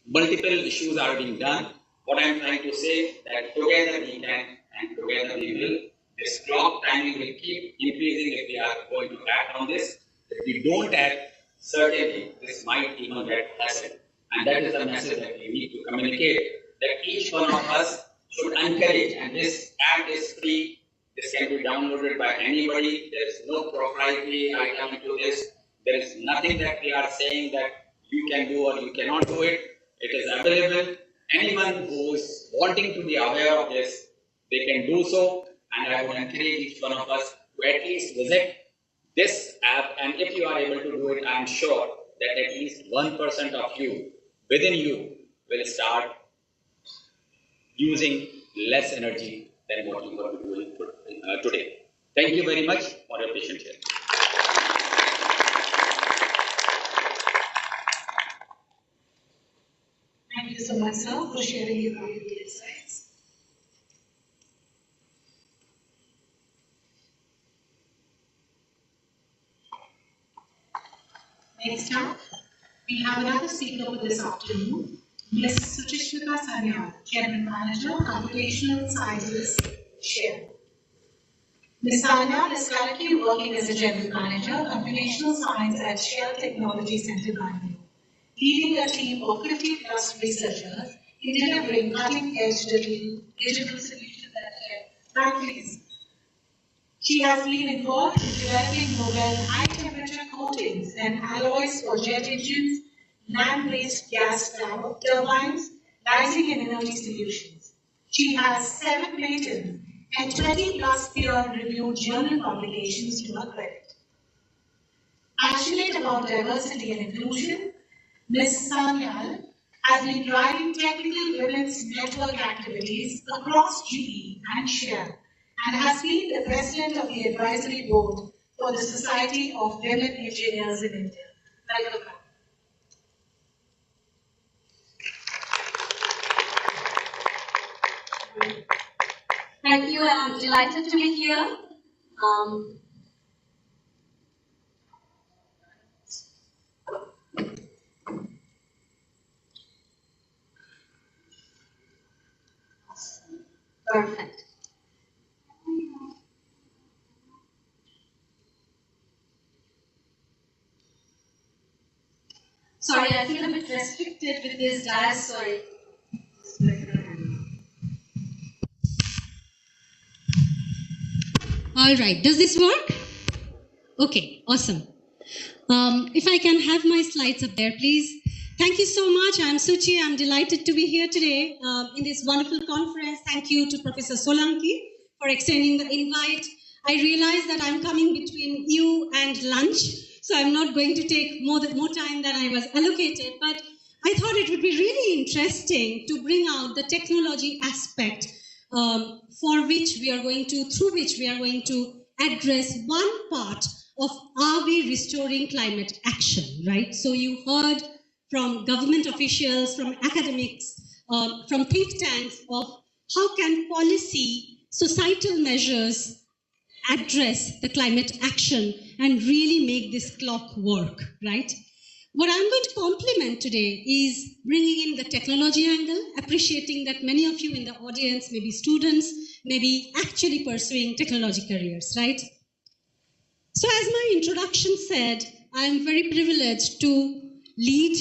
Multiple issues are being done. What I am trying to say that together we can and together we will. This clock timing will keep increasing if we are going to act on this. If we don't act, certainly this might even get hastened. And that is the message that we need to communicate, that each one of us should encourage, and this app is free. This can be downloaded by anybody. There is no proprietary item to this. There is nothing that we are saying that you can do or you cannot do it. It is available. Anyone who is wanting to be aware of this, they can do so. And I would encourage each one of us to at least visit this app. And if you are able to do it, I am sure that at least 1% of you, within you, will start using less energy than what you are doing today. Thank you very much for your patience here. Thank you so much, sir, for sharing your valuable insights. Next up, we have another speaker for this afternoon, Ms. Suchishmita Sanyal, General Manager, Computational Sciences, Share. Ms. Sanyal is currently working as a General Manager, Computational Science at Share Technology Center, Bangalore, leading a team of 50+ researchers in delivering cutting-edge digital solutions at Share. Please. She has been involved in developing novel high-temperature coatings and alloys for jet engines, land-based gas turbines, lighting and energy solutions. She has 7 patents and 20+ peer-reviewed journal publications to her credit. Passionate about diversity and inclusion, Ms. Sanyal has been driving technical women's network activities across GE and Share, and has been the president of the advisory board for the Society of Women Engineers in India. Welcome. Thank you, and I'm delighted to be here. Perfect. Sorry, I feel a bit restricted with this dance, sorry. All right, does this work? Okay, awesome. If I can have my slides up there, please. Thank you so much. I'm Suchi. I'm delighted to be here today in this wonderful conference. Thank you to Professor Solanki for extending the invite. I realize that I'm coming between you and lunch, so I'm not going to take more time than I was allocated, but I thought it would be really interesting to bring out the technology aspect through which we are going to address one part of are we restoring climate action, right? So you heard from government officials, from academics, from think tanks of how can policy, societal measures address the climate action and really make this clock work, right? What I'm going to complement today is bringing in the technology angle, appreciating that many of you in the audience may be students, may be actually pursuing technology careers, right? So as my introduction said, I'm very privileged to lead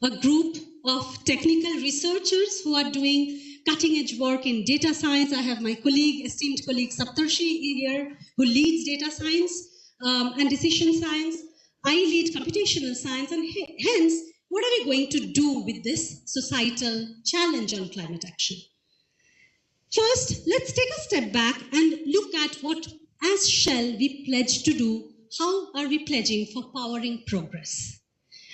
a group of technical researchers who are doing cutting-edge work in data science. I have my esteemed colleague Saptarshi here, who leads data science and decision science. I lead computational science, and hence, what are we going to do with this societal challenge on climate action? First, let's take a step back and look at what, as Shell, we pledge to do. How are we pledging for powering progress?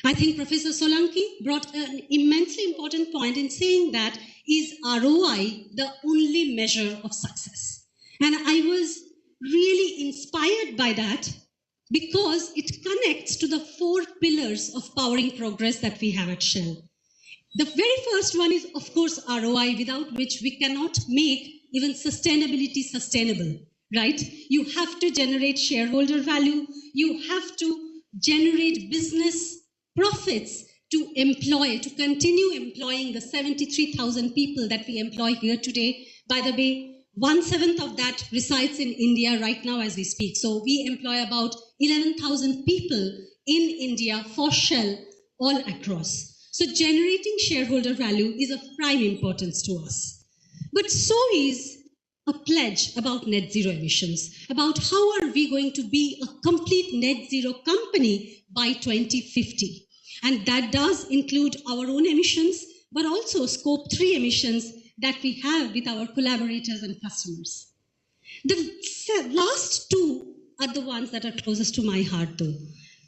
I think Professor Solanki brought an immensely important point in saying that is ROI the only measure of success? And I was really inspired by that because it connects to the 4 pillars of powering progress that we have at Shell. The very first one is, of course, ROI, without which we cannot make even sustainability sustainable, right? You have to generate shareholder value. You have to generate business profits to employ, to continue employing the 73,000 people that we employ here today. By the way, 1/7 of that resides in India right now as we speak. So we employ about 11,000 people in India for Shell all across. So generating shareholder value is of prime importance to us. But so is a pledge about net zero emissions, about how are we going to be a complete net zero company by 2050. And that does include our own emissions, but also scope 3 emissions that we have with our collaborators and customers. The last two are the ones that are closest to my heart though.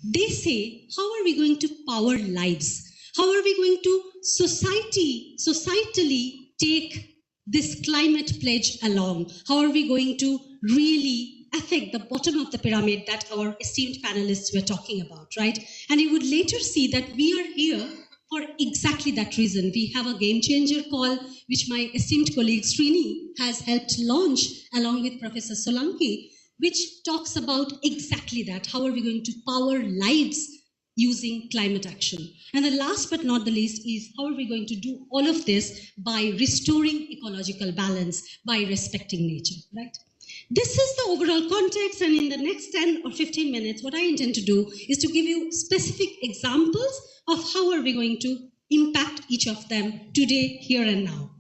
They say, how are we going to power lives? How are we going to societally take this climate pledge along? How are we going to really affect the bottom of the pyramid that our esteemed panelists were talking about, right? And you would later see that we are here for exactly that reason. We have a game changer call, which my esteemed colleague Srini has helped launch along with Professor Solanki, which talks about exactly that. How are we going to power lives using climate action? And the last but not the least is how are we going to do all of this by restoring ecological balance, by respecting nature, right? This is the overall context, and in the next 10 or 15 minutes, what I intend to do is to give you specific examples of how are we going to impact each of them today, here and now.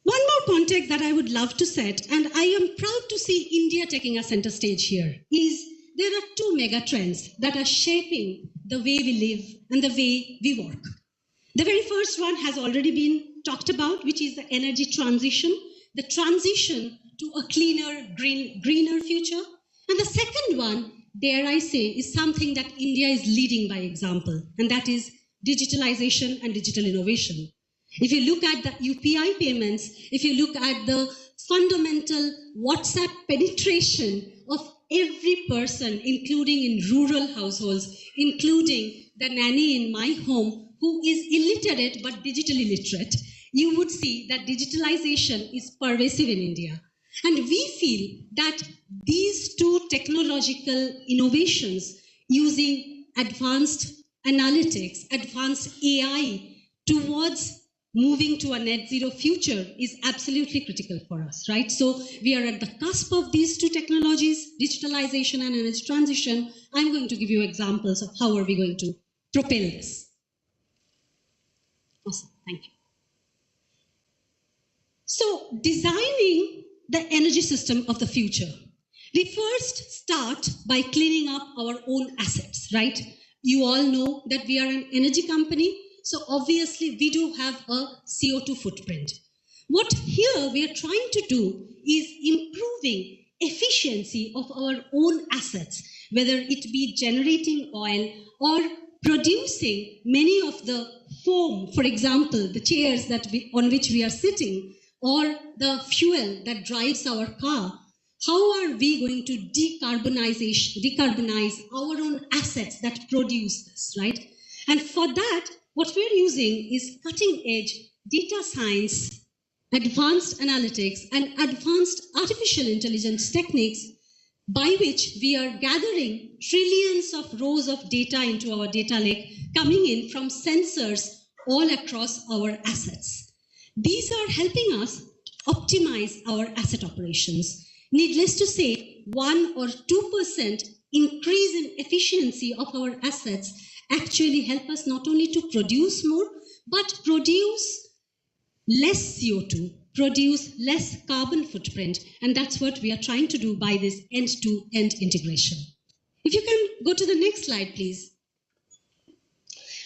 One more context that I would love to set, and I am proud to see India taking a center stage here, is there are 2 mega trends that are shaping the way we live and the way we work. The very first one has already been talked about, which is the energy transition, the transition to a cleaner, greener future. And the second one, dare I say, is something that India is leading by example, and that is digitalization and digital innovation. If you look at the UPI payments, if you look at the fundamental WhatsApp penetration of every person, including in rural households, including the nanny in my home who is illiterate but digitally literate, you would see that digitalization is pervasive in India. And we feel that these 2 technological innovations using advanced analytics, advanced AI towards moving to a net zero future is absolutely critical for us, right? So we are at the cusp of these 2 technologies, digitalization and energy transition. I'm going to give you examples of how are we going to propel this. Awesome, thank you. So designing the energy system of the future. We first start by cleaning up our own assets, right? You all know that we are an energy company, so obviously we do have a CO2 footprint. What here we are trying to do is improving efficiency of our own assets, whether it be generating oil or producing many of the foam, for example, the chairs on which we are sitting, or the fuel that drives our car. How are we going to decarbonize our own assets that produce this, right? And for that, what we're using is cutting-edge data science, advanced analytics, and advanced artificial intelligence techniques by which we are gathering trillions of rows of data into our data lake coming in from sensors all across our assets. These are helping us optimize our asset operations. Needless to say, 1 or 2% increase in efficiency of our assets actually help us not only to produce more, but produce less CO2, produce less carbon footprint. And that's what we are trying to do by this end-to-end integration. If you can go to the next slide, please.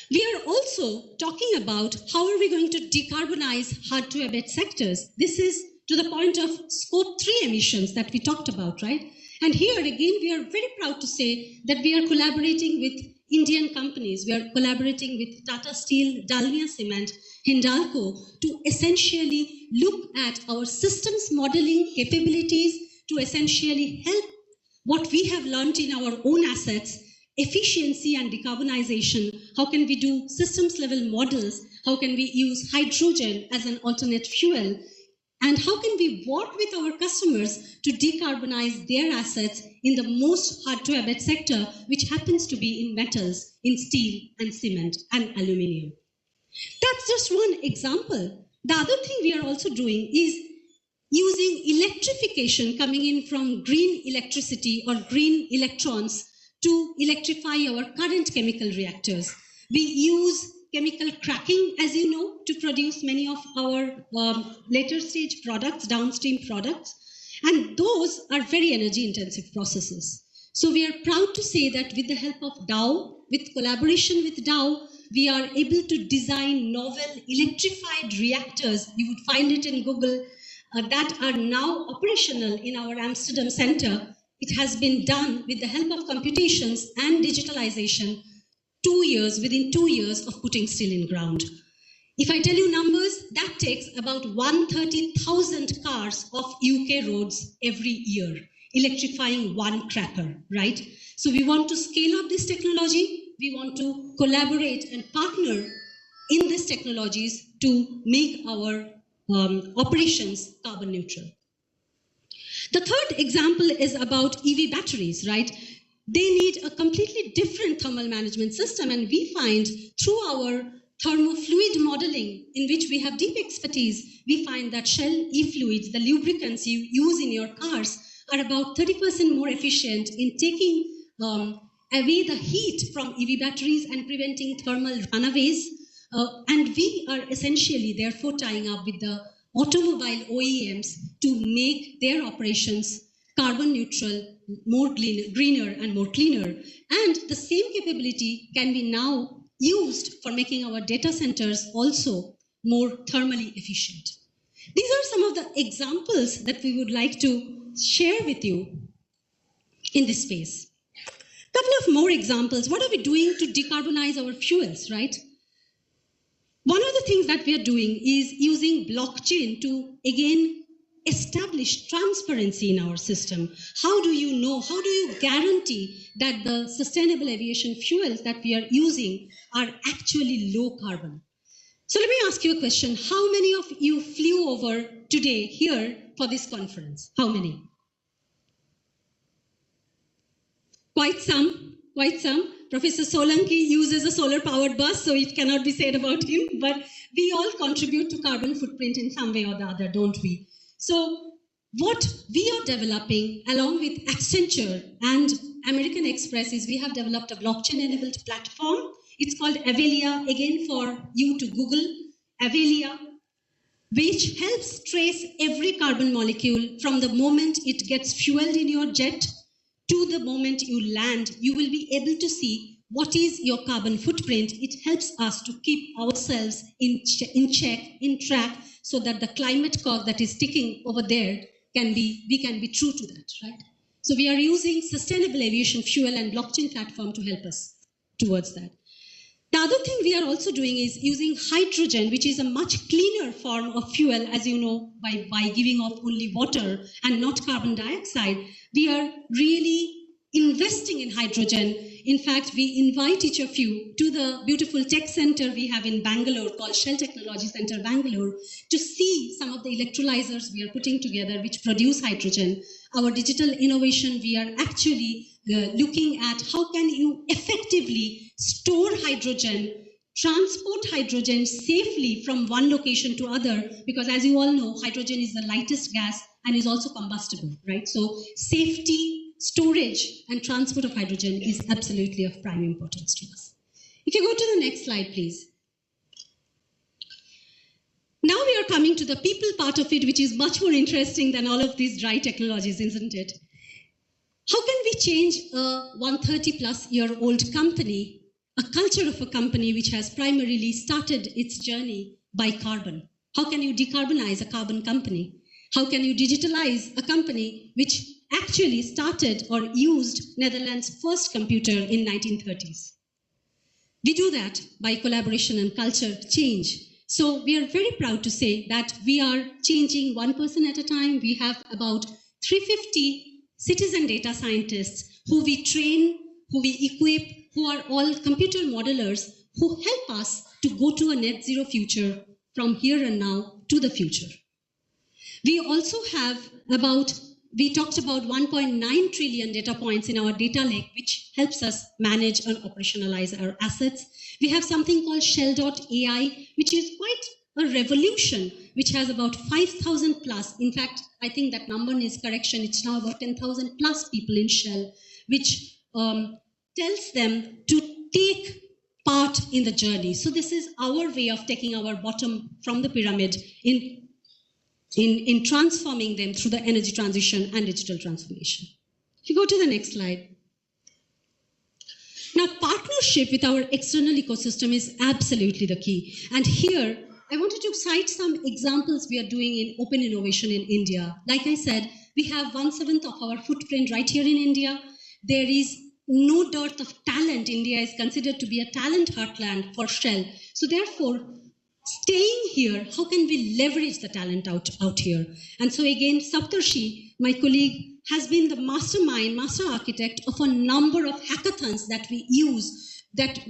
We are also talking about how are we going to decarbonize hard-to-abate sectors. This is to the point of scope 3 emissions that we talked about, right? And here again, we are very proud to say that we are collaborating with Indian companies. We are collaborating with Tata Steel, Dalmia Cement, Hindalco to essentially look at our systems modeling capabilities to essentially help what we have learned in our own assets, efficiency and decarbonization. How can we do systems level models? How can we use hydrogen as an alternate fuel? And how can we work with our customers to decarbonize their assets in the most hard to abate sector, which happens to be in metals, in steel and cement and aluminium. That's just one example. The other thing we are also doing is using electrification coming in from green electricity or green electrons to electrify our current chemical reactors. We use chemical cracking, as you know, to produce many of our later stage products, downstream products, and those are very energy intensive processes. So we are proud to say that with the help of Dow, with collaboration with Dow, we are able to design novel electrified reactors. You would find it in Google, that are now operational in our Amsterdam center. It has been done with the help of computations and digitalization, within 2 years of putting steel in ground. If I tell you numbers, that takes about 130,000 cars off UK roads every year, electrifying one cracker, right? So we want to scale up this technology. We want to collaborate and partner in these technologies to make our operations carbon neutral. The third example is about EV batteries, right? They need a completely different thermal management system, and we find through our thermofluid modeling, in which we have deep expertise, we find that Shell e-fluids, the lubricants you use in your cars, are about 30% more efficient in taking away the heat from EV batteries and preventing thermal runaways. And we are essentially therefore tying up with the automobile OEMs to make their operations carbon neutral, more greener and more cleaner. And the same capability can be now used for making our data centers also more thermally efficient. These are some of the examples that we would like to share with you in this space. A couple of more examples. What are we doing to decarbonize our fuels, right? One of the things that we are doing is using blockchain to, again, establish transparency in our system. How do you know, how do you guarantee that the sustainable aviation fuels that we are using are actually low carbon? So let me ask you a question. How many of you flew over today here for this conference? How many? Quite some, quite some. Professor Solanki uses a solar powered bus, so it cannot be said about him, but we all contribute to carbon footprint in some way or the other, don't we? So what we are developing along with Accenture and American Express is we have developed a blockchain-enabled platform. It's called Avelia, again for you to Google, Avelia, which helps trace every carbon molecule from the moment it gets fueled in your jet to the moment you land. You will be able to see what is your carbon footprint. It helps us to keep ourselves in check, in track, so that the climate curve that is ticking over there we can be true to that, right? So we are using sustainable aviation fuel and blockchain platform to help us towards that. The other thing we are also doing is using hydrogen, which is a much cleaner form of fuel, as you know, by giving off only water and not carbon dioxide. We are really investing in hydrogen. In fact, we invite each of you to the beautiful tech center we have in Bangalore called Shell Technology Center, Bangalore, to see some of the electrolyzers we are putting together which produce hydrogen. Our digital innovation, we are actually looking at how can you effectively store hydrogen, transport hydrogen safely from one location to other, because as you all know, hydrogen is the lightest gas and is also combustible, right? So safety, storage and transport of hydrogen is absolutely of prime importance to us. If you go to the next slide, please. Now we are coming to the people part of it, which is much more interesting than all of these dry technologies, isn't it? How can we change a 130-plus-year-old company, a culture of a company which has primarily started its journey by carbon? How can you decarbonize a carbon company? How can you digitalize a company which actually started or used Netherlands' first computer in 1930s? We do that by collaboration and culture change. So we are very proud to say that we are changing one person at a time. We have about 350 citizen data scientists who we train, who we equip, who are all computer modelers who help us to go to a net zero future from here and now to the future. We also have we talked about 1.9 trillion data points in our data lake, which helps us manage and operationalize our assets. We have something called Shell.ai, which is quite a revolution, which has about 5,000 plus. In fact, I think that number needs correction. It's now about 10,000 plus people in Shell, which tells them to take part in the journey. So this is our way of taking our bottom from the pyramid in transforming them through the energy transition and digital transformation. If you go to the next slide. Now, partnership with our external ecosystem is absolutely the key. And here, I wanted to cite some examples we are doing in open innovation in India. Like I said, we have 1/7 of our footprint right here in India. There is no dearth of talent. India is considered to be a talent heartland for Shell. So therefore, staying here, how can we leverage the talent out here? And so again, Saptarshi, my colleague, has been the mastermind, master architect of a number of hackathons that we use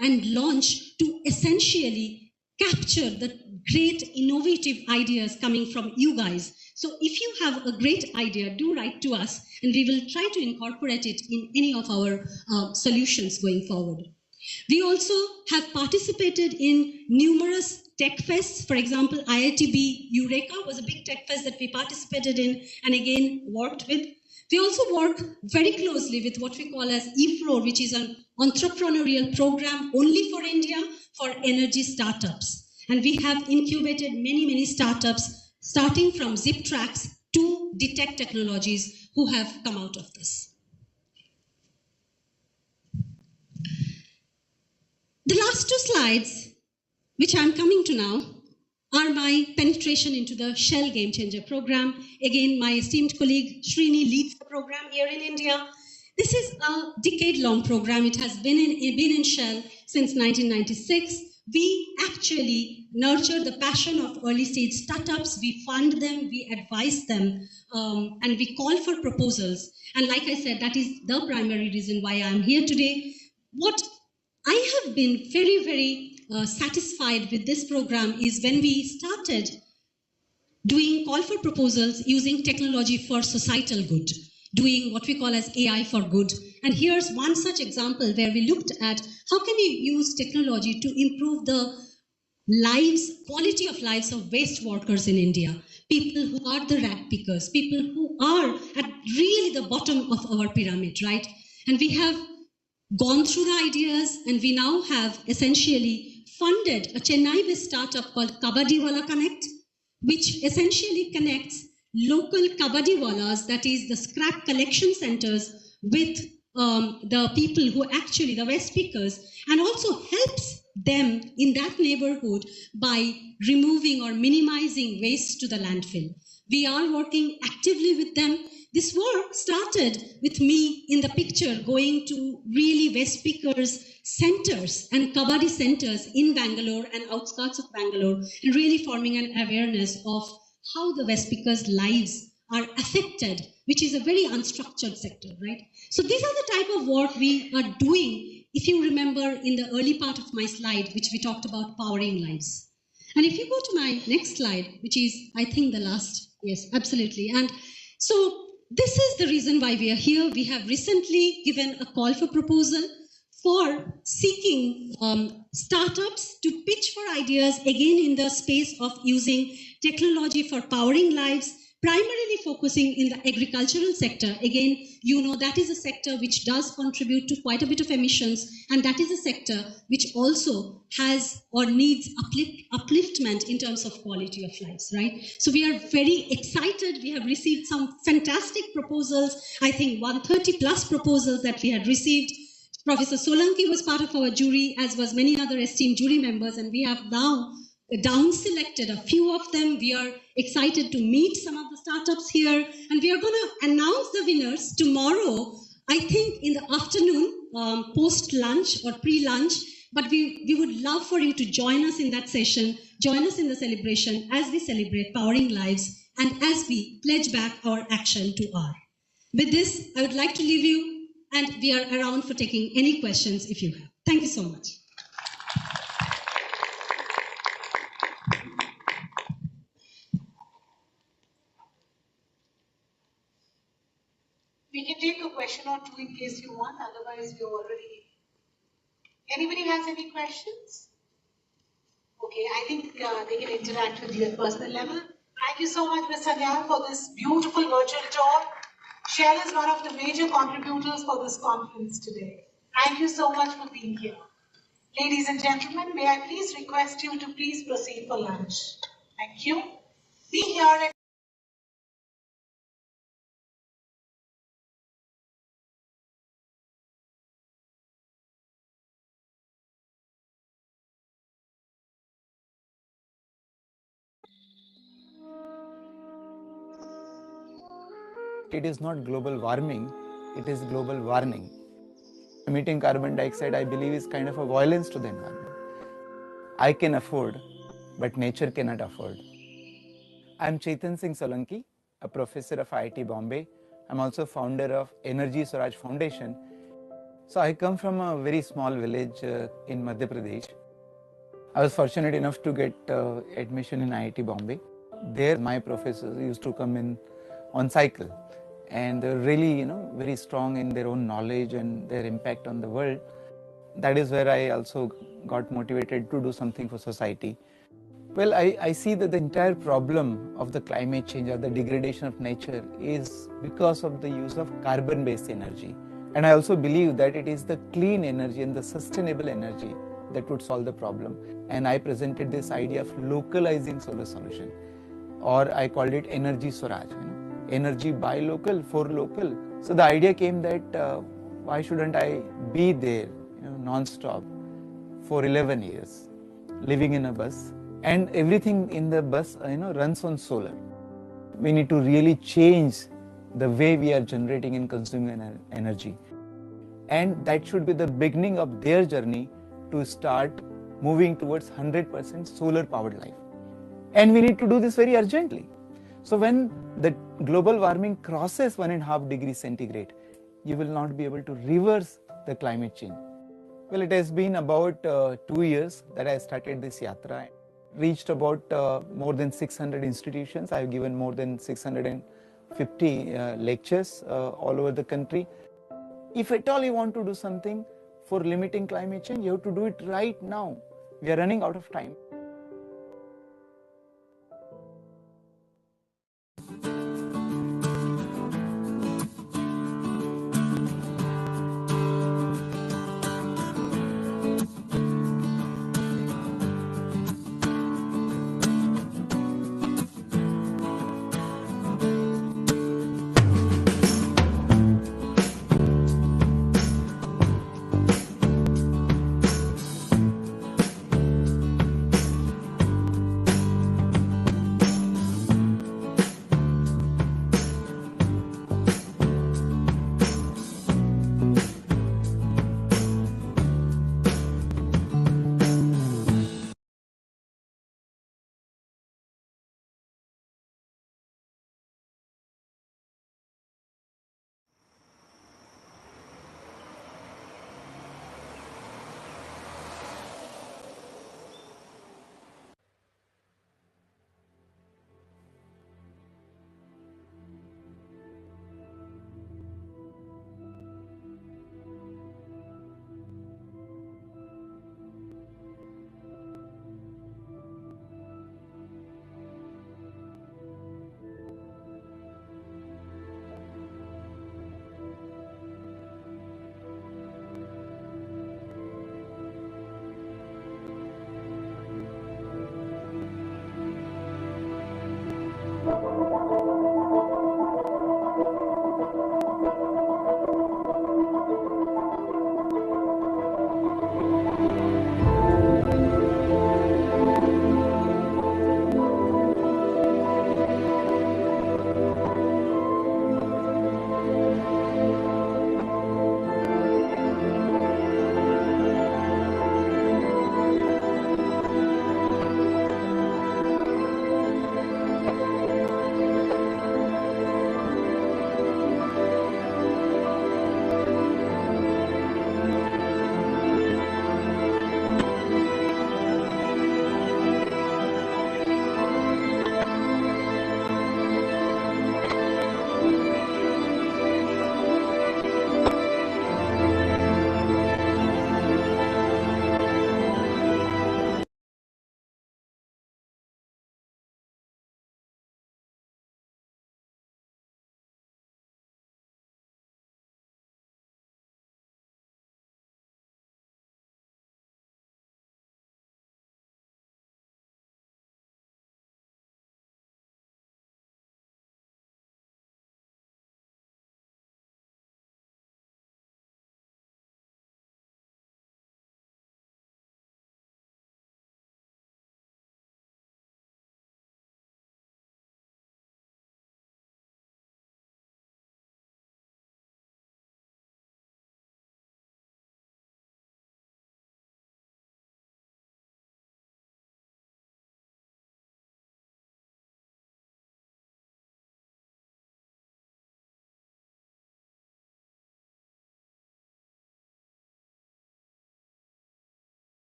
and launch to essentially capture the great innovative ideas coming from you guys. So if you have a great idea, do write to us and we will try to incorporate it in any of our solutions going forward. We also have participated in numerous tech fests. For example, IITB Eureka was a big tech fest that we participated in and again worked with. We also work very closely with what we call as EFRO, which is an entrepreneurial program only for India for energy startups. And we have incubated many startups, starting from ZipTracks to Detect Technologies, who have come out of this. The last two slides, which I'm coming to now, are my penetration into the Shell Game Changer program. Again, my esteemed colleague Srini leads the program here in India. This is a decade-long program. It has been in Shell since 1996. We actually nurture the passion of early-stage startups. We fund them, we advise them, and we call for proposals. And like I said, that is the primary reason why I'm here today. What I have been very satisfied with this program is when we started doing call for proposals using technology for societal good, doing what we call as AI for good. And here's one such example where we looked at how can we use technology to improve the quality of lives of waste workers in India, people who are the rat pickers, people who are at really the bottom of our pyramid, right? And we have gone through the ideas and we now have essentially funded a Chennai-based startup called Kabaddi-Wala Connect, which essentially connects local Kabaddi-Walas, that is the scrap collection centers, with the people who actually, the waste pickers, and also helps them in that neighborhood by removing or minimizing waste to the landfill. We are working actively with them. This work started with me in the picture going to really waste pickers centers and Kabaddi centers in Bangalore and outskirts of Bangalore, and really forming an awareness of how the waste pickers' lives are affected, which is a very unstructured sector, right? So these are the type of work we are doing, if you remember in the early part of my slide, which we talked about powering lives. And if you go to my next slide, which is, I think, the last, yes, absolutely. And so this is the reason why we are here. We have recently given a call for proposal for seeking startups to pitch for ideas, again in the space of using technology for powering lives, primarily focusing in the agricultural sector. Again, you know that is a sector which does contribute to quite a bit of emissions, and that is a sector which also has or needs upliftment in terms of quality of lives, right? So we are very excited. We have received some fantastic proposals, I think 130 plus proposals that we had received. Professor Solanki was part of our jury, as was many other esteemed jury members, and we have now down-selected a few of them. We are excited to meet some of the startups here, and we are going to announce the winners tomorrow, I think in the afternoon, post-lunch or pre-lunch. But we would love for you to join us in that session, join us in the celebration as we celebrate powering lives and as we pledge back our action to R. With this, I would like to leave you, and we are around for taking any questions if you have. Thank you so much. We can take a question or two in case you want, otherwise we're already... Anybody has any questions? Okay, I think they can interact with you at personal level. Thank you so much, Ms. Sanyal, for this beautiful virtual tour. Shell is one of the major contributors for this conference today. Thank you so much for being here. Ladies and gentlemen, may I please request you to please proceed for lunch. Thank you. Be here at It is not global warming, it is global warning. Emitting carbon dioxide, I believe, is kind of a violence to the environment. I can afford, but nature cannot afford. I am Chetan Singh Solanki, a professor of IIT Bombay. I'm also founder of Energy Swaraj Foundation. So I come from a very small village in Madhya Pradesh. I was fortunate enough to get admission in IIT Bombay. There my professors used to come in on cycle, and they're really, very strong in their own knowledge and their impact on the world. That is where I also got motivated to do something for society. Well, I see that the entire problem of the climate change or the degradation of nature is because of the use of carbon-based energy. And I also believe that it is the clean energy and the sustainable energy that would solve the problem. And I presented this idea of localizing solar solution, or I called it Energy Swaraj. Energy by local, for local. So the idea came that why shouldn't I be there, non-stop for 11 years, living in a bus, and everything in the bus, runs on solar. We need to really change the way we are generating and consuming energy. And that should be the beginning of their journey to start moving towards 100% solar powered life. And we need to do this very urgently. So when the global warming crosses 1.5 degrees centigrade, you will not be able to reverse the climate change. Well, it has been about 2 years that I started this yatra. Reached about more than 600 institutions. I have given more than 650 lectures all over the country. If at all you want to do something for limiting climate change, you have to do it right now. We are running out of time.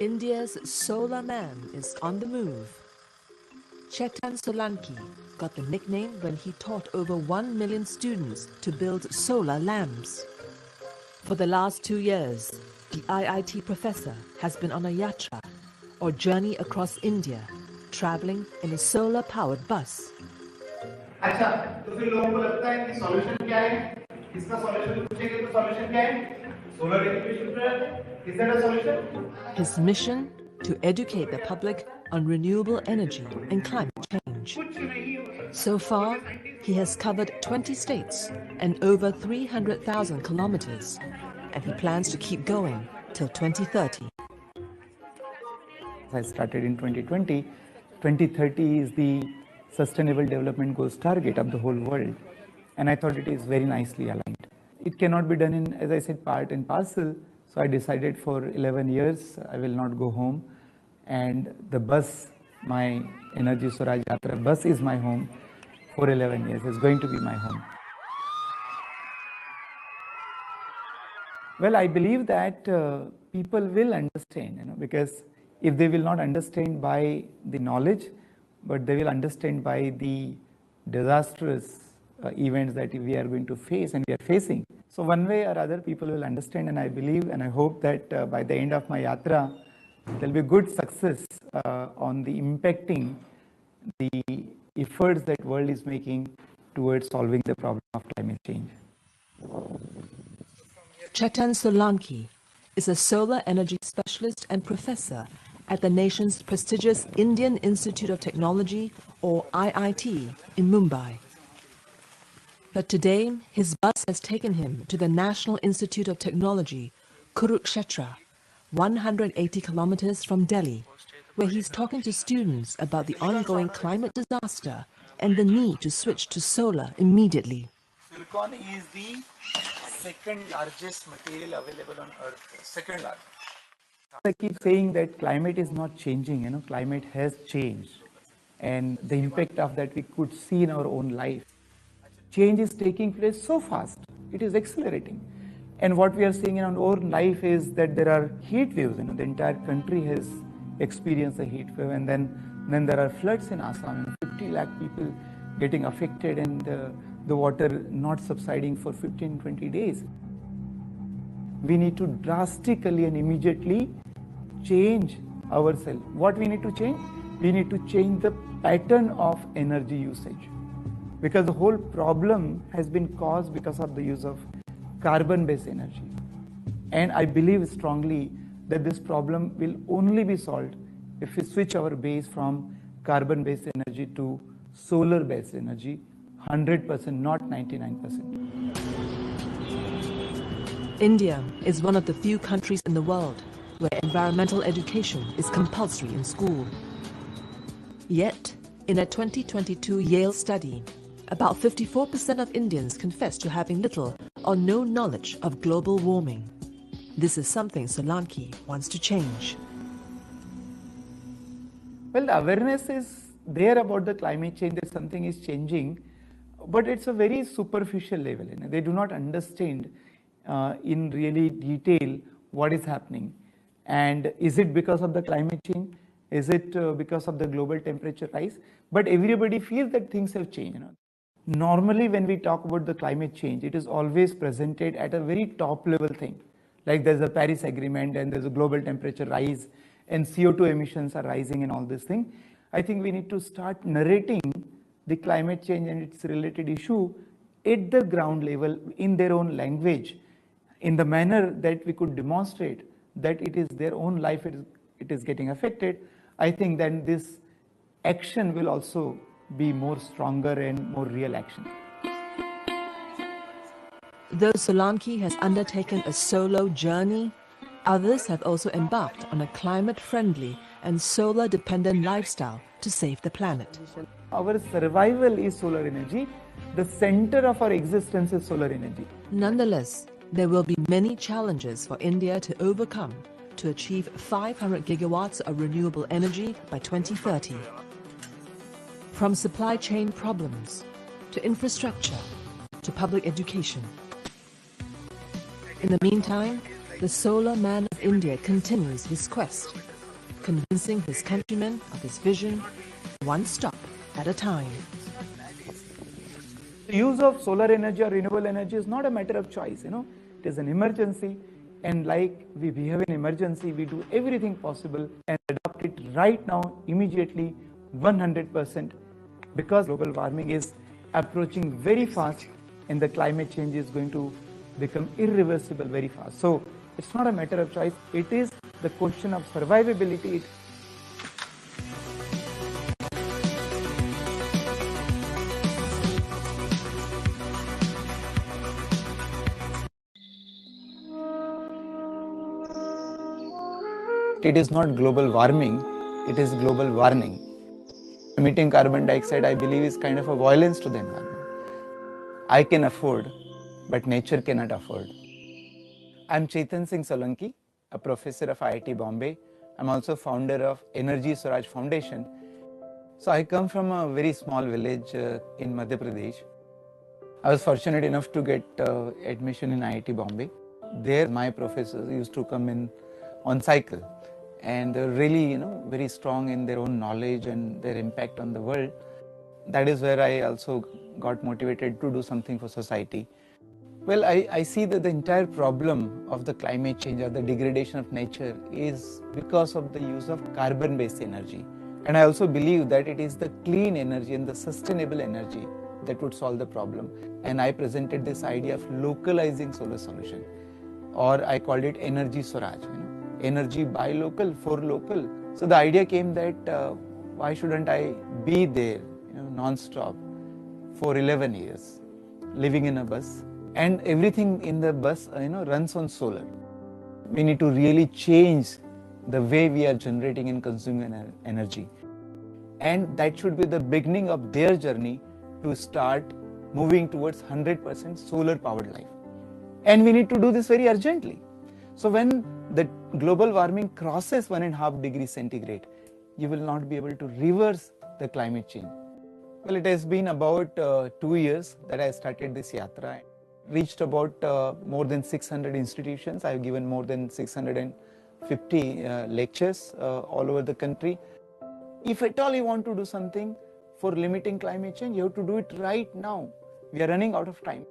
India's solar man is on the move. Chetan Solanki got the nickname when he taught over 1 million students to build solar lamps. For the last 2 years, the IIT professor has been on a yatra, or journey across India, traveling in a solar-powered bus. अच्छा, तो फिर लोगों को लगता है कि solution क्या है? इसका सॉल्यूशन पूछेंगे तो सॉल्यूशन क्या है? Solar education. Is that a solution? His mission to educate the public on renewable energy and climate change. So far, he has covered 20 states and over 300,000 kilometers, and he plans to keep going till 2030. I started in 2020. 2030 is the Sustainable Development Goals target of the whole world, and I thought it is very nicely aligned. It cannot be done in, as I said, part and parcel, so I decided for 11 years I will not go home, and the bus, my Energy Swaraj Yatra bus, is my home for 11 years. It's going to be my home. Well, I believe that people will understand, because if they will not understand by the knowledge, but they will understand by the disastrous events that we are going to face and we are facing. So one way or other, people will understand, and I believe and I hope that by the end of my yatra, there will be good success on the impacting the efforts that world is making towards solving the problem of climate change. Chetan Solanki is a solar energy specialist and professor at the nation's prestigious Indian Institute of Technology, or IIT, in Mumbai. But today, his bus has taken him to the National Institute of Technology, Kurukshetra, 180 kilometers from Delhi, where he's talking to students about the ongoing climate disaster and the need to switch to solar immediately. Silicon is the second largest material available on Earth, second largest. I keep saying that climate is not changing, climate has changed. And the impact of that we could see in our own life. Change is taking place so fast, it is accelerating. And what we are seeing in our own life is that there are heat waves, the entire country has experienced a heat wave, and then there are floods in Assam, 50 lakh people getting affected, and the water not subsiding for 15-20 days. We need to drastically and immediately change ourselves. What we need to change? We need to change the pattern of energy usage, because the whole problem has been caused because of the use of carbon-based energy. And I believe strongly that this problem will only be solved if we switch our base from carbon-based energy to solar-based energy, 100%, not 99%. India is one of the few countries in the world where environmental education is compulsory in school. Yet, in a 2022 Yale study, about 54% of Indians confess to having little or no knowledge of global warming. This is something Solanki wants to change. Well, the awareness is there about the climate change, that something is changing, but it's a very superficial level. They do not understand in really detail what is happening. And is it because of the climate change? Is it because of the global temperature rise? But everybody feels that things have changed. Normally, when we talk about the climate change, it is always presented at a very top level thing. Like there's a Paris Agreement and there's a global temperature rise and CO2 emissions are rising and all this thing. I think we need to start narrating the climate change and its related issue at the ground level in their own language, in the manner that we could demonstrate that it is their own life, it is getting affected. I think then this action will also be more stronger and more real action. Though Solanki has undertaken a solo journey, others have also embarked on a climate-friendly and solar-dependent lifestyle to save the planet. Our survival is solar energy. The center of our existence is solar energy. Nonetheless, there will be many challenges for India to overcome to achieve 500 gigawatts of renewable energy by 2030. From supply chain problems, to infrastructure, to public education. In the meantime, the solar man of India continues his quest, convincing his countrymen of his vision, one stop at a time. The use of solar energy or renewable energy is not a matter of choice, it is an emergency, and like we behave in emergency, we do everything possible and adopt it right now, immediately, 100%, because global warming is approaching very fast and the climate change is going to become irreversible very fast. So it's not a matter of choice, it is the question of survivability. It is not global warming, it is global warning. Emitting carbon dioxide, I believe, is kind of a violence to the environment. I can afford, but nature cannot afford. I'm Chetan Singh Solanki, a professor of IIT Bombay. I'm also founder of Energy Swaraj Foundation. So I come from a very small village in Madhya Pradesh. I was fortunate enough to get admission in IIT Bombay. There my professors used to come in on cycle, and they're really very strong in their own knowledge and their impact on the world. That is where I also got motivated to do something for society. Well, I see that the entire problem of the climate change or the degradation of nature is because of the use of carbon-based energy. And I also believe that it is the clean energy and the sustainable energy that would solve the problem. And I presented this idea of localizing solar solution, or I called it Energy Swaraj, energy by local, for local. So the idea came that why shouldn't I be there non-stop for 11 years, living in a bus, and everything in the bus runs on solar. We need to really change the way we are generating and consuming energy, and that should be the beginning of their journey to start moving towards 100% solar powered life. And we need to do this very urgently. So when the global warming crosses 1.5 degrees centigrade, you will not be able to reverse the climate change. Well, it has been about 2 years that I started this yatra. Reached about more than 600 institutions. I have given more than 650 lectures all over the country. If at all you want to do something for limiting climate change, you have to do it right now. We are running out of time.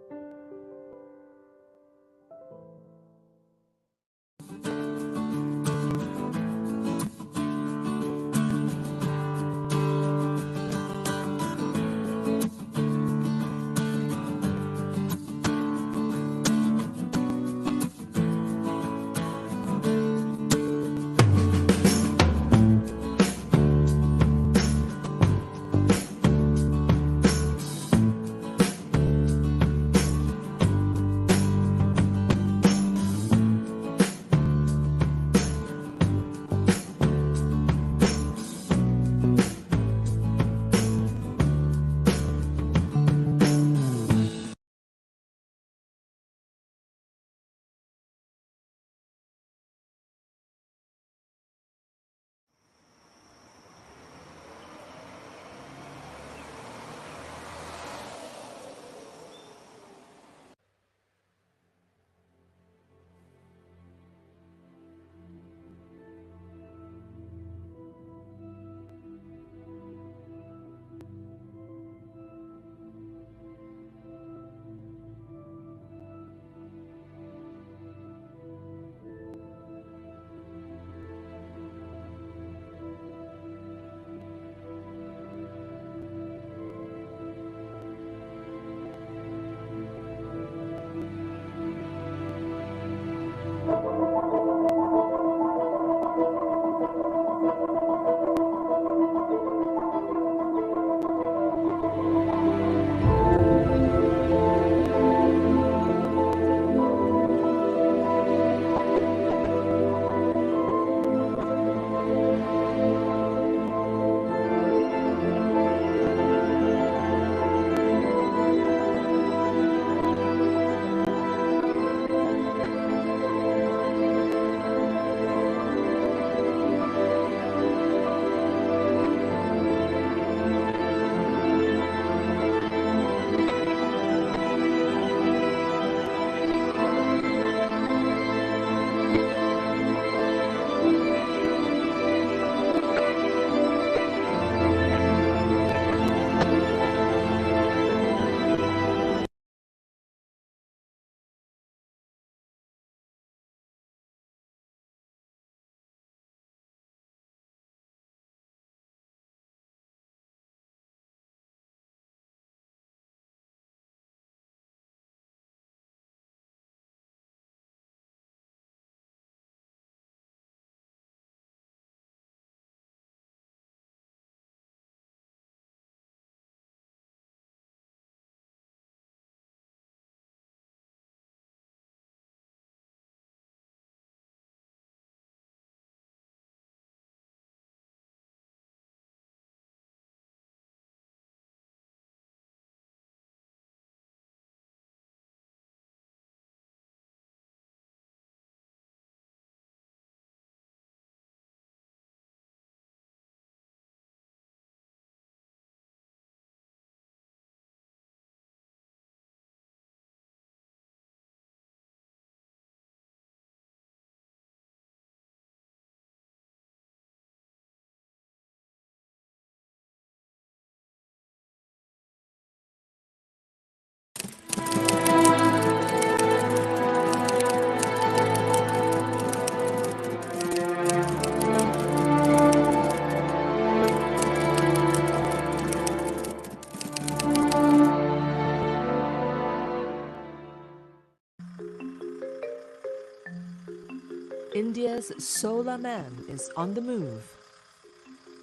India's solar man is on the move.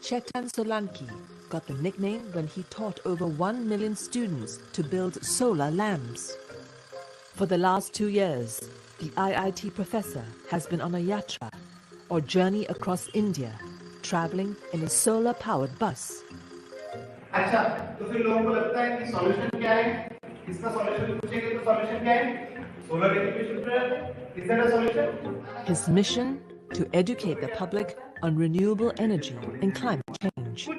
Chetan Solanki got the nickname when he taught over 1 million students to build solar lamps. For the last 2 years, the IIT professor has been on a yatra, or journey across India, traveling in a solar-powered bus. अच्छा, तो फिर लोगों को लगता है कि solution क्या है? इसका सॉल्यूशन पूछेंगे तो सॉल्यूशन क्या है? Solar education programme. Is that a solution? His mission to educate the public on renewable energy and climate change.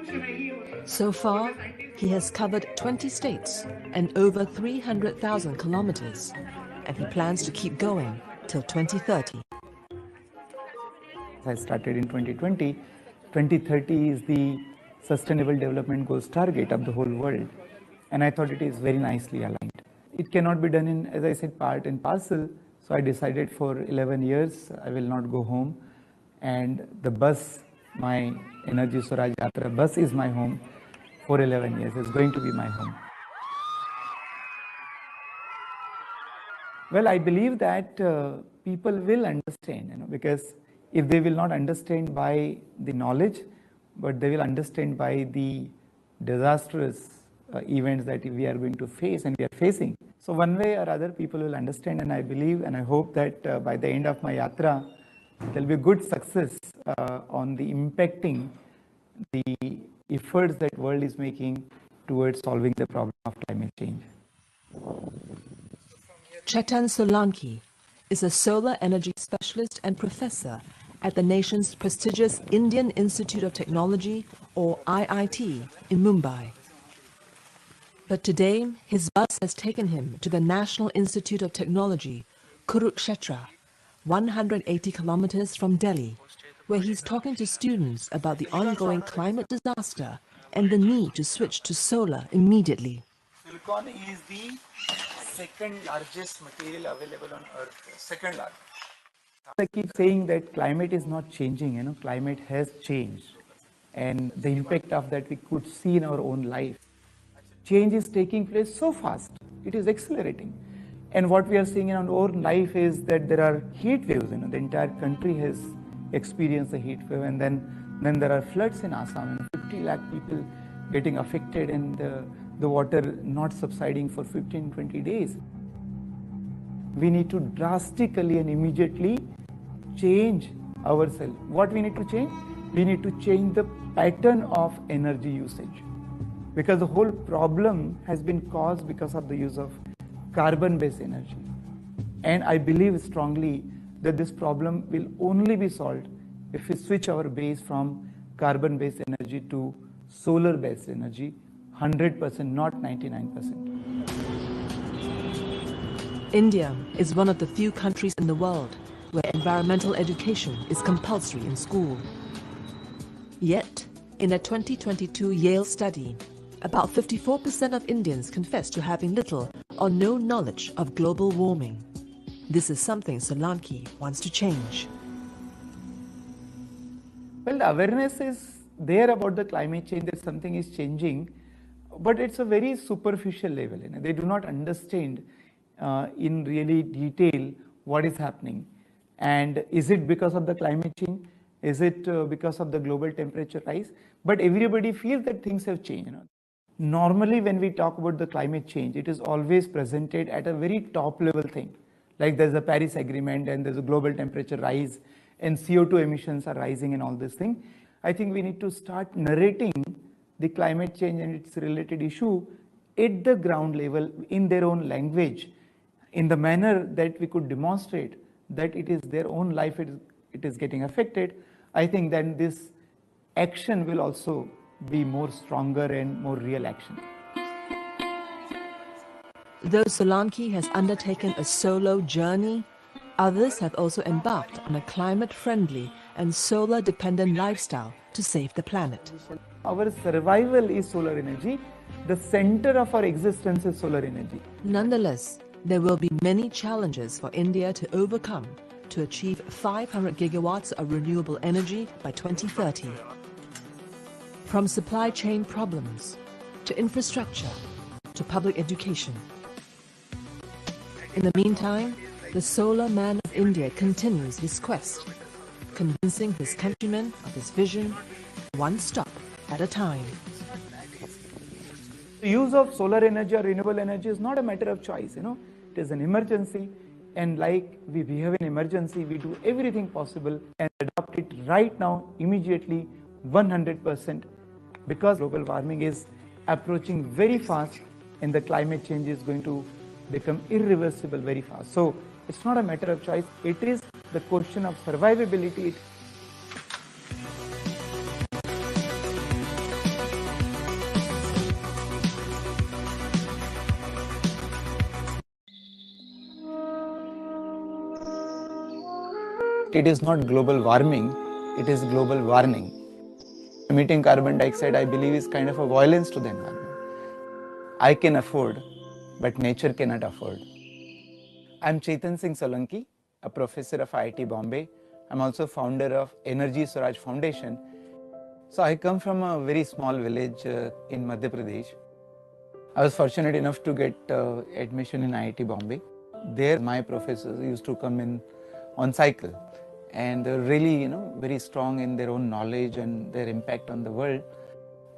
So far, he has covered 20 states and over 300,000 kilometers, and he plans to keep going till 2030. I started in 2020. 2030 is the Sustainable Development Goals target of the whole world, and I thought it is very nicely aligned. It cannot be done in, as I said, part and parcel, so I decided for 11 years I will not go home, and the bus, my Energy Swaraj Yatra bus, is my home for 11 years. It's going to be my home. Well, I believe that people will understand, because if they will not understand by the knowledge, but they will understand by the disastrous events that we are going to face and we are facing. So one way or other, people will understand, and I believe and I hope that by the end of my yatra, there will be good success on the impacting the efforts that world is making towards solving the problem of climate change. Chetan Solanki is a solar energy specialist and professor at the nation's prestigious Indian Institute of Technology, or IIT, in Mumbai. But today, his bus has taken him to the National Institute of Technology, Kurukshetra, 180 kilometers from Delhi, where he's talking to students about the ongoing climate disaster and the need to switch to solar immediately. Silicon is the second largest material available on Earth, second largest. I keep saying that climate is not changing, climate has changed, and the impact of that we could see in our own life. Change is taking place so fast, it is accelerating. And what we are seeing in our own life is that there are heat waves, the entire country has experienced a heat wave, and then there are floods in Assam, and 50 lakh people getting affected, and the water not subsiding for 15-20 days. We need to drastically and immediately change ourselves. What we need to change? We need to change the pattern of energy usage, because the whole problem has been caused because of the use of carbon-based energy. And I believe strongly that this problem will only be solved if we switch our base from carbon-based energy to solar-based energy, 100%, not 99%. India is one of the few countries in the world where environmental education is compulsory in school. Yet, in a 2022 Yale study, about 54% of Indians confess to having little or no knowledge of global warming. This is something Solanki wants to change. Well, the awareness is there about the climate change, that something is changing, but it's a very superficial level. They do not understand in really detail what is happening. And is it because of the climate change? Is it because of the global temperature rise? But everybody feels that things have changed. Normally, when we talk about the climate change, it is always presented at a very top level thing. Like there's the Paris Agreement, and there's a global temperature rise, and CO2 emissions are rising, and all this thing. I think we need to start narrating the climate change and its related issue at the ground level in their own language, in the manner that we could demonstrate that it is their own life, it is getting affected. I think then this action will also be more stronger and more real action. Though Solanki has undertaken a solo journey, others have also embarked on a climate-friendly and solar-dependent lifestyle to save the planet. Our survival is solar energy. The center of our existence is solar energy. Nonetheless, there will be many challenges for India to overcome to achieve 500 gigawatts of renewable energy by 2030. From supply chain problems, to infrastructure, to public education. In the meantime, the solar man of of India continues his quest, convincing his countrymen of his vision, one stop at a time. The use of solar energy or renewable energy is not a matter of choice, it is an emergency, and like we behave in emergency, we do everything possible and adopt it right now, immediately, 100%, because global warming is approaching very fast and the climate change is going to become irreversible very fast. So it's not a matter of choice, it is the question of survivability. It is not global warming, it is global warning. Emitting carbon dioxide, I believe, is kind of a violence to the environment. I can afford, but nature cannot afford. I'm Chetan Singh Solanki, a professor of IIT Bombay. I'm also founder of Energy Swaraj Foundation. So I come from a very small village in Madhya Pradesh. I was fortunate enough to get admission in IIT Bombay. There my professors used to come in on cycle, and they're really very strong in their own knowledge and their impact on the world.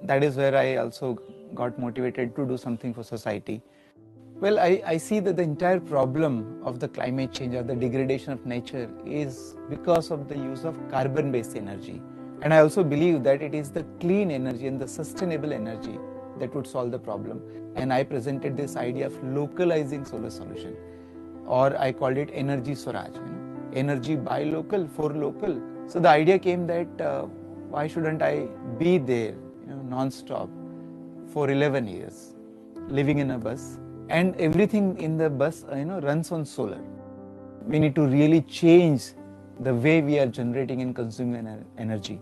That is where I also got motivated to do something for society. Well, I see that the entire problem of the climate change or the degradation of nature is because of the use of carbon-based energy. And I also believe that it is the clean energy and the sustainable energy that would solve the problem. And I presented this idea of localizing solar solution, or I called it Energy Swaraj, energy by local, for local. So the idea came that why shouldn't I be there, non-stop for 11 years, living in a bus, and everything in the bus, runs on solar. We need to really change the way we are generating and consuming energy.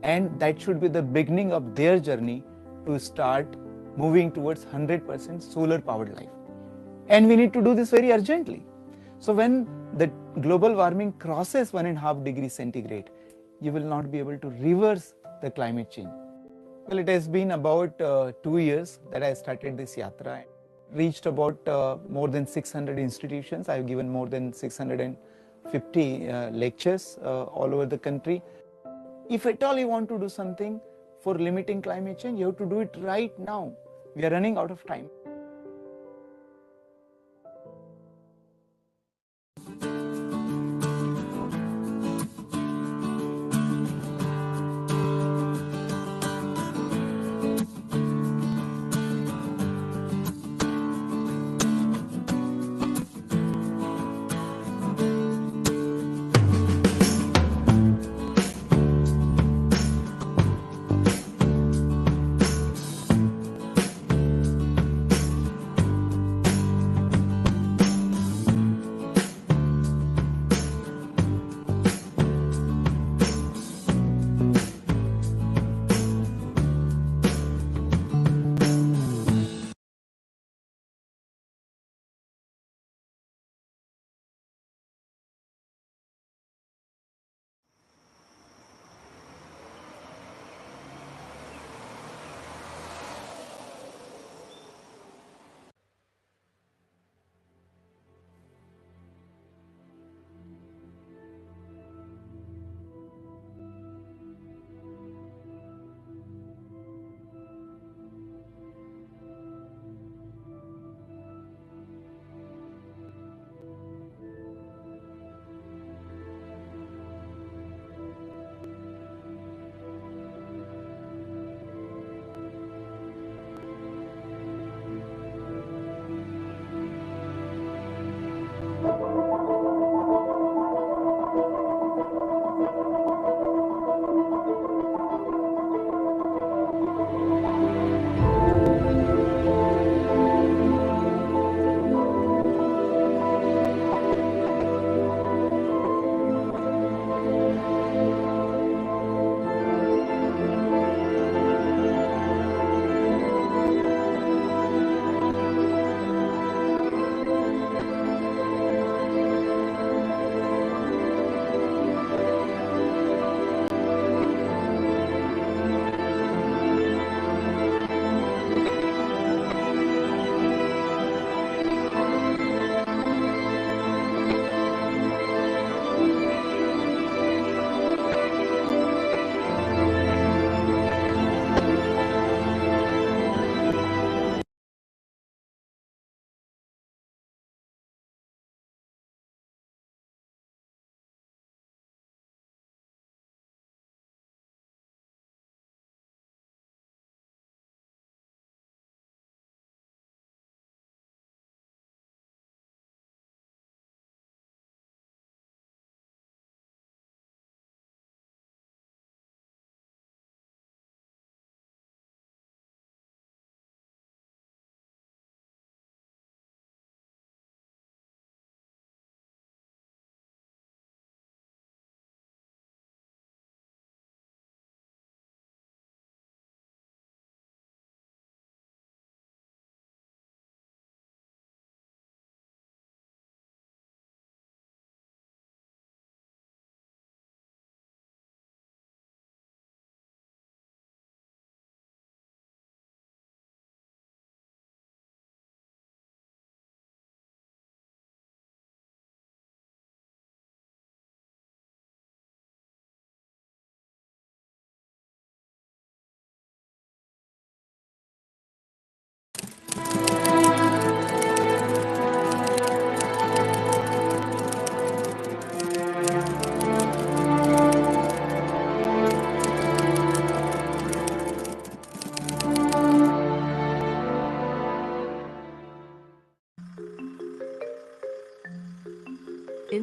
And that should be the beginning of their journey to start moving towards 100% solar powered life. And we need to do this very urgently. So when the global warming crosses 1.5 degrees centigrade, you will not be able to reverse the climate change. Well, it has been about 2 years that I started this yatra. Reached about more than 600 institutions. I've given more than 650 lectures all over the country. If at all you want to do something for limiting climate change, you have to do it right now. We are running out of time.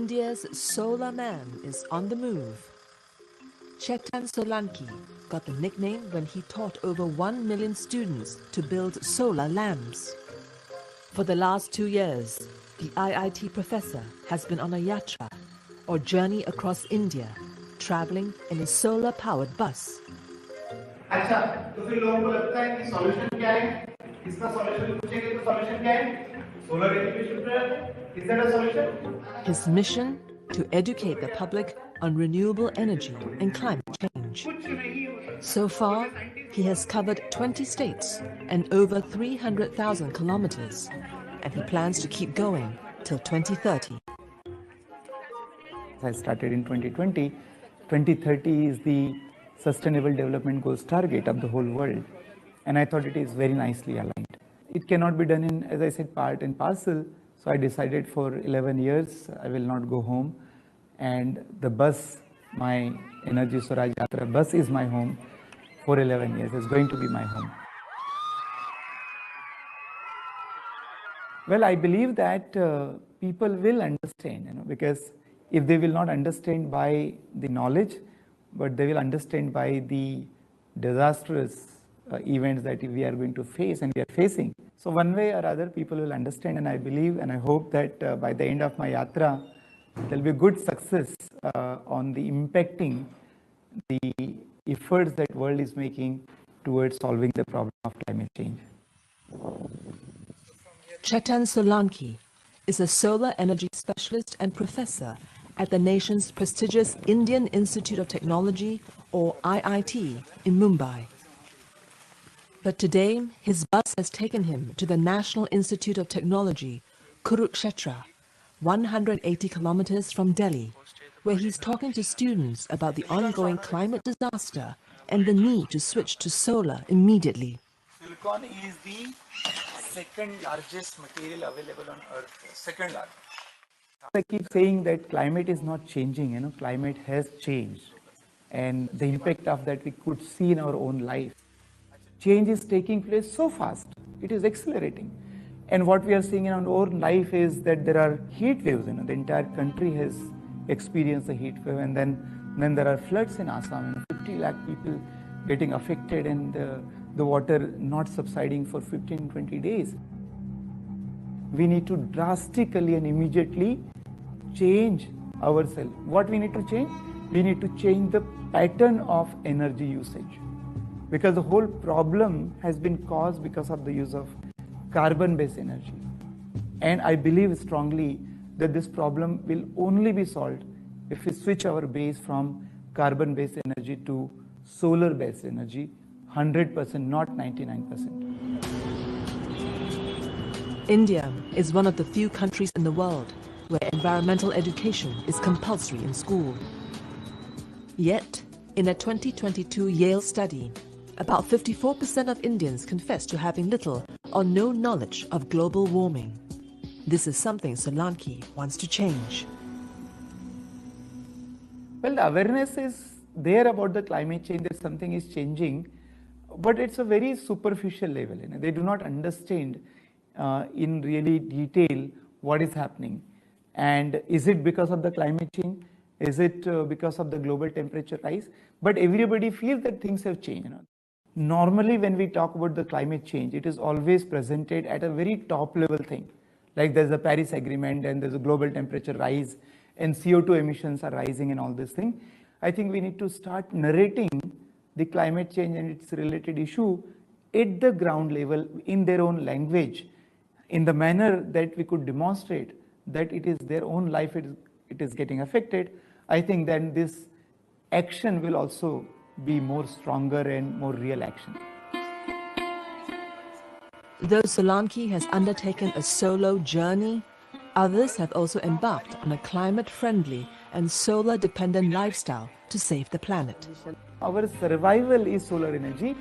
India's solar man is on the move. Chetan Solanki got the nickname when he taught over 1 million students to build solar lamps. For the last 2 years, the IIT professor has been on a yatra, or journey across India, traveling in a solar-powered bus. अच्छा, तो फिर लोगों को लगता है कि solution क्या है? इसका सॉल्यूशन पूछेंगे तो सॉल्यूशन क्या है? Solar education programme. Is that a solution? His mission to educate the public on renewable energy and climate change. So far, he has covered 20 states and over 300,000 kilometers, and he plans to keep going till 2030. I started in 2020. 2030 is the Sustainable Development Goals target of the whole world, and I thought it is very nicely aligned. It cannot be done in, as I said, part and parcel, so I decided for 11 years I will not go home, and the bus, my Energy Swaraj Yatra bus, is my home for 11 years. It's going to be my home. Well, I believe that people will understand, because if they will not understand by the knowledge, but they will understand by the disastrous events that we are going to face and we are facing. So one way or other, people will understand, and I believe and I hope that by the end of my yatra, there will be good success on the impacting the efforts that world is making towards solving the problem of climate change. Chetan Solanki is a solar energy specialist and professor at the nation's prestigious Indian Institute of Technology, or IIT, in Mumbai. But today, his bus has taken him to the National Institute of Technology, Kurukshetra, 180 kilometers from Delhi, where he's talking to students about the ongoing climate disaster and the need to switch to solar immediately. Silicon is the second largest material available on Earth, second largest. I keep saying that climate is not changing, climate has changed. And the impact of that we could see in our own life. Change is taking place so fast, it is accelerating. And what we are seeing in our own life is that there are heat waves, the entire country has experienced a heat wave, and then there are floods in Assam, 50 lakh people getting affected, and the water not subsiding for 15-20 days. We need to drastically and immediately change ourselves. What we need to change? We need to change the pattern of energy usage, because the whole problem has been caused because of the use of carbon-based energy. And I believe strongly that this problem will only be solved if we switch our base from carbon-based energy to solar-based energy, 100%, not 99%. India is one of the few countries in the world where environmental education is compulsory in school. Yet, in a 2022 Yale study, about 54% of Indians confess to having little or no knowledge of global warming. This is something Solanki wants to change. Well, the awareness is there about the climate change, that something is changing, but it's a very superficial level. They do not understand in really detail what is happening. And is it because of the climate change? Is it because of the global temperature rise? But everybody feels that things have changed. Normally, when we talk about the climate change, it is always presented at a very top level thing. Like there's a Paris Agreement and there's a global temperature rise and CO2 emissions are rising and all this thing. I think we need to start narrating the climate change and its related issue at the ground level in their own language, in the manner that we could demonstrate that it is their own life, it is getting affected. I think then this action will also be more stronger and more real action. Though Solanki has undertaken a solo journey, others have also embarked on a climate-friendly and solar-dependent lifestyle to save the planet. Our survival is solar energy.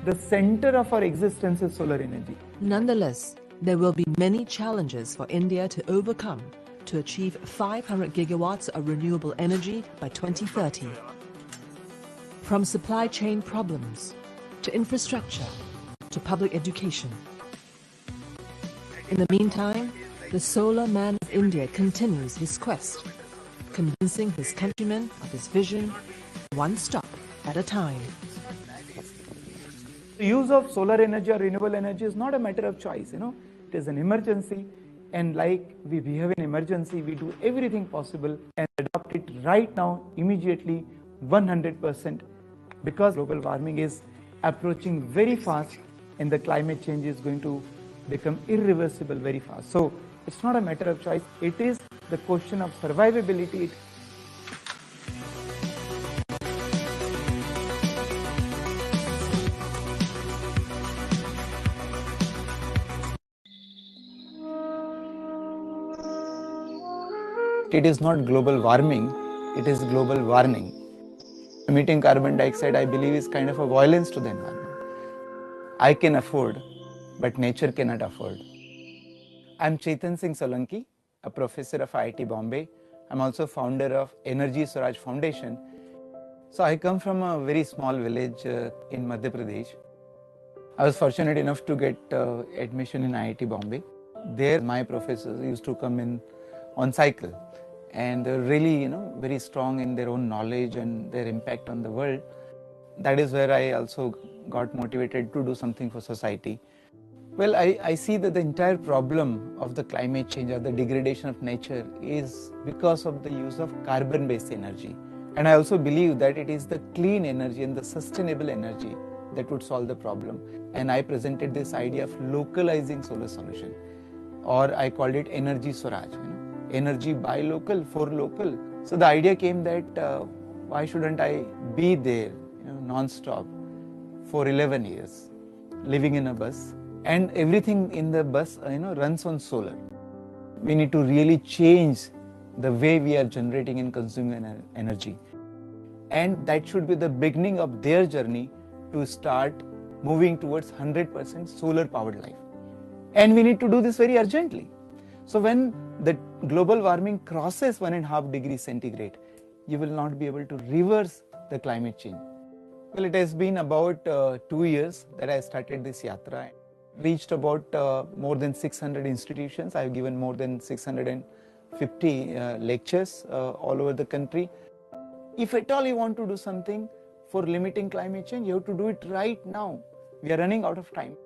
The center of our existence is solar energy. Nonetheless, there will be many challenges for India to overcome to achieve 500 gigawatts of renewable energy by 2030. From supply chain problems, to infrastructure, to public education. In the meantime, the solar man of India continues his quest convincing his countrymen of his vision, one stop at a time. The use of solar energy or renewable energy is not a matter of choice, it is an emergency, and like we behave in emergency, we do everything possible and adopt it right now, immediately, 100%, because global warming is approaching very fast and the climate change is going to become irreversible very fast. So it's not a matter of choice, it is the question of survivability. It is not global warming, it is global warning. Emitting carbon dioxide, I believe, is kind of a violence to the environment. I can afford, but nature cannot afford. I'm Chetan Singh Solanki, a professor of IIT Bombay. I'm also founder of Energy Swaraj Foundation. So I come from a very small village in Madhya Pradesh. I was fortunate enough to get admission in IIT Bombay. There my professors used to come in on cycle, and they're really very strong in their own knowledge and their impact on the world. That is where I also got motivated to do something for society. Well, I see that the entire problem of the climate change or the degradation of nature is because of the use of carbon-based energy. And I also believe that it is the clean energy and the sustainable energy that would solve the problem. And I presented this idea of localizing solar solution, or I called it Energy Swaraj, energy by local, for local. So the idea came that why shouldn't I be there non-stop for 11 years, living in a bus, and everything in the bus runs on solar. We need to really change the way we are generating and consuming energy. And that should be the beginning of their journey to start moving towards 100% solar powered life. And we need to do this very urgently. So when the global warming crosses 1.5 degrees centigrade, you will not be able to reverse the climate change. Well, it has been about 2 years that I started this yatra. Reached about more than 600 institutions. I have given more than 650 lectures all over the country. If at all you want to do something for limiting climate change, you have to do it right now. We are running out of time.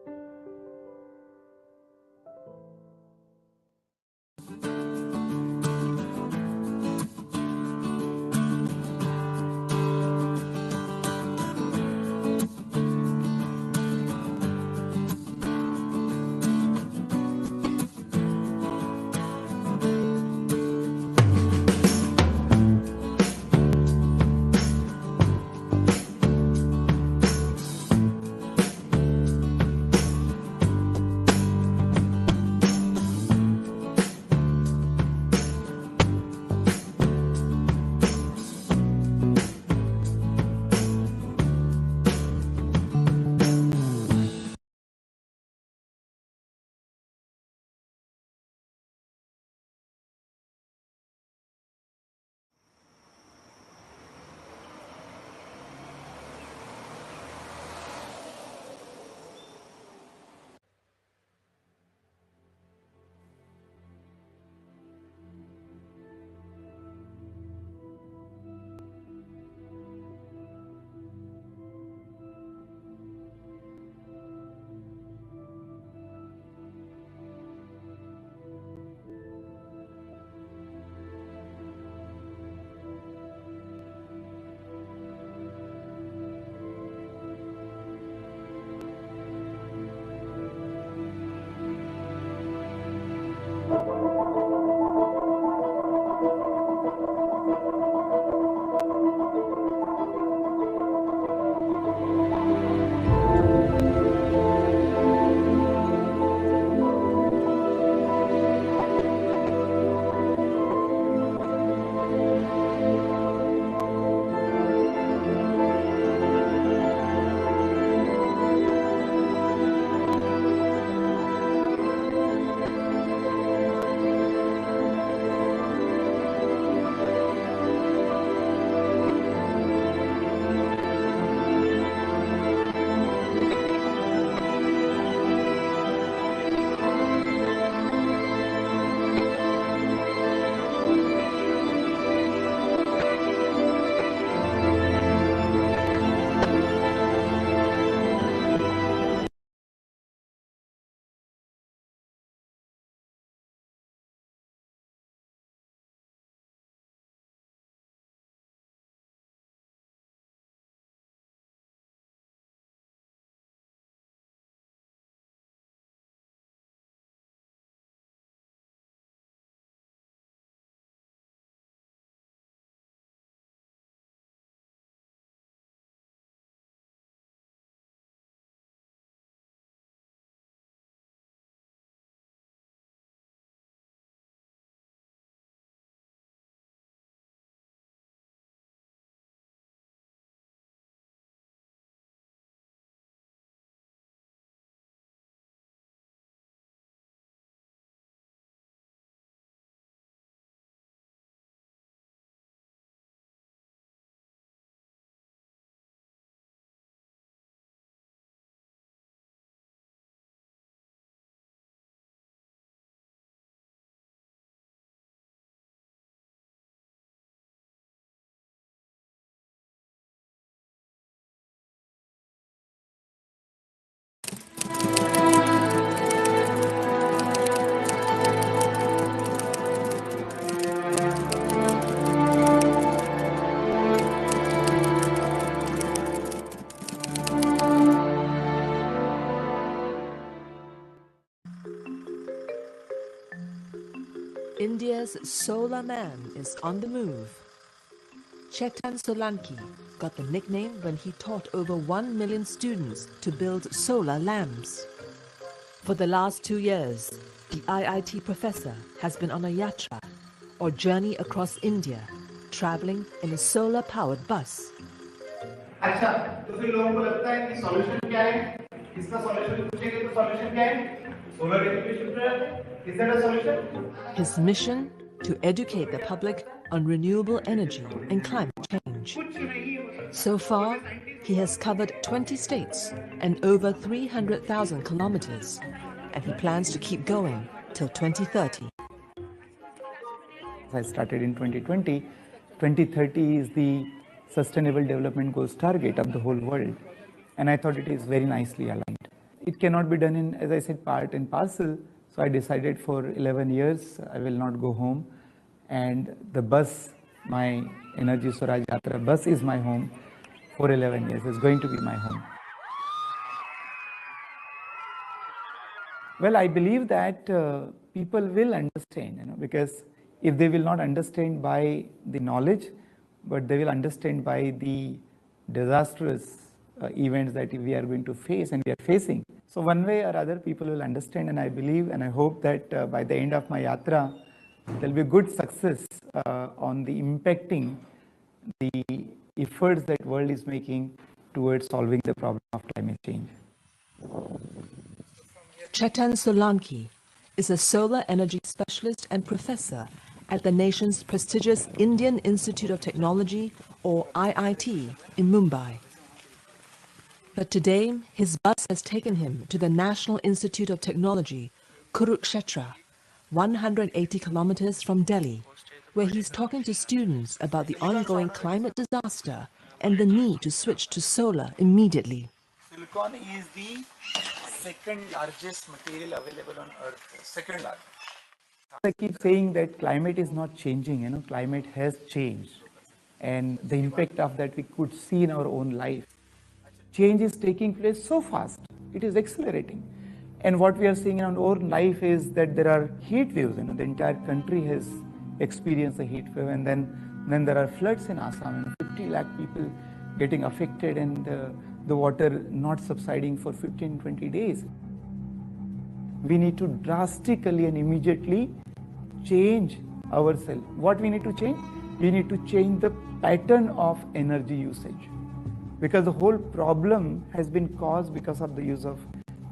India's solar man is on the move. Chetan Solanki got the nickname when he taught over 1 million students to build solar lamps. For the last 2 years, the IIT professor has been on a yatra, or journey across India, traveling in a solar-powered bus. अच्छा, तो फिर लोगों को लगता है कि solution क्या है? इसका सॉल्यूशन पूछेंगे तो सॉल्यूशन क्या है? Solar education programme. Is that a solution? His mission to educate the public on renewable energy and climate change. So far, he has covered 20 states and over 300,000 kilometers, and he plans to keep going till 2030. I started in 2020. 2030 is the Sustainable Development Goals target of the whole world, and I thought it is very nicely aligned. It cannot be done in, as I said, part and parcel, so I decided for 11 years I will not go home, and the bus, my Energy Swaraj Yatra bus, is my home for 11 years. It's going to be my home. Well, I believe that people will understand, because if they will not understand by the knowledge, but they will understand by the disastrous events that we are going to face and we are facing. So one way or other, people will understand, and I believe and I hope that by the end of my yatra, there will be good success on the impacting the efforts that world is making towards solving the problem of climate change. Chetan Solanki is a solar energy specialist and professor at the nation's prestigious Indian Institute of Technology, or IIT, in Mumbai. But today, his bus has taken him to the National Institute of Technology, Kurukshetra, 180 kilometers from Delhi, where he's talking to students about the ongoing climate disaster and the need to switch to solar immediately. Silicon is the second largest material available on Earth, second largest. I keep saying that climate is not changing, climate has changed, and the impact of that we could see in our own life. Change is taking place so fast, it is accelerating. And what we are seeing in our own life is that there are heat waves, the entire country has experienced a heat wave, and then there are floods in Assam, 50 lakh people getting affected, and the water not subsiding for 15-20 days. We need to drastically and immediately change ourselves. What we need to change? We need to change the pattern of energy usage, because the whole problem has been caused because of the use of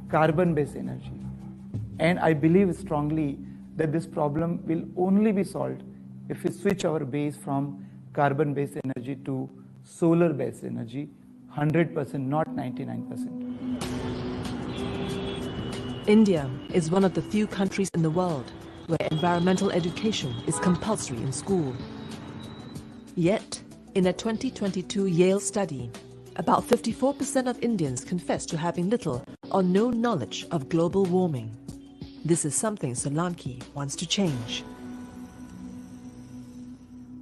carbon-based energy. And I believe strongly that this problem will only be solved if we switch our base from carbon-based energy to solar-based energy, 100%, not 99%. India is one of the few countries in the world where environmental education is compulsory in school. Yet, in a 2022 Yale study, about 54% of Indians confess to having little or no knowledge of global warming. This is something Solanki wants to change.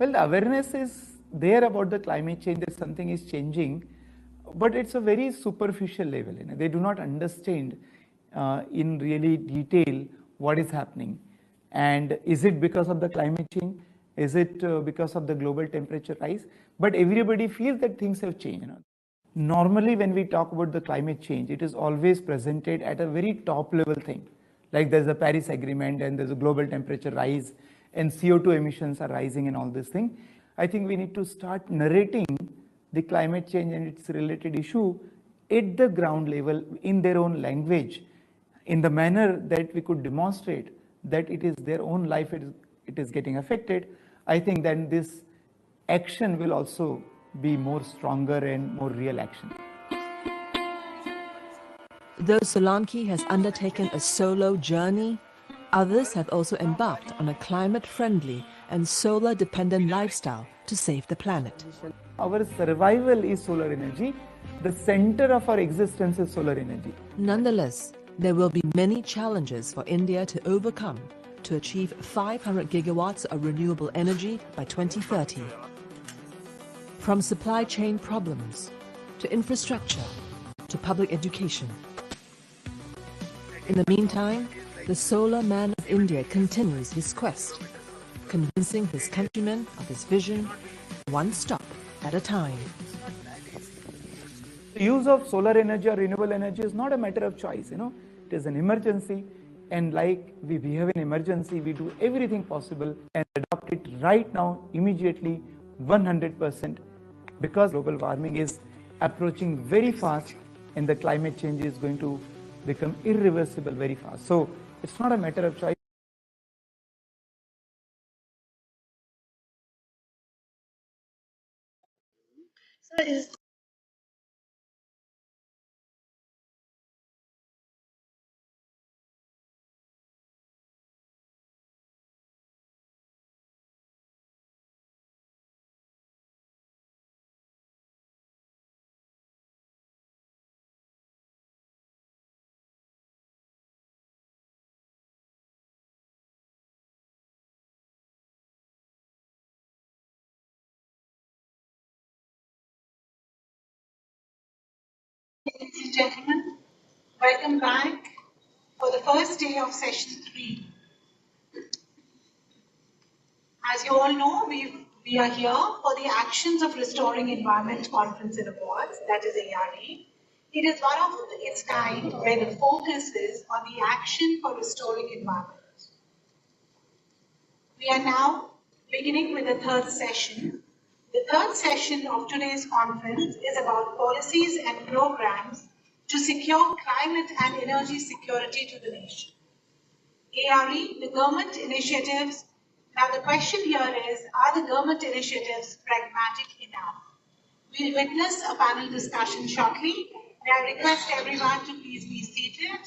Well, the awareness is there about the climate change, that something is changing, but it's a very superficial level. They do not understand in really detail what is happening. And is it because of the climate change? Is it because of the global temperature rise? But everybody feels that things have changed. Normally, when we talk about the climate change, it is always presented at a very top level thing. Like there's a Paris Agreement and there's a global temperature rise and CO2 emissions are rising and all this thing. I think we need to start narrating the climate change and its related issue at the ground level in their own language, in the manner that we could demonstrate that it is their own life, it is getting affected. I think then this action will also be more stronger and more real action. Though Solanki has undertaken a solo journey, others have also embarked on a climate-friendly and solar-dependent lifestyle to save the planet. Our survival is solar energy. The center of our existence is solar energy. Nonetheless, there will be many challenges for India to overcome to achieve 500 gigawatts of renewable energy by 2030. From supply chain problems, to infrastructure, to public education. In the meantime, the solar man of India continues his quest. convincing his countrymen of his vision, one stop at a time. The use of solar energy or renewable energy is not a matter of choice, it is an emergency, and like we behave in emergency, we do everything possible and adopt it right now, immediately, 100%, because global warming is approaching very fast and the climate change is going to become irreversible very fast. So it's not a matter of choice. So is Ladies and gentlemen, welcome back for the first day of session 3. As you all know, we are here for the Actions of Restoring Environment Conference and Awards, that is ARE. It is one of its kind where the focus is on the action for restoring environment. We are now beginning with the third session. The third session of today's conference is about policies and programs to secure climate and energy security to the nation. ARE, the government initiatives. Now the question here is, are the government initiatives pragmatic enough? We'll witness a panel discussion shortly. May I request everyone to please be seated.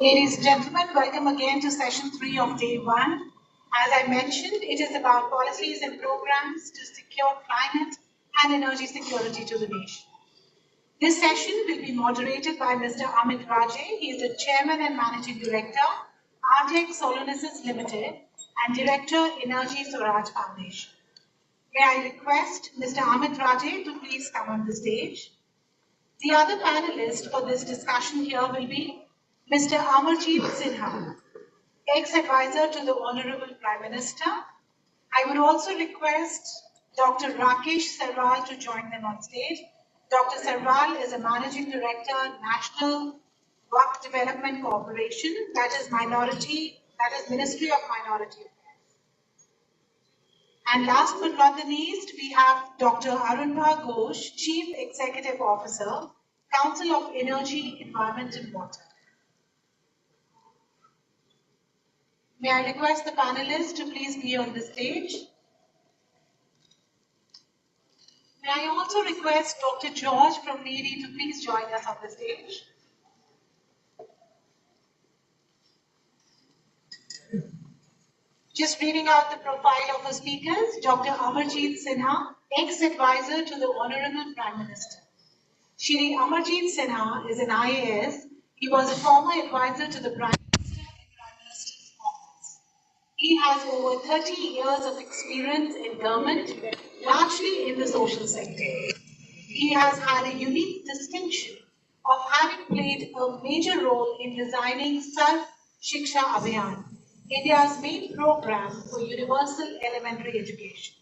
Ladies and gentlemen, welcome again to session 3 of day 1. As I mentioned, it is about policies and programs to secure climate and energy security to the nation. This session will be moderated by Mr. Amit Raje. He is the Chairman and Managing Director, Artex Solunesis Limited, and Director, Energy Swaraj Foundation. May I request Mr. Amit Raje to please come on the stage. The other panelist for this discussion here will be Mr. Amarjeet Sinha, ex-advisor to the Honorable Prime Minister. I would also request Dr. Rakesh Sarwal to join them on stage. Dr. Sarwal is a Managing Director, National Work Development Corporation, that is Ministry of Minority Affairs. And last but not the least, we have Dr. Arunbha Ghosh, Chief Executive Officer, Council of Energy, Environment and Water. May I request the panelists to please be on the stage. May I also request Dr. George from NEERI to please join us on the stage. Just reading out the profile of our speakers, Dr. Amarjeet Sinha, ex-advisor to the Honorable Prime Minister. Shri Amarjeet Sinha is an IAS. He was a former advisor to the Prime Minister in Prime Minister's office. He has over 30 years of experience in government, largely in the social sector. He has had a unique distinction of having played a major role in designing Sarv Shiksha Abhiyan, India's main program for universal elementary education,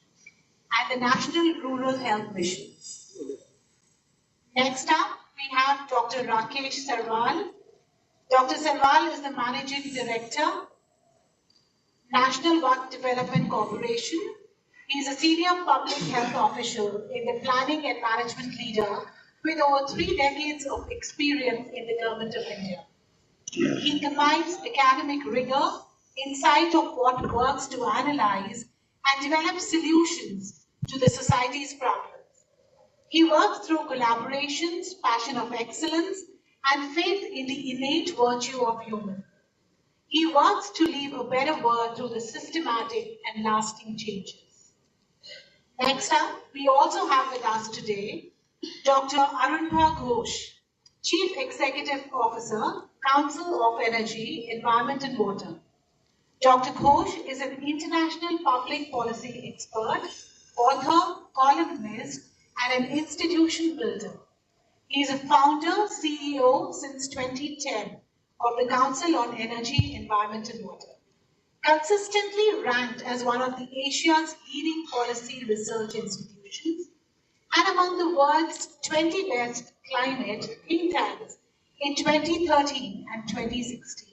and the National Rural Health Mission. Next up, we have Dr. Rakesh Sarwal. Dr. Sarwal is the Managing Director, National Work Development Corporation. He is a senior public health official in the planning and management leader with over 3 decades of experience in the Government of India. He combines academic rigor, insight of what works to analyze and develop solutions to the society's problems. He works through collaborations, passion of excellence, and faith in the innate virtue of human. He works to leave a better world through the systematic and lasting changes. Next up, we also have with us today Dr. Arunbha Ghosh, Chief Executive Officer, Council of Energy, Environment and Water. Dr. Ghosh is an international public policy expert, author, columnist, and an institution builder. He is a founder, CEO since 2010 of the Council on Energy, Environment and Water. Consistently ranked as one of the Asia's leading policy research institutions and among the world's 20 best climate think tanks in 2013 and 2016.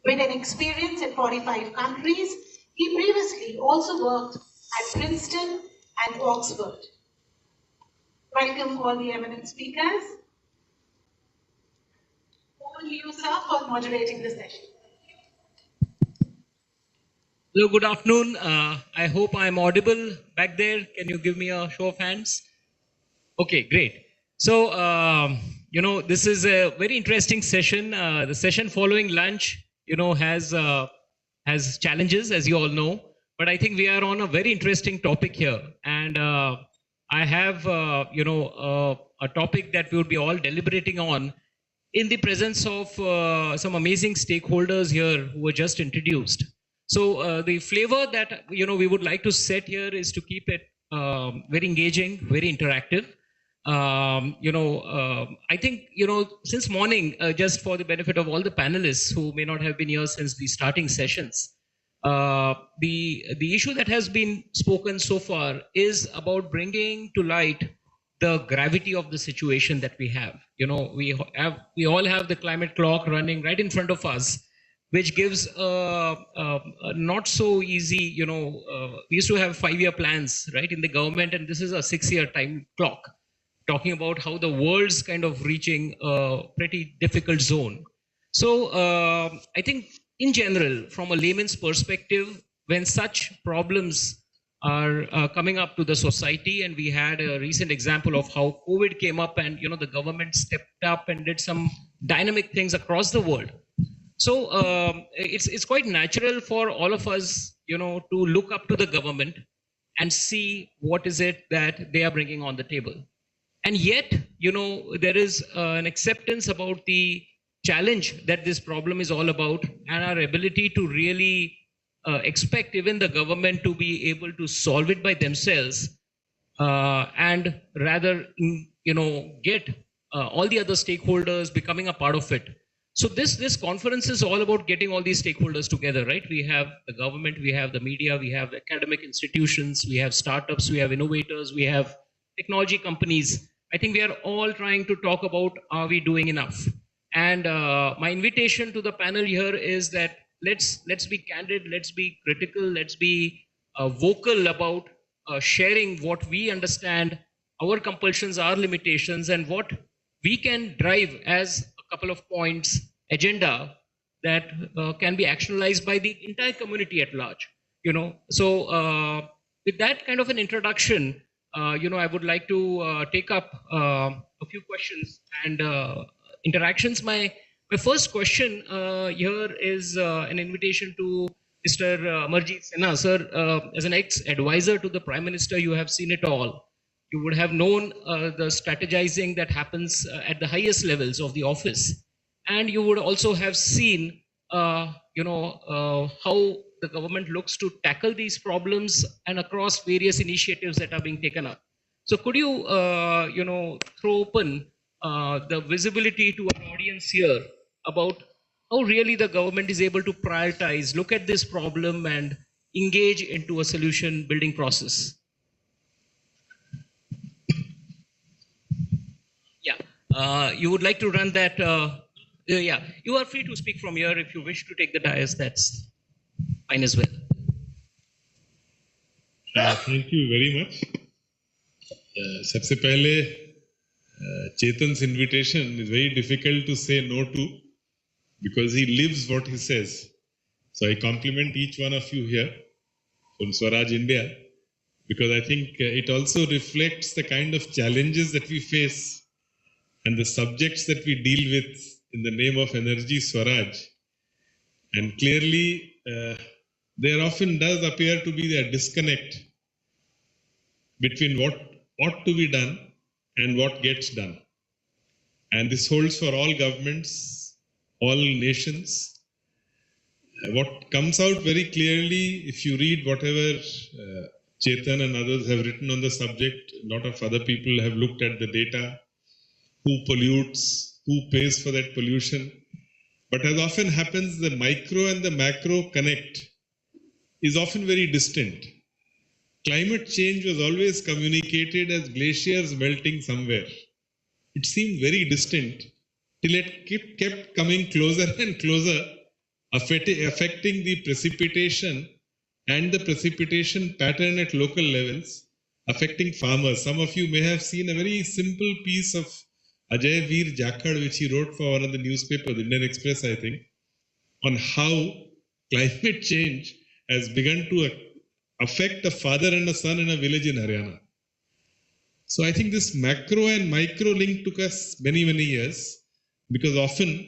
With an experience in 45 countries, he previously also worked at Princeton and Oxford. Welcome all the eminent speakers. Over to you, sir, for moderating the session. Hello, good afternoon. I hope I'm audible back there. Can you give me a show of hands? Okay, great. So, this is a very interesting session. The session following lunch, has challenges, as you all know. But I think we are on a very interesting topic here. And I have, a topic that we would be all deliberating on in the presence of some amazing stakeholders here who were just introduced. So the flavor that we would like to set here is to keep it very engaging, very interactive. I think since morning, just for the benefit of all the panelists who may not have been here since the starting sessions, the issue that has been spoken so far is about bringing to light the gravity of the situation that we have. We all have the climate clock running right in front of us, which gives a not so easy, we used to have 5-year plans, right, in the government, and this is a 6-year time clock, talking about how the world's kind of reaching a pretty difficult zone. So I think in general, from a layman's perspective, when such problems are coming up to the society, and we had a recent example of how COVID came up and, the government stepped up and did some dynamic things across the world. So it's quite natural for all of us, to look up to the government and see what is it that they are bringing on the table. And yet, there is an acceptance about the challenge that this problem is all about, and our ability to really expect even the government to be able to solve it by themselves, and rather, get all the other stakeholders becoming a part of it. So this conference is all about getting all these stakeholders together, right? We have the government, we have the media, we have academic institutions, we have startups, we have innovators, we have technology companies. I think we are all trying to talk about, are we doing enough? And my invitation to the panel here is that let's be candid, let's be critical, let's be vocal about sharing what we understand, our compulsions, our limitations, and what we can drive as a couple of points agenda that can be actionalized by the entire community at large. So with that kind of an introduction, I would like to take up a few questions and interactions. My first question here is an invitation to Mr. Amarjeet Sinha, sir, as an ex-advisor to the Prime Minister, you have seen it all. You would have known the strategizing that happens at the highest levels of the office. And you would also have seen, how the government looks to tackle these problems and across various initiatives that are being taken up. So could you, throw open the visibility to our audience here about how really the government is able to prioritize, look at this problem and engage into a solution building process? Yeah, you would like to run that? Yeah, you are free to speak from here. If you wish to take the dais, that's fine as well. Thank you very much. सबसे पहले Chetan's invitation is very difficult to say no to because he lives what he says. So I compliment each one of you here from Swaraj India because I think it also reflects the kind of challenges that we face and the subjects that we deal with in the name of Energy Swaraj. And clearly, there often does appear to be a disconnect between what ought to be done and what gets done. And this holds for all governments, all nations. What comes out very clearly, if you read whatever Chetan and others have written on the subject, a lot of other people have looked at the data, who pollutes, who pays for that pollution. But as often happens, the micro and the macro connect is often very distant. Climate change was always communicated as glaciers melting somewhere. It seemed very distant till it kept coming closer and closer, affecting the precipitation and the precipitation pattern at local levels, affecting farmers. Some of you may have seen a very simple piece of Ajay Veer Jakhad, which he wrote for one of the newspapers, Indian Express, I think, on how climate change has begun to affect a father and a son in a village in Haryana. So I think this macro and micro link took us many, many years because often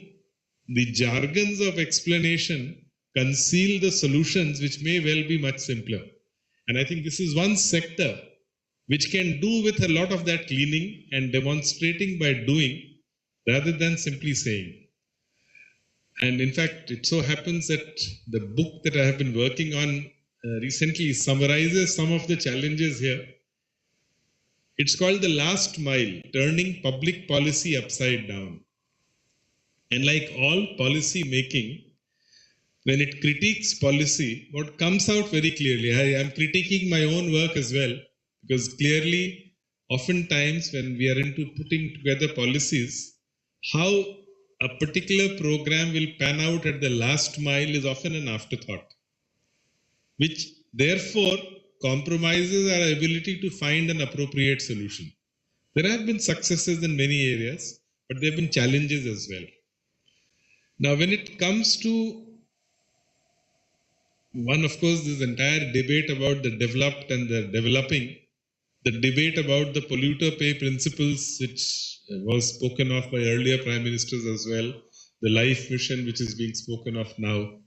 the jargons of explanation conceal the solutions which may well be much simpler. And I think this is one sector which can do with a lot of that cleaning and demonstrating by doing rather than simply saying. And in fact, it so happens that the book that I have been working on recently summarizes some of the challenges here. It's called The Last Mile, Turning Public Policy Upside Down. And like all policy making, when it critiques policy, what comes out very clearly, I am critiquing my own work as well, because clearly, oftentimes when we are into putting together policies, how a particular program will pan out at the last mile is often an afterthought, which therefore compromises our ability to find an appropriate solution. There have been successes in many areas, but there have been challenges as well. Now, when it comes to one, of course, this entire debate about the developed and the developing, the debate about the polluter pay principles, which was spoken of by earlier prime ministers as well, the life mission, which is being spoken of now.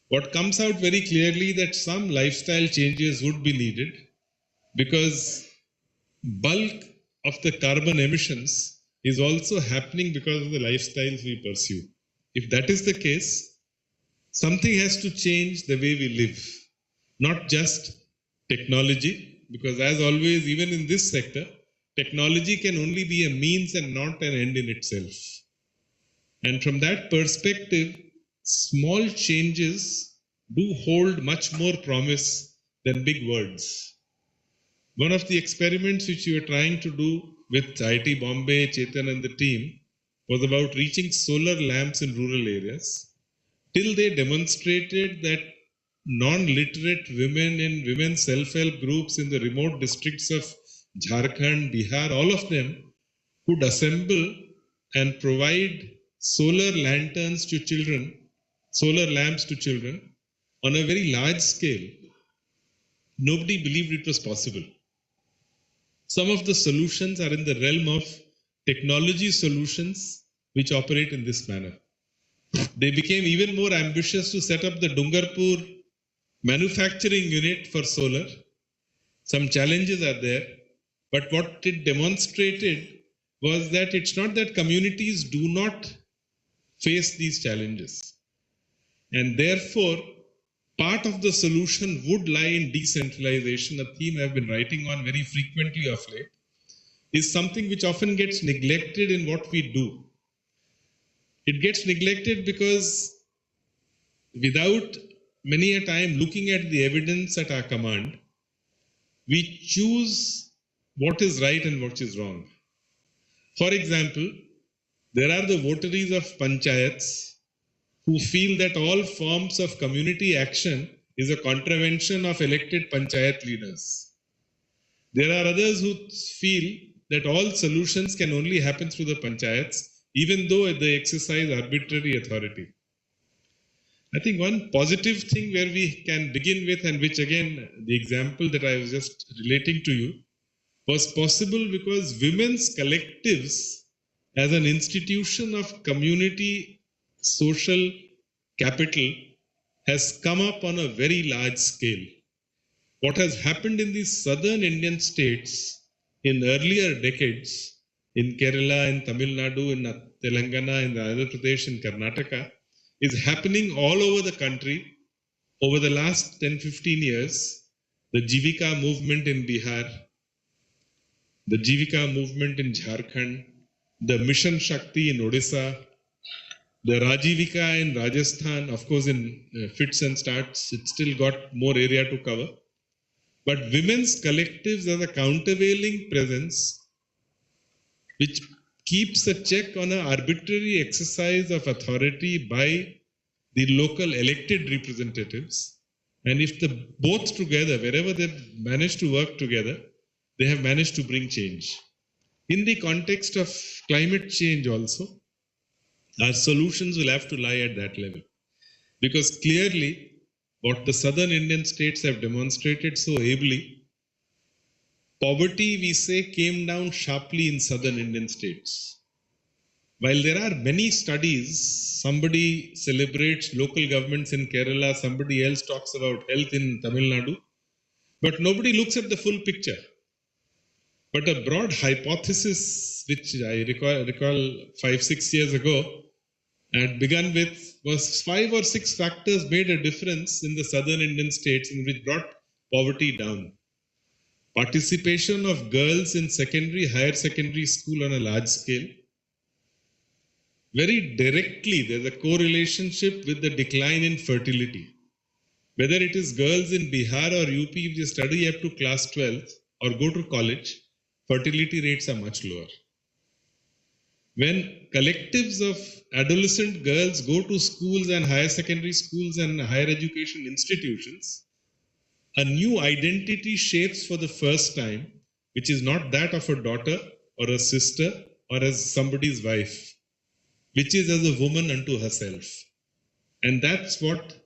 What comes out very clearly that some lifestyle changes would be needed because bulk of the carbon emissions is also happening because of the lifestyles we pursue. If that is the case, something has to change the way we live, not just technology, because as always, even in this sector, technology can only be a means and not an end in itself. And from that perspective, small changes do hold much more promise than big words. One of the experiments which we were trying to do with IIT Bombay, Chetan and the team was about reaching solar lamps in rural areas, till they demonstrated that non-literate women in women's self-help groups in the remote districts of Jharkhand, Bihar, all of them could assemble and provide solar lanterns to children, solar lamps to children on a very large scale. Nobody believed it was possible. Some of the solutions are in the realm of technology solutions which operate in this manner. They became even more ambitious to set up the Dungarpur manufacturing unit for solar. Some challenges are there, but what it demonstrated was that it's not that communities do not face these challenges. And therefore, part of the solution would lie in decentralization, a theme I've been writing on very frequently of late, is something which often gets neglected in what we do. It gets neglected because without many a time looking at the evidence at our command, we choose what is right and what is wrong. For example, there are the votaries of panchayats who feel that all forms of community action is a contravention of elected panchayat leaders. There are others who feel that all solutions can only happen through the panchayats, even though they exercise arbitrary authority. I think one positive thing where we can begin with, and which again, the example that I was just relating to you, was possible because women's collectives as an institution of community social capital has come up on a very large scale. What has happened in these southern Indian states in earlier decades, in Kerala, in Tamil Nadu, in Telangana, in Andhra Pradesh, in Karnataka, is happening all over the country over the last 10-15 years. The Jivika movement in Bihar, the Jivika movement in Jharkhand, the Mission Shakti in Odisha, the Rajivika in Rajasthan, of course in fits and starts, it's still got more area to cover. But women's collectives as a countervailing presence, which keeps a check on an arbitrary exercise of authority by the local elected representatives. And if the both together, wherever they've managed to work together, they have managed to bring change. In the context of climate change also, our solutions will have to lie at that level. Because clearly, what the southern Indian states have demonstrated so ably, poverty, we say, came down sharply in southern Indian states. While there are many studies, somebody celebrates local governments in Kerala, somebody else talks about health in Tamil Nadu, but nobody looks at the full picture. But a broad hypothesis, which I recall 5-6 years ago, had begun with, was 5 or 6 factors made a difference in the southern Indian states and which brought poverty down. Participation of girls in higher secondary school on a large scale. Very directly, there's a correlationship with the decline in fertility. Whether it is girls in Bihar or UP, if they study up to class 12 or go to college, fertility rates are much lower. When collectives of adolescent girls go to schools and higher secondary schools and higher education institutions, a new identity shapes for the first time, which is not that of a daughter or a sister or as somebody's wife, which is as a woman unto herself. And that's what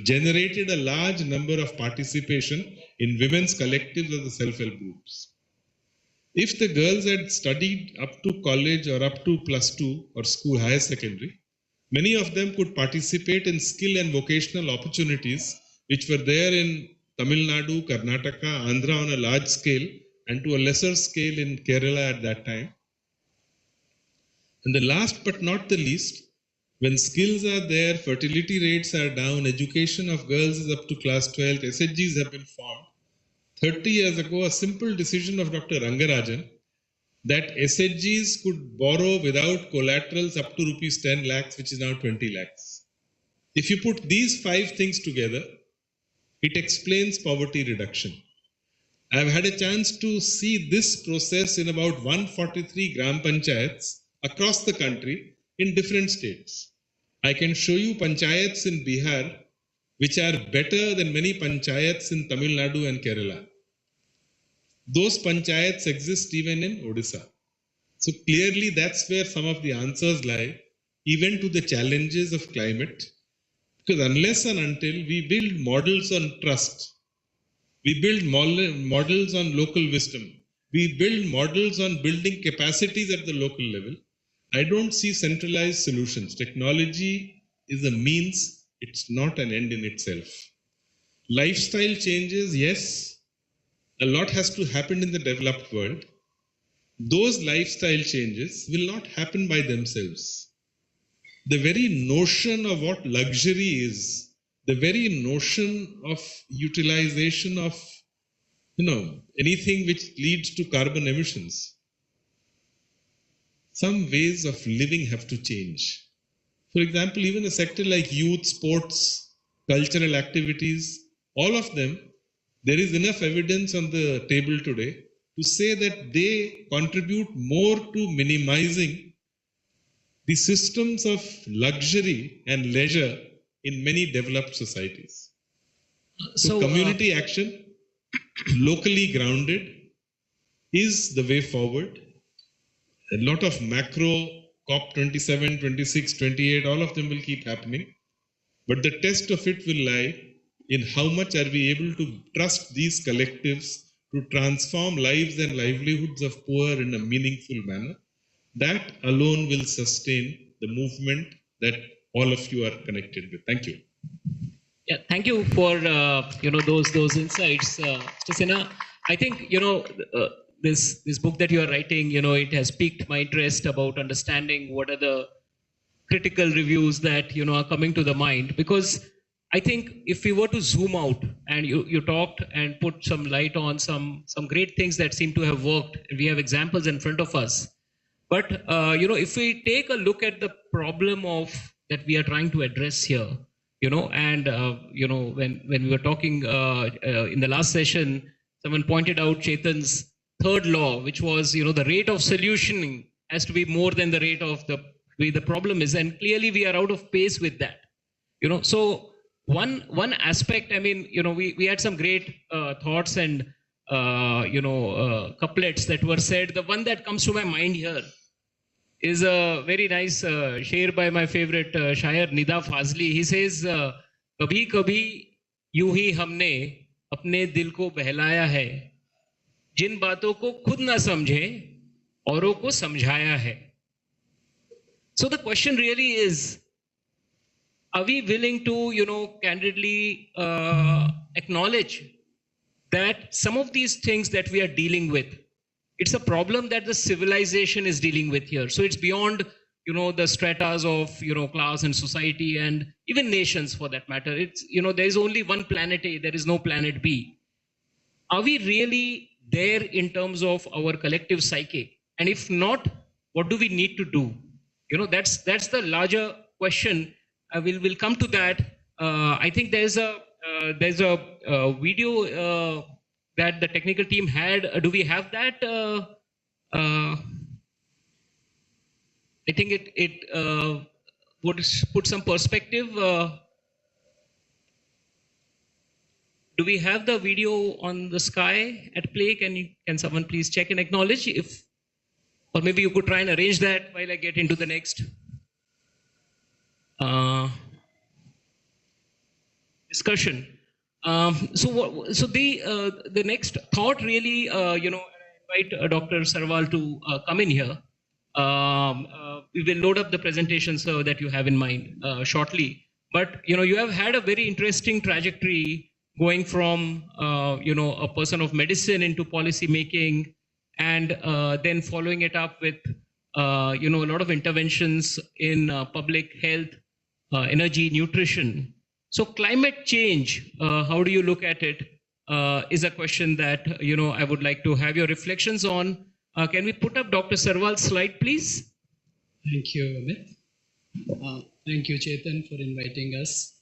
generated a large number of participation in women's collectives as the self-help groups. If the girls had studied up to college or up to +2 or school higher secondary, many of them could participate in skill and vocational opportunities which were there in Tamil Nadu, Karnataka, Andhra on a large scale and to a lesser scale in Kerala at that time. And the last but not the least, when skills are there, fertility rates are down, education of girls is up to class 12, SHGs have been formed. 30 years ago, a simple decision of Dr. Rangarajan that SHGs could borrow without collaterals up to rupees 10 lakhs, which is now 20 lakhs. If you put these 5 things together, it explains poverty reduction. I have had a chance to see this process in about 143 gram panchayats across the country in different states. I can show you panchayats in Bihar which are better than many panchayats in Tamil Nadu and Kerala. Those panchayats exist even in Odisha. So clearly that's where some of the answers lie, even to the challenges of climate. Because unless and until we build models on trust, we build models on local wisdom, we build models on building capacities at the local level, I don't see centralized solutions. Technology is a means, it's not an end in itself. Lifestyle changes, yes, a lot has to happen in the developed world. Those lifestyle changes will not happen by themselves. The very notion of what luxury is, the very notion of utilization of, anything which leads to carbon emissions, some ways of living have to change. For example, even a sector like youth, sports, cultural activities, all of them, there is enough evidence on the table today to say that they contribute more to minimizing the systems of luxury and leisure in many developed societies. So community action, locally grounded, is the way forward. A lot of macro, COP27, 26, 28, all of them will keep happening. But the test of it will lie in how much are we able to trust these collectives to transform lives and livelihoods of poor in a meaningful manner. That alone will sustain the movement that all of you are connected with. Thank you. Yeah, thank you for those insights, Mr. Sinha. I think this book that you are writing, it has piqued my interest about understanding what are the critical reviews that are coming to the mind, because I think if we were to zoom out and you talked and put some light on some great things that seem to have worked, we have examples in front of us. But if we take a look at the problem of that we are trying to address here, and when we were talking in the last session, someone pointed out Chetan's third law, which was the rate of solutioning has to be more than the rate of the way the problem is, and clearly we are out of pace with that. So one aspect, I mean, we had some great thoughts and couplets that were said. The one that comes to my mind here is a very nice share by my favorite shaयर Nida Fazli. He says, "कभी कभी यूं ही हमने अपने दिल को बहलाया है, जिन बातों को खुद ना समझे औरों को समझाया है." So the question really is, are we willing to, candidly acknowledge that some of these things that we are dealing with, it's a problem that the civilization is dealing with here. So it's beyond, the stratas of, class and society and even nations for that matter. It's, there is only one planet A, there is no planet B. Are we really there in terms of our collective psyche? And if not, what do we need to do? That's the larger question. We'll come to that. I think there's a video that the technical team had. Do we have that? I think it would put some perspective. Do we have the video on the sky at play? Can someone please check and acknowledge if, or maybe you could try and arrange that while I get into the next discussion. So the next thought really, I invite Dr. Sarwal to come in here. We will load up the presentation, sir, that you have in mind shortly. But you have had a very interesting trajectory going from a person of medicine into policy making, and then following it up with a lot of interventions in public health, energy, nutrition. So climate change, how do you look at it, is a question that I would like to have your reflections on. Can we put up Dr. Sarwal's slide, please? Thank you, Amit. Thank you, Chetan, for inviting us.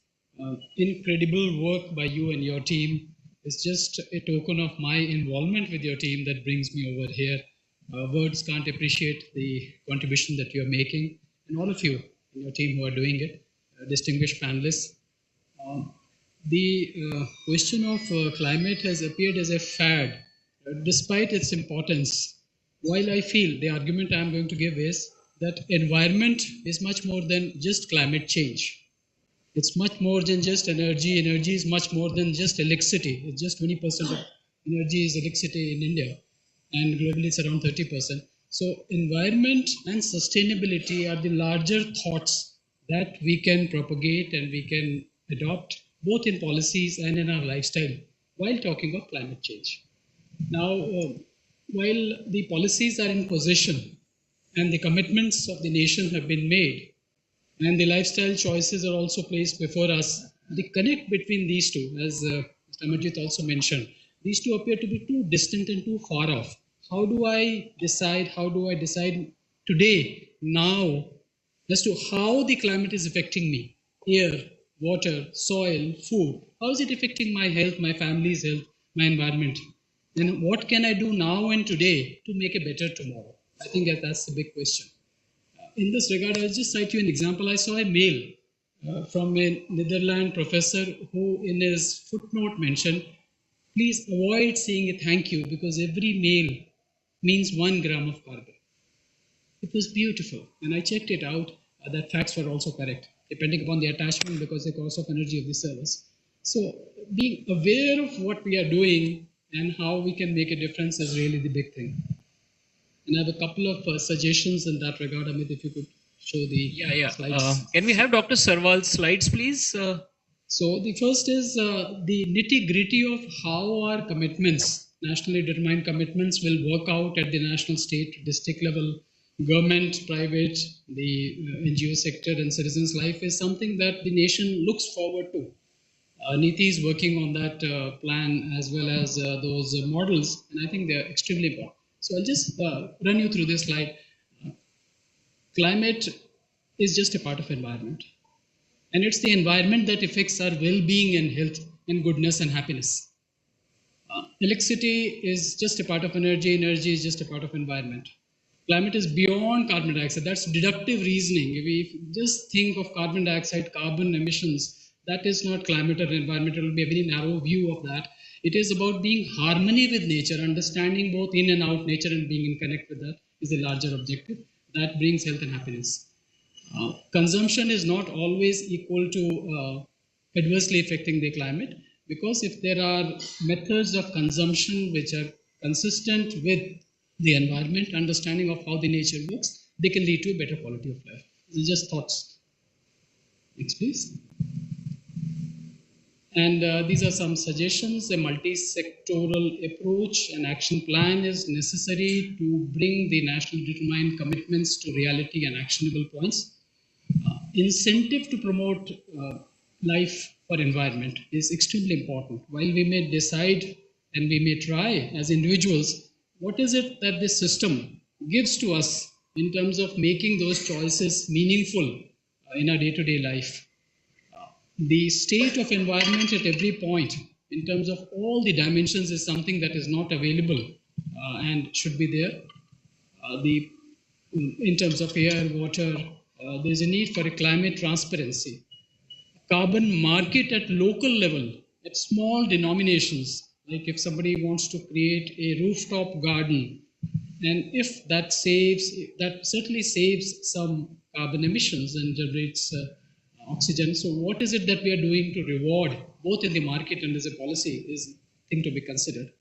Incredible work by you and your team. It's just a token of my involvement with your team that brings me over here. Words can't appreciate the contribution that you're making, and all of you in your team who are doing it, distinguished panelists. The question of climate has appeared as a fad, despite its importance. While I feel the argument I'm going to give is that environment is much more than just climate change. It's much more than just energy. Energy is much more than just electricity. It's just 20% of energy is electricity in India, and globally it's around 30%. So environment and sustainability are the larger thoughts that we can propagate and we can adopt both in policies and in our lifestyle, while talking of climate change. Now, while the policies are in position and the commitments of the nation have been made, and the lifestyle choices are also placed before us, the connect between these two, as Mr. Amarjit also mentioned, these two appear to be too distant and too far off. How do I decide today, now, as to how the climate is affecting me? Air, water, soil, food. How is it affecting my health, my family's health, my environment? And what can I do now and today to make a better tomorrow? I think that's the big question. In this regard, I'll just cite you an example. I saw a mail from a Netherlands professor who in his footnote mentioned, please avoid saying a thank you because every mail means 1 gram of carbon. It was beautiful. And I checked it out. That facts were also correct, depending upon the attachment because the cost of energy of the service. So being aware of what we are doing and how we can make a difference is really the big thing. And I have a couple of suggestions in that regard. Amit, if you could show the slides. Can we have Dr. Sarwal's slides, please? So the first is the nitty-gritty of how our commitments, nationally determined commitments, will work out at the national, state, district level, government, private, the NGO sector and citizens' life is something that the nation looks forward to. Niti is working on that plan as well as those models, and I think they are extremely important. So I'll just run you through this slide. Climate is just a part of environment. And it's the environment that affects our well-being and health and goodness and happiness. Electricity is just a part of energy. Energy is just a part of environment. Climate is beyond carbon dioxide. That's deductive reasoning. If we just think of carbon dioxide, carbon emissions, that is not climate or environment. It will be a very narrow view of that. It is about being harmony with nature, understanding both in and out nature and being in connect with that is a larger objective. That brings health and happiness. Consumption is not always equal to adversely affecting the climate, because if there are methods of consumption which are consistent with the environment, understanding of how the nature works, they can lead to a better quality of life. These are just thoughts. Next, please. And these are some suggestions. A multi-sectoral approach and action plan is necessary to bring the nationally determined commitments to reality and actionable points. Incentive to promote life for environment is extremely important. While we may decide and we may try as individuals, what is it that this system gives to us in terms of making those choices meaningful in our day-to-day life? The state of environment at every point in terms of all the dimensions is something that is not available and should be there. In terms of air, water, there's a need for a climate transparency. Carbon market at local level, at small denominations, like if somebody wants to create a rooftop garden, and if that certainly saves some carbon emissions and generates oxygen. So what is it that we are doing to reward, both in the market and as a policy, is a thing to be considered.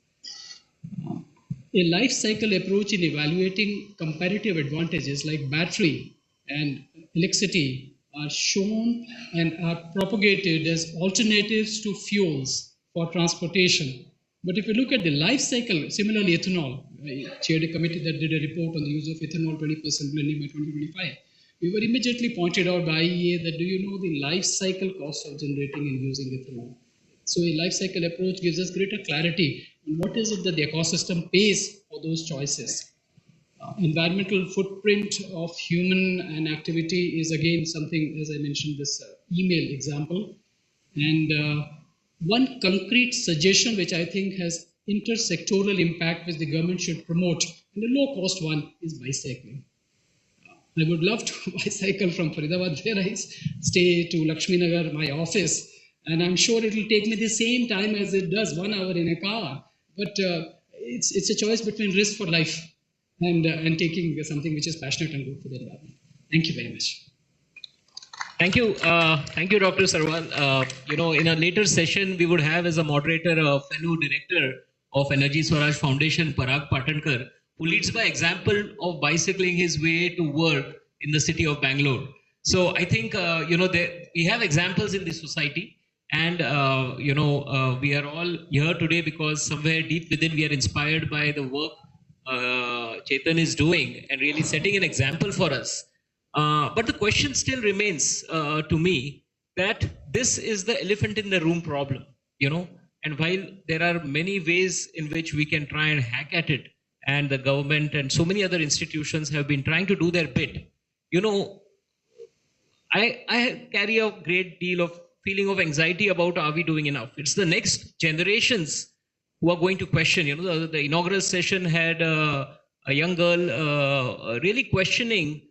A life cycle approach in evaluating comparative advantages like battery and electricity are shown and are propagated as alternatives to fuels for transportation. But if you look at the life cycle, similarly ethanol, I chaired a committee that did a report on the use of ethanol 20% blending by 2025. We were immediately pointed out by IEA that do you know the life cycle cost of generating and using ethanol? So a life cycle approach gives us greater clarity on what is it that the ecosystem pays for those choices. Environmental footprint of human and activity is again something, as I mentioned, this email example. And one concrete suggestion which I think has intersectoral impact which the government should promote, and a low-cost one, is bicycling. I would love to bicycle from Faridabad, where I stay, to Lakshmi Nagar, my office, and I'm sure it will take me the same time as it does 1 hour in a car. But it's a choice between risk for life and taking something which is passionate and good for the environment. Thank you very much. Thank you, Dr. Sarwal. In a later session, we would have as a moderator a fellow director of Energy Swaraj Foundation, Parag Patankar, who leads by example of bicycling his way to work in the city of Bangalore. So I think, we have examples in the society. And we are all here today because somewhere deep within we are inspired by the work Chetan is doing and really setting an example for us. But the question still remains to me that this is the elephant in the room problem, and while there are many ways in which we can try and hack at it, and the government and so many other institutions have been trying to do their bit, I carry a great deal of feeling of anxiety about are we doing enough? It's the next generations who are going to question. The inaugural session had a young girl really questioning,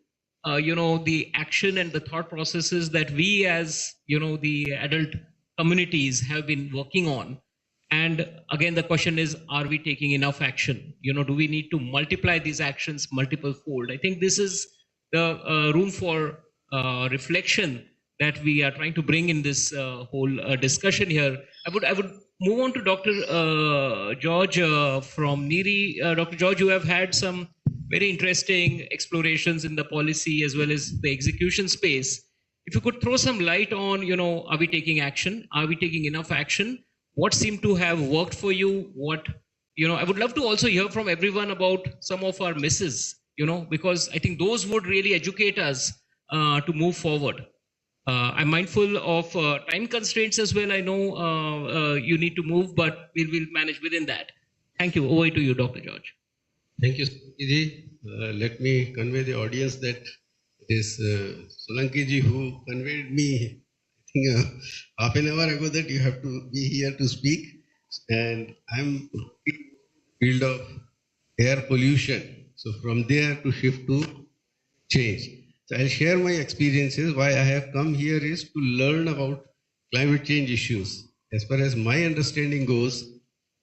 the action and the thought processes that we as, the adult communities have been working on. And again, the question is, are we taking enough action? Do we need to multiply these actions multiple fold? I think this is the room for reflection that we are trying to bring in this whole discussion here. I would move on to Dr. George from NERI. Dr. George, you have had some very interesting explorations in the policy as well as the execution space. If you could throw some light on, are we taking action? Are we taking enough action? What seemed to have worked for you? I would love to also hear from everyone about some of our misses, because I think those would really educate us to move forward. I'm mindful of time constraints as well. I know you need to move, but we'll manage within that. Thank you. Over to you, Dr. George. Thank you, Solanki. Let me convey the audience that it is Solanki ji who conveyed me, I think, half an hour ago that you have to be here to speak. And I'm in the field of air pollution. So from there to shift to change. So I'll share my experiences. Why I have come here is to learn about climate change issues. As far as my understanding goes,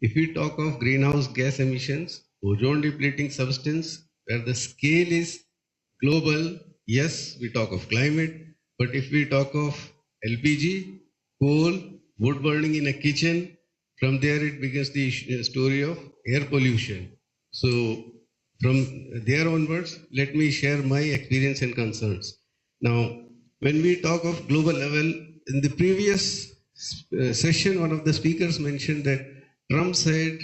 if we talk of greenhouse gas emissions, ozone depleting substance, where the scale is global, yes, we talk of climate. But if we talk of LPG, coal, wood burning in a kitchen, from there it begins the story of air pollution. So from there onwards, let me share my experience and concerns. Now, when we talk of global level, in the previous session, one of the speakers mentioned that Trump said,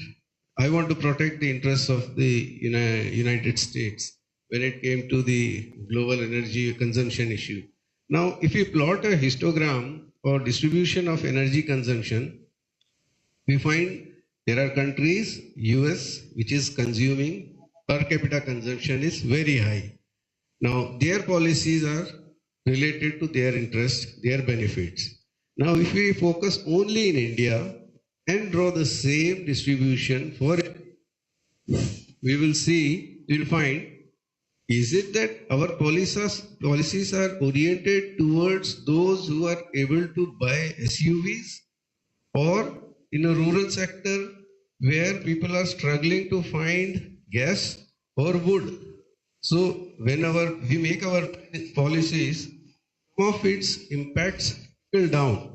I want to protect the interests of the United States when it came to the global energy consumption issue. Now, if you plot a histogram for distribution of energy consumption, we find there are countries, US, which is consuming per capita consumption is very high. Now, their policies are related to their interests, their benefits. Now, if we focus only in India and draw the same distribution for it, we'll find, is it that our policies are oriented towards those who are able to buy SUVs, or in a rural sector where people are struggling to find gas or wood? So whenever we make our policies, some of its impacts trickle down.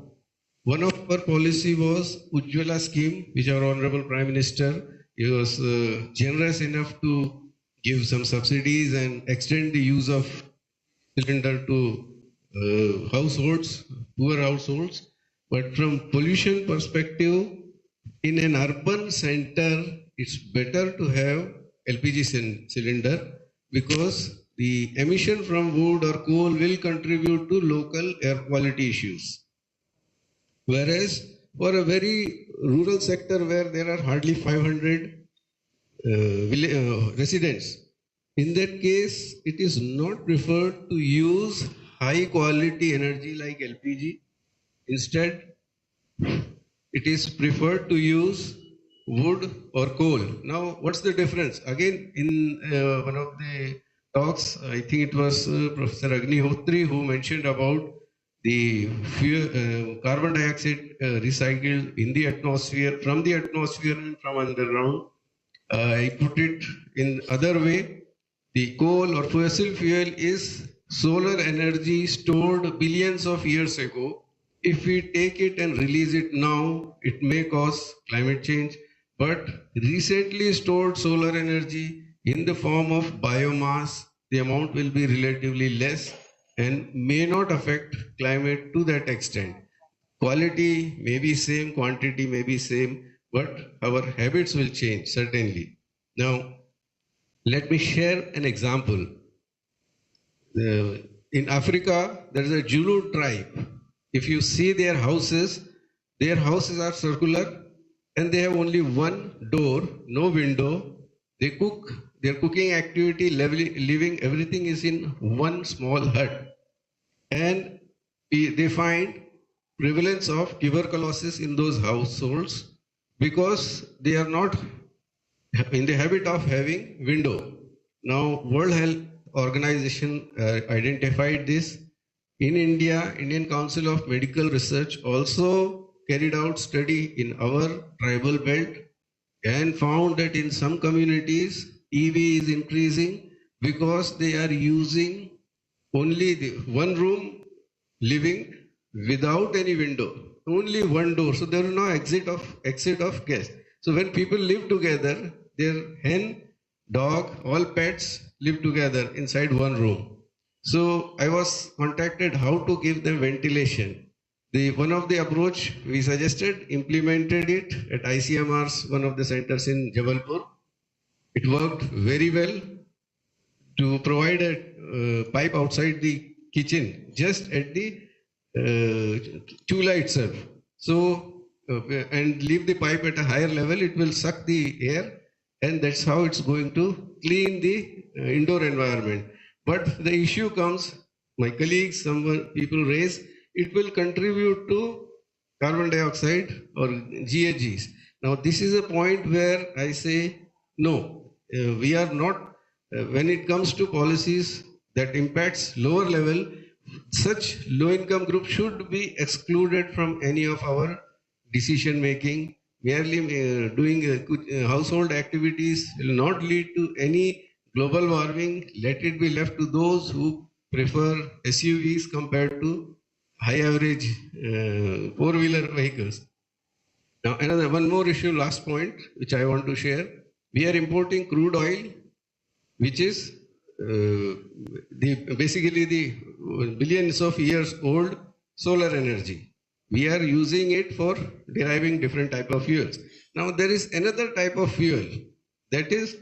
One of our policy was Ujjwala scheme, which our Honorable Prime Minister, he was generous enough to give some subsidies and extend the use of cylinder to households, poor households. But from pollution perspective, in an urban center, it's better to have LPG cylinder because the emission from wood or coal will contribute to local air quality issues. Whereas for a very rural sector where there are hardly 500 residents, in that case, it is not preferred to use high quality energy like LPG. Instead, it is preferred to use wood or coal. Now, what's the difference? Again, in one of the talks, I think it was Professor Agnihotri who mentioned about the carbon dioxide recycled in the atmosphere, from the atmosphere and from underground. I put it in other way. The coal or fossil fuel is solar energy stored billions of years ago. If we take it and release it now, it may cause climate change. But recently stored solar energy in the form of biomass, the amount will be relatively less and may not affect climate to that extent. quality may be same, quantity may be same, but our habits will change, certainly. Now, let me share an example. In Africa, there is a Zulu tribe. If you see their houses are circular and they have only one door, no window. They cook, their cooking activity, living, everything is in one small hut. And they find prevalence of tuberculosis in those households because they are not in the habit of having window. Now, World Health Organization identified this. In India, Indian Council of Medical Research also carried out study in our tribal belt and found that in some communities, EV is increasing because they are using only the one room living without any window, only one door. So there is no exit of guests. So when people live together, their hen, dog, all pets live together inside one room. So I was contacted how to give them ventilation. One of the approach we suggested, implemented it at ICMR's one of the centers in Jabalpur. It worked very well to provide a pipe outside the kitchen, just at the chula itself. So, and leave the pipe at a higher level, it will suck the air, and that's how it's going to clean the indoor environment. But the issue comes, my colleagues, people raise, it will contribute to carbon dioxide or GHGs. Now, this is a point where I say, no, we are not, when it comes to policies that impacts lower level, such low income groups should be excluded from any of our decision making. Merely doing household activities will not lead to any global warming. Let it be left to those who prefer SUVs compared to high average four-wheeler vehicles. Now, one more issue, last point, which I want to share. We are importing crude oil, which is basically the billions of years old solar energy. We are using it for deriving different type of fuels. Now there is another type of fuel, that is,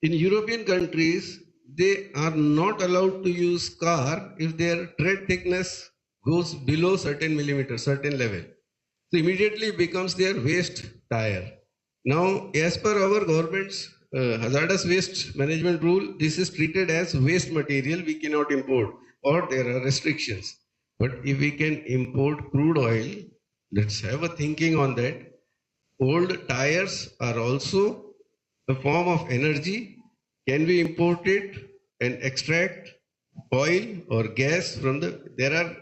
in European countries, they are not allowed to use car if their tread thickness goes below certain millimeter, certain level. So immediately becomes their waste tire. Now, as per our government's hazardous waste management rule, this is treated as waste material, we cannot import, or there are restrictions. But if we can import crude oil, let's have a thinking on that. Old tires are also a form of energy. Can we import it and extract oil or gas from there are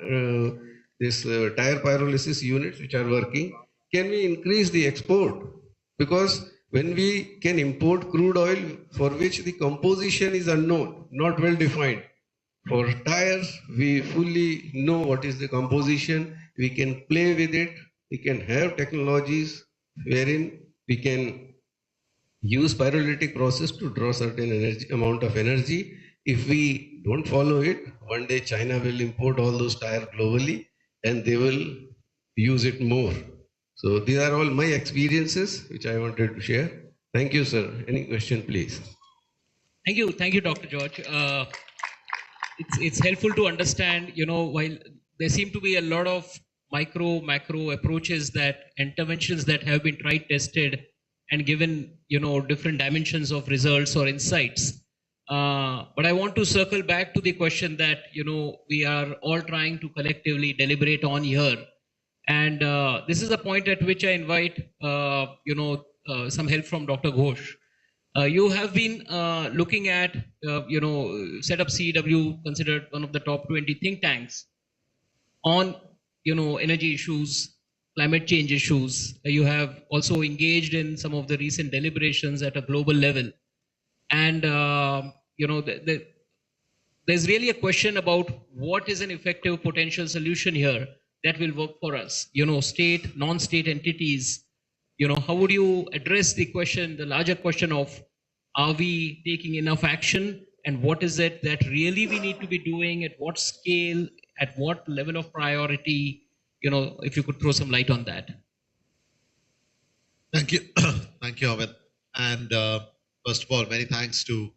tire pyrolysis units which are working. Can we increase the export? Because when we can import crude oil for which the composition is unknown, not well defined, for tires, we fully know what is the composition, we can play with it, we can have technologies wherein we can use pyrolytic process to draw certain amount of energy. If we don't follow it, one day China will import all those tires globally and they will use it more. So these are all my experiences which I wanted to share. Thank you, sir. Any question, please? Thank you, Dr. George. It's helpful to understand, while there seem to be a lot of macro approaches interventions that have been tried, tested, and given, different dimensions of results or insights. But I want to circle back to the question that, we are all trying to collectively deliberate on here. And this is a point at which I invite, some help from Dr. Ghosh. You have been looking at, set up CEW, considered one of the top 20 think tanks on, energy issues, climate change issues. You have also engaged in some of the recent deliberations at a global level. And, there's really a question about what is an effective potential solution here that will work for us. State, non-state entities, how would you address the larger question of, are we taking enough action, and what is it that really we need to be doing, at what scale, at what level of priority, if you could throw some light on that. Thank you. Thank you, Amit. And first of all, many thanks to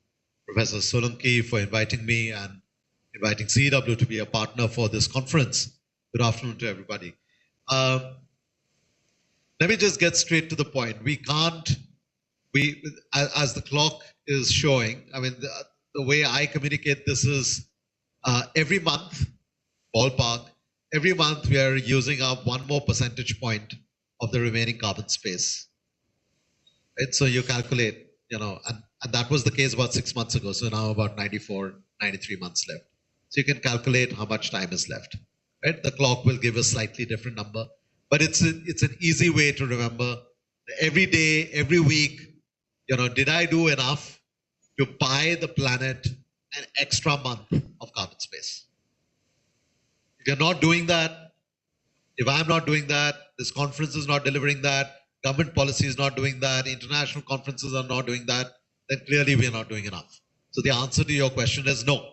Professor Solanki for inviting me and inviting CEW to be a partner for this conference. Good afternoon to everybody. Let me just get straight to the point. As the clock is showing, I mean, the way I communicate this is every month, ballpark, every month we are using up 1 more percentage point of the remaining carbon space. Right? So you calculate, and that was the case about 6 months ago. So now about 94, 93 months left. So you can calculate how much time is left. Right? The clock will give a slightly different number, but it's an easy way to remember. Every day, every week, did I do enough to buy the planet an extra month of carbon space? If you're not doing that, if I'm not doing that, this conference is not delivering that, government policy is not doing that, international conferences are not doing that, then clearly we are not doing enough. So the answer to your question is no.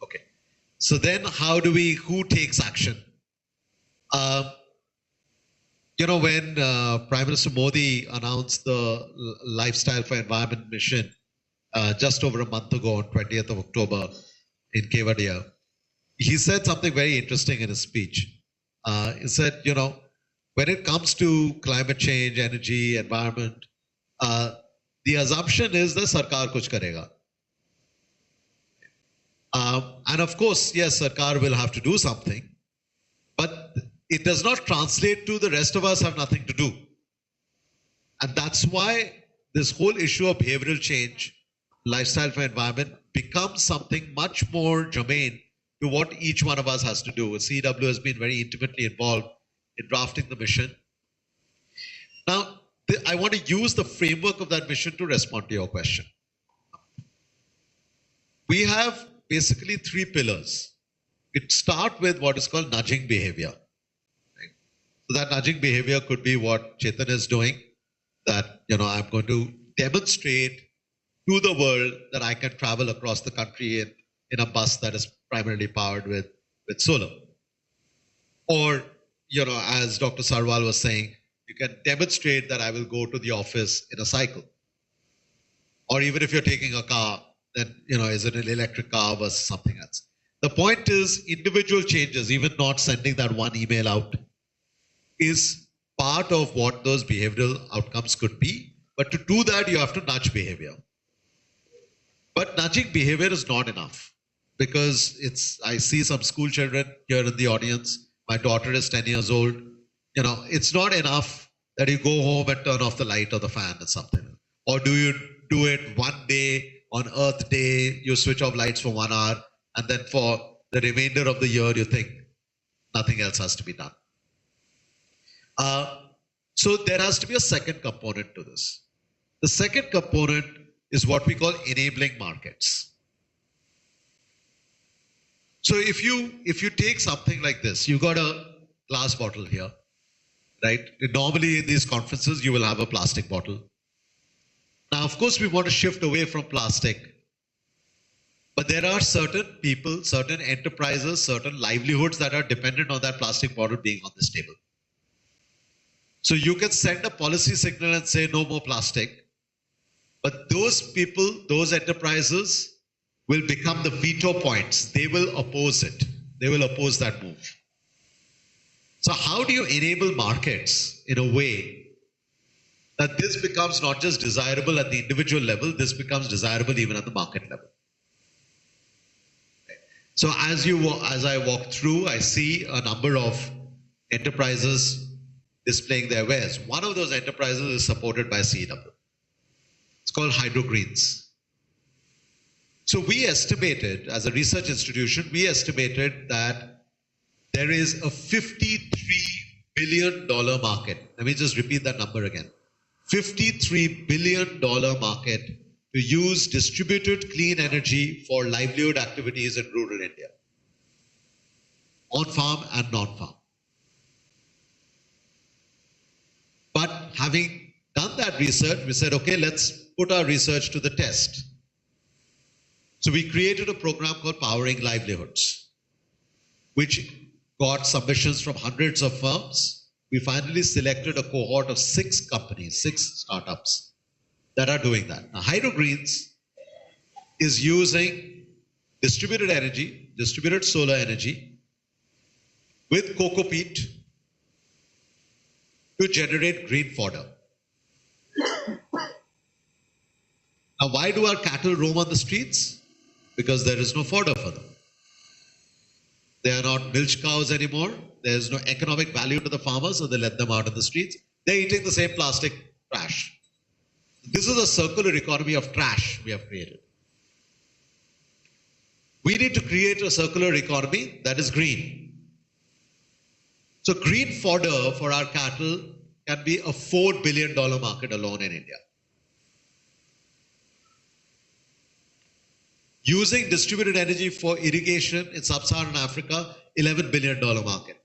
Okay. So then who takes action? When Prime Minister Modi announced the Lifestyle for Environment mission just over a month ago on 20th of October in Kevadia, he said something very interesting in his speech. He said, when it comes to climate change, energy, environment, the assumption is that Sarkar kuch karega. And of course, yes, Sarkar will have to do something, but it does not translate to the rest of us have nothing to do. And that's why this whole issue of behavioral change, lifestyle for environment, becomes something much more germane to what each one of us has to do. CEW has been very intimately involved in drafting the mission. Now, I want to use the framework of that mission to respond to your question. We have basically 3 pillars. It starts with what is called nudging behavior. Right? So that nudging behavior could be what Chetan is doing, that I'm going to demonstrate to the world that I can travel across the country in a bus that is primarily powered with solar. Or, as Dr. Sarwal was saying, you can demonstrate that I will go to the office in a cycle. Or even if you're taking a car, then, is it an electric car versus something else? The point is individual changes, even not sending that one email out, is part of what those behavioral outcomes could be. But to do that, you have to nudge behavior. But nudging behavior is not enough, because I see some school children here in the audience. My daughter is 10 years old. It's not enough that you go home and turn off the light or the fan or something. Or do you do it one day on Earth Day, you switch off lights for 1 hour, and then for the remainder of the year, you think nothing else has to be done. So there has to be a second component to this. The second component is what we call enabling markets. So if you take something like this, you got a glass bottle here, right? Normally in these conferences, you will have a plastic bottle. Now, of course, we want to shift away from plastic, but there are certain people, certain enterprises, certain livelihoods that are dependent on that plastic bottle being on this table. So you can send a policy signal and say no more plastic, but those people, those enterprises will become the veto points. They will oppose it. They will oppose that move. So how do you enable markets in a way that this becomes not just desirable at the individual level, this becomes desirable even at the market level? So as I walk through, I see a number of enterprises displaying their wares. One of those enterprises is supported by CEW. It's called Hydro Greens. So we estimated, as a research institution, we estimated that there is a $53 billion market. Let me just repeat that number again. $53 billion market to use distributed clean energy for livelihood activities in rural India, on-farm and non-farm. But having done that research, we said, okay, let's put our research to the test. So we created a program called Powering Livelihoods, which got submissions from hundreds of firms. We finally selected a cohort of 6 companies, 6 startups that are doing that. Now, Hydrogreens is using distributed energy, distributed solar energy with cocoa peat to generate green fodder. Now, why do our cattle roam on the streets? Because there is no fodder for them. They are not milch cows anymore. There is no economic value to the farmers, so they let them out in the streets. They're eating the same plastic trash. This is a circular economy of trash we have created. We need to create a circular economy that is green. So green fodder for our cattle can be a $4 billion market alone in India. Using distributed energy for irrigation in sub-Saharan Africa, $11 billion market.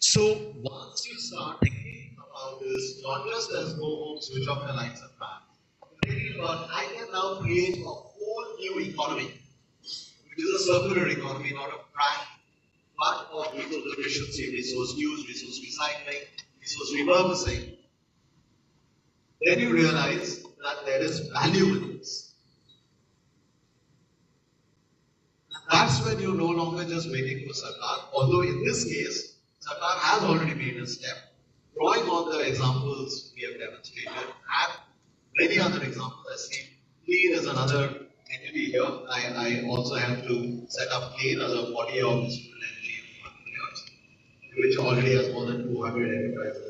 So once you start thinking about this, not just as go home, switch off the lights and fans, thinking about I can now create a whole new economy, which is a circular economy, not a trash, but of resource efficiency, resource use, resource recycling, resource repurposing. Then you realize that there is value in this. And that's when you're no longer just waiting for Sarkar, although in this case, Sarkar has already made a step. Drawing on the examples we have demonstrated, and many other examples. I see plea is another entity here. I also have to set up plea as a body of distributed energy entrepreneurs, which already has more than 200 enterprises.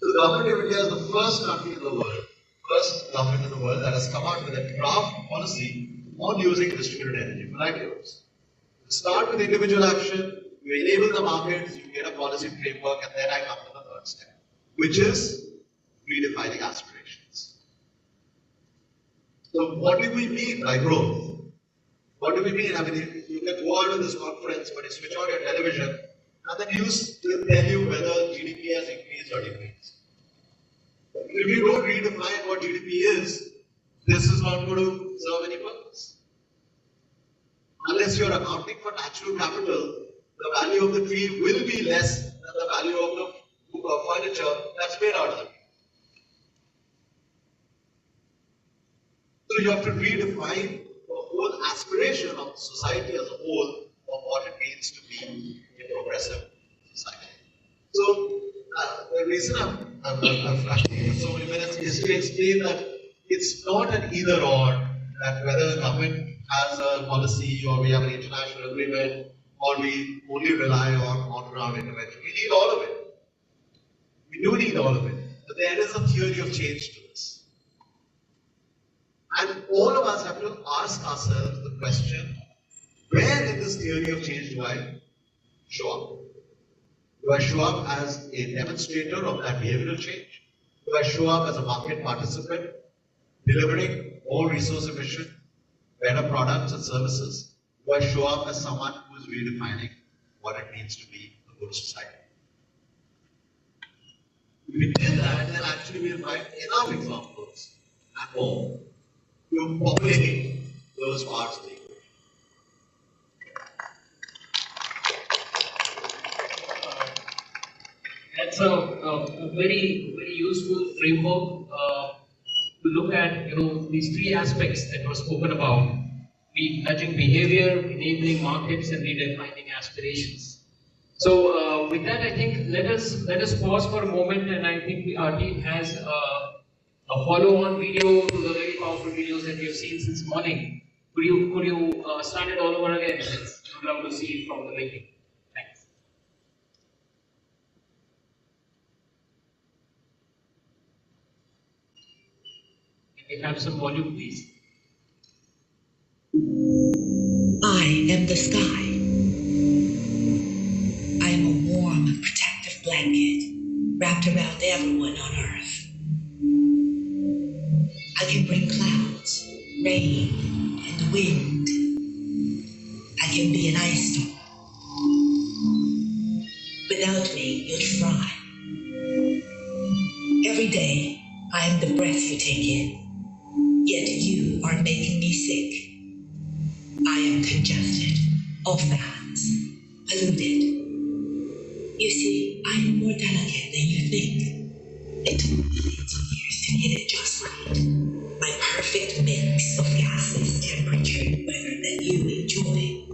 So the government of India is the first country in the world, first government in the world that has come out with a draft policy on using distributed energy for livelihoods. You start with individual action, you enable the markets, you get a policy framework, and then I come to the third step, which is redefining aspirations. So what do we mean by growth? What do we mean? I mean, you can go out to this conference, but you switch on your television, and the news will tell you whether GDP has increased or decreased. If you don't redefine what GDP is, this is not going to serve any purpose. Unless you're accounting for natural capital, the value of the tree will be less than the value of the furniture that's made out of it. So you have to redefine the whole aspiration of society as a whole of what it means to be a progressive society. So the reason I'm flashing for so many minutes is to explain that it's not an either or, that whether the government has a policy or we have an international agreement or we only rely on ground intervention. We need all of it. We do need all of it. But there is a theory of change to this. And all of us have to ask ourselves the question, where in this theory of change do I show up? Do I show up as a demonstrator of that behavioral change? Do I show up as a market participant, delivering more resource efficient, better products and services? Do I show up as someone who is redefining what it means to be a good society? If we did that, then actually we'll find enough examples and more to populate those parts of the equation. That's a very, very useful framework to look at, these three aspects that were spoken about: nudging behavior, enabling markets, and redefining aspirations. So with that, I think let us pause for a moment, and I think our team has a follow-on video to the very powerful videos that we have seen since morning. Could you start it all over again? I'd love to see it from the beginning. Thanks. Can we have some volume, please? I am the sky. I am a warm, protective blanket wrapped around everyone on Earth. I can bring clouds, rain, and wind. I can be an ice storm. Without me, you'd fry. Every day, I am the breath you take in, yet you are making me sick. I am congested. of that polluted. You see, I'm more delicate than you think. It took millions of years to get it just right. My perfect mix of gases, temperature, and weather that you enjoy.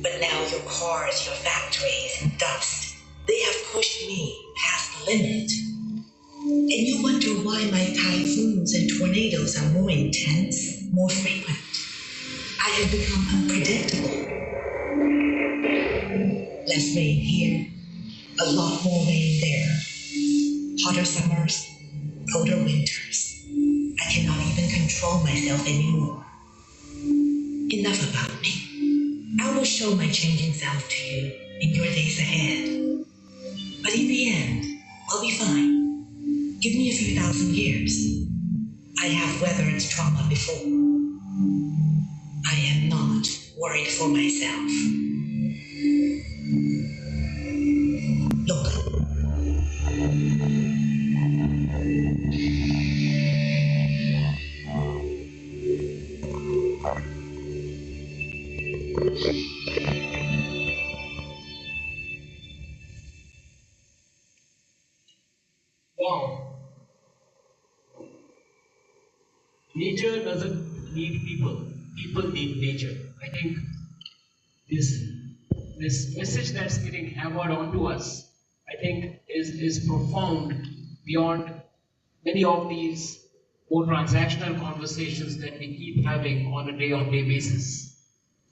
But now your cars, your factories, and dust, they have pushed me past the limit. And you wonder why my typhoons and tornadoes are more intense, more frequent. I have become unpredictable. Less rain here, a lot more rain there. Hotter summers, colder winters. I cannot even control myself anymore. Enough about me. I will show my changing self to you in your days ahead. But in the end, I'll be fine. Give me a few thousand years. I have weathered trauma before. I am not worried for myself. Look. Wow. Nature doesn't need people. People need nature. I think this message that's getting hammered onto us, I think, is profound beyond many of these more transactional conversations that we keep having on a day-on-day basis.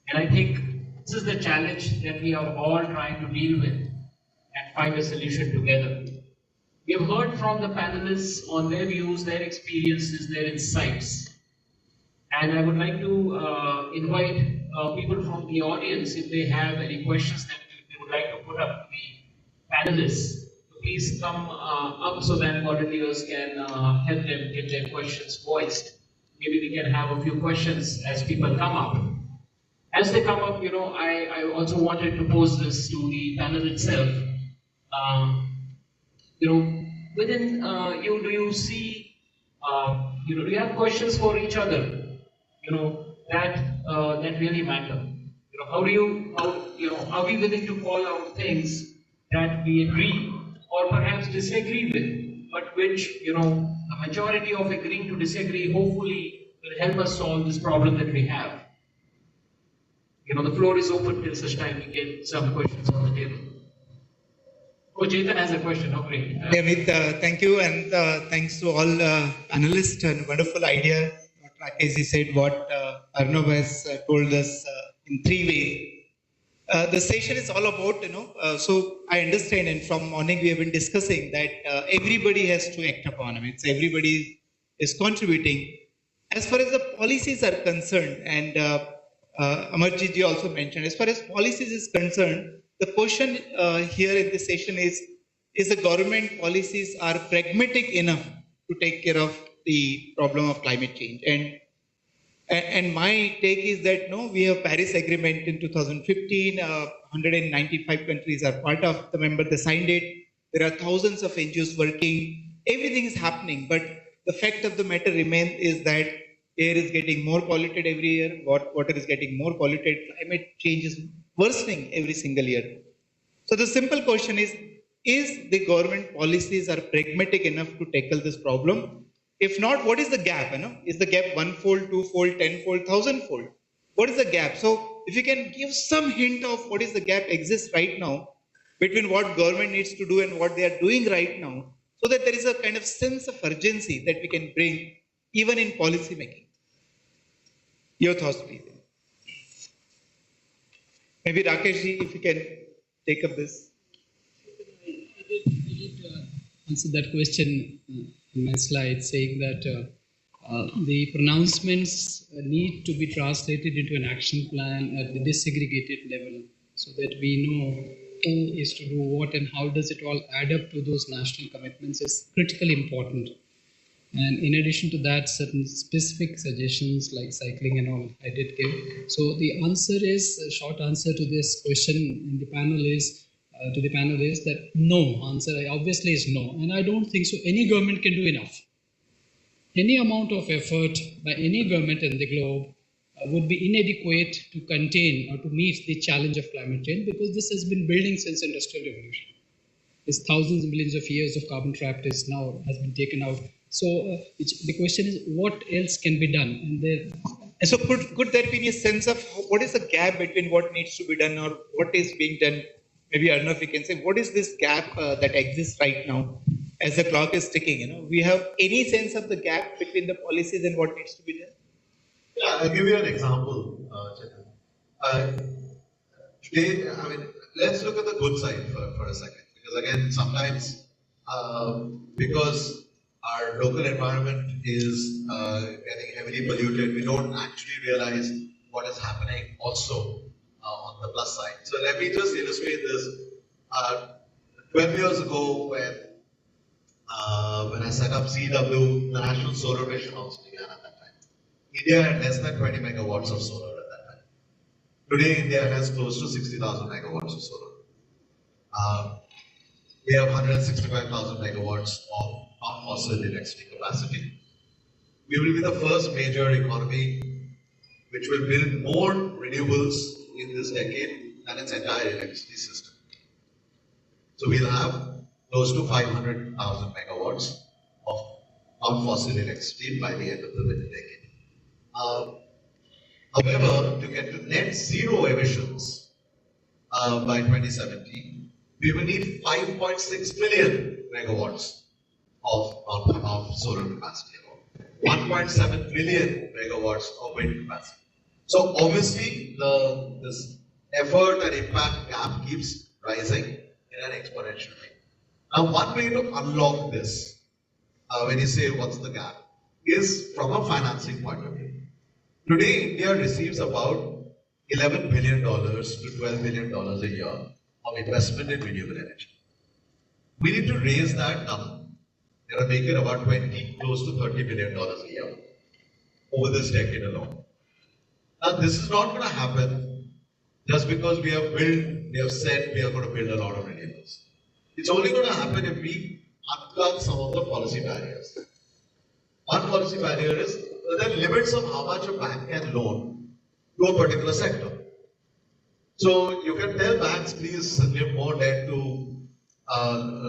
And I think this is the challenge that we are all trying to deal with and find a solution together. We have heard from the panelists on their views, their experiences, their insights. And I would like to invite people from the audience, if they have any questions that they would like to put up to the panelists, to please come up so that volunteers can help them get their questions voiced. Maybe we can have a few questions as people come up. As they come up, I also wanted to pose this to the panel itself. Within you, do you see, do you have questions for each other? That really matter. Are we willing to call out things that we agree or perhaps disagree with, but which, the majority of agreeing to disagree hopefully will help us solve this problem that we have. The floor is open till such time we get some questions on the table. Oh, Chetan has a question. Oh, great. Amit, thank you, and thanks to all panelists and wonderful idea. As he said, what Arnav has told us in 3 ways. The session is all about, so I understand, and from morning we have been discussing that everybody has to act upon it. So everybody is contributing. As far as the policies are concerned, and Amarjit ji also mentioned, as far as policies is concerned, the question here in this session is the government policies are pragmatic enough to take care of the problem of climate change? And my take is that no, we have Paris Agreement in 2015. 195 countries are part of the member. They signed it. There are thousands of NGOs working. Everything is happening, but the fact of the matter remains is that air is getting more polluted every year. Water is getting more polluted. Climate change is worsening every single year. So the simple question is the government policies are pragmatic enough to tackle this problem? If not, what is the gap? Is the gap 1-fold, 2-fold, 10-fold, 1,000-fold? What is the gap? So if you can give some hint of what is the gap exists right now between what government needs to do and what they are doing right now, so that there is a kind of sense of urgency that we can bring even in policy making. Your thoughts, please. Maybe Rakesh, if you can take up this. I did answer that question in my slide, saying that the pronouncements need to be translated into an action plan at the disaggregated level, so that we know who is to do what and how does it all add up to those national commitments is critically important. And in addition to that, certain specific suggestions like cycling and all I did give. So the answer is, a short answer to this question in the panel is, that no. Answer obviously is no. And I don't think so any government can do enough. Any amount of effort by any government in the globe would be inadequate to contain or to meet the challenge of climate change, because this has been building since industrial revolution. This thousands of millions of years of carbon trapped is now has been taken out. So the question is, what else can be done? And so could there be a sense of what is the gap between what needs to be done or what is being done? Maybe I don't know if you can say, what is this gap that exists right now as the clock is ticking? We have any sense of the gap between the policies and what needs to be done? Yeah, I'll give you an example, Chetan. Today, let's look at the good side for a second. Because again, sometimes, because our local environment is getting heavily polluted, we don't actually realize what is happening also on the plus side. So let me just illustrate this. 12 years ago, when I set up CW, the National Solar Mission also began at that time. India had less than 20 megawatts of solar at that time. Today, India has close to 60,000 megawatts of solar. We have 165,000 megawatts of non-fossil electricity capacity. We will be the first major economy which will build more renewables in this decade than its entire electricity system. So we'll have close to 500,000 megawatts of non-fossil electricity by the end of the decade. However, to get to net zero emissions by 2017, we will need 5.6 billion megawatts of solar capacity, 1.7 billion megawatts of wind capacity. So obviously, this effort and impact gap keeps rising in an exponential rate. Now, one way to unlock this, when you say what's the gap, is from a financing point of view. Today, India receives about $11 billion to $12 billion a year of investment in renewable energy. We need to raise that number and make it about close to $30 billion a year over this decade alone. Now, this is not going to happen just because we have said we are going to build a lot of renewables. It's only going to happen if we unplug some of the policy barriers. One policy barrier is there are limits of how much a bank can loan to a particular sector. So you can tell banks, please give more debt to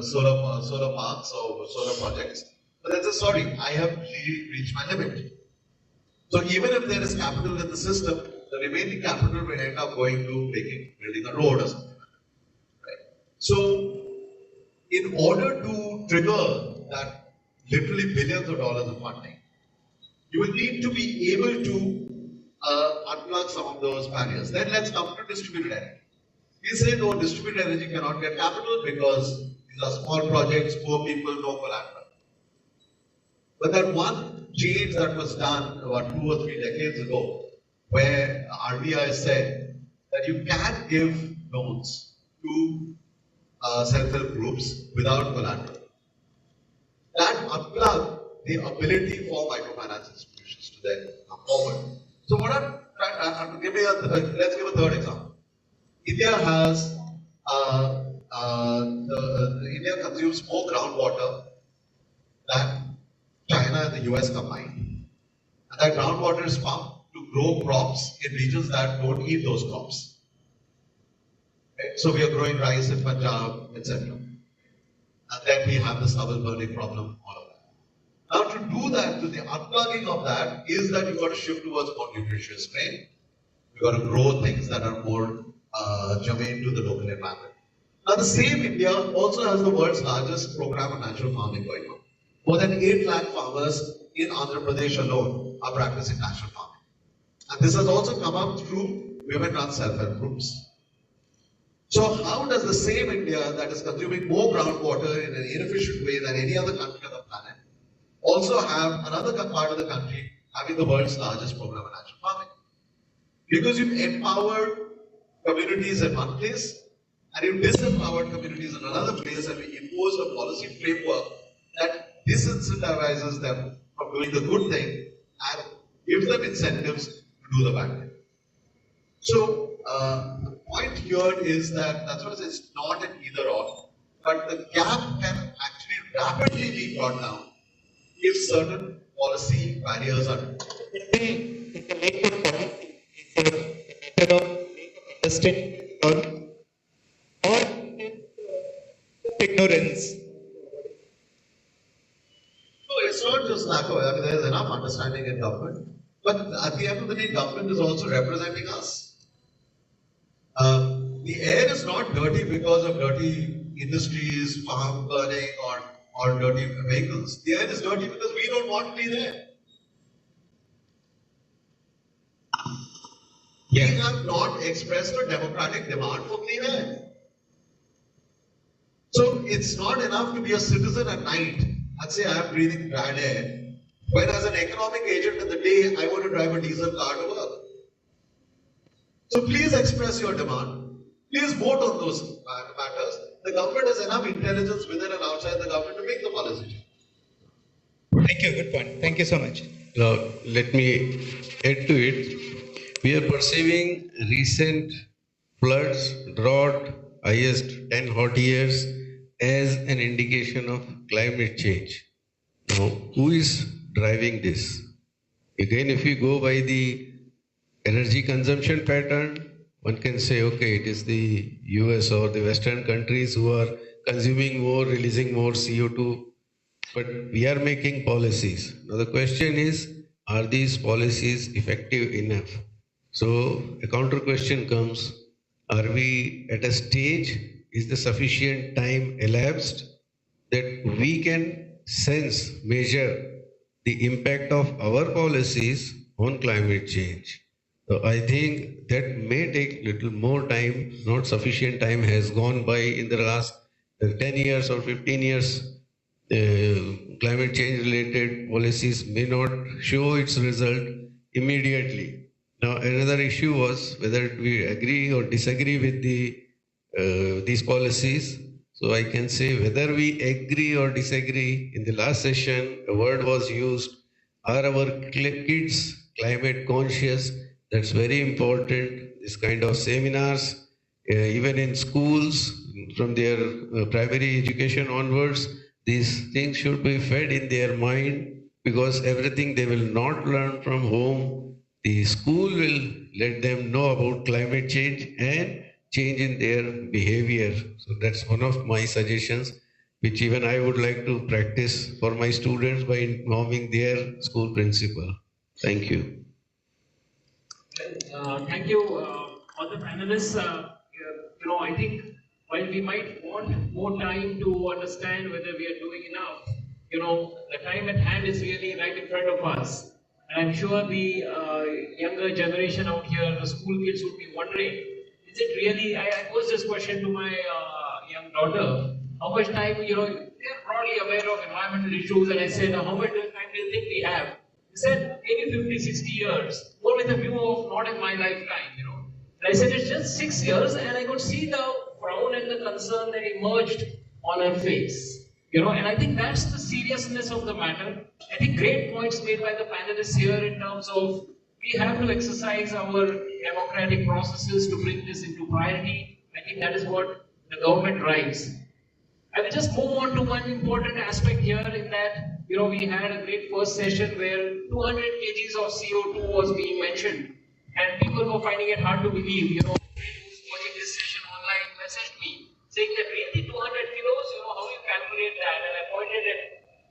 solar parks or solar projects. But then say, sorry, I have reached my limit. So even if there is capital in the system, the remaining capital will end up going to building a road or something. Right? So in order to trigger that literally billions of dollars of funding, you will need to be able to unplug some of those barriers. Then let's come to distributed energy. We say no, distributed energy cannot get capital because these are small projects, poor people, no collateral. But that one change that was done about 2 or 3 decades ago, where RBI said that you can give loans to self-help groups without collateral. That unplugged the ability for microfinance institutions to then come forward. So what I'm trying to give you, let's give a third example. India has, India consumes more groundwater than China and the US combined. And that groundwater is pumped to grow crops in regions that don't eat those crops. Okay? So we are growing rice in Punjab, etc. And then we have the stubble burning problem, all of that. Now to do that, to the unplugging of that, is that you've got to shift towards more nutritious grain. You've got to grow things that are more germane to the local environment. Now the same India also has the world's largest program of natural farming going on. More than 8 lakh farmers in Andhra Pradesh alone are practicing natural farming. And this has also come up through women-run self-help groups. So how does the same India that is consuming more groundwater in an inefficient way than any other country on the planet also have another part of the country having the world's largest program of natural farming? Because you've empowered communities in one place and you've disempowered communities in another place, and we impose a policy framework that disincentivizes them from doing the good thing and gives them incentives to do the bad thing. So the point here is that's what it's not an either or, but the gap can actually rapidly be brought down if certain policy barriers are. Let me make a point. understanding or ignorance? No, it's not just lack of, I mean, there is enough understanding in government, but at the end of the day, government is also representing us. The air is not dirty because of dirty industries, farm burning, or dirty vehicles. The air is dirty because we don't want to be there. We have not expressed a democratic demand for clean air. So it's not enough to be a citizen at night and say I am breathing bad air, when as an economic agent in the day I want to drive a diesel car to work. So please express your demand. Please vote on those matters. The government has enough intelligence within and outside the government to make the policy. Thank you. Good point. Thank you so much. Now, let me add to it. We are perceiving recent floods, drought, highest 10 hot years as an indication of climate change. Now, who is driving this? Again, if we go by the energy consumption pattern, one can say, okay, it is the US or the Western countries who are consuming more, releasing more CO2, but we are making policies. Now the question is, are these policies effective enough? So a counter question comes, are we at a stage, is the sufficient time elapsed that we can sense, measure the impact of our policies on climate change? So I think that may take little more time. Not sufficient time has gone by in the last 10 years or 15 years. Climate change related policies may not show its result immediately. Now another issue was whether we agree or disagree with these policies. So I can say whether we agree or disagree. In the last session, a word was used, are our kids climate conscious? That's very important. This kind of seminars, even in schools, from their primary education onwards, these things should be fed in their mind, because everything they will not learn from home, the school will let them know about climate change and change in their behavior. So that's one of my suggestions, which even I would like to practice for my students by informing their school principal. Thank you. Thank you, all the panelists. I think while we might want more time to understand whether we are doing enough, the time at hand is really right in front of us. And I'm sure the younger generation out here, the school kids would be wondering, is it really, I posed this question to my young daughter, how much time, they're broadly aware of environmental issues, and I said, how much time do you think we have? He said, maybe 50, 60 years, more with a view of not in my lifetime, And I said, it's just 6 years, and I could see the frown and the concern that emerged on her face, And I think that's the seriousness of the matter. I think great points made by the panelists here in terms of we have to exercise our democratic processes to bring this into priority. I think that is what the government drives. I will just move on to one important aspect here in that, we had a great first session where 200 kgs of CO2 was being mentioned, and people were finding it hard to believe, who's watching this session online messaged me saying that really 200 kilos, how do you calculate that? And I pointed it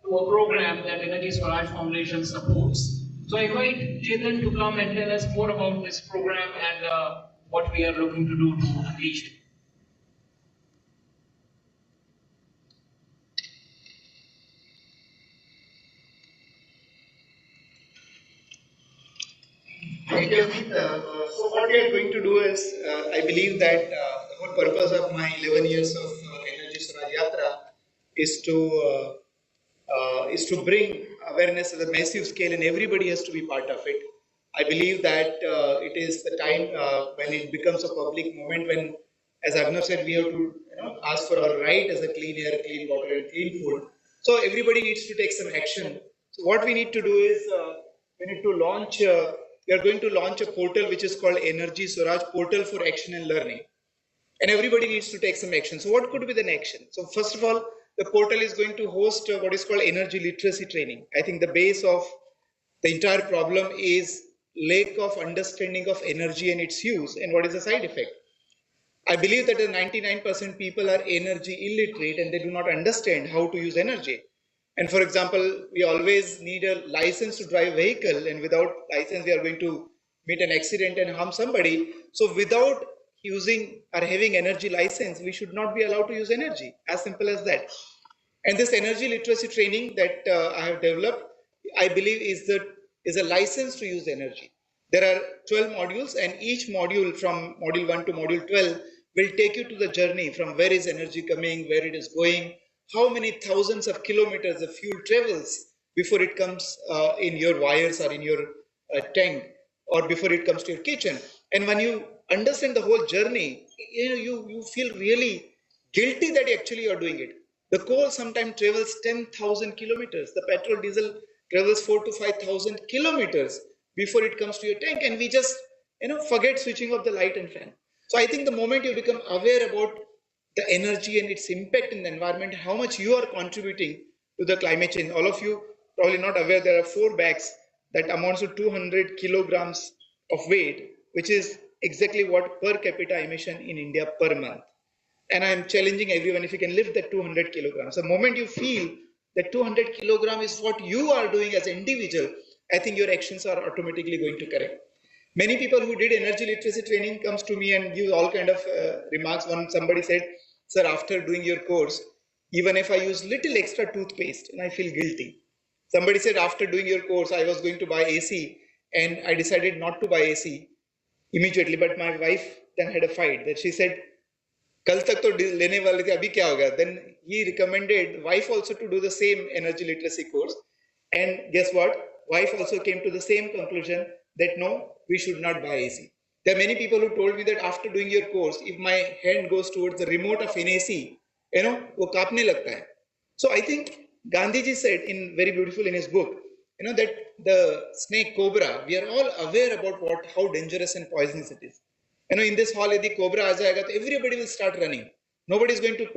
to a program that Energy Swaraj Foundation supports. So I invite Chetan to come and tell us more about this program and what we are looking to do to unleash it. Thank you, Amit. So what we are going to do is, I believe that the whole purpose of my 11 years of Energy Swaraj Yatra is to bring awareness at a massive scale, and everybody has to be part of it. I believe that it is the time when it becomes a public movement, when, as Arnav said, we have to ask for our right as a clean air, clean water, and clean food. So everybody needs to take some action. So what we need to do is we need to launch. We are going to launch a portal which is called Energy Swaraj Portal for Action and Learning. And everybody needs to take some action. So what could be the action? So first of all, the portal is going to host what is called energy literacy training. I think the base of the entire problem is lack of understanding of energy and its use and what is the side effect. I believe that 99% people are energy illiterate and they do not understand how to use energy. And for example, we always need a license to drive a vehicle, and without license, we are going to meet an accident and harm somebody. So without using or having energy license, we should not be allowed to use energy. As simple as that. And this energy literacy training that I have developed, I believe is a license to use energy. There are 12 modules, and each module from module 1 to module 12 will take you to the journey from where is energy coming, where it is going, how many thousands of kilometers of fuel travels before it comes in your wires or in your tank, or before it comes to your kitchen. And when you understand the whole journey, you feel really guilty that actually you are doing it. The coal sometimes travels 10,000 kilometers. The petrol diesel travels 4 to 5,000 kilometers before it comes to your tank, and we just forget switching off the light and fan. So I think the moment you become aware about the energy and its impact in the environment, how much you are contributing to the climate change. All of you probably not aware there are 4 bags that amounts to 200 kilograms of weight, which is exactly what per capita emission in India per month. And I'm challenging everyone, if you can lift that 200 kilograms. The moment you feel that 200 kilograms is what you are doing as an individual, I think your actions are automatically going to correct. Many people who did energy literacy training comes to me and give all kind of remarks. One somebody said, sir, after doing your course, even if I use little extra toothpaste and I feel guilty. Somebody said, after doing your course, I was going to buy AC and I decided not to buy AC immediately, but my wife then had a fight that she said, कल तक तो लेने वाले थे अभी क्या होगा. Then he recommended wife also to do the same energy literacy course, and guess what, wife also came to the same conclusion that no, we should not buy AC. There are many people who told me that after doing your course, if my hand goes towards the remote of an AC, वो कांपने लगता है. So I think Gandhiji said in very beautiful in his book, that the snake cobra, we are all aware about how dangerous and poisonous it is. In this hall, if the cobra aa jayega, everybody will start running. Nobody is going to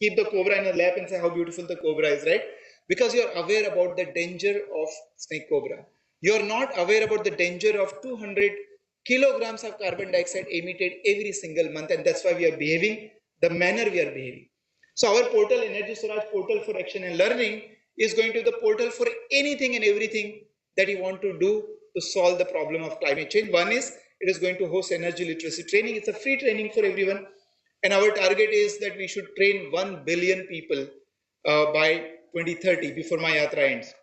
keep the cobra in a lap and say how beautiful the cobra is, right? Because you are aware about the danger of snake cobra. You are not aware about the danger of 200 kilograms of carbon dioxide emitted every single month, and that's why we are behaving the manner we are behaving. So our portal, Energy Swaraj Portal for Action and Learning, is going to be the portal for anything and everything that you want to do to solve the problem of climate change. One is, it is going to host energy literacy training. It's a free training for everyone. And our target is that we should train 1 billion people by 2030, before my yatra ends.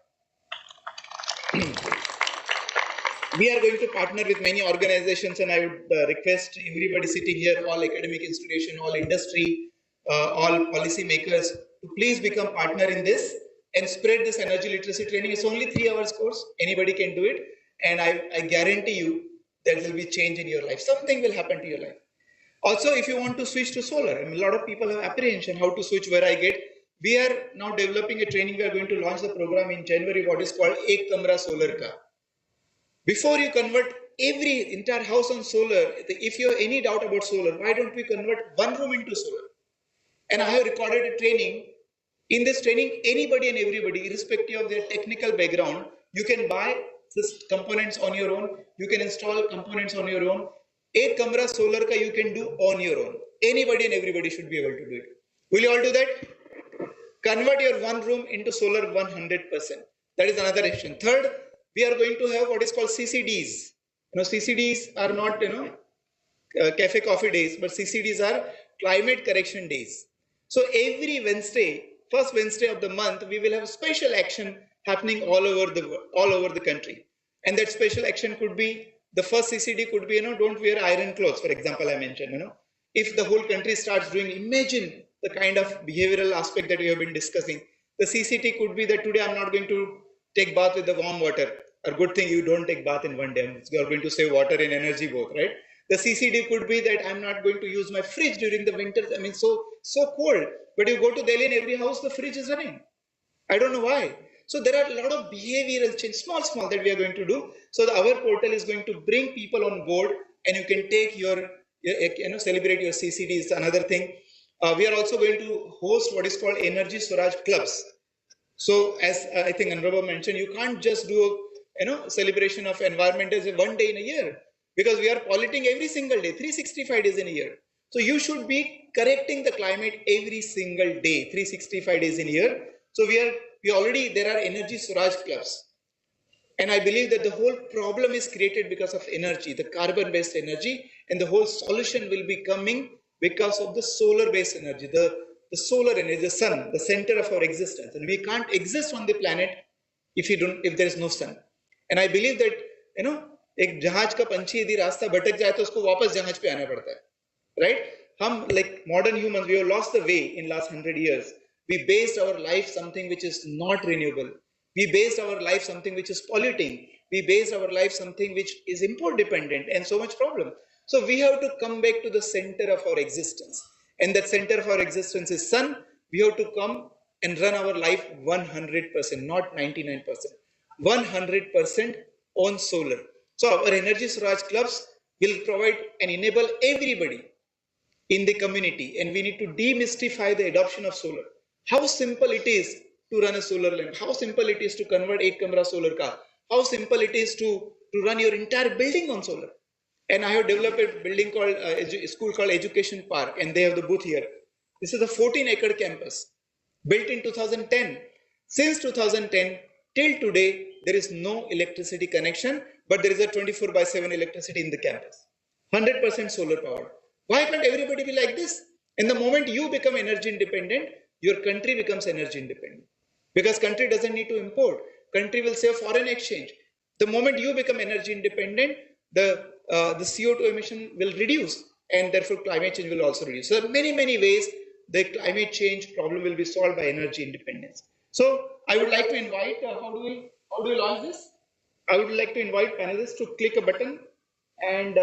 We are going to partner with many organizations, and I would request everybody sitting here, all academic institutions, all industry, all policy makers, to please become partner in this and spread this energy literacy training. It's only 3 hours course. Anybody can do it. And I guarantee you, there will be change in your life. Something will happen to your life. Also, if you want to switch to solar, a lot of people have apprehension how to switch, where I get. We are now developing a training. We are going to launch the program in January, what is called Ek Kamra Solar Ka. Before you convert every entire house on solar, if you have any doubt about solar, why don't we convert one room into solar? And I have recorded a training. In this training, anybody and everybody, irrespective of their technical background, you can buy this components on your own. You can install components on your own. Ek kamra solar ka you can do on your own. Anybody and everybody should be able to do it. Will you all do that? Convert your one room into solar 100%. That is another action. Third, we are going to have what is called CCDs. CCDs are not cafe coffee days, but CCDs are climate correction days. So every Wednesday, first Wednesday of the month, we will have special action happening all over the country. And that special action could be, the first CCD could be, don't wear iron clothes, for example, I mentioned, If the whole country starts doing, imagine the kind of behavioral aspect that we have been discussing. The CCT could be that today I'm not going to take bath with the warm water. A good thing you don't take bath in one day. You are going to save water and energy both, right? The CCD could be that I'm not going to use my fridge during the winter. I mean, so cold. But you go to Delhi and every house, the fridge is running. I don't know why. So there are a lot of behavioral change, small, that we are going to do. So our portal is going to bring people on board, and you can take your celebrate your CCDs. Another thing, we are also going to host what is called Energy Swaraj Clubs. So as I think Anurabha mentioned, you can't just do celebration of environment as one day in a year, because we are polluting every single day, 365 days in a year. So you should be correcting the climate every single day, 365 days in a year. So there are energy Swaraj clubs. And I believe that the whole problem is created because of energy, the carbon-based energy, and the whole solution will be coming because of the solar-based energy, the solar energy, the sun, the center of our existence. And we can't exist on the planet if there is no sun. And I believe that, एक जहाज का पंछी यदि रास्ता भटक जाए तो उसको वापस जहाज पे आना पड़ता है, right? Like modern humans, we have lost the way in last 100 years. We based our life something which is not renewable. We based our life something which is polluting. We based our life something which is import dependent and so much problem. So we have to come back to the center of our existence. And that center of our existence is sun. We have to come and run our life 100%, not 99%. 100% on solar. So our Energy Swaraj clubs will provide and enable everybody in the community, and we need to demystify the adoption of solar. How simple it is to run a solar lamp, how simple it is to convert 8-camera solar car, how simple it is to run your entire building on solar. And I have developed a building called a school called Education Park, and they have the booth here. This is a 14-acre campus built in 2010. Since 2010 till today, there is no electricity connection, but there is a 24/7 electricity in the campus. 100% solar powered. Why can't everybody be like this? And the moment you become energy independent, your country becomes energy independent. Because country doesn't need to import. Country will save foreign exchange. The moment you become energy independent, the CO2 emission will reduce, and therefore climate change will also reduce. So there are many, many ways the climate change problem will be solved by energy independence. So I would like to invite, how do we launch this? I would like to invite panelists to click a button and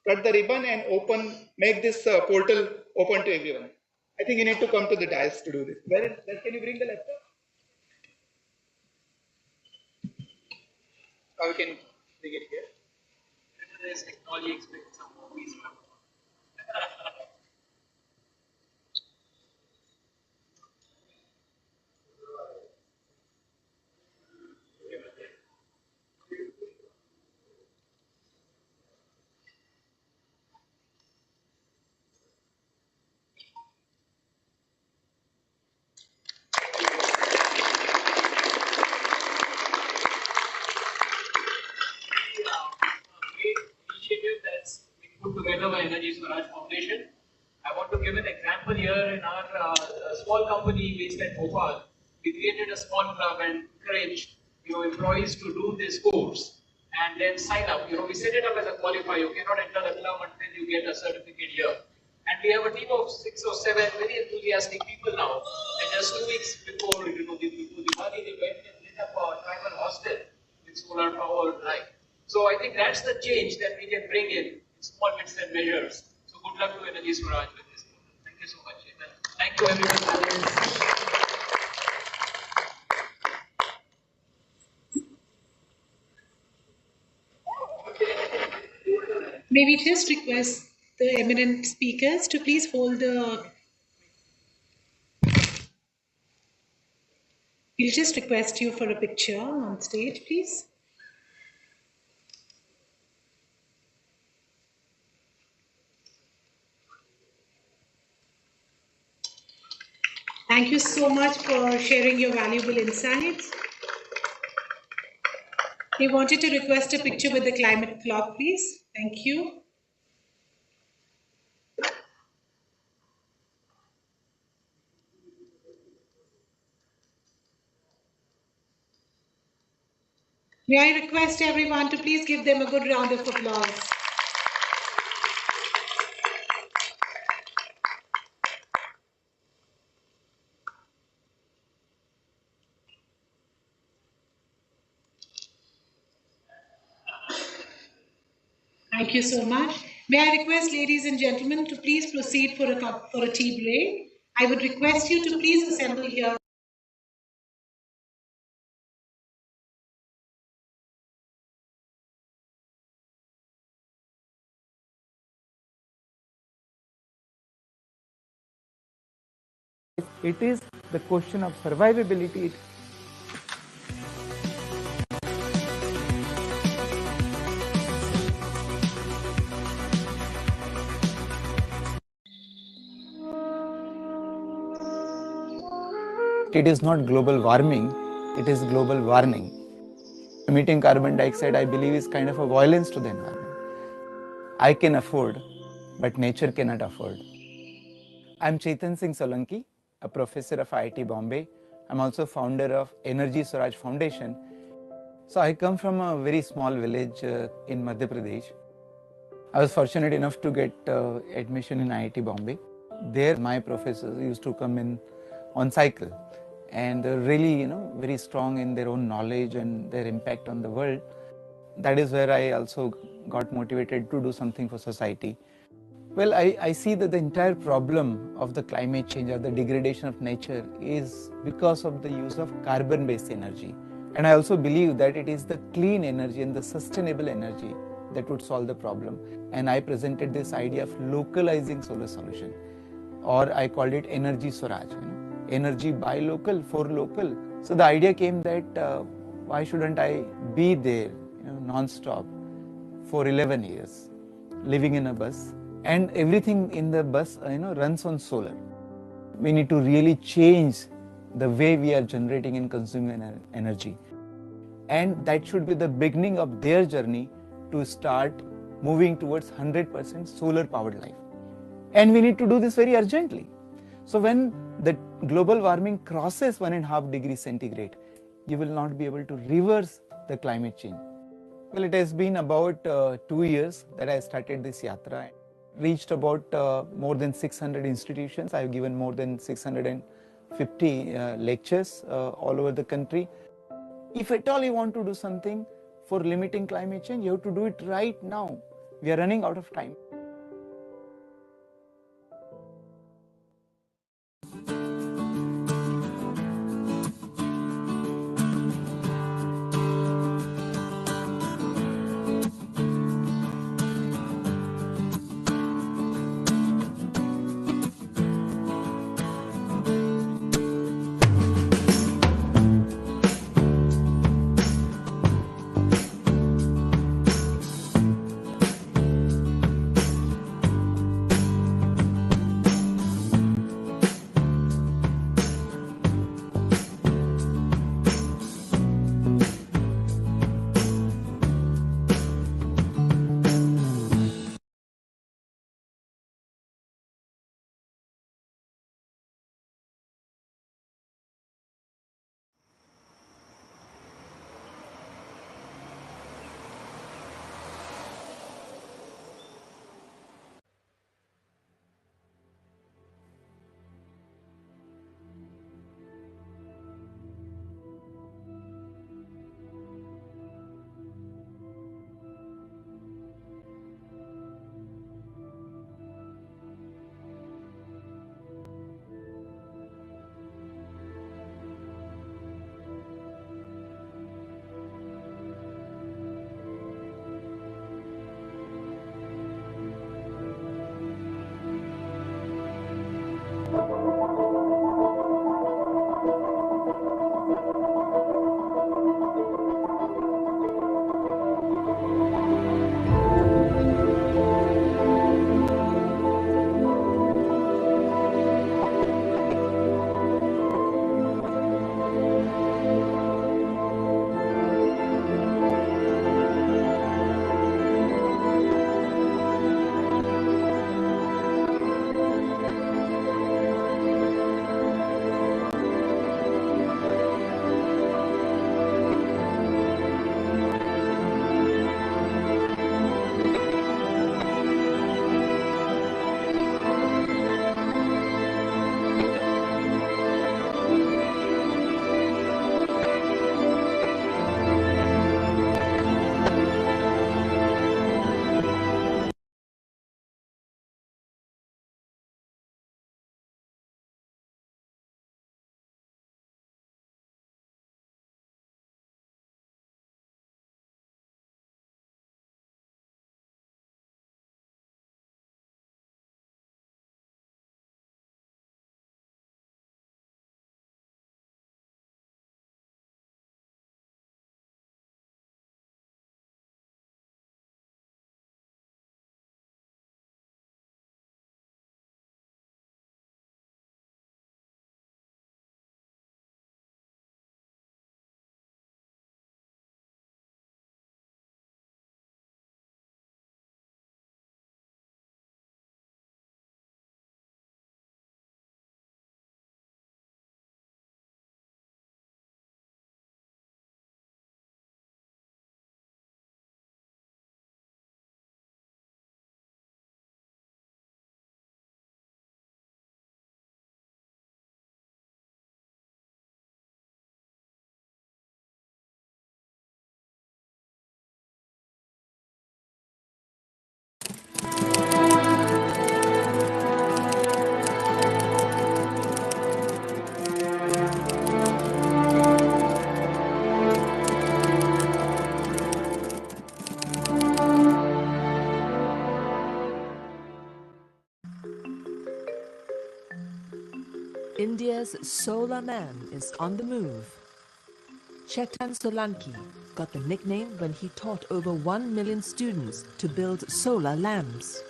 cut the ribbon and make this portal open to everyone. I think you need to come to the dais to do this. Where can you bring the laptop? Or you can bring it here. There's technology expects some more piece. Put together by Energy Swaraj Foundation. I want to give an example here in our small company based at Bhopal. We created a small club and encouraged employees to do this course and then sign up. We set it up as a qualifier. You cannot enter the club until you get a certificate here. And we have a team of 6 or 7 very enthusiastic people now. And just 2 weeks before the Diwali, they went and lit up a tribal hostel with solar powered light. So I think that's the change that we can bring in small bits and measures. So good luck to Energy Swaraj with this. Thank you so much. Thank you everyone. May we just request the eminent speakers to please hold the... We'll just request you for a picture on stage, please. Thank you so much for sharing your valuable insights. We wanted to request a picture with the climate clock, please. Thank you. May I request everyone to please give them a good round of applause. Thank you so much. May I request, ladies and gentlemen, to please proceed for a tea break. I would request you to please assemble here. It is the question of survivability. It is not global warming, it is global warning. Emitting carbon dioxide, I believe, is kind of a violence to the environment. I can afford, but nature cannot afford. I'm Chetan Singh Solanki, a professor of IIT Bombay. I'm also founder of Energy Swaraj Foundation. So I come from a very small village in Madhya Pradesh. I was fortunate enough to get admission in IIT Bombay. There my professors used to come in on cycle and they're really, very strong in their own knowledge and their impact on the world. That is where I also got motivated to do something for society. Well, I see that the entire problem of the climate change or the degradation of nature is because of the use of carbon-based energy. And I also believe that it is the clean energy and the sustainable energy that would solve the problem. And I presented this idea of localizing solar solution, or I called it Energy Swaraj, energy by local, for local. So the idea came that why shouldn't I be there, non-stop for 11 years, living in a bus, and everything in the bus, runs on solar. We need to really change the way we are generating and consuming energy. And that should be the beginning of their journey to start moving towards 100% solar powered life. And we need to do this very urgently. So when the global warming crosses 1.5 degrees centigrade, you will not be able to reverse the climate change. Well, it has been about 2 years that I started this yatra. Reached about more than 600 institutions. I've given more than 650 lectures all over the country. If at all you want to do something for limiting climate change, you have to do it right now. We are running out of time. India's solar man is on the move. Chetan Solanki got the nickname when he taught over 1 million students to build solar lamps.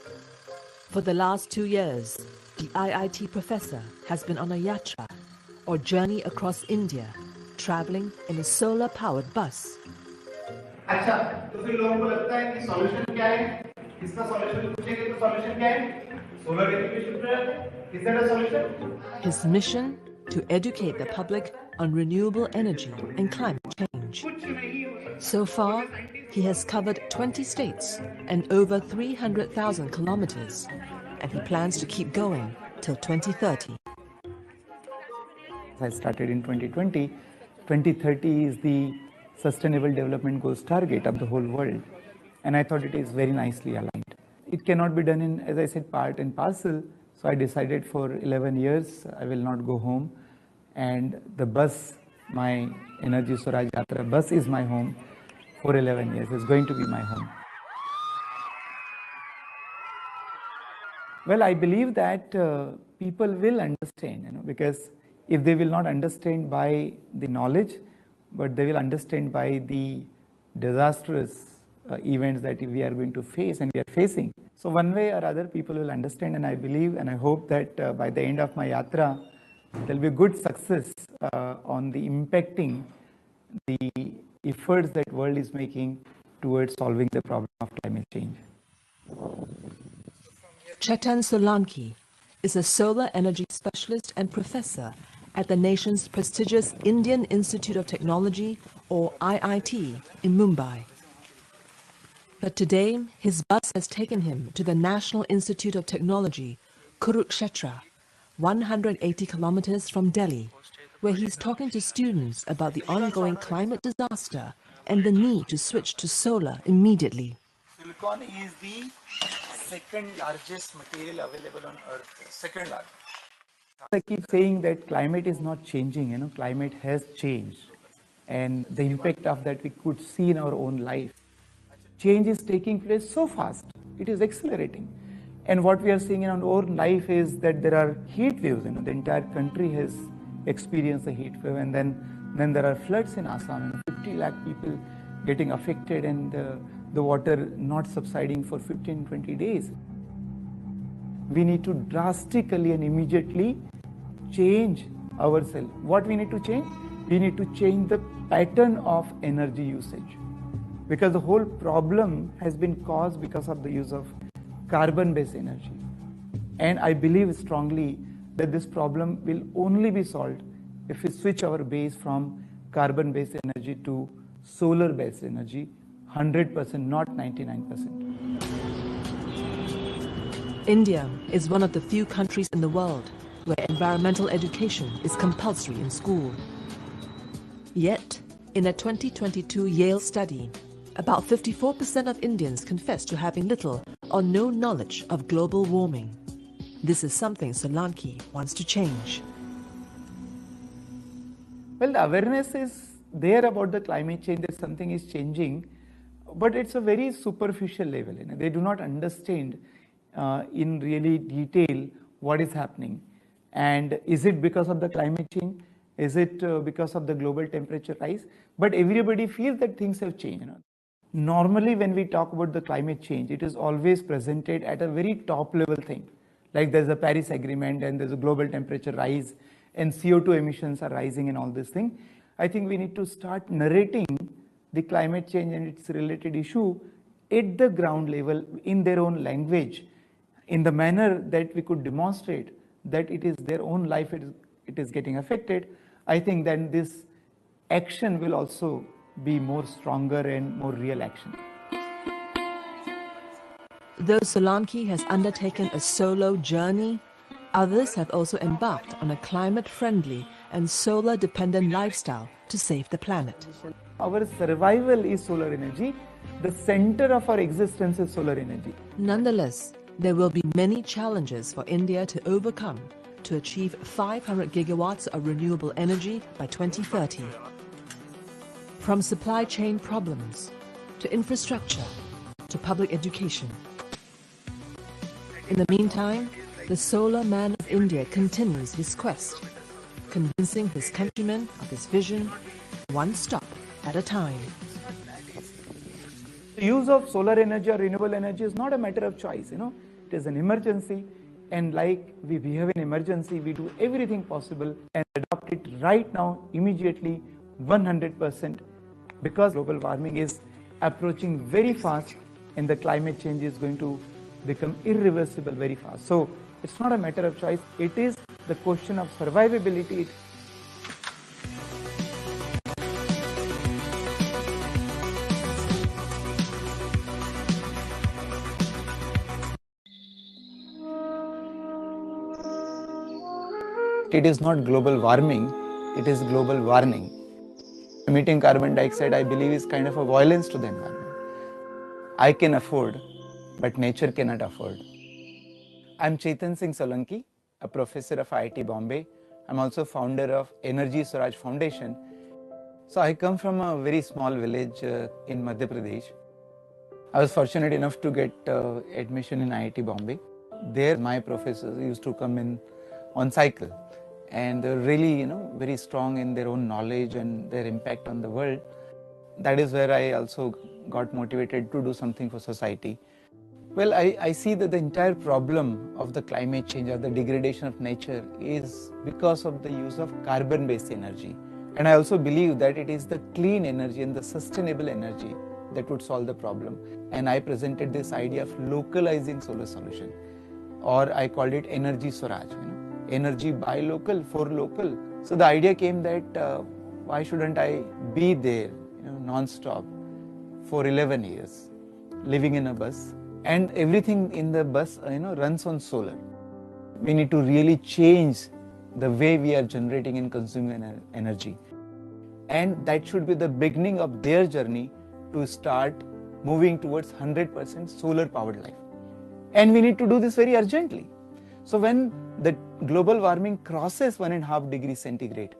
For the last 2 years, the IIT professor has been on a yatra, or journey across India, traveling in a solar-powered bus. अच्छा, तो फिर लोगों को लगता है कि solution क्या है? इसका सॉल्यूशन पूछेंगे तो सॉल्यूशन क्या है? Solar education programme. Is that a solution? His mission to educate the public on renewable energy and climate change. So far, he has covered 20 states and over 300,000 kilometers, and he plans to keep going till 2030. I started in 2020. 2030 is the Sustainable Development Goals target of the whole world, and I thought it is very nicely aligned. It cannot be done in, as I said, part and parcel, so I decided for 11 years I will not go home, and the bus, my Energy Swaraj Yatra bus, is my home for 11 years. It's going to be my home. Well, I believe that people will understand, because if they will not understand by the knowledge, but they will understand by the disastrous events that we are going to face and we are facing. So one way or other, people will understand, and I believe and I hope that by the end of my yatra, there will be good success on the impacting the efforts that world is making towards solving the problem of climate change. Chetan Solanki is a solar energy specialist and professor at the nation's prestigious Indian Institute of Technology, or IIT, in Mumbai. But today, his bus has taken him to the National Institute of Technology, Kurukshetra, 180 kilometers from Delhi, where he's talking to students about the ongoing climate disaster and the need to switch to solar immediately. Silicon is the second largest material available on Earth, second largest. I keep saying that climate is not changing, climate has changed. And the impact of that we could see in our own life. Change is taking place so fast, it is accelerating. And what we are seeing in our own life is that there are heat waves, the entire country has experienced a heat wave, and then there are floods in Assam, and 50 lakh people getting affected, and the water not subsiding for 15-20 days. We need to drastically and immediately change ourselves. What we need to change? We need to change the pattern of energy usage, because the whole problem has been caused because of the use of carbon-based energy. And I believe strongly that this problem will only be solved if we switch our base from carbon-based energy to solar-based energy, 100%, not 99%. India is one of the few countries in the world where environmental education is compulsory in school. Yet, in a 2022 Yale study, about 54% of Indians confess to having little or no knowledge of global warming. This is something Solanki wants to change. Well, the awareness is there about the climate change, that something is changing, but it's a very superficial level. They do not understand in really detail what is happening. And is it because of the climate change? Is it because of the global temperature rise? But everybody feels that things have changed. Normally, when we talk about the climate change, it is always presented at a very top level thing. Like there's a Paris Agreement and there's a global temperature rise and CO2 emissions are rising and all this thing. I think we need to start narrating the climate change and its related issue at the ground level in their own language, in the manner that we could demonstrate that it is their own life it is getting affected. I think then this action will also be more stronger and more real action. Though Solanki has undertaken a solo journey, others have also embarked on a climate-friendly and solar-dependent lifestyle to save the planet. Our survival is solar energy. The center of our existence is solar energy. Nonetheless, there will be many challenges for India to overcome to achieve 500 gigawatts of renewable energy by 2030. From supply chain problems, to infrastructure, to public education. In the meantime, the solar man of India continues his quest convincing his countrymen of his vision, one stop at a time. The use of solar energy or renewable energy is not a matter of choice, it is an emergency, and like we behave in emergency, we do everything possible and adopt it right now, immediately, 100%, because global warming is approaching very fast and the climate change is going to become irreversible very fast. So it's not a matter of choice, it is the question of survivability. It is not global warming, it is global warning. Emitting carbon dioxide, I believe, is kind of a violence to the environment. I can afford, but nature cannot afford. I'm Chetan Singh Solanki, a professor of IIT Bombay. I'm also founder of Energy Swaraj Foundation. So I come from a very small village in Madhya Pradesh. I was fortunate enough to get admission in IIT Bombay. There my professors used to come in on cycle, and they're really very strong in their own knowledge and their impact on the world. That is where I also got motivated to do something for society. Well, I see that the entire problem of the climate change or the degradation of nature is because of the use of carbon-based energy. And I also believe that it is the clean energy and the sustainable energy that would solve the problem. And I presented this idea of localizing solar solution, or I called it Energy Swaraj, energy by local, for local. So the idea came that why shouldn't I be there non-stop for 11 years, living in a bus, and everything in the bus runs on solar. We need to really change the way we are generating and consuming energy. And that should be the beginning of their journey to start moving towards 100% solar powered life. And we need to do this very urgently. So when the global warming crosses 1.5 degrees centigrade,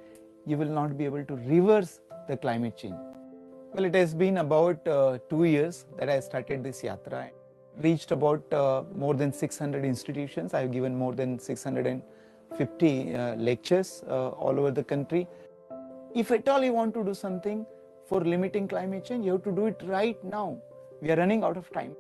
you will not be able to reverse the climate change. Well, it has been about 2 years that I started this yatra. Reached about more than 600 institutions. I have given more than 650 lectures all over the country. If at all you want to do something for limiting climate change, you have to do it right now. We are running out of time.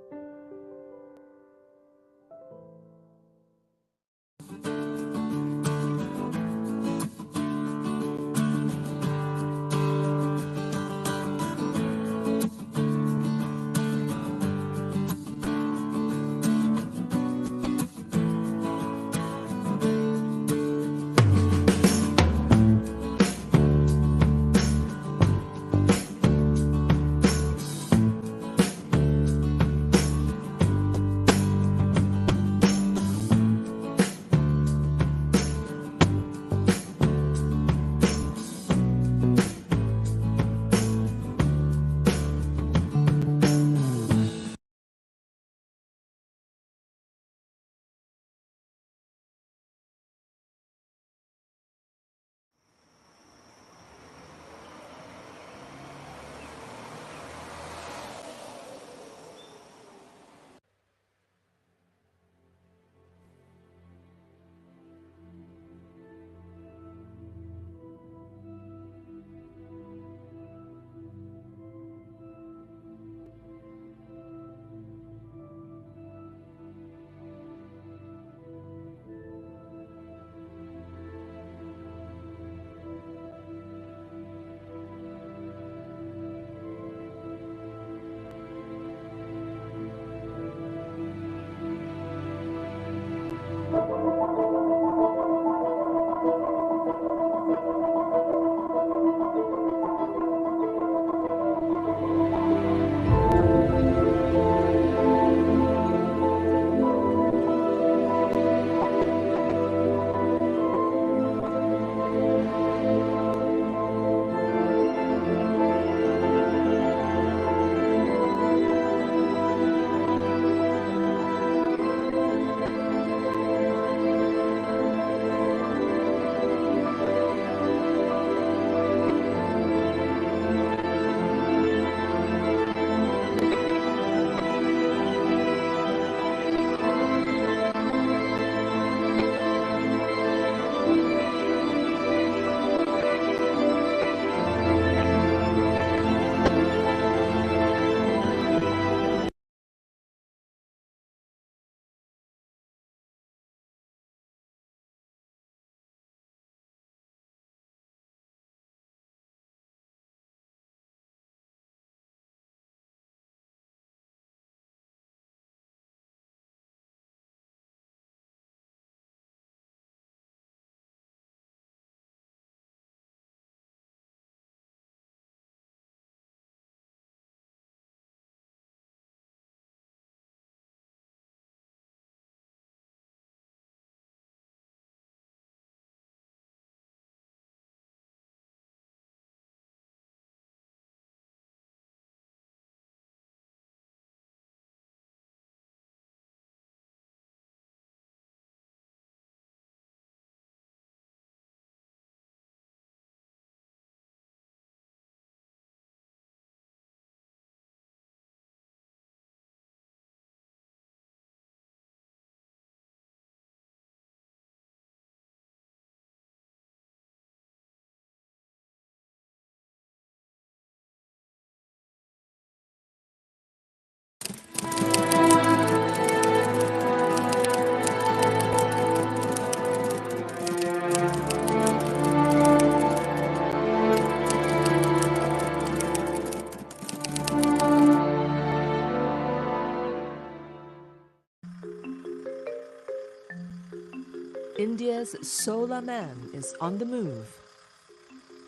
India's solar man is on the move.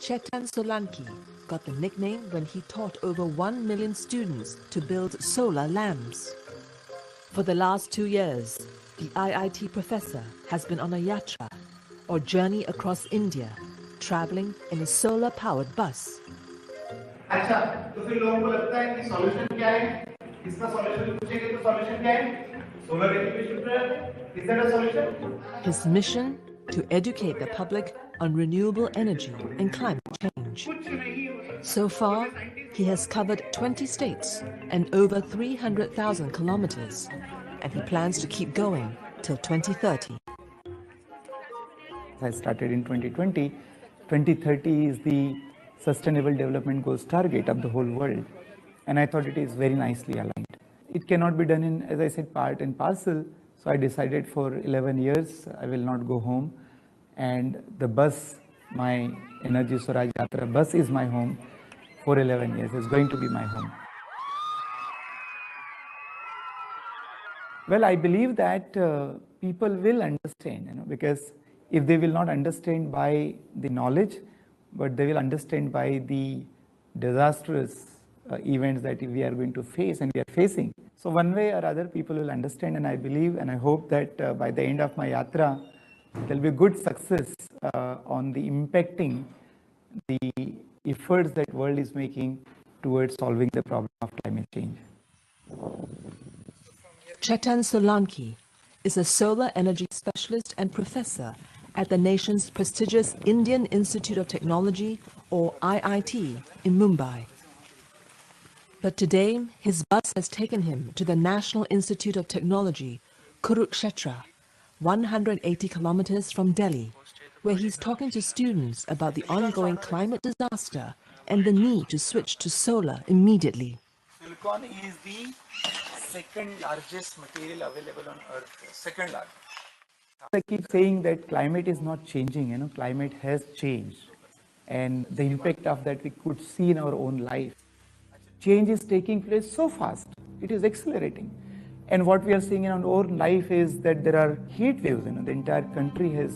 Chetan Solanki got the nickname when he taught over 1 million students to build solar lamps. For the last 2 years, the IIT professor has been on a yatra, or journey across India, traveling in a solar-powered bus. अच्छा, तो फिर लोगों को लगता है कि solution क्या है? इसका सॉल्यूशन पूछेंगे तो सॉल्यूशन क्या है? Solar education programme. Is that a solution? His mission to educate the public on renewable energy and climate change. So far, he has covered 20 states and over 300,000 kilometers, and he plans to keep going till 2030. I started in 2020. 2030 is the Sustainable Development Goals target of the whole world, and I thought it is very nicely aligned. It cannot be done in, as I said, part and parcel, so I decided for 11 years I will not go home, and the bus, my Energy Swaraj Yatra bus, is my home for 11 years. It's going to be my home. Well, I believe that people will understand, because if they will not understand by the knowledge, but they will understand by the disastrous events that we are going to face and we are facing. So one way or other, people will understand, and I believe and I hope that by the end of my yatra, there will be good success on the impacting the efforts that world is making towards solving the problem of climate change. Chetan Solanki is a solar energy specialist and professor at the nation's prestigious Indian Institute of Technology, or IIT, in Mumbai. But today, his bus has taken him to the National Institute of Technology, Kurukshetra, 180 kilometers from Delhi, where he's talking to students about the ongoing climate disaster and the need to switch to solar immediately. Silicon is the second largest material available on Earth, second largest. I keep saying that climate is not changing, climate has changed. And the impact of that we could see in our own life. Change is taking place so fast, it is accelerating. And what we are seeing in our own life is that there are heat waves, the entire country has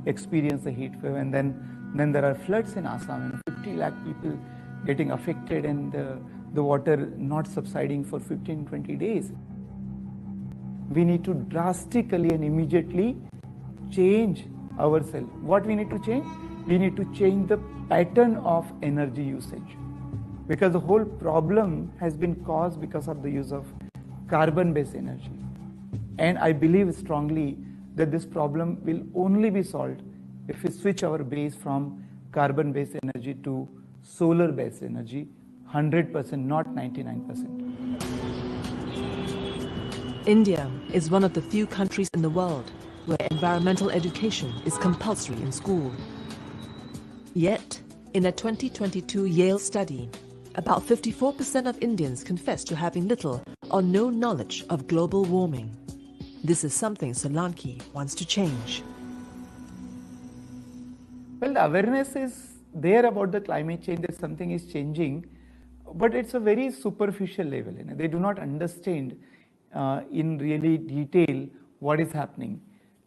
experienced a heat wave, and then there are floods in Assam, 50 lakh people getting affected, and the water not subsiding for 15-20 days. We need to drastically and immediately change ourselves. What we need to change? We need to change the pattern of energy usage, because the whole problem has been caused because of the use of carbon-based energy. And I believe strongly that this problem will only be solved if we switch our base from carbon-based energy to solar-based energy, 100%, not 99%. India is one of the few countries in the world where environmental education is compulsory in school. Yet, in a 2022 Yale study, about 54% of Indians confess to having little or no knowledge of global warming. This is something Solanki wants to change. Well, the awareness is there about the climate change, that something is changing, but it's a very superficial level. They do not understand in really detail what is happening.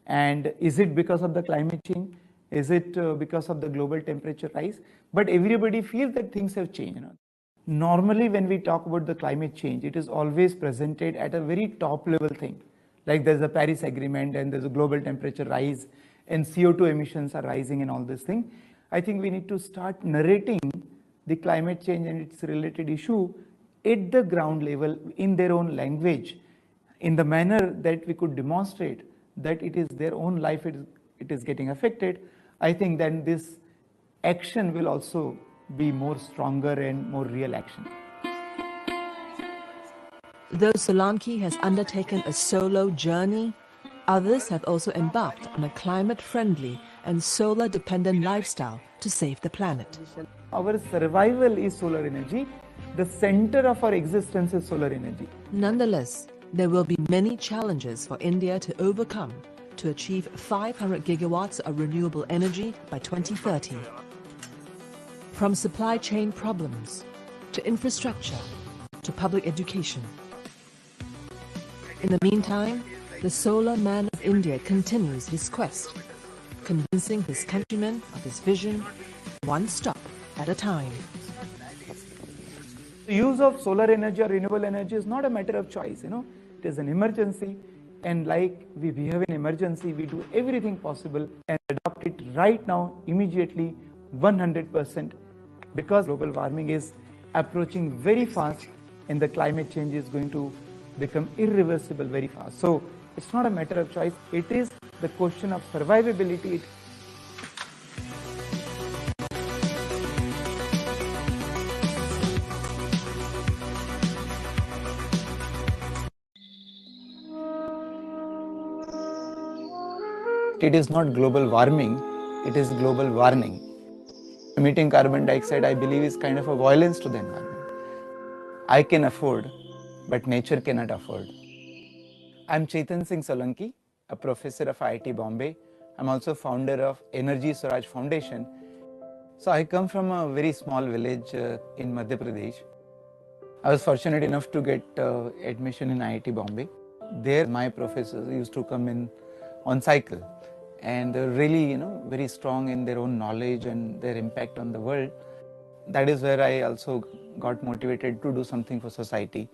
And is it because of the climate change? Is it because of the global temperature rise? But everybody feels that things have changed. Normally, when we talk about the climate change, it is always presented at a very top level thing. Like there's a Paris Agreement and there's a global temperature rise and CO2 emissions are rising and all this thing. I think we need to start narrating the climate change and its related issue at the ground level in their own language, in the manner that we could demonstrate that it is their own life, it is getting affected. I think then this action will also be more stronger and more real action. Though Solanki has undertaken a solo journey, others have also embarked on a climate-friendly and solar-dependent lifestyle to save the planet. Our survival is solar energy. The center of our existence is solar energy. Nonetheless, there will be many challenges for India to overcome to achieve 500 gigawatts of renewable energy by 2030. From supply chain problems, to infrastructure, to public education. In the meantime, the solar man of India continues his quest, convincing his countrymen of his vision, one stop at a time. The use of solar energy or renewable energy is not a matter of choice, it is an emergency, and like we behave in emergency, we do everything possible and adopt it right now, immediately, 100%, because global warming is approaching very fast and the climate change is going to become irreversible very fast. So it's not a matter of choice, it is the question of survivability. It is not global warming, it is global warning. Emitting carbon dioxide, I believe, is kind of a violence to the environment. I can afford, but nature cannot afford. I'm Chetan Singh Solanki, a professor of IIT Bombay. I'm also founder of Energy Swaraj Foundation. So I come from a very small village in Madhya Pradesh. I was fortunate enough to get admission in IIT Bombay. There my professors used to come in on cycle, and they're really very strong in their own knowledge and their impact on the world. That is where I also got motivated to do something for society.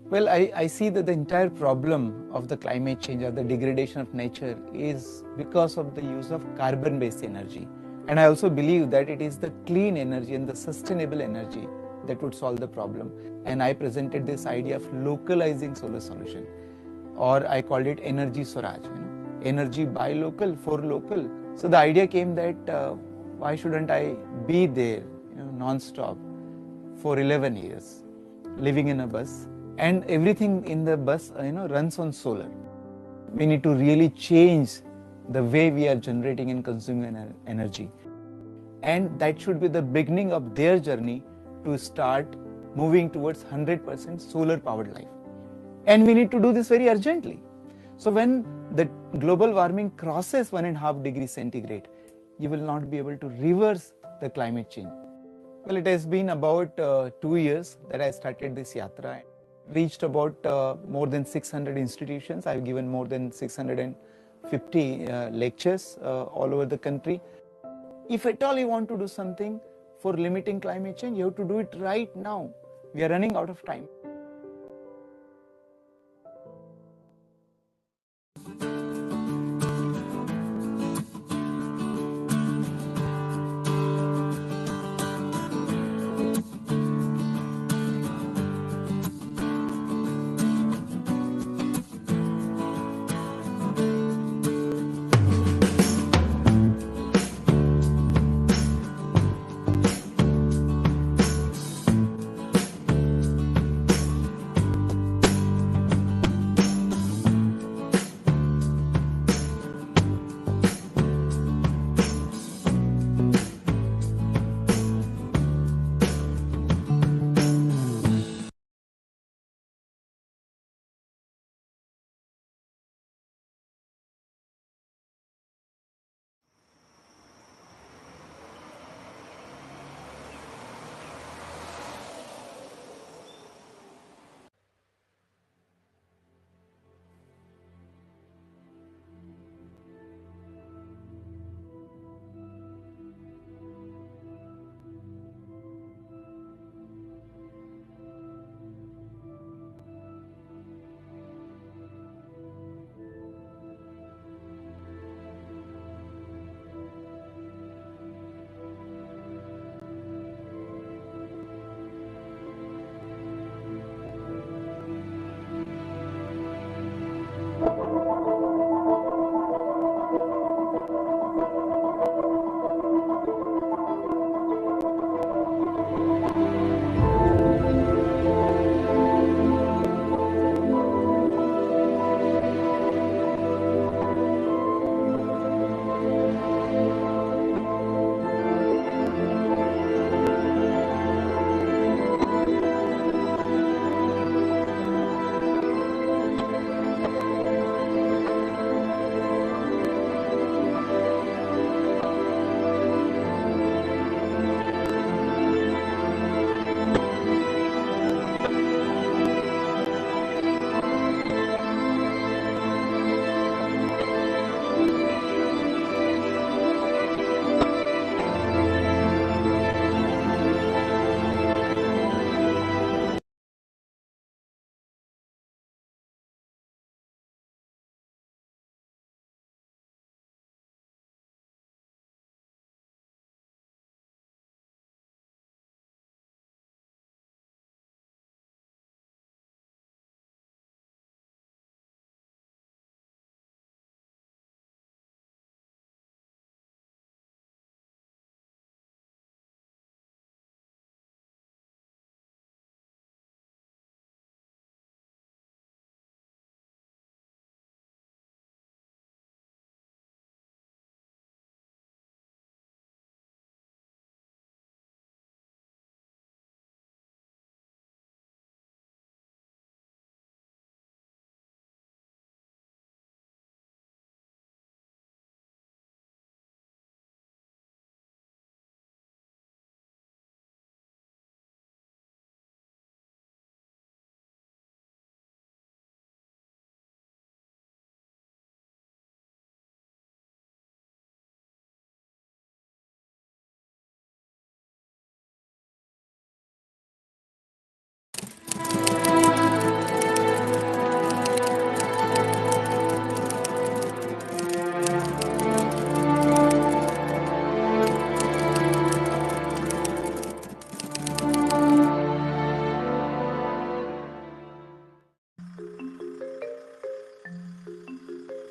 Well, I see that the entire problem of the climate change or the degradation of nature is because of the use of carbon-based energy. And I also believe that it is the clean energy and the sustainable energy that would solve the problem. And I presented this idea of localizing solar solution, or I called it Energy Swaraj, energy by local, for local. So the idea came that why shouldn't I be there non-stop for 11 years, living in a bus, and everything in the bus runs on solar. We need to really change the way we are generating and consuming energy, and that should be the beginning of their journey to start moving towards 100% solar powered life. And we need to do this very urgently. So when the global warming crosses 1.5 degrees centigrade, you will not be able to reverse the climate change. Well, it has been about 2 years that I started this yatra. Reached about more than 600 institutions. I've given more than 650 lectures all over the country. If at all you want to do something for limiting climate change, you have to do it right now. We are running out of time.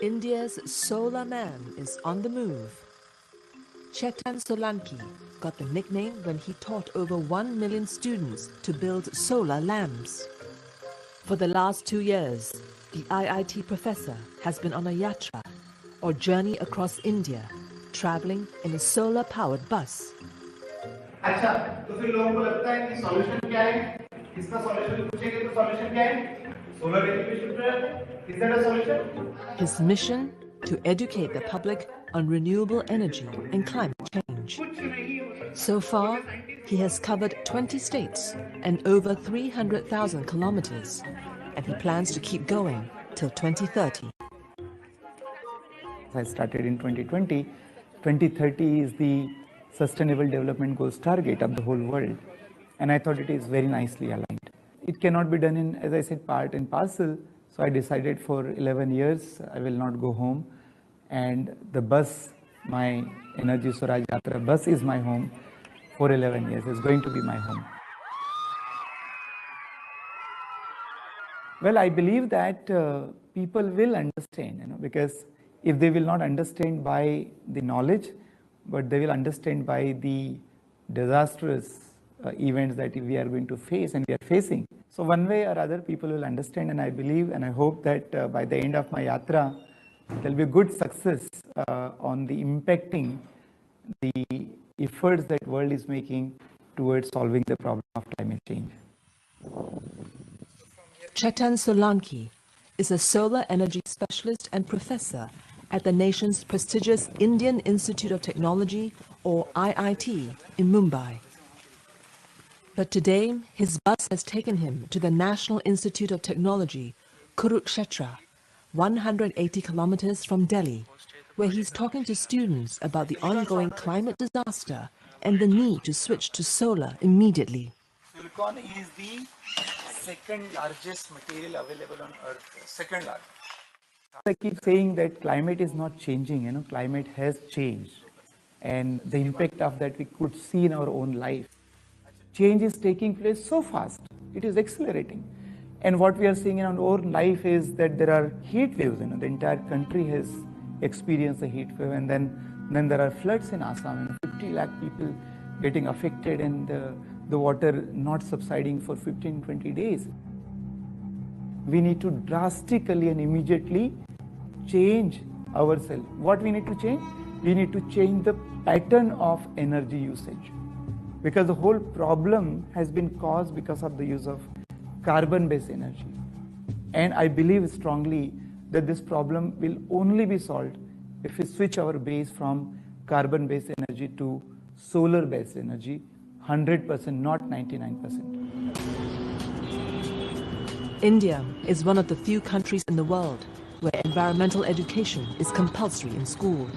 India's solar man is on the move. Chetan Solanki got the nickname when he taught over 1 million students to build solar lamps. For the last 2 years, the IIT professor has been on a yatra, or journey across India, traveling in a solar-powered bus. अच्छा, तो फिर लोगों को लगता है कि solution क्या है? इसका सॉल्यूशन पूछेंगे तो सॉल्यूशन क्या है? Solar education programme. Is that a solution? His mission to educate the public on renewable energy and climate change. So far, he has covered 20 states and over 300,000 kilometers, and he plans to keep going till 2030. I started in 2020. 2030 is the Sustainable Development Goals target of the whole world, and I thought it is very nicely aligned. It cannot be done in, as I said, part and parcel, so I decided for 11 years I will not go home, and the bus, my Energy Swaraj Yatra bus, is my home for 11 years. It's going to be my home. Well, I believe that people will understand, because if they will not understand by the knowledge, but they will understand by the disastrous events that we are going to face and we are facing. So one way or other, people will understand, and I believe and I hope that by the end of my yatra, there will be good success on the impacting the efforts that world is making towards solving the problem of climate change. Chetan Solanki is a solar energy specialist and professor at the nation's prestigious Indian Institute of Technology, or IIT, in Mumbai. But today, his bus has taken him to the National Institute of Technology, Kurukshetra, 180 kilometers from Delhi, where he's talking to students about the ongoing climate disaster and the need to switch to solar immediately. Silicon is the second largest material available on Earth, second largest. I keep saying that climate is not changing, climate has changed. And the impact of that we could see in our own life. Change is taking place so fast, it is accelerating. And what we are seeing in our own life is that there are heat waves, the entire country has experienced a heat wave, and then there are floods in Assam, 50 lakh people getting affected, and the water not subsiding for 15-20 days. We need to drastically and immediately change ourselves. What we need to change? We need to change the pattern of energy usage, because the whole problem has been caused because of the use of carbon-based energy. And I believe strongly that this problem will only be solved if we switch our base from carbon-based energy to solar-based energy, 100%, not 99%. India is one of the few countries in the world where environmental education is compulsory in school.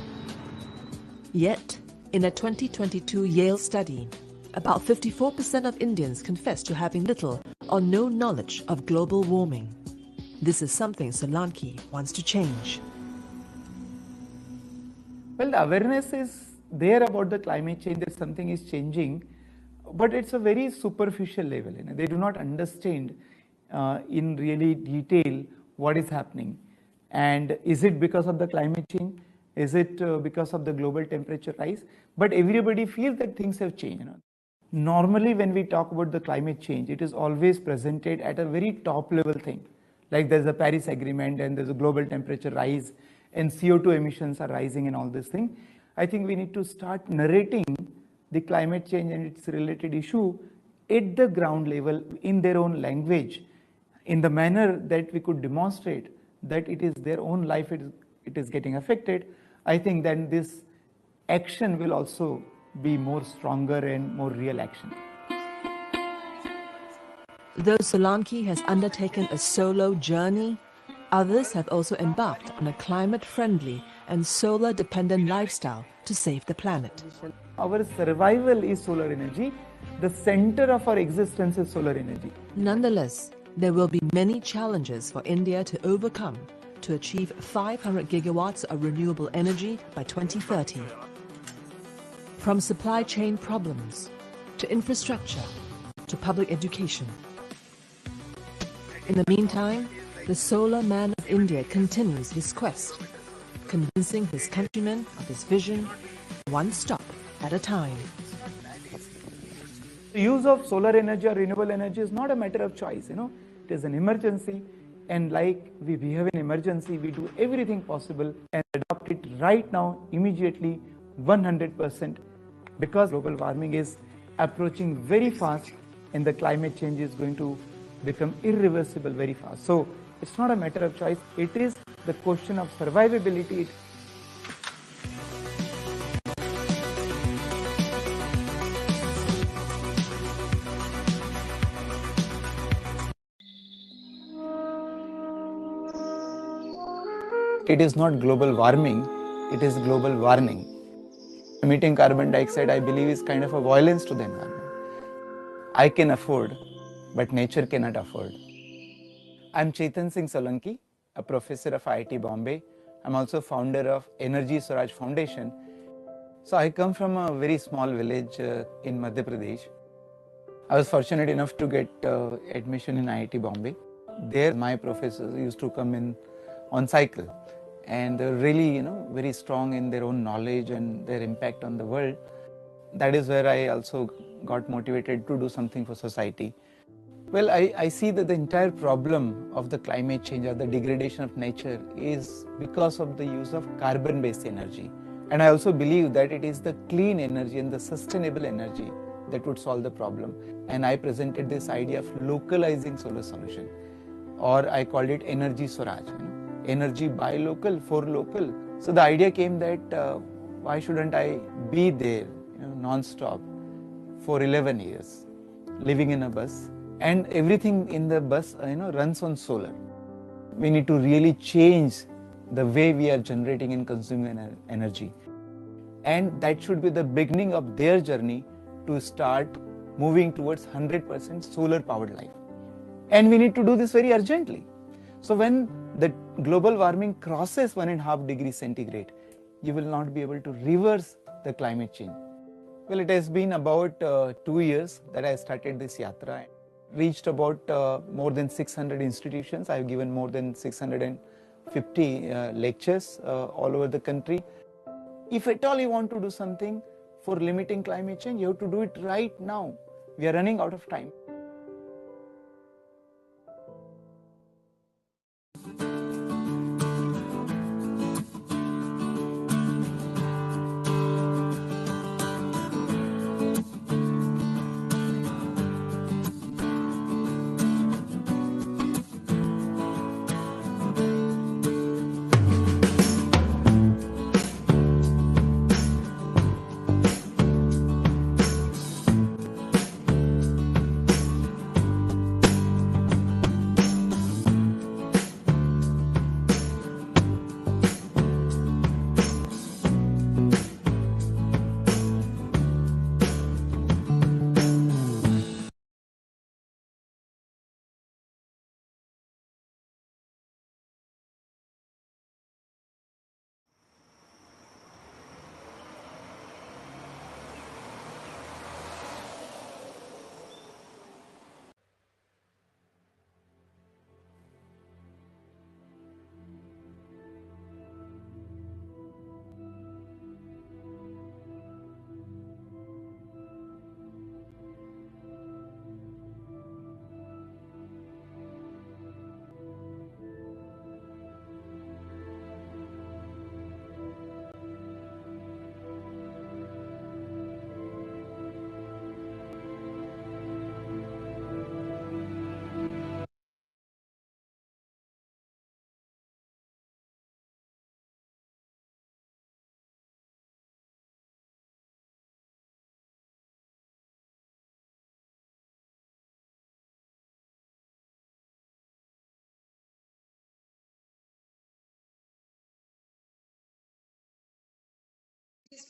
Yet, in a 2022 Yale study, about 54% of Indians confess to having little or no knowledge of global warming. This is something Solanki wants to change. Well, the awareness is there about the climate change, that something is changing, but it's a very superficial level. They do not understand in really detail what is happening. And is it because of the climate change? Is it because of the global temperature rise? But everybody feels that things have changed. Normally, when we talk about the climate change, it is always presented at a very top level thing. Like there's a Paris Agreement and there's a global temperature rise and CO2 emissions are rising and all this thing. I think we need to start narrating the climate change and its related issue at the ground level in their own language, in the manner that we could demonstrate that it is their own life, it is getting affected. I think then this action will also be more stronger and more real action. Though Solanki has undertaken a solo journey, others have also embarked on a climate-friendly and solar-dependent lifestyle to save the planet. Our survival is solar energy. The center of our existence is solar energy. Nonetheless, there will be many challenges for India to overcome to achieve 500 gigawatts of renewable energy by 2030. From supply chain problems, to infrastructure, to public education. In the meantime, the solar man of India continues his quest, convincing his countrymen of his vision, one stop at a time. The use of solar energy or renewable energy is not a matter of choice, it is an emergency, and like we behave in emergency, we do everything possible and adopt it right now, immediately, 100%, because global warming is approaching very fast and the climate change is going to become irreversible very fast. So it's not a matter of choice, it is the question of survivability. It is not global warming, it is global warning. Emitting carbon dioxide, I believe, is kind of a violence to the environment. I can afford, but nature cannot afford. I'm Chetan Singh Solanki, a professor of IIT Bombay. I'm also founder of Energy Swaraj Foundation. So I come from a very small village in Madhya Pradesh. I was fortunate enough to get admission in IIT Bombay. There my professors used to come in on cycle, and they're really very strong in their own knowledge and their impact on the world. That is where I also got motivated to do something for society. Well, I see that the entire problem of the climate change or the degradation of nature is because of the use of carbon-based energy. And I also believe that it is the clean energy and the sustainable energy that would solve the problem. And I presented this idea of localizing solar solution, or I called it Energy Swaraj, energy by local, for local. So the idea came that why shouldn't I be there non-stop for 11 years, living in a bus, and everything in the bus runs on solar. We need to really change the way we are generating and consuming energy, and that should be the beginning of their journey to start moving towards 100% solar powered life. And we need to do this very urgently. So when the global warming crosses 1.5 degrees centigrade, you will not be able to reverse the climate change. Well, it has been about 2 years that I started this yatra. Reached about more than 600 institutions. I have given more than 650 lectures all over the country. If at all you want to do something for limiting climate change, you have to do it right now. We are running out of time.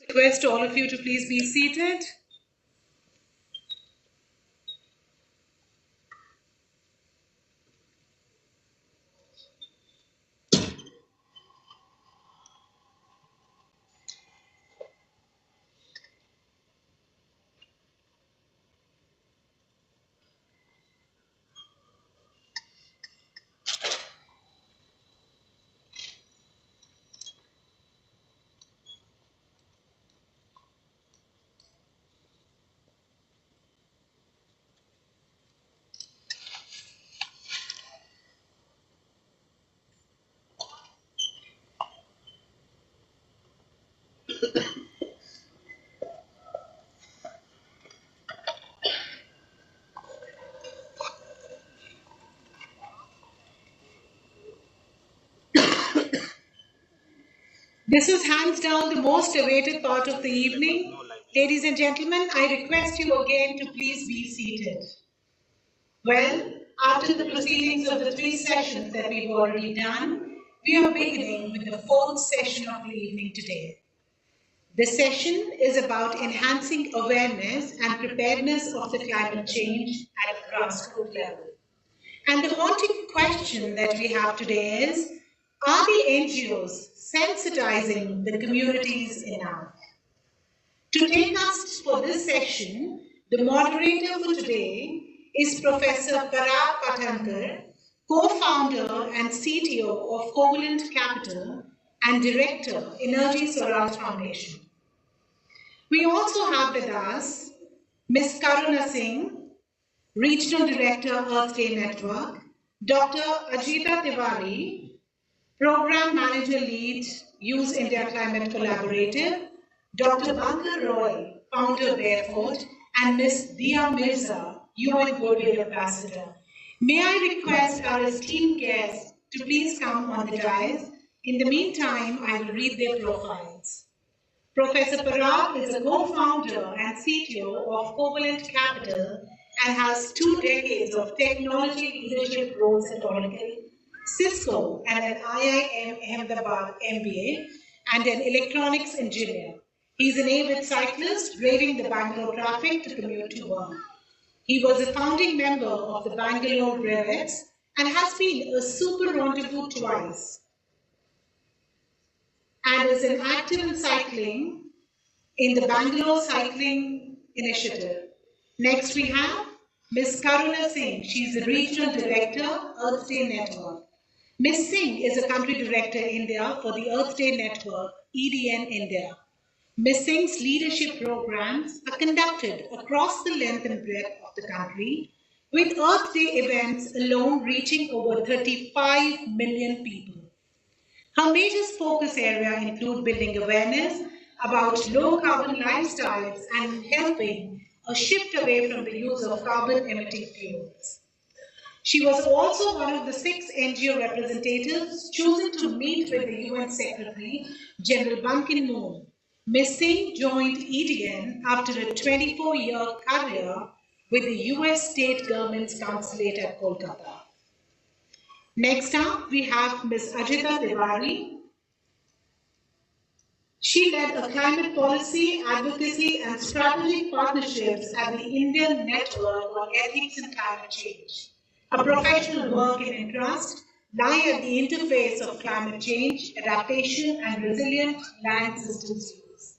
Request all of you to please be seated. This was hands down the most awaited part of the evening. Ladies and gentlemen, I request you again to please be seated. Well, after the proceedings of the 3 sessions that we've already done, we are beginning with the 4th session of the evening today. This session is about enhancing awareness and preparedness of the climate change at a grassroots level. And the haunting question that we have today is, are the NGOs sensitizing the communities enough? To take us for this session, the moderator for today is Professor Parag Patankar, co-founder and CTO of Covalent Capital and Director, Energy Swaraj Foundation. We also have with us Ms. Karuna Singh, Regional Director, Earth Day Network, Dr. Ajita Tiwari, Program Manager Lead, Use India Climate Collaborative, Dr. Bankar Roy, Founder Barefoot, and Ms. Dia Mirza, UN Goodwill Ambassador. May I request our esteemed guests to please come on the dais. In the meantime, I will read their profiles. Professor Parag is a co-founder and CTO of Covalent Capital and has 2 decades of technology leadership roles at Oracle, Cisco, and an IIM Ahmedabad MBA, and an electronics engineer. He's an avid cyclist, braving the Bangalore traffic to commute to work. He was a founding member of the Bangalore Brevets and has been a super rendezvous twice, and is an active in cycling in the Bangalore Cycling Initiative. Next we have Ms. Karuna Singh. She's the Regional Director, Earth Day Network. Ms. Singh is a Country Director India for the Earth Day Network, EDN India. Ms. Singh's leadership programs are conducted across the length and breadth of the country, with Earth Day events alone reaching over 35 million people. Her major focus area include building awareness about low-carbon lifestyles and helping a shift away from the use of carbon-emitting fuels. She was also one of the 6 NGO representatives chosen to meet with the UN Secretary General Ban Ki-moon. Ms. Singh joined EDN after a 24-year career with the US State Government's Consulate at Kolkata. Next up, we have Ms. Ajita Tiwari. She led a climate policy, advocacy, and strategic partnerships at the Indian Network on Ethics and Climate Change. Her professional work and interest lie at the interface of climate change, adaptation, and resilient land systems use.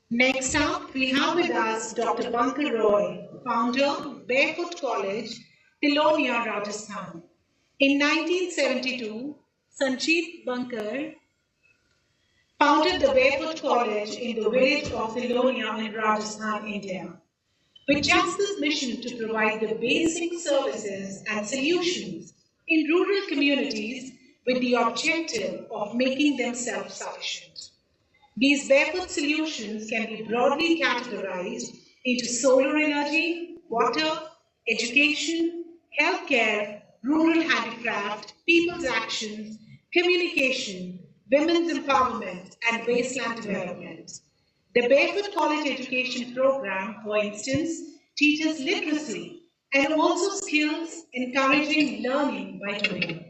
Next up, we have with us Dr. Bankar Roy, founder, Barefoot College, Tilonia, Rajasthan. In 1972, Sanjeev Bankar founded the Barefoot College in the village of Tilonia in Rajasthan, India, with just this mission to provide the basic services and solutions in rural communities with the objective of making them self-sufficient. These barefoot solutions can be broadly categorized into solar energy, water, education, healthcare, rural handicraft, people's actions, communication, women's empowerment, and wasteland development. The Barefoot College Education Program, for instance, teaches literacy and also skills encouraging learning by doing.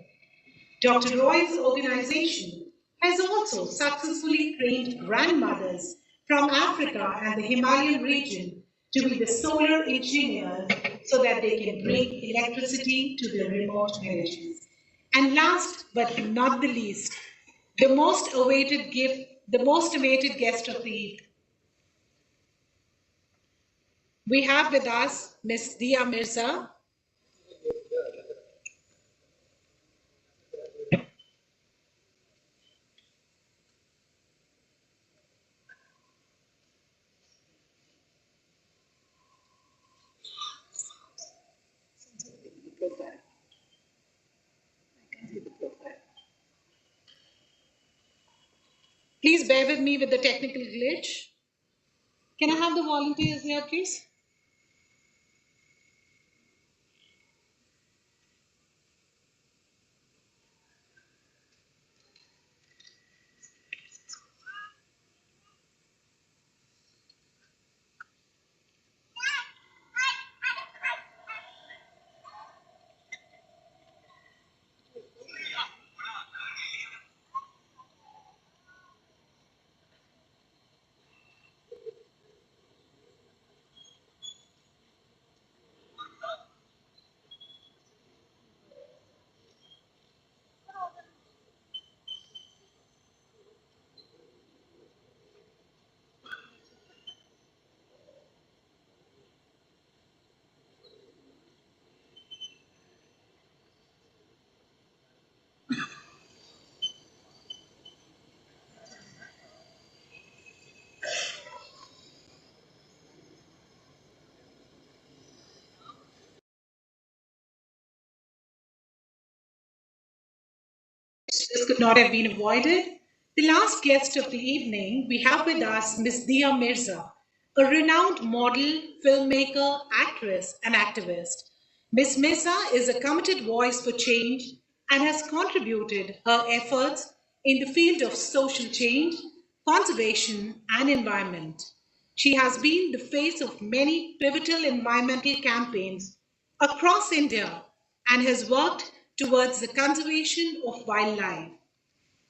Dr. Roy's organization has also successfully trained grandmothers from Africa and the Himalayan region to be the solar engineers so that they can bring electricity to the remote villages. And last but not the least, the most awaited guest of the evening. We have with us Ms. Dia Mirza. Please bear with me with the technical glitch. Can I have the volunteers here, please? This could not have been avoided. The last guest of the evening, we have with us Ms. Dia Mirza, a renowned model, filmmaker, actress, and activist. Ms. Mirza is a committed voice for change and has contributed her efforts in the field of social change, conservation, and environment. She has been the face of many pivotal environmental campaigns across India and has worked towards the conservation of wildlife.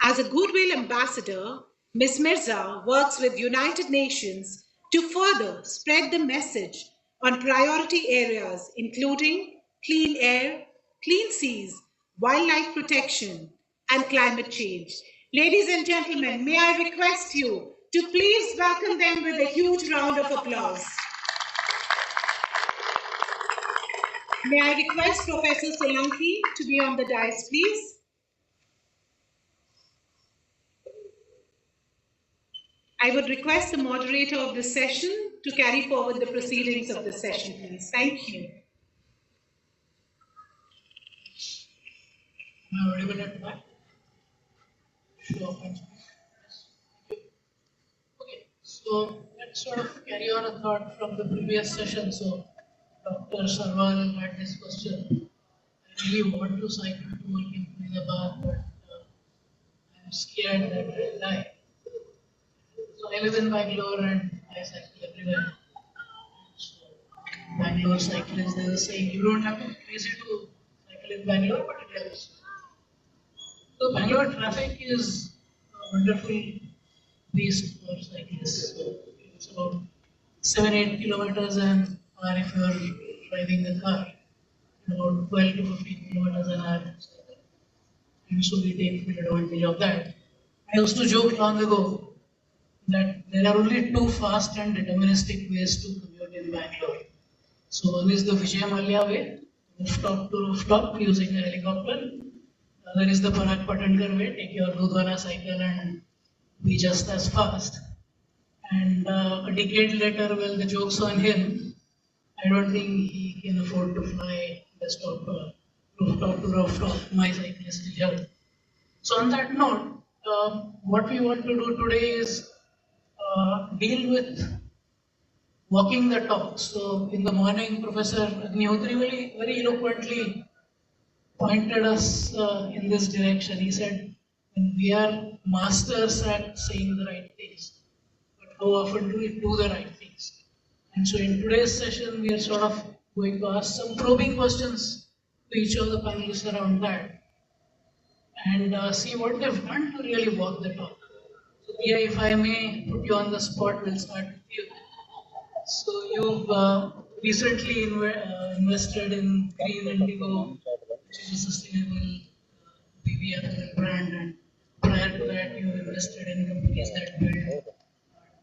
As a Goodwill Ambassador, Ms. Mirza works with United Nations to further spread the message on priority areas including clean air, clean seas, wildlife protection, and climate change. Ladies and gentlemen, may I request you to please welcome them with a huge round of applause. May I request Professor Solanki to be on the dais, please? I would request the moderator of this session to carry forward the proceedings of the session, please. Thank you. Am I audible at back? Sure. Okay, so let's sort of carry on a thought from the previous session. So Dr. Sarwal had this question. I really want to cycle to work in Faridabad, but I'm scared that I'll die. So I live in Bangalore and I cycle everywhere. So Bangalore cyclists, there's a saying, you don't have to be crazy to cycle in Bangalore, but it helps. So Bangalore traffic is a wonderful beast for cyclists. So it's about 7-8 kilometers an hour if you are driving the car, and about 12 to 15 kilometers an hour. And so we take full advantage of that. I used to joke long ago that there are only two fast and deterministic ways to commute in Bangalore. So one is the Vijay Mallya way, rooftop to rooftop using a helicopter. Other is the Parag Patankar way, take your Dudhwana cycle and be just as fast. And a decade later, well, the joke's on him. I don't think he can afford to fly rooftop to rooftop. My cyclist will help. So on that note, what we want to do today is deal with walking the talk. So in the morning, Professor Agnihotri very eloquently pointed us in this direction. He said, we are masters at saying the right things, but how often do we do the right things? And so in today's session, we are sort of going to ask some probing questions to each of the panelists around that and see what they've done to really walk the talk. So Dia, if I may put you on the spot, we'll start with you. So you've recently invested in Green Indigo, which is a sustainable BBFL brand, and prior to that you invested in companies that build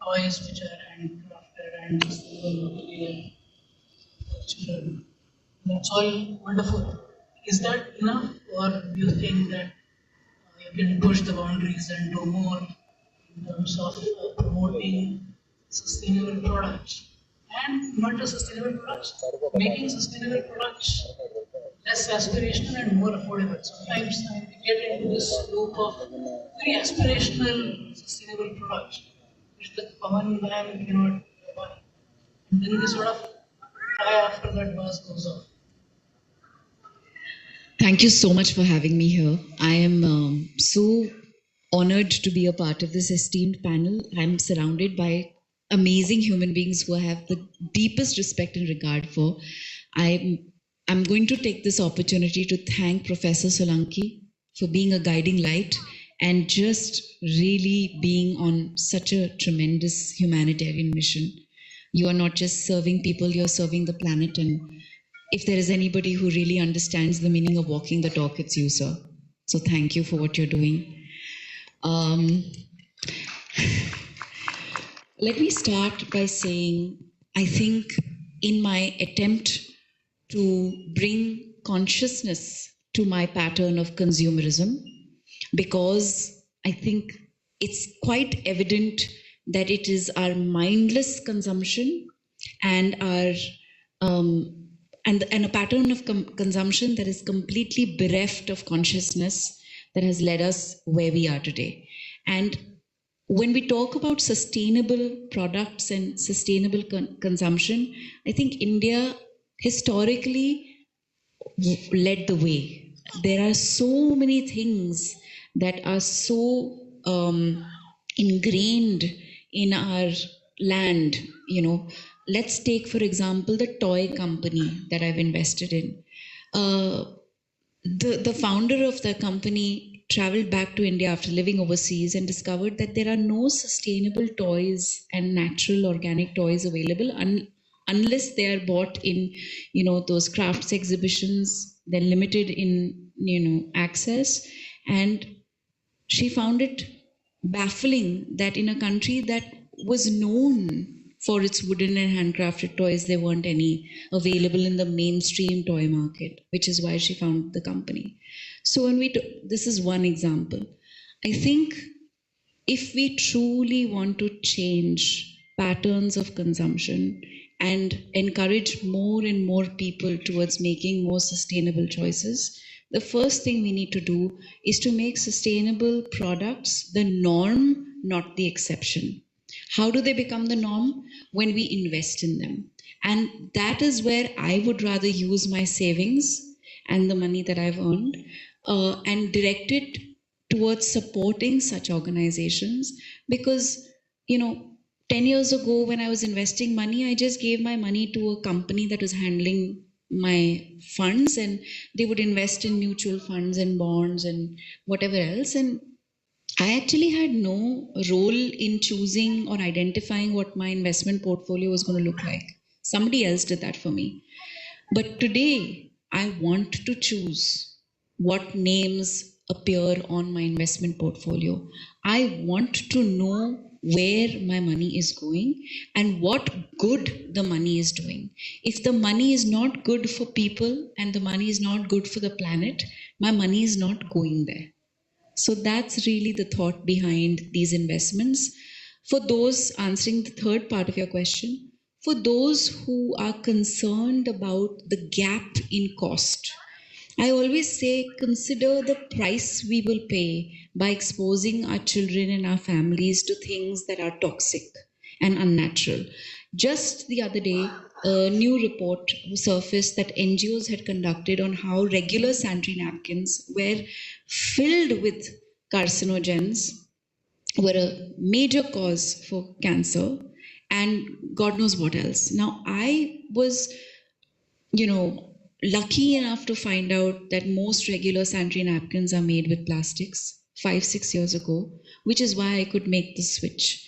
toys which are handcrafted and sustainable material for children. That's all wonderful. Is that enough, or do you think that you can push the boundaries and do more in terms of promoting sustainable products? And not just sustainable products, making sustainable products less aspirational and more affordable. Sometimes we get into this loop of very aspirational, sustainable products, which the common man cannot buy. And then we sort of try after that buzz goes off. Thank you so much for having me here. I am so honored to be a part of this esteemed panel. I'm surrounded by amazing human beings who I have the deepest respect and regard for. I'm going to take this opportunity to thank Professor Solanki for being a guiding light and just really being on such a tremendous humanitarian mission. You are not just serving people, you're serving the planet. And if there is anybody who really understands the meaning of walking the talk, it's you, sir. So thank you for what you're doing. Let me start by saying, I think in my attempt to bring consciousness to my pattern of consumerism, because I think it's quite evident that it is our mindless consumption and our and a pattern of consumption that is completely bereft of consciousness that has led us where we are today. And when we talk about sustainable products and sustainable consumption, I think India historically led the way. There are so many things that are so ingrained in our land. You know, let's take, for example, the toy company that I've invested in. The founder of the company traveled back to India after living overseas and discovered that there are no sustainable toys and natural organic toys available unless they are bought in, you know, those crafts exhibitions, they're limited in, you know, access. And she found it baffling that in a country that was known for its wooden and handcrafted toys, there weren't any available in the mainstream toy market, which is why she founded the company. So when this is one example. I think if we truly want to change patterns of consumption and encourage more and more people towards making more sustainable choices, the first thing we need to do is to make sustainable products the norm, not the exception. How do they become the norm? When we invest in them. And that is where I would rather use my savings and the money that I've earned and direct it towards supporting such organizations. Because, you know, 10 years ago when I was investing money, I just gave my money to a company that was handling my funds, and they would invest in mutual funds and bonds and whatever else. And I actually had no role in choosing or identifying what my investment portfolio was going to look like. Somebody else did that for me. But today, I want to choose what names appear on my investment portfolio. I want to know where my money is going and what good the money is doing. If the money is not good for people and the money is not good for the planet, my money is not going there. So that's really the thought behind these investments. For those, answering the third part of your question, for those who are concerned about the gap in cost, I always say consider the price we will pay by exposing our children and our families to things that are toxic and unnatural. Just the other day, a new report surfaced that NGOs had conducted on how regular sanitary napkins were filled with carcinogens, were a major cause for cancer and God knows what else. Now, I was, you know, lucky enough to find out that most regular sanitary napkins are made with plastics 5-6 years ago, which is why I could make the switch.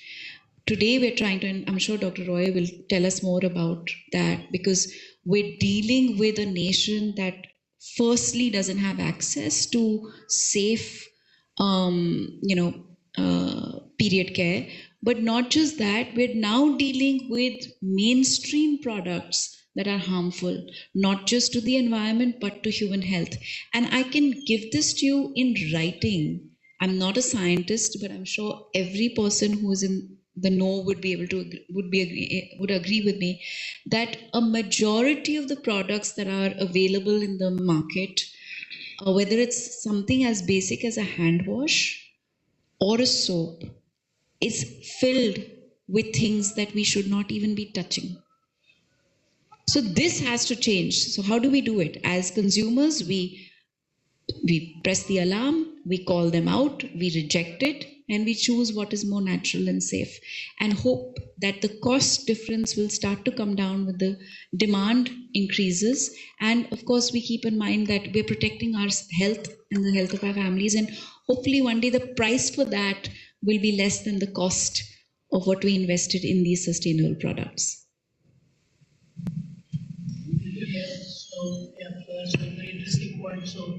Today we're trying to, and I'm sure Dr. Roy will tell us more about that, because we're dealing with a nation that firstly doesn't have access to safe, period care. But not just that, we're now dealing with mainstream products that are harmful, not just to the environment, but to human health. And I can give this to you in writing. I'm not a scientist, but I'm sure every person who is in the no would be able to would agree with me that a majority of the products that are available in the market, whether it's something as basic as a hand wash or a soap, is filled with things that we should not even be touching. So this has to change. So how do we do it? As consumers, we press the alarm, we call them out, we reject it, and we choose what is more natural and safe, and hope that the cost difference will start to come down with the demand increases. And of course, we keep in mind that we're protecting our health and the health of our families, and hopefully one day the price for that will be less than the cost of what we invested in these sustainable products. So that's a very interesting point. So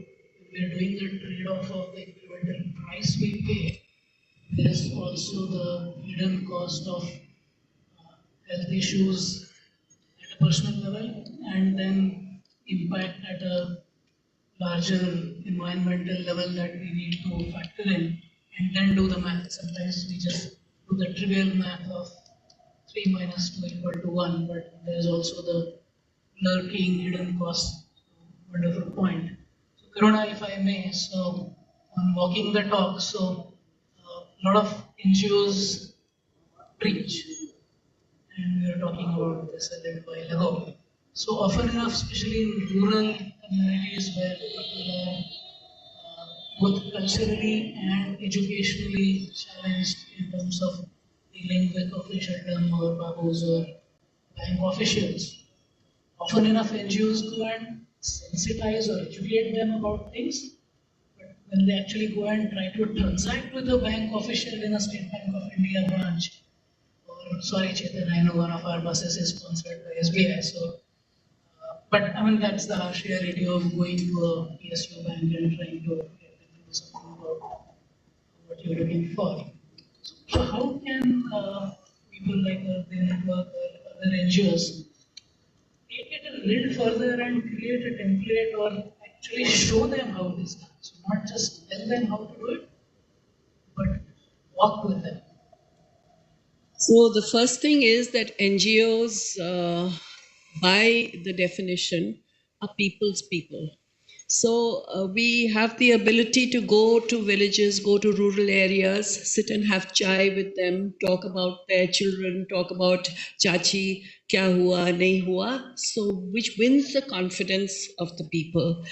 we're doing the trade-off of the incremental price we pay. There's also the hidden cost of health issues at a personal level, and then impact at a larger environmental level that we need to factor in, and then do the math. Sometimes we just do the trivial math of 3 minus 2 equal to 1, but there's also the lurking hidden cost. Wonderful point. So Karuna, if I may, so on walking the talk, so a lot of NGOs preach, and we were talking about this a little while ago. So often enough, especially in rural communities where people are both culturally and educationally challenged in terms of dealing with officialdom or babus or bank officials, often enough NGOs go and sensitize or educate them about things, but when they actually go and try to transact with a bank official in a State Bank of India branch, or sorry Chetan, I know one of our buses is sponsored by SBI, so but I mean that's the harsh reality of going to a PSU bank and trying to get them to do something about what you're looking for. So how can people like the network or other NGOs take it a little further and create a template or actually show them how it is done? So not just tell them how to do it, but walk with them. So the first thing is that NGOs, by the definition, are people's people. So we have the ability to go to villages, go to rural areas, sit and have chai with them, talk about their children, talk about chachi, kya hua, nahi hua. So which wins the confidence of the people.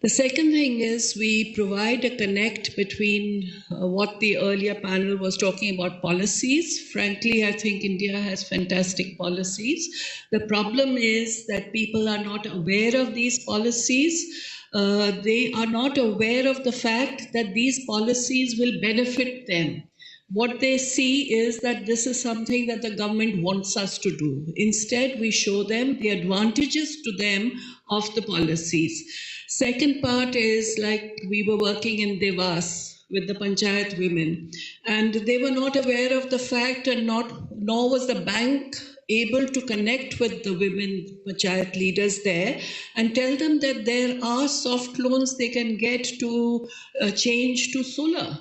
The second thing is we provide a connect between what the earlier panel was talking about policies. Frankly, I think India has fantastic policies. The problem is that people are not aware of these policies. They are not aware of the fact that these policies will benefit them. What they see is that this is something that the government wants us to do. Instead, we show them the advantages to them of the policies. Second part is like we were working in Devas with the Panchayat women, and they were not aware of the fact, and nor was the bank able to connect with the women Panchayat leaders there and tell them that there are soft loans they can get to change to solar.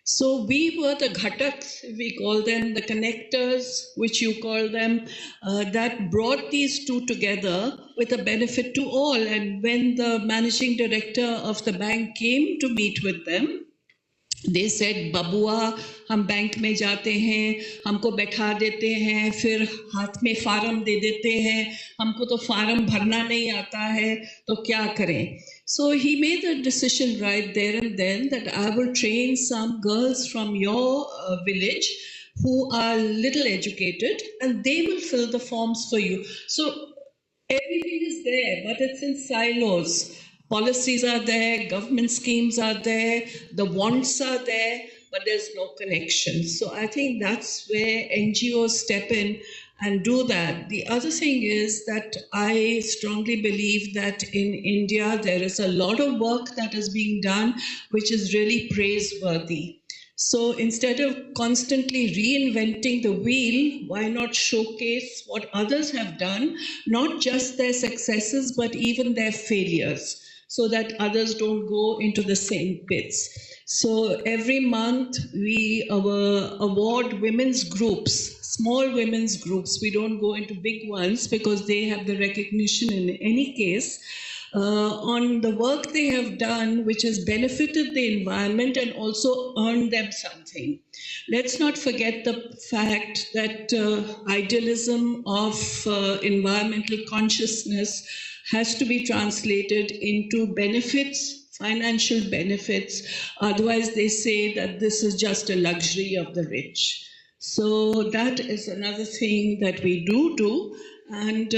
So we were the ghataks, we call them, the connectors, which you call them, that brought these two together with a benefit to all. And when the managing director of the bank came to meet with them, they said, Babua, हम bank में जाते हैं, हमको बैठा देते हैं, फिर हाथ में फार्म दे देते हैं, हमको तो फार्म भरना नहीं आता है, तो क्या करें? So he made the decision right there and then that I will train some girls from your village who are little educated, and they will fill the forms for you. So everything is there, but it's in silos. Policies are there, government schemes are there, the wants are there, but there's no connection. So I think that's where NGOs step in and do that. The other thing is that I strongly believe that in India there is a lot of work that is being done which is really praiseworthy. So instead of constantly reinventing the wheel, why not showcase what others have done, not just their successes, but even their failures. so that others don't go into the same pits. So every month we award women's groups, small women's groups. We don't go into big ones because they have the recognition in any case. On the work they have done, which has benefited the environment and also earned them something. Let's not forget the fact that idealism of environmental consciousness has to be translated into benefits, financial benefits. Otherwise, they say that this is just a luxury of the rich. So that is another thing that we do, and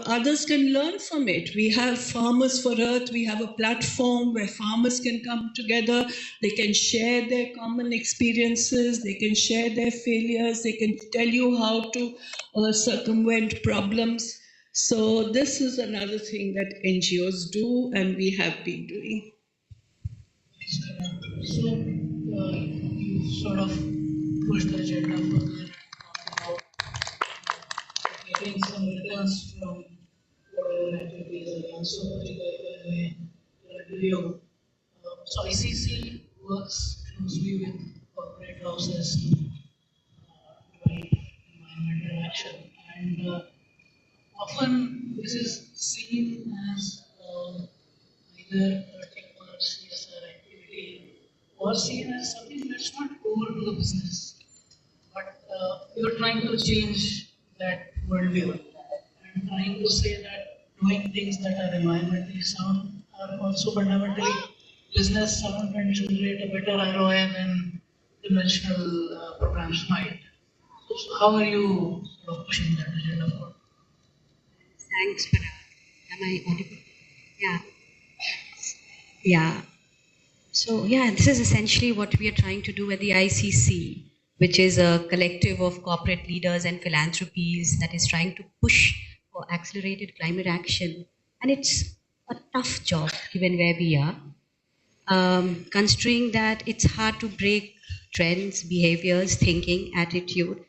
others can learn from it. We have Farmers for Earth. We have a platform where farmers can come together. They can share their common experiences. They can share their failures. They can tell you how to circumvent problems. So this is another thing that NGOs do and we have been doing. So you sort of pushed the agenda further about getting some returns from whatever activities are done. So particularly video. So ICC works closely with corporate houses to drive environmental action, and often this is seen as either a technical CSR activity or seen as something that's not core to the business. But you're trying to change that worldview and trying to say that doing things that are environmentally sound are also fundamentally business sound and generate a better ROI than conventional programs might. So how are you sort of pushing that agenda forward? Thanks, Parag. Am I audible? Yeah. Yeah. So, yeah, this is essentially what we are trying to do at the ICC, which is a collective of corporate leaders and philanthropies that is trying to push for accelerated climate action. And it's a tough job given where we are. Considering that it's hard to break trends, behaviors, thinking, attitude,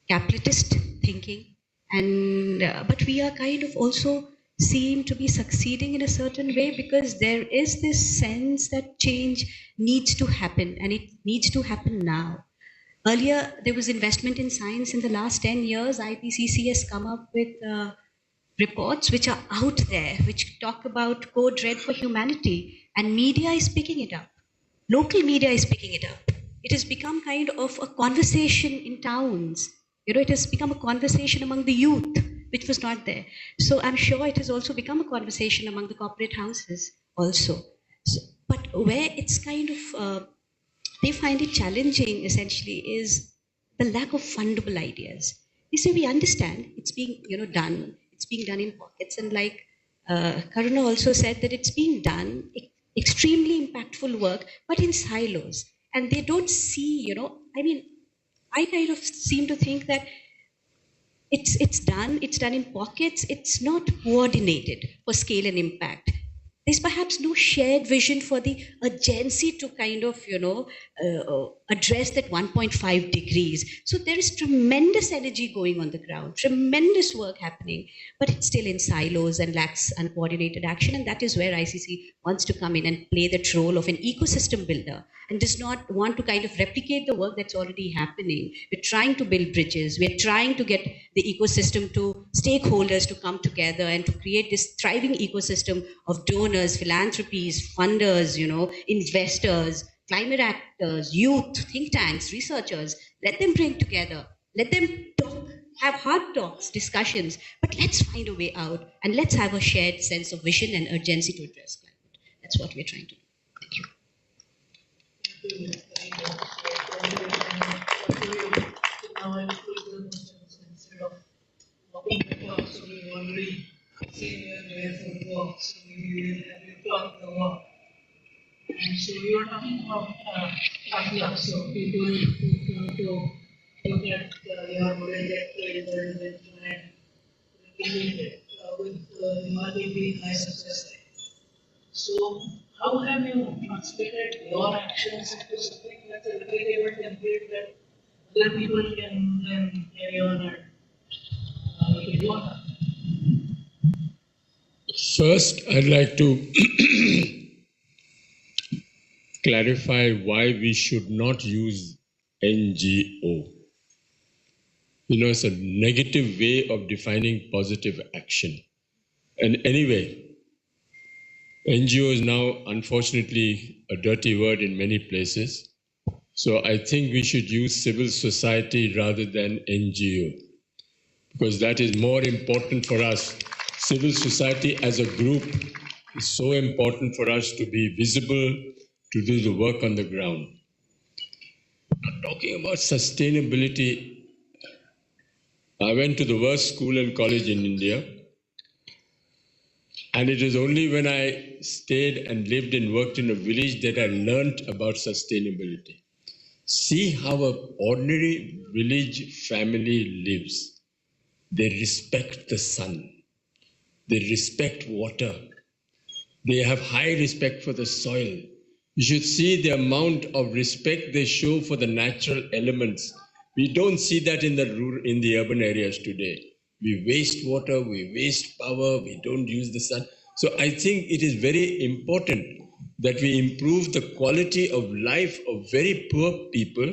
capitalist thinking, and but we are kind of also seem to be succeeding in a certain way because there is this sense that change needs to happen and it needs to happen now. Earlier, there was investment in science. In the last 10 years, IPCC has come up with reports which are out there, which talk about code red for humanity, and media is picking it up. Local media is picking it up. It has become kind of a conversation in towns. You know, it has become a conversation among the youth, which was not there. So I'm sure it has also become a conversation among the corporate houses also. So, but where it's kind of, they find it challenging essentially is the lack of fundable ideas. You see, we understand it's being, done. It's being done in pockets. And like Karuna also said that it's being done, extremely impactful work, but in silos. And they don't see, I kind of seem to think that it's done in pockets. It's not coordinated for scale and impact. There's perhaps no shared vision for the urgency to kind of, address that 1.5 degrees. So there is tremendous energy going on the ground, tremendous work happening, but it's still in silos and lacks uncoordinated action. And that is where ICC wants to come in and play that role of an ecosystem builder and does not want to kind of replicate the work that's already happening. We're trying to build bridges. We're trying to get the ecosystem to stakeholders to come together and to create this thriving ecosystem of donors, philanthropies, funders, investors, climate actors, youth, think tanks, researchers. Let them bring together. Let them talk, have hard talks, discussions, but let's find a way out and let's have a shared sense of vision and urgency to address climate. That's what we're trying to do. Thank you. Now I will put the questions instead of walking the talk, so we already seen your barefoot walk, so maybe we will have you talk the walk. And so you were talking about potluck, so people who come to look at your project and try and replicate it with remarkably high success rate. So how have you translated your actions into something that's a replicable template that other people can then carry on and make it work? First, I'd like to clarify why we should not use NGO. You know, it's a negative way of defining positive action. And anyway, NGO is now unfortunately a dirty word in many places. So I think we should use civil society rather than NGO, because that is more important for us. Civil society as a group is so important for us to be visible, to do the work on the ground. Now, talking about sustainability, I went to the worst school and college in India. And it is only when I stayed and lived and worked in a village that I learned about sustainability. See how an ordinary village family lives. They respect the sun. They respect water. They have high respect for the soil. You should see the amount of respect they show for the natural elements. We don't see that in the urban areas today. We waste water, we waste power, we don't use the sun. So I think it is very important that we improve the quality of life of very poor people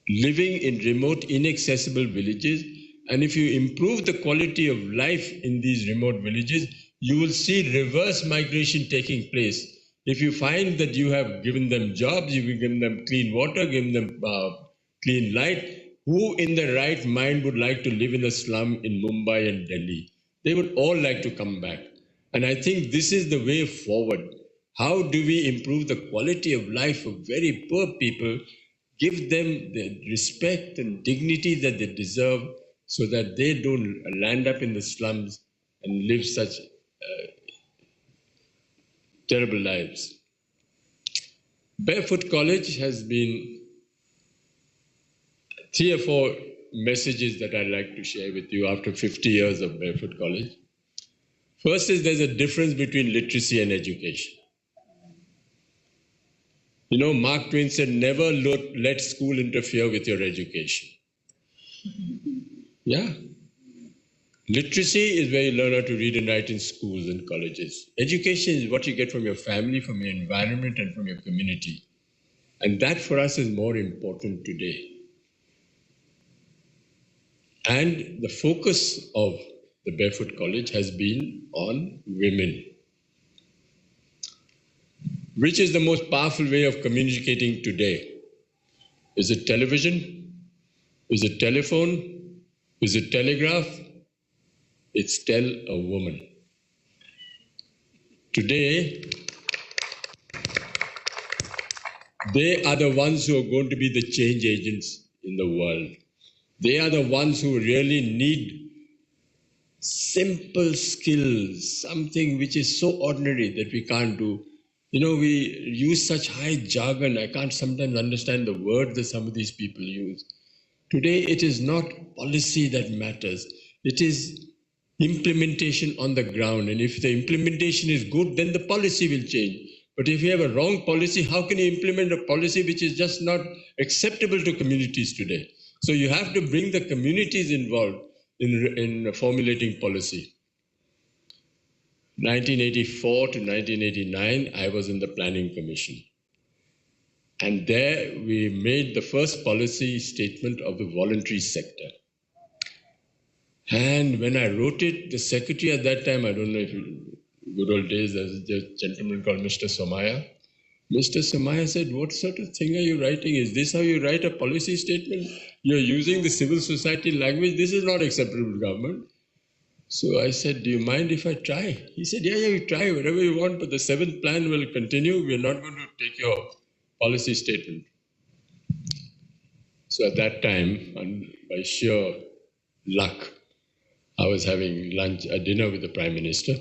living in remote, inaccessible villages. And if you improve the quality of life in these remote villages, you will see reverse migration taking place. If you find that you have given them jobs, you've given them clean water, given them clean light, who in the right mind would like to live in a slum in Mumbai and Delhi? They would all like to come back. And I think this is the way forward. How do we improve the quality of life of very poor people, give them the respect and dignity that they deserve so that they don't land up in the slums and live such terrible lives. Barefoot College has been 3 or 4 messages that I'd like to share with you after 50 years of Barefoot College. First is there's a difference between literacy and education. You know, Mark Twain said, never let school interfere with your education. Yeah. Literacy is where you learn how to read and write in schools and colleges. Education is what you get from your family, from your environment, and from your community. And that for us is more important today. And the focus of the Barefoot College has been on women. Which is the most powerful way of communicating today? Is it television? Is it telephone? Is it telegraph? It's tell a woman. Today, they are the ones who are going to be the change agents in the world. They are the ones who really need simple skills, something which is so ordinary that we can't do. You know, we use such high jargon. I can't sometimes understand the words that some of these people use. Today, it is not policy that matters. It is implementation on the ground. And if the implementation is good, then the policy will change. But if you have a wrong policy, how can you implement a policy which is just not acceptable to communities today? So you have to bring the communities involved in formulating policy. 1984 to 1989, I was in the Planning Commission. And there we made the first policy statement of the voluntary sector. And when I wrote it, the secretary at that time, I don't know if you, good old days, there was a gentleman called Mr. Somaya. Mr. Somaya said, what sort of thing are you writing? Is this how you write a policy statement? You're using the civil society language. This is not acceptable to government. So I said, do you mind if I try? He said, yeah, you try whatever you want, but the 7th plan will continue. We're not going to take your policy statement. So at that time, by sheer luck, I was having dinner with the Prime Minister.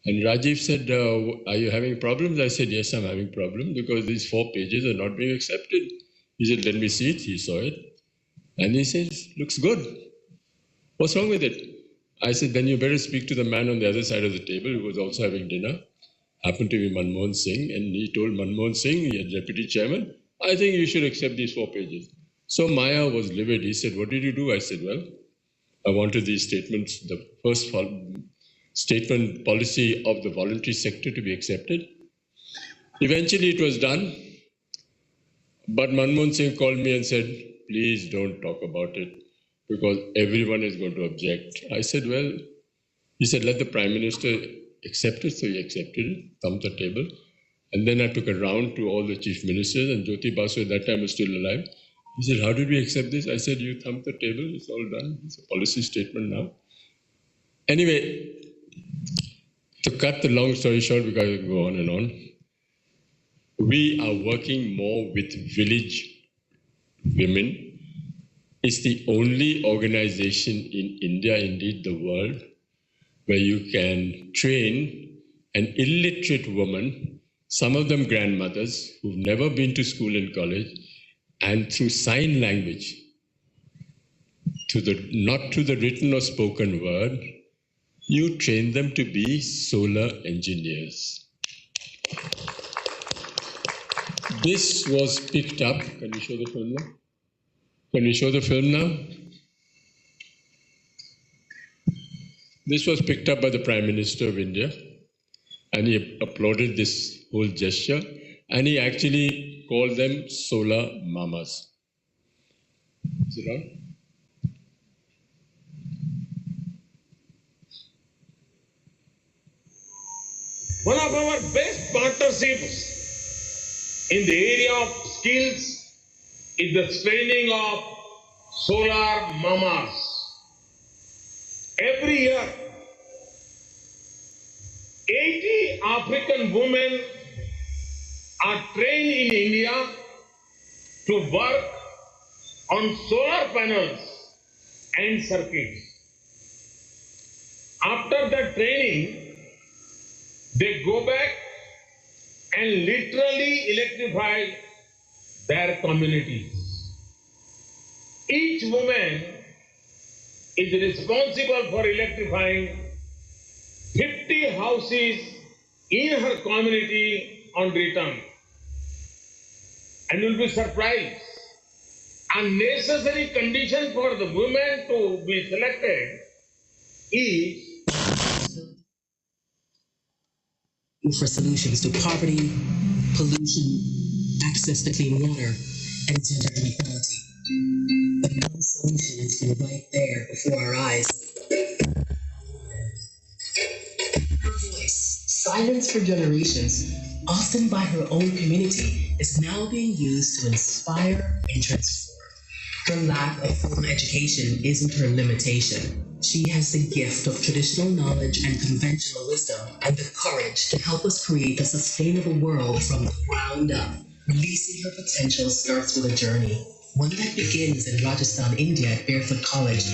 And Rajiv said, are you having problems? I said, yes, I'm having problems because these 4 pages are not being accepted. He said, let me see it. He saw it. And he says, looks good. What's wrong with it? I said, then you better speak to the man on the other side of the table who was also having dinner. Happened to be Manmohan Singh. And he told Manmohan Singh, the deputy chairman, I think you should accept these 4 pages. So Maya was livid. He said, what did you do? I said, well, I wanted these statements, the first statement policy of the voluntary sector to be accepted. Eventually it was done, but Manmohan Singh called me and said, please don't talk about it because everyone is going to object. I said, well, he said, let the Prime Minister accept it. So he accepted it, thumped the table. And then I took a round to all the chief ministers, and Jyoti Basu at that time was still alive. He said, how did we accept this? I said, you thumped the table, it's all done. It's a policy statement now. Anyway, to cut the long story short, because I can go on and on, we are working more with village women. It's the only organization in India, indeed the world, where you can train an illiterate woman, some of them grandmothers who've never been to school and college, and through sign language, not to the written or spoken word, you train them to be solar engineers. This was picked up. Can we show the film now? Can we show the film now? This was picked up by the Prime Minister of India, and he applauded this whole gesture, and he actually called them solar mamas. Is it on? One of our best partnerships in the area of skills is the training of solar mamas. Every year, 80 African women are trained in India to work on solar panels and circuits. After the training, they go back and literally electrify their communities. Each woman is responsible for electrifying 50 houses in her community on return. And you'll be surprised. A necessary condition for the women to be selected is for solutions to poverty, pollution, access to clean water, and gender inequality. But no solution has been right there before our eyes. Her voice, silenced for generations, often by her own community, is now being used to inspire and transform. Her lack of formal education isn't her limitation. She has the gift of traditional knowledge and conventional wisdom and the courage to help us create a sustainable world from the ground up. Releasing her potential starts with a journey, one that begins in Rajasthan, India at Barefoot College,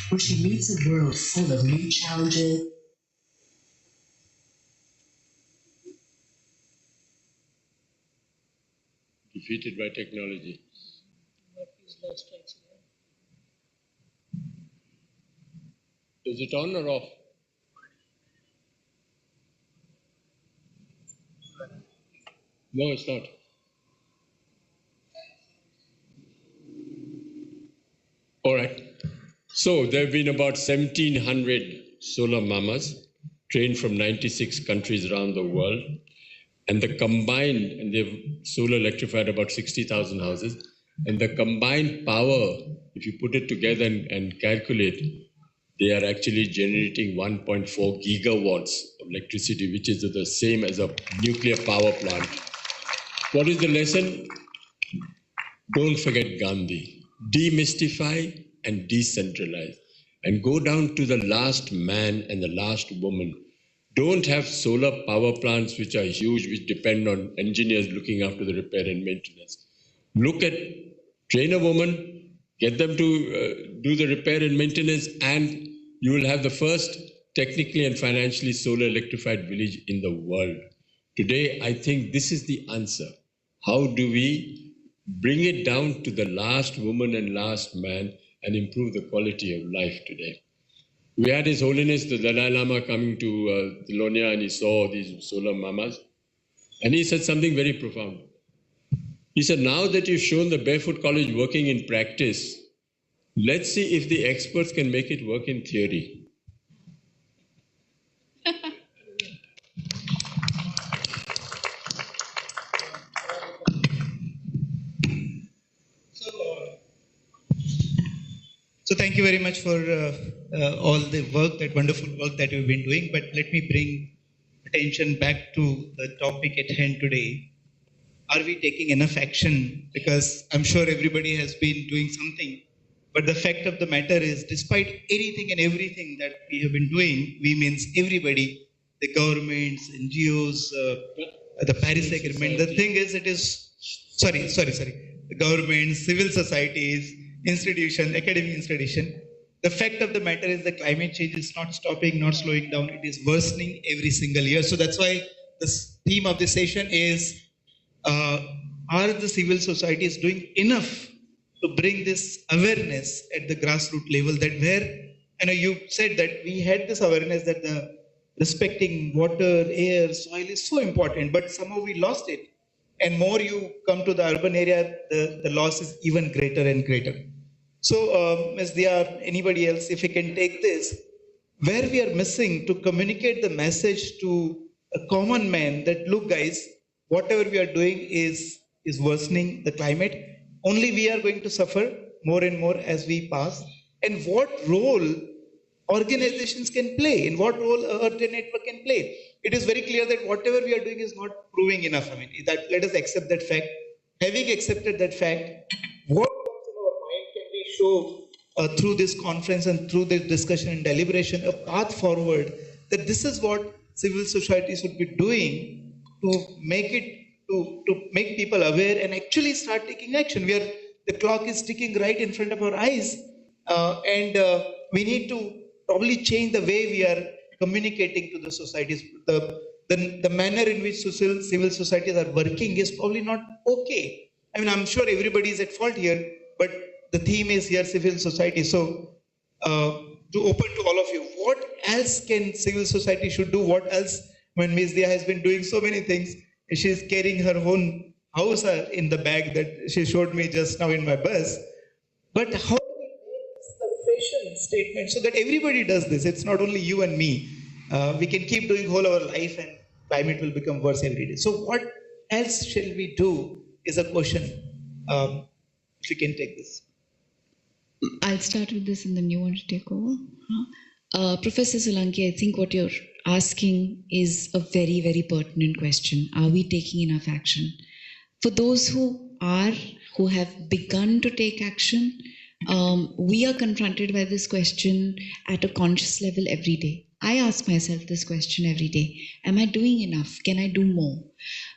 where she meets a world full of new challenges. Defeated by technology. Is it on or off? No, it's not. All right. So there have been about 1,700 solar mamas trained from 96 countries around the world. And the combined, and they've solar electrified about 60,000 houses. And the combined power, if you put it together and calculate, they are actually generating 1.4 gigawatts of electricity, which is the same as a nuclear power plant. What is the lesson? Don't forget Gandhi. Demystify and decentralize. And go down to the last man and the last woman. Don't have solar power plants which are huge, which depend on engineers looking after the repair and maintenance. Look at, train a woman, get them to do the repair and maintenance, and you will have the first technically and financially solar electrified village in the world. Today, I think this is the answer. How do we bring it down to the last woman and last man and improve the quality of life today? We had His Holiness the Dalai Lama coming to Lonia, and he saw these solar mamas, and he said something very profound. He said, now that you've shown the Barefoot College working in practice, let's see if the experts can make it work in theory. So thank you very much for all the work, that wonderful work that you've been doing. But let me bring attention back to the topic at hand today. Are we taking enough action? Because I'm sure everybody has been doing something. But the fact of the matter is, despite anything and everything that we have been doing, we means everybody, the governments, NGOs, the Paris Agreement, the thing is, it is, the governments, civil societies, institutions, academic institution. The fact of the matter is the climate change is not stopping, not slowing down, it is worsening every single year. So that's why the theme of this session is, are the civil societies doing enough to bring this awareness at the grassroots level, that where, you said that we had this awareness that the respecting water, air, soil is so important, but somehow we lost it. And more you come to the urban area, the loss is even greater and greater. So, Ms. Dia, anybody else, if you can take this, where we are missing to communicate the message to a common man that, look guys, whatever we are doing is worsening the climate. Only we are going to suffer more and more as we pass. And what role organizations can play, in what role Earth Day Network can play. It is very clear that whatever we are doing is not proving enough. That let us accept that fact. Having accepted that fact, what comes in our mind can we show through this conference and through this discussion and deliberation a path forward, that this is what civil society should be doing to make it, to make people aware and actually start taking action. The clock is ticking right in front of our eyes, and we need to probably change the way we are communicating to the societies. The manner in which civil societies are working is probably not okay. I'm sure everybody is at fault here, but the theme is here civil society. So to open to all of you, what else can civil society should do? What else, when Ms. Dia has been doing so many things, she's carrying her own house in the bag that she showed me just now in my bus. But how do we make this the fashion statement so that everybody does this? It's not only you and me. We can keep doing whole our life and climate will become worse every day. So what else shall we do is a question. If you can take this. I'll start with this and then you want to take over. Professor Solanki, I think what you're asking is a very, very pertinent question. Are we taking enough action? For those who have begun to take action, we are confronted by this question at a conscious level every day. I ask myself this question every day. Am I doing enough? Can I do more?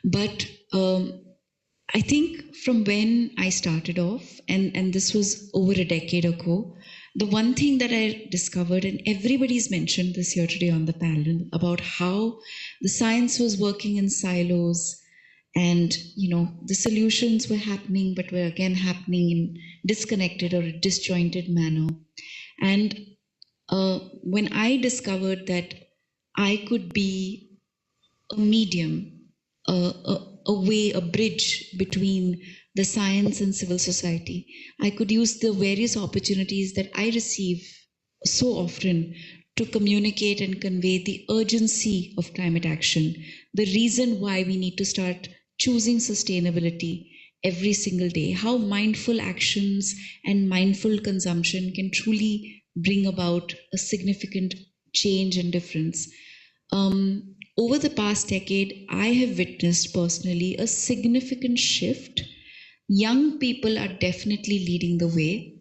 But I think from when I started off, and this was over a decade ago, the one thing that I discovered, and everybody's mentioned this here today on the panel, about how the science was working in silos, and the solutions were happening, but were again happening in disconnected or a disjointed manner. And when I discovered that I could be a medium, a way, a bridge between the science and civil society, I could use the various opportunities that I receive so often to communicate and convey the urgency of climate action, the reason why we need to start choosing sustainability every single day, how mindful actions and mindful consumption can truly bring about a significant change and difference. Over the past decade, I have witnessed personally a significant shift. Young people are definitely leading the way.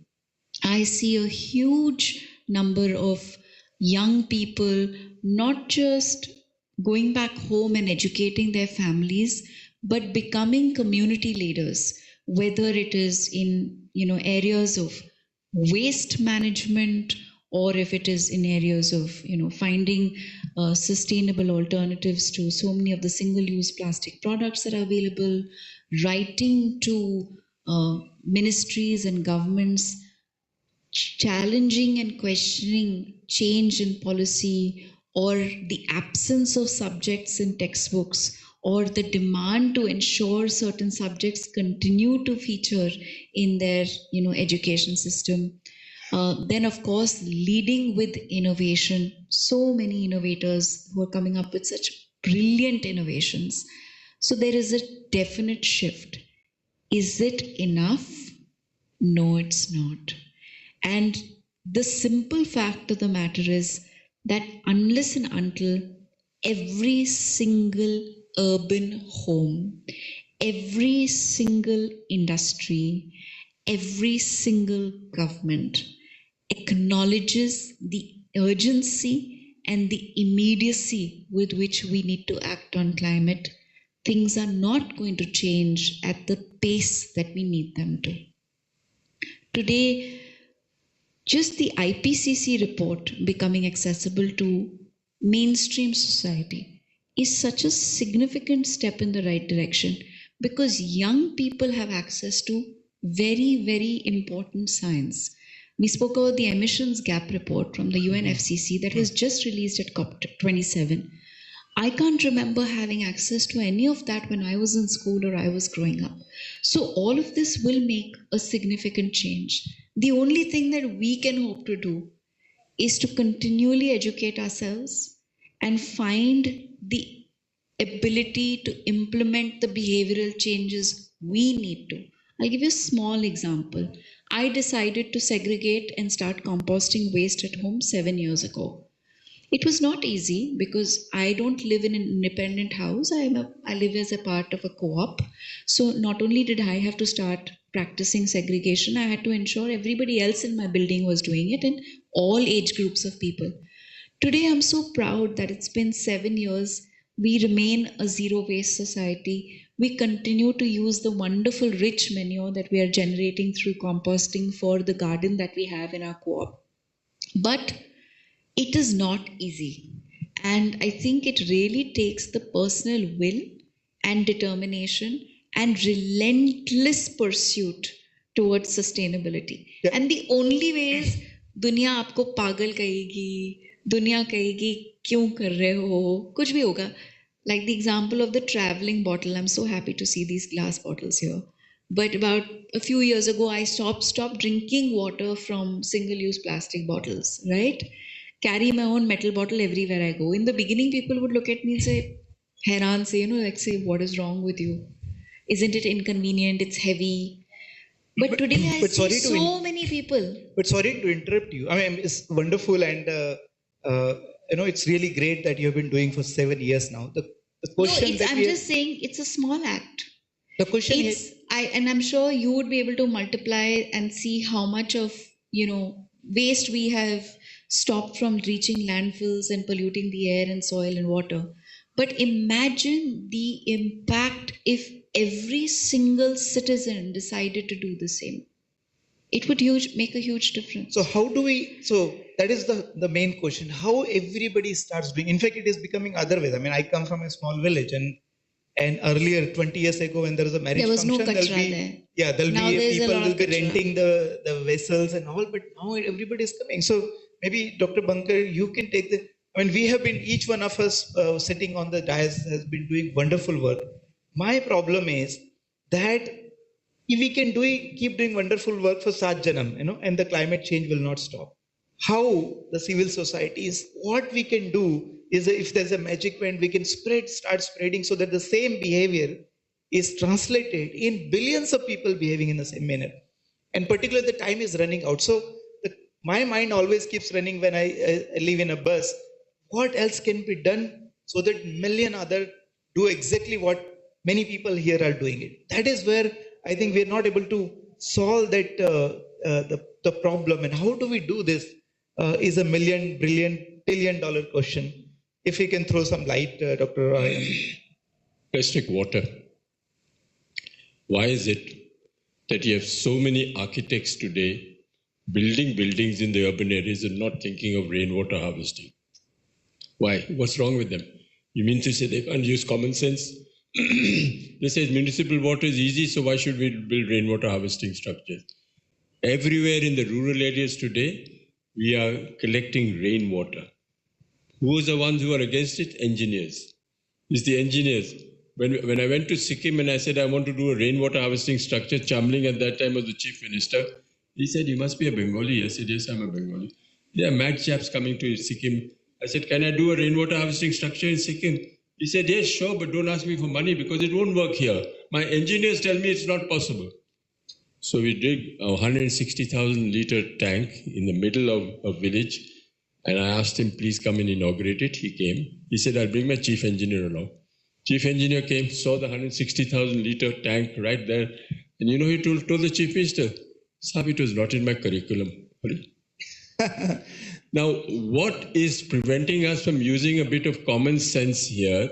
I see a huge number of young people not just going back home and educating their families, but becoming community leaders, whether it is in areas of waste management, or if it is in areas of finding sustainable alternatives to so many of the single-use plastic products that are available, writing to ministries and governments, challenging and questioning change in policy, or the absence of subjects in textbooks, or the demand to ensure certain subjects continue to feature in their education system. Then, of course, leading with innovation. So many innovators who are coming up with such brilliant innovations. So there is a definite shift. Is it enough? No, it's not. And the simple fact of the matter is that unless and until every single urban home, every single industry, every single government acknowledges the urgency and the immediacy with which we need to act on climate, things are not going to change at the pace that we need them to. Today, just the IPCC report becoming accessible to mainstream society is such a significant step in the right direction, because young people have access to very, very important science. We spoke about the emissions gap report from the UNFCCC that was just released at COP27. I can't remember having access to any of that when I was in school or I was growing up. So all of this will make a significant change. The only thing that we can hope to do is to continually educate ourselves and find the ability to implement the behavioral changes we need to. I'll give you a small example. I decided to segregate and start composting waste at home 7 years ago. It was not easy because I don't live in an independent house. I live as a part of a co-op. So not only did I have to start practicing segregation, I had to ensure everybody else in my building was doing it, and all age groups of people. Today, I'm so proud that it's been 7 years. We remain a zero waste society. We continue to use the wonderful rich manure that we are generating through composting for the garden that we have in our co-op. But it is not easy. And I think it really takes the personal will and determination and relentless pursuit towards sustainability. Yeah. And the only way is दुनिया आपको पागल कहेगी, दुनिया कहेगी क्यों कर रहे हो, कुछ भी होगा. Like the example of the traveling bottle, I'm so happy to see these glass bottles here. But about a few years ago, I stopped drinking water from single-use plastic bottles, right? Carry my own metal bottle everywhere I go. In the beginning, people would look at me and say, Heran say, like say, what is wrong with you? Isn't it inconvenient? It's heavy. But today I see so many people. But sorry to interrupt you. I mean, it's wonderful, and it's really great that you have been doing for 7 years now. The question I'm just saying it's a small act. The question and I'm sure you would be able to multiply and see how much of waste we have stopped from reaching landfills and polluting the air and soil and water. But imagine the impact if every single citizen decided to do the same. It would make a huge difference. So how do we, so that is the main question, how everybody starts doing. In fact, it is becoming other ways. I mean, I come from a small village, and earlier, 20 years ago, when there was a marriage function, there'll be people will be renting the vessels and all, but now everybody is coming. So maybe Dr. Bankar, you can take we have been, each one of us sitting on the dais has been doing wonderful work. My problem is that if we can keep doing wonderful work for Saat Janam, and the climate change will not stop. How the civil society is, what we can do is, if there's a magic wand, we can start spreading so that the same behavior is translated in billions of people behaving in the same manner. And particularly the time is running out. So my mind always keeps running when I live in a bus. What else can be done so that million other do exactly what many people here are doing it? That is where I think we're not able to solve that the problem. And how do we do this is a billion-dollar question. If we can throw some light, Dr. Roy. Let's take water. Why is it that you have so many architects today building buildings in the urban areas and not thinking of rainwater harvesting? Why? What's wrong with them? You mean to say they can't use common sense? They say municipal water is easy, so why should we build rainwater harvesting structures? Everywhere in the rural areas today, we are collecting rainwater. Who are the ones who are against it? Engineers. It's the engineers. When I went to Sikkim and I said I want to do a rainwater harvesting structure, Chamling at that time was the chief minister. He said, you must be a Bengali. I said, yes, I'm a Bengali. There are mad chaps coming to Sikkim. I said, can I do a rainwater harvesting structure in Sikkim? He said, yes, sure, but don't ask me for money because it won't work here. My engineers tell me it's not possible. So we dig a 160,000 liter tank in the middle of a village, and I asked him, please come and inaugurate it. He came. He said, I'll bring my chief engineer along. Chief engineer came, saw the 160,000 liter tank right there, and you know, he told the chief minister, Sahib, it was not in my curriculum. Now, what is preventing us from using a bit of common sense here?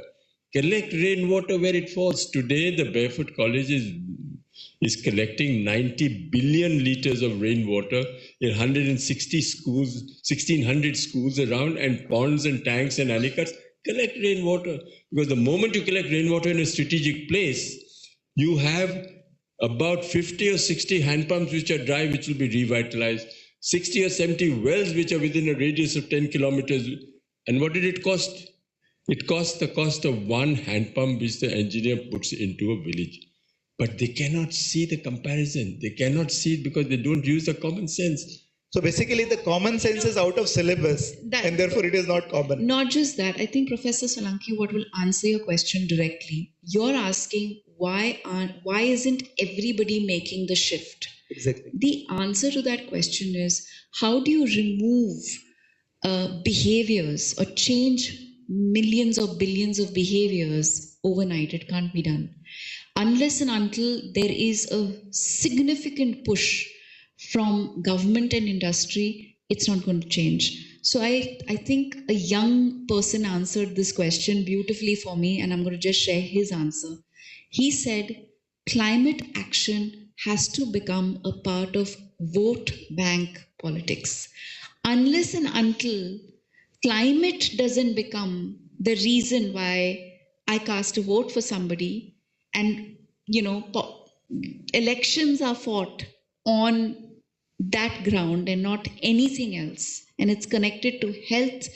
Collect rainwater where it falls. Today, the Barefoot College is collecting 90 billion liters of rainwater in 160 schools, 1,600 schools around, and ponds and tanks and anicuts. Collect rainwater. Because the moment you collect rainwater in a strategic place, you have about 50 or 60 hand pumps which are dry, which will be revitalized. 60 or 70 wells which are within a radius of 10 kilometers. And what did it cost? It cost the cost of one hand pump which the engineer puts into a village. But they cannot see the comparison. They cannot see it because they don't use the common sense. So basically the common sense is out of syllabus and therefore it is not common. Not just that, I think Professor Solanki, what will answer your question directly, you're asking why isn't everybody making the shift? Exactly. The answer to that question is, how do you remove behaviors or change millions or billions of behaviors overnight? It can't be done. Unless and until there is a significant push from government and industry, it's not going to change. So I think a young person answered this question beautifully for me, and I'm going to just share his answer. He said, climate action has to become a part of vote bank politics. Unless and until climate doesn't become the reason why I cast a vote for somebody, and elections are fought on that ground and not anything else, and it's connected to health,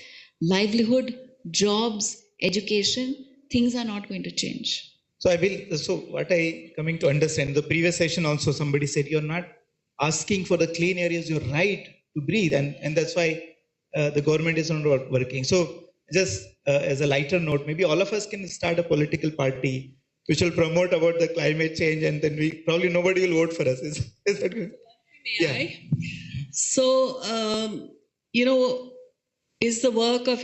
livelihood, jobs, education, things are not going to change. So what I coming to understand, the previous session also somebody said you're not asking for the clean air is your right to breathe, and that's why the government is not working. So just as a lighter note, maybe all of us can start a political party which will promote about the climate change, and then we probably nobody will vote for us. Is that good? Yeah. So, is the work of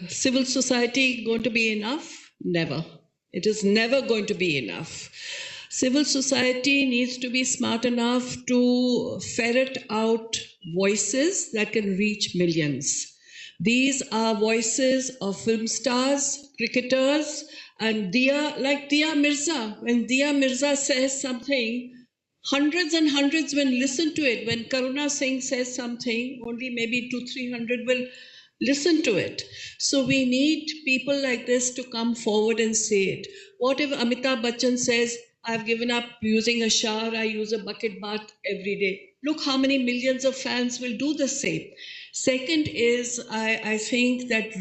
civil society going to be enough? Never. It is never going to be enough. Civil society needs to be smart enough to ferret out voices that can reach millions. These are voices of film stars, cricketers, and like Dia Mirza. When Dia Mirza says something, hundreds and hundreds will listen to it. When Karuna Singh says something, only maybe 200-300 will listen to it. So we need people like this to come forward and say it. What if Amitabh Bachchan says, I've given up using a shower, I use a bucket bath every day. Look how many millions of fans will do the same. Second is, I think that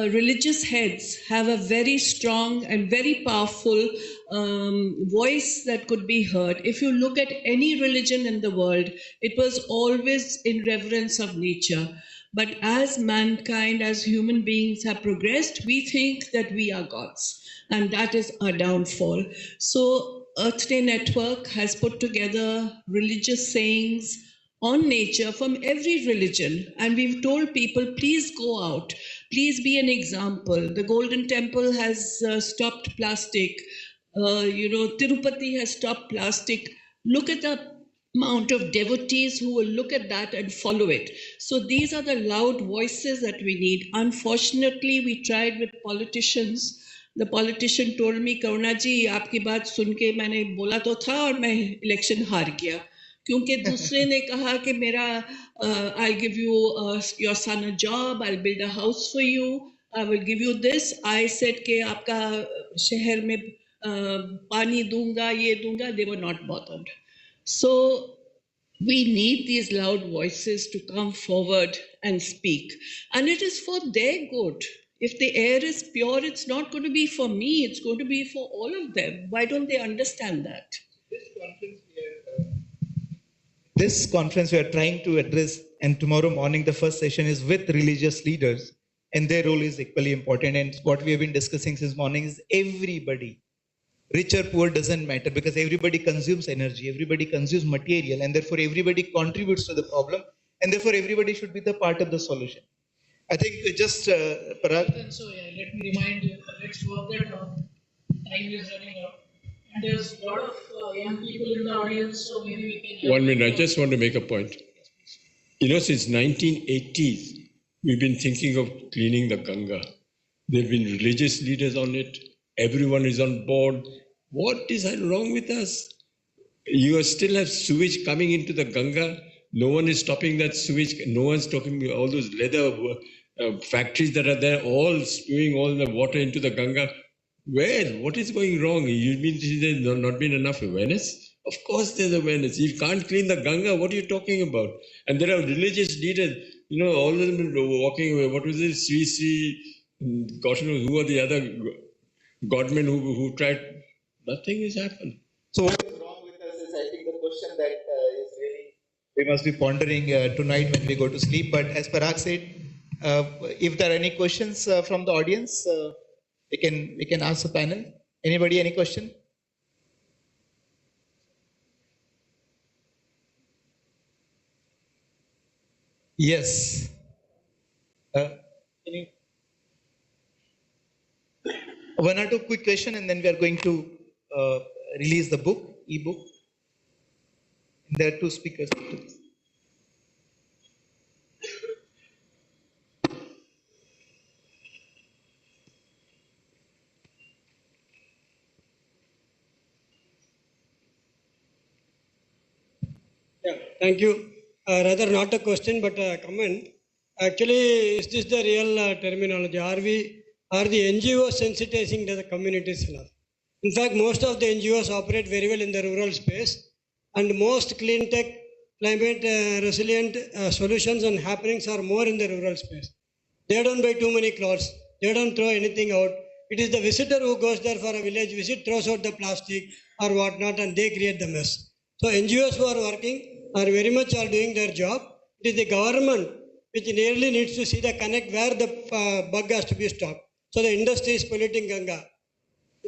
religious heads have a very strong and very powerful voice that could be heard. If you look at any religion in the world, it was always in reverence of nature. But as mankind, as human beings have progressed, we think that we are gods. And that is our downfall. So Earth Day Network has put together religious sayings on nature from every religion. And we've told people, please go out. Please be an example. The Golden Temple has stopped plastic. Tirupati has stopped plastic. Look at the amount of devotees who will look at that and follow it. So these are the loud voices that we need. Unfortunately, we tried with politicians. The politician told me, Karuna ji, आपकी बात सुन के मैंने बोला तो था और मैं election हार गया. क्योंकि दूसरे ने कहा कि मेरा I'll give you your son a job, I'll build a house for you, I will give you this. I said कि आपका शहर में पानी दूंगा, ये दूंगा. They were not bothered. So we need these loud voices to come forward and speak. And it is for their good. If the air is pure, it's not going to be for me, it's going to be for all of them. Why don't they understand that? This conference we are trying to address, and tomorrow morning the first session is with religious leaders, and their role is equally important. And what we have been discussing since morning is everybody rich or poor doesn't matter, because everybody consumes energy, everybody consumes material, and therefore everybody contributes to the problem, and therefore everybody should be the part of the solution. I think just Parag. So yeah, let me remind you, let's work that out. Time is running out. And there's a lot of young people in the audience, so maybe we can... 1 minute, I just want to make a point. You know, since 1980s, we've been thinking of cleaning the Ganga. There have been religious leaders on it. Everyone is on board. What is wrong with us? You still have sewage coming into the Ganga. No one is stopping that sewage. No one's talking about all those leather factories that are there, all spewing all the water into the Ganga. Where? What is going wrong? You mean there's not been enough awareness? Of course there's awareness. You can't clean the Ganga. What are you talking about? And there are religious leaders, you know, all of them walking away. What was it? Sri, God knows who are the other godmen who tried. Nothing has happened. So what is wrong with us is, I think, the question that is really we must be pondering tonight when we go to sleep. But as Parag said, if there are any questions from the audience, we can ask the panel. Anybody, any question? Yes. One or two quick questions, and then we are going to release the book, e-book. There are two speakers. Yeah, thank you. Rather not a question, but a comment. Actually, is this the real terminology? Are the NGOs sensitizing to the communities enough? In fact, most of the NGOs operate very well in the rural space, and most clean tech, climate resilient solutions and happenings are more in the rural space. They don't buy too many clothes. They don't throw anything out. It is the visitor who goes there for a village visit, throws out the plastic or whatnot, and they create the mess. So NGOs who are working are very much are doing their job. It is the government which really needs to see the connect where the bug has to be stopped. So the industry is polluting Ganga.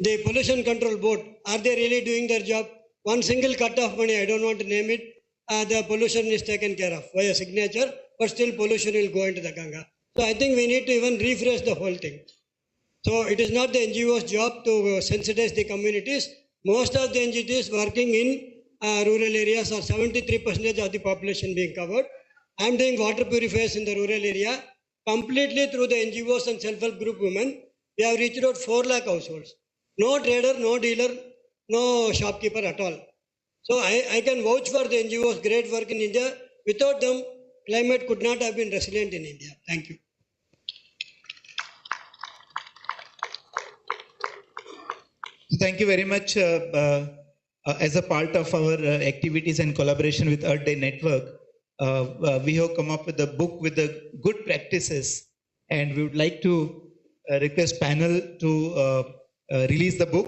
The pollution control board, are they really doing their job? One single cut of money, I don't want to name it, the pollution is taken care of by a signature, but still pollution will go into the Ganga. So I think we need to even rephrase the whole thing. So it is not the NGO's job to sensitize the communities. Most of the NGOs working in rural areas are 73% of the population being covered. I am doing water purifiers in the rural area. Completely through the NGOs and self-help group women, we have reached out 4 lakh households. No trader, no dealer, no shopkeeper at all. So I can vouch for the NGOs' great work in India. Without them, climate could not have been resilient in India. Thank you. Thank you very much. As a part of our activities and collaboration with Earth Day Network, we have come up with a book with the good practices, and we would like to request panel to release the book.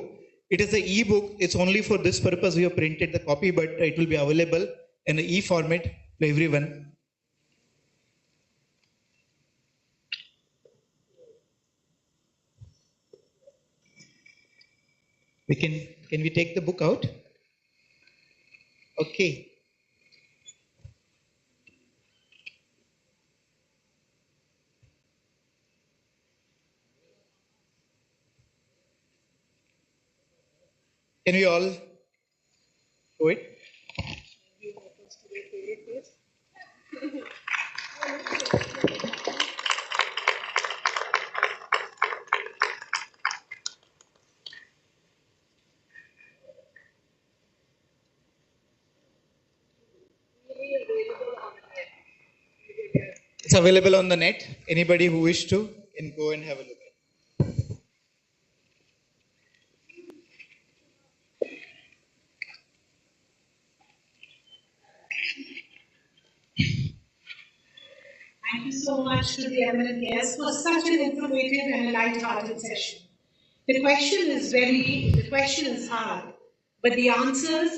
It is an e-book. It's only for this purpose we have printed the copy, but it will be available in the e-format to everyone. Can we take the book out? Okay. Can we all do it? It's available on the net. Anybody who wish to can go and have a look. Thank you so much to the eminent guests for such an informative and a light-hearted session. The question is hard, but the answers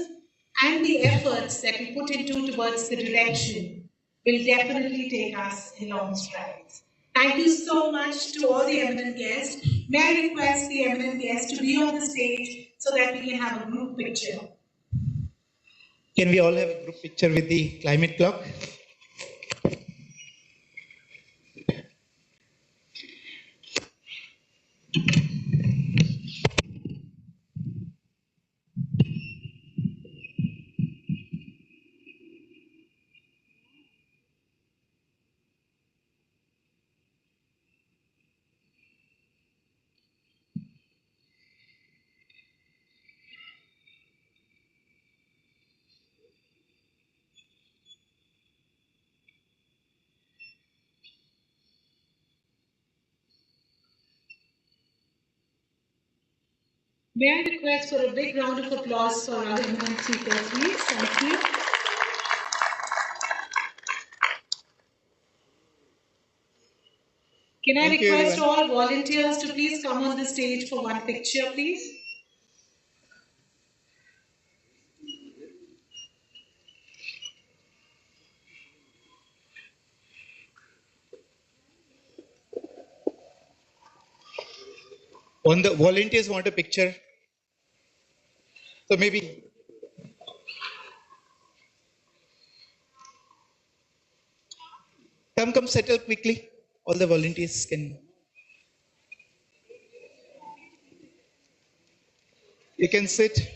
and the efforts that we put into towards the direction will definitely take us in long strides. Thank you so much to all the eminent guests. May I request the eminent guests to be on the stage so that we can have a group picture. Can we all have a group picture with the climate clock? May I request for a big round of applause for our eminent speakers, please? Thank you. Can I request all volunteers to please come on the stage for one picture, please? On the volunteers want a picture. So maybe come settle quickly. All the volunteers can. You can sit.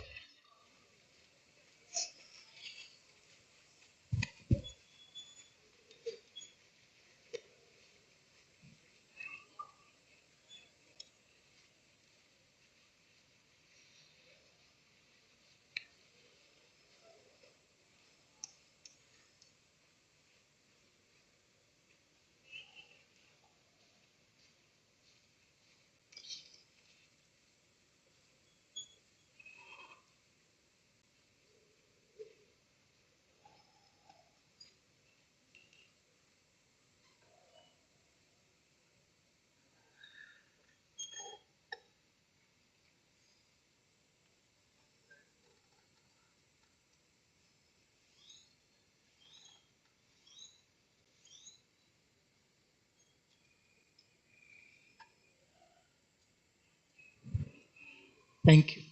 Thank you.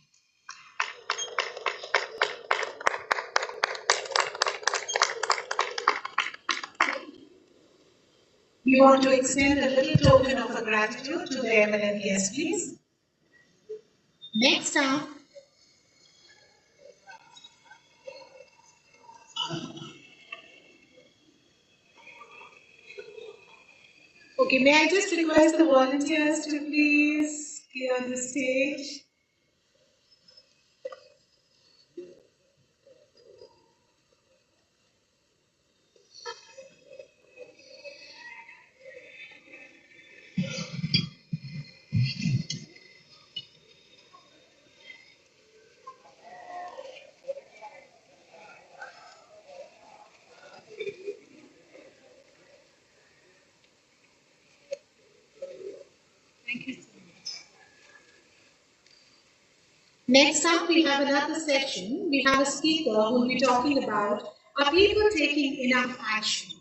We want to extend a little token of gratitude to the eminent guests, please. Next up, okay, may I just request the volunteers to please clear the stage? Thank you so much. Next up, we have another session. We have a speaker who will be talking about are people taking enough action?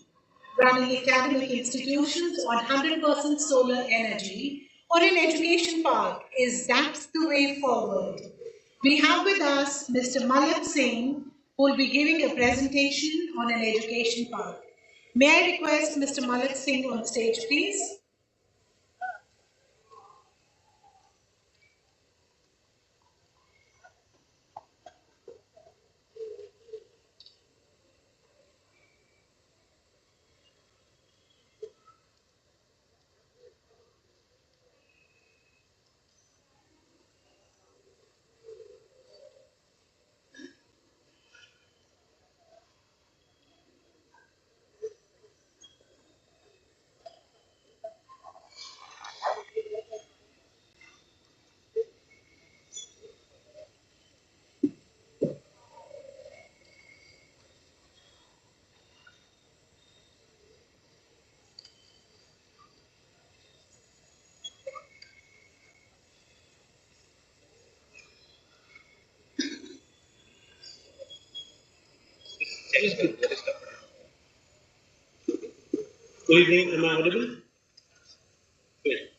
Running academic institutions on 100% solar energy or an education park, is that the way forward? We have with us Mr. Malak Singh, who will be giving a presentation on an education park. May I request Mr. Malak Singh on stage, please? Good evening, am I audible? Great.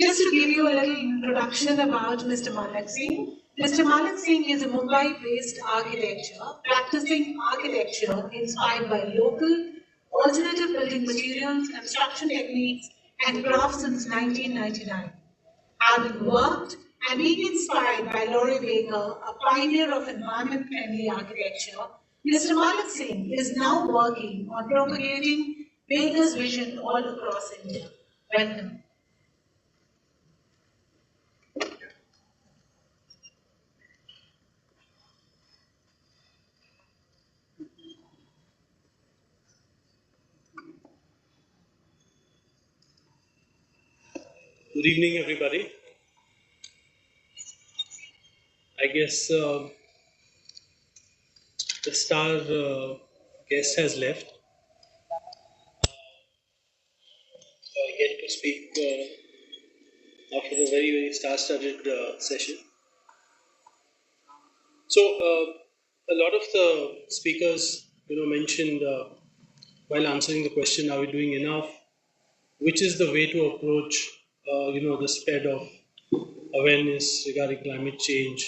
Just to give you a little introduction about Mr. Malak Singh. Mr. Malak Singh is a Mumbai-based practicing architecture inspired by local, alternative building materials, abstraction techniques, and crafts since 1999. Having worked and being inspired by Laurie Baker, a pioneer of environment-friendly architecture, Mr. Malak Singh is now working on propagating Baker's vision all across India. Welcome. Good evening, everybody. I guess the star guest has left. So I get to speak after a very, very star-studded session. So a lot of the speakers, mentioned while answering the question, "Are we doing enough?" Which is the way to approach, the spread of awareness regarding climate change,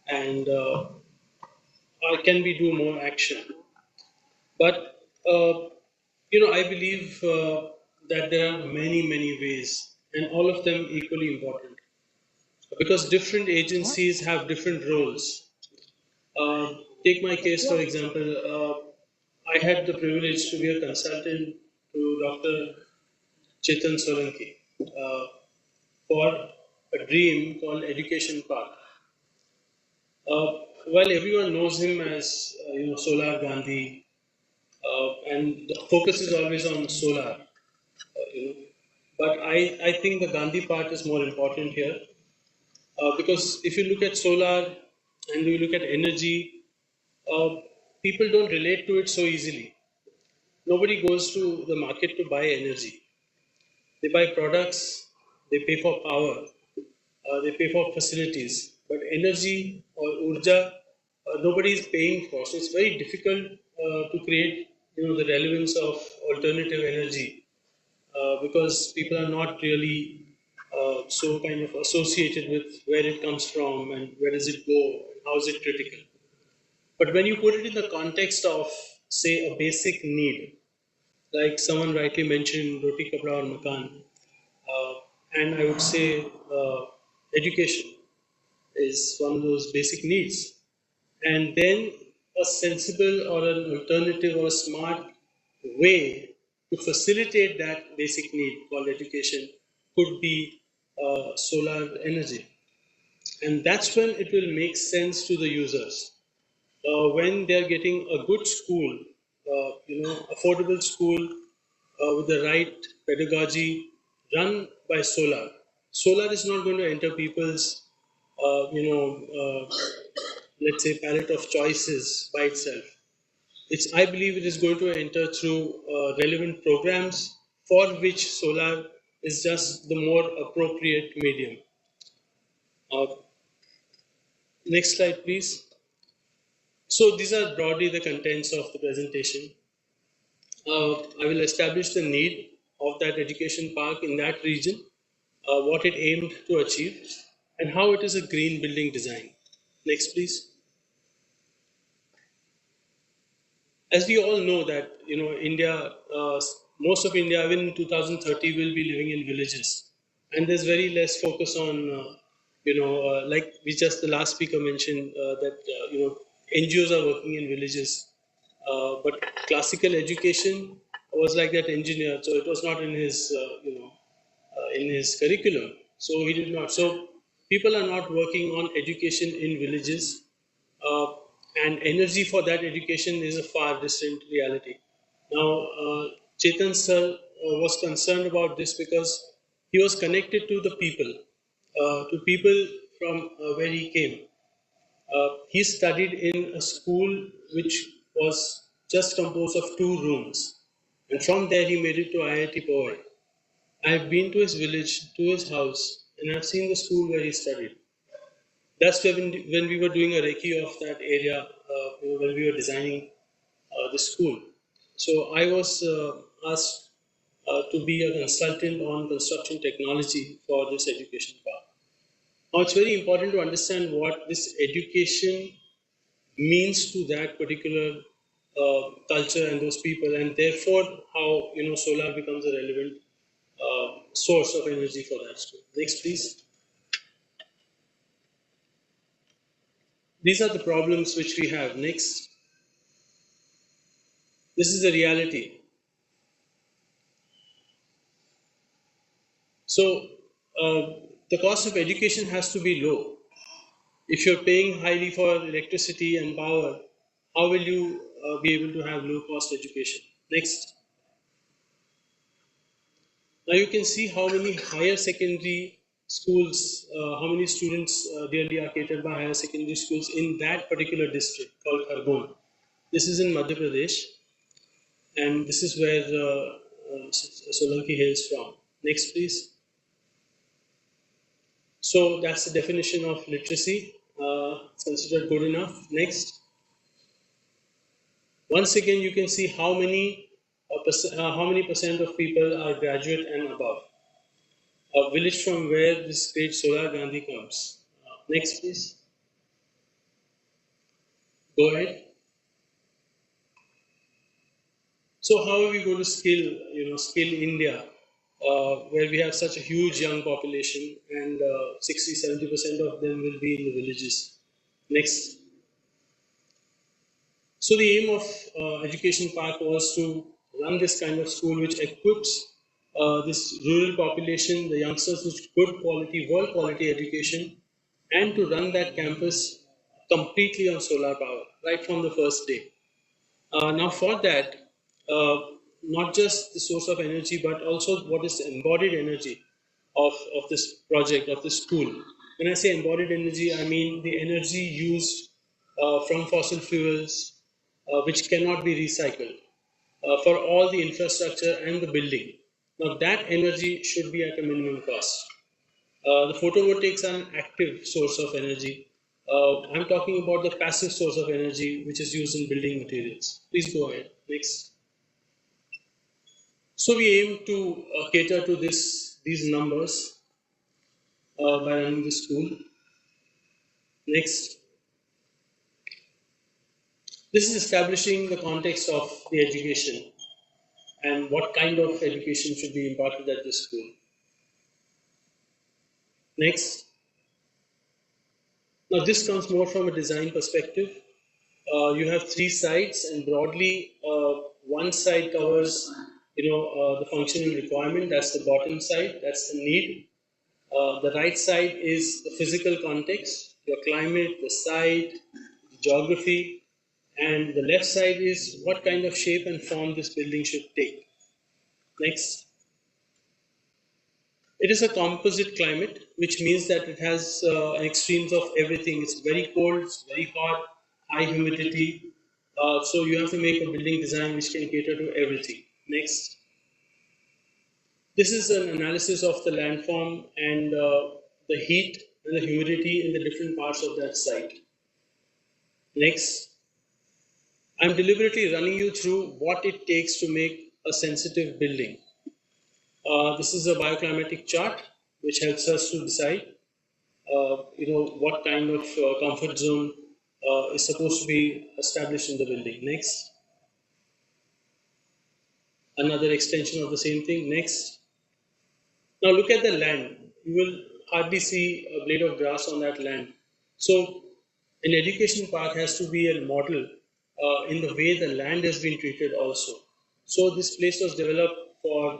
and can we do more action? But I believe that there are many, many ways, and all of them equally important, because different agencies have different roles. Take my case, for example. I had the privilege to be a consultant to Dr. Chetan Solanki for a dream called Education Park. While everyone knows him as Solar Gandhi, and the focus is always on solar, but I think the Gandhi part is more important here, because if you look at solar and you look at energy, people don't relate to it so easily. Nobody goes to the market to buy energy. They buy products, they pay for power, they pay for facilities, but energy or urja, nobody is paying for. So it's very difficult to create, the relevance of alternative energy, because people are not really so kind of associated with where it comes from and where does it go, and how is it critical. But when you put it in the context of, say, a basic need, like someone rightly mentioned, roti, kapda, or makan, and I would say education is one of those basic needs. And then a sensible or an alternative or a smart way to facilitate that basic need called education could be solar energy. And that's when it will make sense to the users. When they're getting a good school, affordable school with the right pedagogy run by solar. Solar is not going to enter people's, let's say, palette of choices by itself. I believe it is going to enter through relevant programs for which solar is just the more appropriate medium. Next slide, please. So these are broadly the contents of the presentation. I will establish the need of that education park in that region, what it aimed to achieve, and how it is a green building design. Next, please. As we all know that, India, most of India, even in 2030, will be living in villages. And there's very less focus on, like the last speaker mentioned, that, NGOs are working in villages. But classical education was like that engineer, so it was not in his, in his curriculum. So he did not. So people are not working on education in villages, and energy for that education is a far distant reality. Now, Chetan sir was concerned about this because he was connected to the people, from where he came. He studied in a school which was just composed of 2 rooms. And from there, he made it to IIT Powai. I've been to his village, to his house, and I've seen the school where he studied. That's when we were doing a recce of that area, when we were designing the school. So I was asked to be a consultant on construction technology for this education park. Now, it's very important to understand what this education means to that particular culture and those people, and therefore how solar becomes a relevant source of energy for that school. Next, please. These are the problems which we have. Next. This is the reality. So the cost of education has to be low. If you're paying highly for electricity and power, how will you be able to have low cost education? Next. Now you can see how many higher secondary schools, how many students really are catered by higher secondary schools in that particular district called Khargone. This is in Madhya Pradesh, and this is where Solanki hails from. Next, please. So that's the definition of literacy. It's considered good enough. Next. Once again, you can see how many percent of people are graduate and above. A village from where this great Solar Gandhi comes. Next, please. Go ahead. So how are we going to skill India, where we have such a huge young population and 60-70% of them will be in the villages? Next. So the aim of Education Park was to run this kind of school which equips this rural population, the youngsters, with good quality, world quality education, and to run that campus completely on solar power right from the first day. Now for that, not just the source of energy, but also what is the embodied energy of this project, of this school. When I say embodied energy, I mean the energy used from fossil fuels, which cannot be recycled, for all the infrastructure and the building. Now that energy should be at a minimum cost. The photovoltaics are an active source of energy. I'm talking about the passive source of energy which is used in building materials. Please go ahead. Next. So we aim to cater to these numbers by running the school. Next. This is establishing the context of the education and what kind of education should be imparted at this school. Next. Now this comes more from a design perspective. You have three sides, and broadly, one side covers, the functional requirement. That's the bottom side. That's the need. The right side is the physical context, your climate, the site, the geography, and the left side is what kind of shape and form this building should take. Next. It is a composite climate, which means that it has extremes of everything. It's very cold, it's very hot, high humidity. So you have to make a building design which can cater to everything. Next. This is an analysis of the landform and the heat and the humidity in the different parts of that site. Next. I'm deliberately running you through what it takes to make a sensitive building. This is a bioclimatic chart which helps us to decide, what kind of comfort zone is supposed to be established in the building. Next. Another extension of the same thing. Next. Now look at the land. You will hardly see a blade of grass on that land. So an education park has to be a model in the way the land has been treated also. So this place was developed for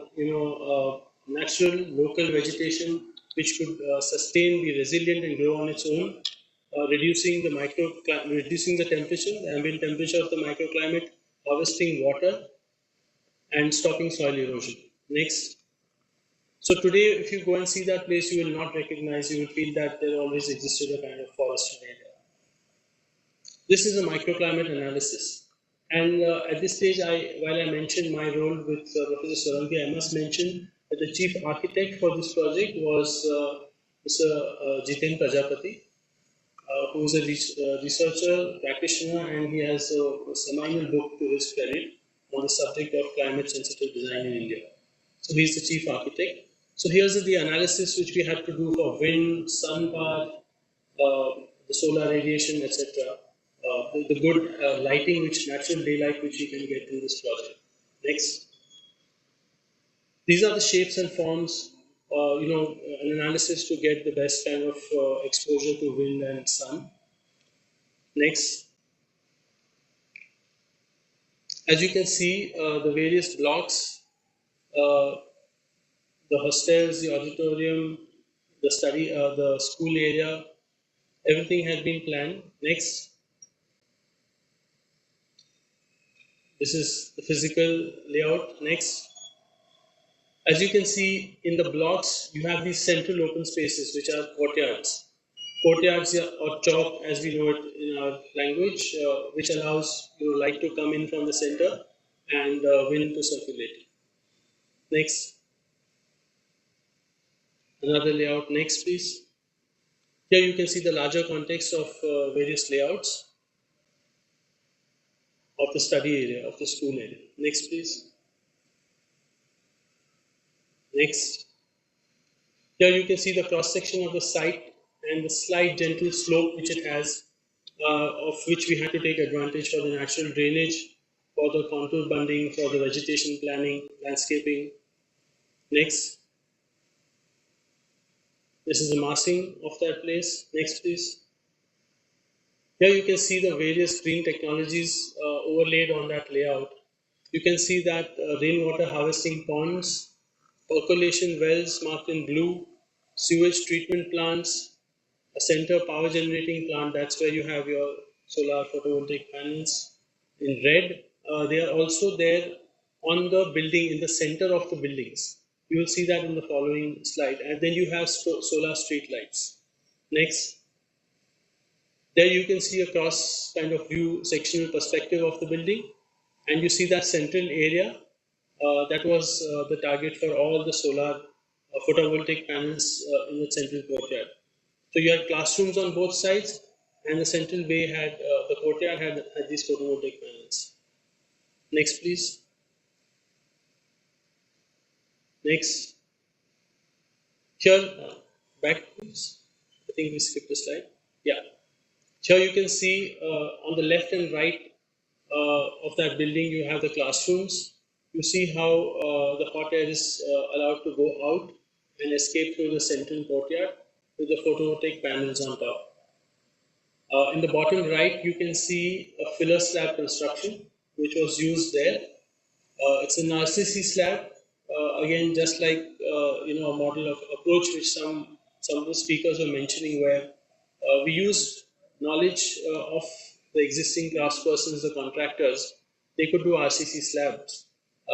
natural local vegetation which could sustain, be resilient and grow on its own, reducing the temperature, the ambient temperature of the microclimate, harvesting water, and stopping soil erosion. Next. So today, if you go and see that place, you will not recognize, you will feel that there always existed a kind of forested area. This is a microclimate analysis. And at this stage, while I mentioned my role with Professor Solanki, I must mention that the chief architect for this project was Mr. Jiten Prajapati, who is a researcher, practitioner, and he has a seminal book to his credit on the subject of climate sensitive design in India. So he's the chief architect. So here's the analysis which we had to do for wind, sun power, the solar radiation, etc. The good lighting, which natural daylight, which you can get in this project. Next. These are the shapes and forms, an analysis to get the best kind of exposure to wind and sun. Next. As you can see, the various blocks, the hostels, the auditorium, the the school area, everything had been planned. Next. This is the physical layout. Next. As you can see in the blocks, you have these central open spaces, which are courtyards. Courtyards or chalk, as we know it in our language, which allows light to come in from the center and wind to circulate. Next. Another layout. Next, please. Here you can see the larger context of various layouts of the study area, of the school area. Next, please. Next. Here you can see the cross section of the site and the slight gentle slope which it has, of which we had to take advantage for the natural drainage, for the contour bunding, for the vegetation planning, landscaping. Next. This is the massing of that place. Next, please. Here you can see the various green technologies overlaid on that layout. You can see that rainwater harvesting ponds, percolation wells marked in blue, sewage treatment plants, a center power generating plant, that's where you have your solar photovoltaic panels. In red, they are also there on the building, in the center of the buildings. You will see that in the following slide. And then you have solar street lights. Next. There you can see a cross kind of view sectional perspective of the building. And you see that central area. That was the target for all the solar photovoltaic panels in the central courtyard. So you had classrooms on both sides, and the central bay had, the courtyard had these photovoltaic panels. Next, please. Next. Here, back, please. I think we skipped a slide. Yeah. Here you can see on the left and right of that building, you have the classrooms. You see how the hot air is allowed to go out and escape through the central courtyard with the photovoltaic panels on top. In the bottom right, you can see a filler slab construction, which was used there. It's an RCC slab, again, just like a model of approach which some of the speakers were mentioning, where we use knowledge of the existing craftspersons, the contractors. They could do RCC slabs.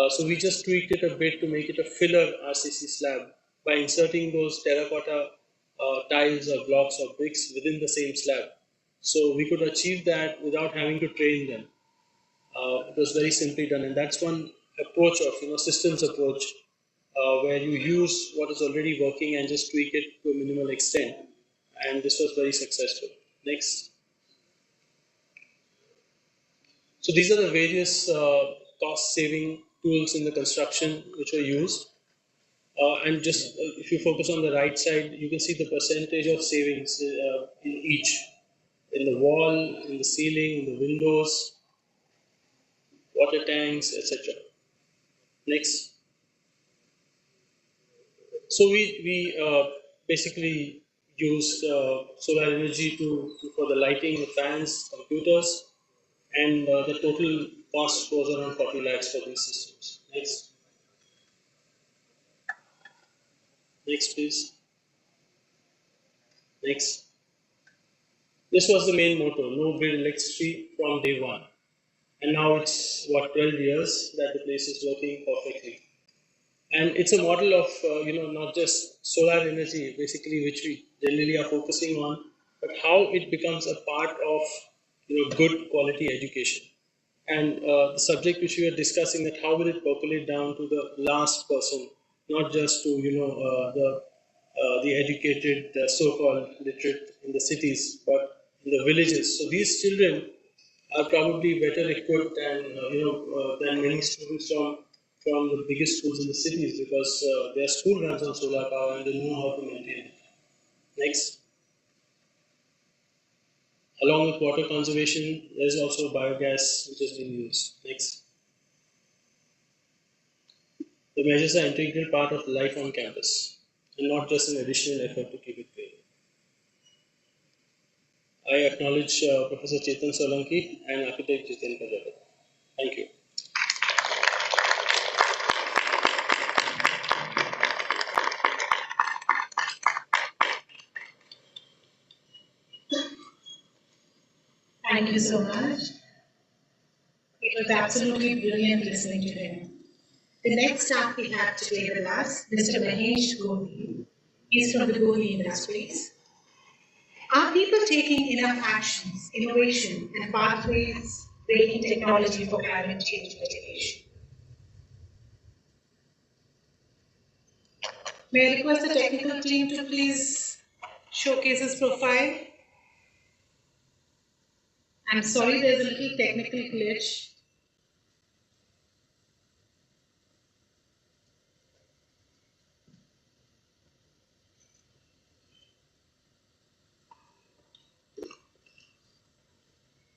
So we just tweaked it a bit to make it a filler RCC slab by inserting those terracotta tiles or blocks or bricks within the same slab. So we could achieve that without having to train them. It was very simply done, and that's one approach of systems approach, where you use what is already working and just tweak it to a minimal extent. And this was very successful. Next. So these are the various cost-saving tools in the construction which were used. And just if you focus on the right side, you can see the percentage of savings in each. In the wall, in the ceiling, in the windows, water tanks, etc. Next. So we basically used solar energy for the lighting, the fans, computers, and the total cost was around 40 lakhs for these systems. Next. Next, please. Next. This was the main motto: no grid electricity from day one. And now it's, 12 years that the place is working perfectly. And it's a model of, not just solar energy, basically, which we generally are focusing on, but how it becomes a part of, good quality education. And the subject which we are discussing, that how will it percolate down to the last person, not just to, the educated, so-called literate in the cities, but in the villages. So these children are probably better equipped than many students from from the biggest schools in the cities because their school runs on solar power and they know how to maintain it. Next. Along with water conservation, there is also biogas which has been used. Next. The measures are an integral part of life on campus and not just an additional effort to keep it green. I acknowledge Professor Chetan Solanki and architect Jiten Kajal. Thank you. Thank you so much. It was absolutely brilliant listening to him. The next up we have today with us, Mr. Mahesh Goli. He's from the Goli Industries. Are people taking enough actions, innovation, and pathways breaking technology for climate change mitigation? May I request the technical team to please showcase his profile? I'm sorry, there's a little technical glitch.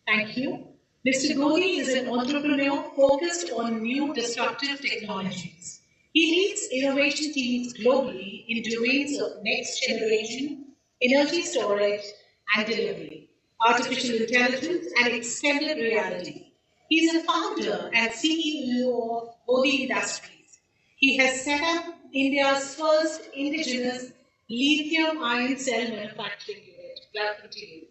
Thank you. Mr. Goli is an entrepreneur focused on new disruptive technologies. He leads innovation teams globally in domains of next generation, energy storage and delivery, artificial intelligence and extended reality. He is a founder and CEO of Goli Industries. He has set up India's first indigenous lithium-ion cell manufacturing unit. Welcome to you.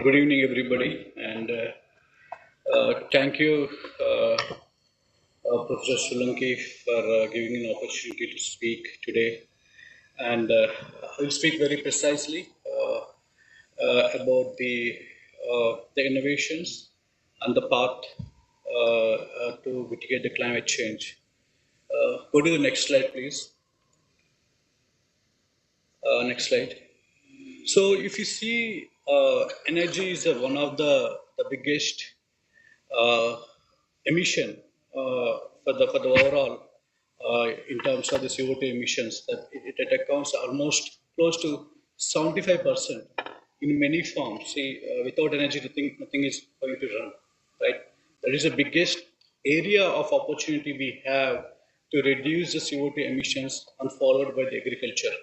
Good evening, everybody, and thank you, Professor Solanki, for giving me an opportunity to speak today. And I'll speak very precisely about the innovations and the path to mitigate the climate change. Go to the next slide, please. Next slide. So, if you see, energy is one of the biggest emission for the overall in terms of the CO2 emissions. That it accounts almost close to 75% in many forms. See, without energy, nothing is going to run, right? That is the biggest area of opportunity we have to reduce the CO2 emissions, and followed by the agriculture.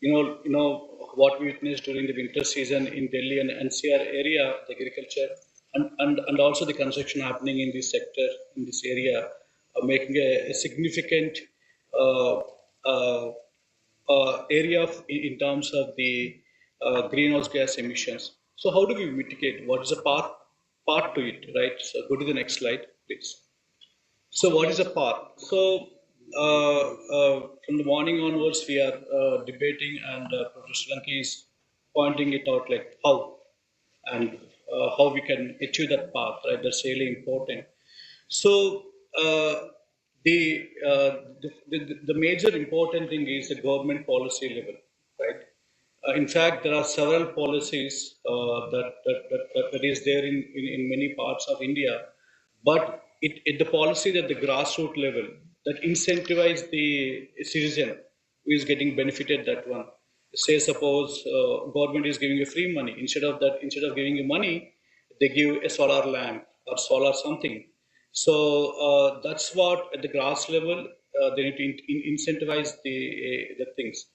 You know what we witnessed during the winter season in Delhi and NCR area, the agriculture, and also the construction happening in this sector, in this area, making a significant area in terms of the greenhouse gas emissions. So how do we mitigate? What is the path to it, right? So go to the next slide, please. So what is a path? So from the morning onwards, we are debating, and Professor Lanki is pointing it out, like how and how we can achieve that path, right? That's really important. So the major important thing is the government policy level, right? In fact, there are several policies that is there in many parts of India, but the policy at the grassroots level that incentivize the citizen who is getting benefited, that one. Say suppose government is giving you free money. Instead of giving you money, they give a solar lamp or solar something. So that's what at the grass level they need to incentivize the things.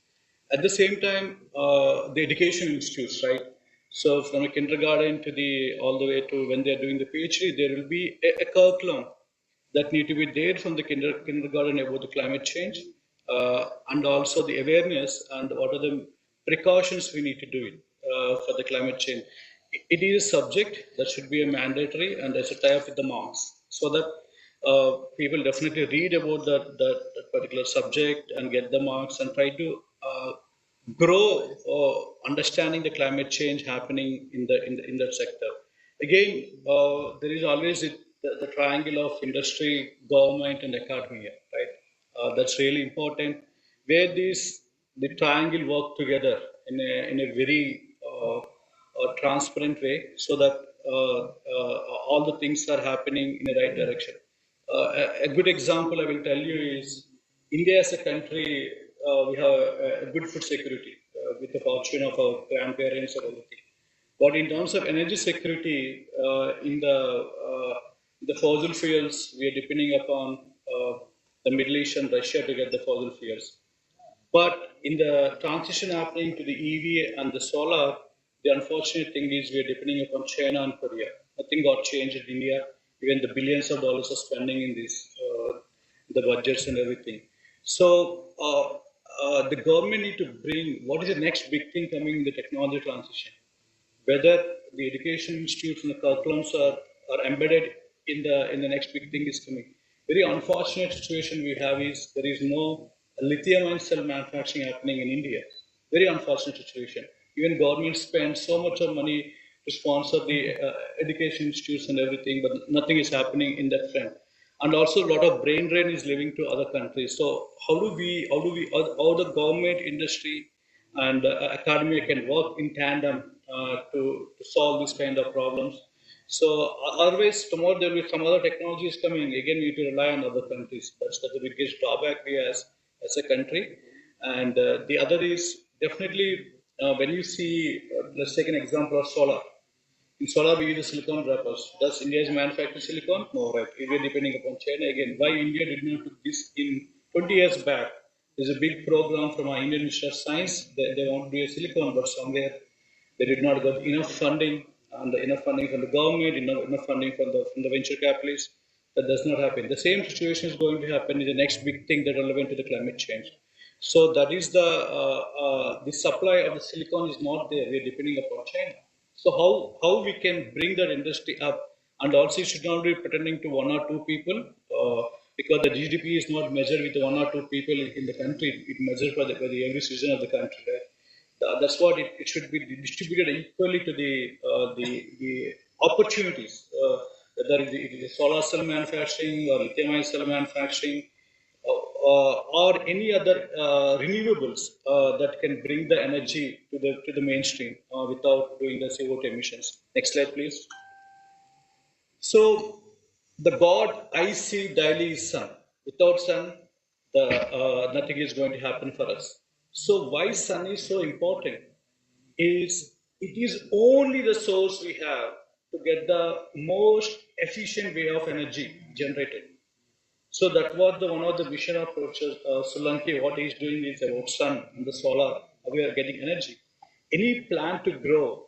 At the same time, the education institutes, right? So from a kindergarten to all the way to when they are doing the PhD, there will be a curriculum that need to be there from the kindergarten about the climate change, and also the awareness and what are the precautions we need to do it for the climate change. It is a subject that should be a mandatory, and there's a tie up with the marks, so that people definitely read about that particular subject and get the marks and try to grow understanding the climate change happening in that sector. Again, there is always the triangle of industry, government, and academia, right? That's really important. Where these the triangle work together in a very transparent way, so that all the things are happening in the right direction. A good example I will tell you is India as a country. We have a good food security with the fortune of our grandparents and everything. But in terms of energy security, the fossil fuels, we are depending upon the Middle East and Russia to get the fossil fuels. But in the transition happening to the EV and the solar, the unfortunate thing is we are depending upon China and Korea. Nothing got changed in India. Even the billions of dollars are spending in this, the budgets and everything. So the government need to bring what is the next big thing coming in the technology transition. Whether the education institutes and the curriculums are embedded in the next big thing is coming. Very unfortunate situation we have is there is no lithium-ion cell manufacturing happening in India. Very unfortunate situation. Even government spends so much of money to sponsor the education institutes and everything, but nothing is happening in that front. And also a lot of brain drain is leaving to other countries. So how how the government, industry, and academia can work in tandem to solve these kind of problems. So otherwise, tomorrow there will be some other technologies coming. Again, we need to rely on other countries. That's the biggest drawback we as a country. And the other is definitely when you see, let's take an example of solar. In solar, we use silicon wrappers. Does India manufacture silicon? No, right? We are depending upon China again. Why India did not do this in 20 years back? There's a big program from our Indian Ministry of Science. They want to do a silicon, but somewhere they did not get enough funding, and enough funding from the government, enough funding from the venture capitalists. That does not happen. The same situation is going to happen in the next big thing that relevant to the climate change. So that is the supply of the silicon is not there. We are depending upon China. So how we can bring that industry up, and also it should not be pretending to one or two people, because the GDP is not measured with one or two people in the country. It measured by every citizen of the country. Right? That's what it should be distributed equally to the opportunities. Whether it is solar cell manufacturing or lithium-ion cell manufacturing, or any other renewables that can bring the energy to the mainstream without doing the CO2 emissions. Next slide, please. So the God I see daily is sun. Without sun, nothing is going to happen for us. So why sun is so important is it is only the source we have to get the most efficient way of energy generated. So that was one of the vision approaches. Solanki, what he's doing is about sun and the solar. We are getting energy. Any plant to grow,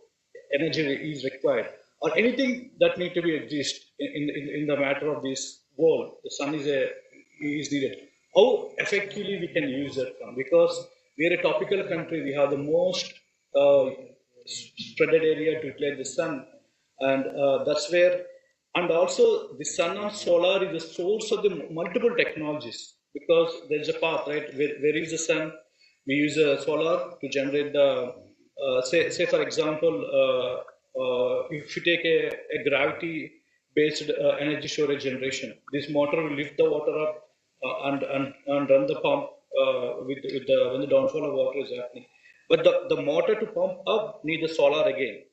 energy is required, or anything that need to be exist in the matter of this world. The sun is needed. How effectively we can use that one? Because we are a tropical country. We have the most spreaded area to utilize the sun, and that's where. And also, the sun and solar is the source of the multiple technologies, because there is a path, right? Where is the sun? We use solar to generate the, say for example, if you take a gravity-based energy storage generation, this motor will lift the water up and run the pump with when the downfall of water is happening. But the motor to pump up need the solar again,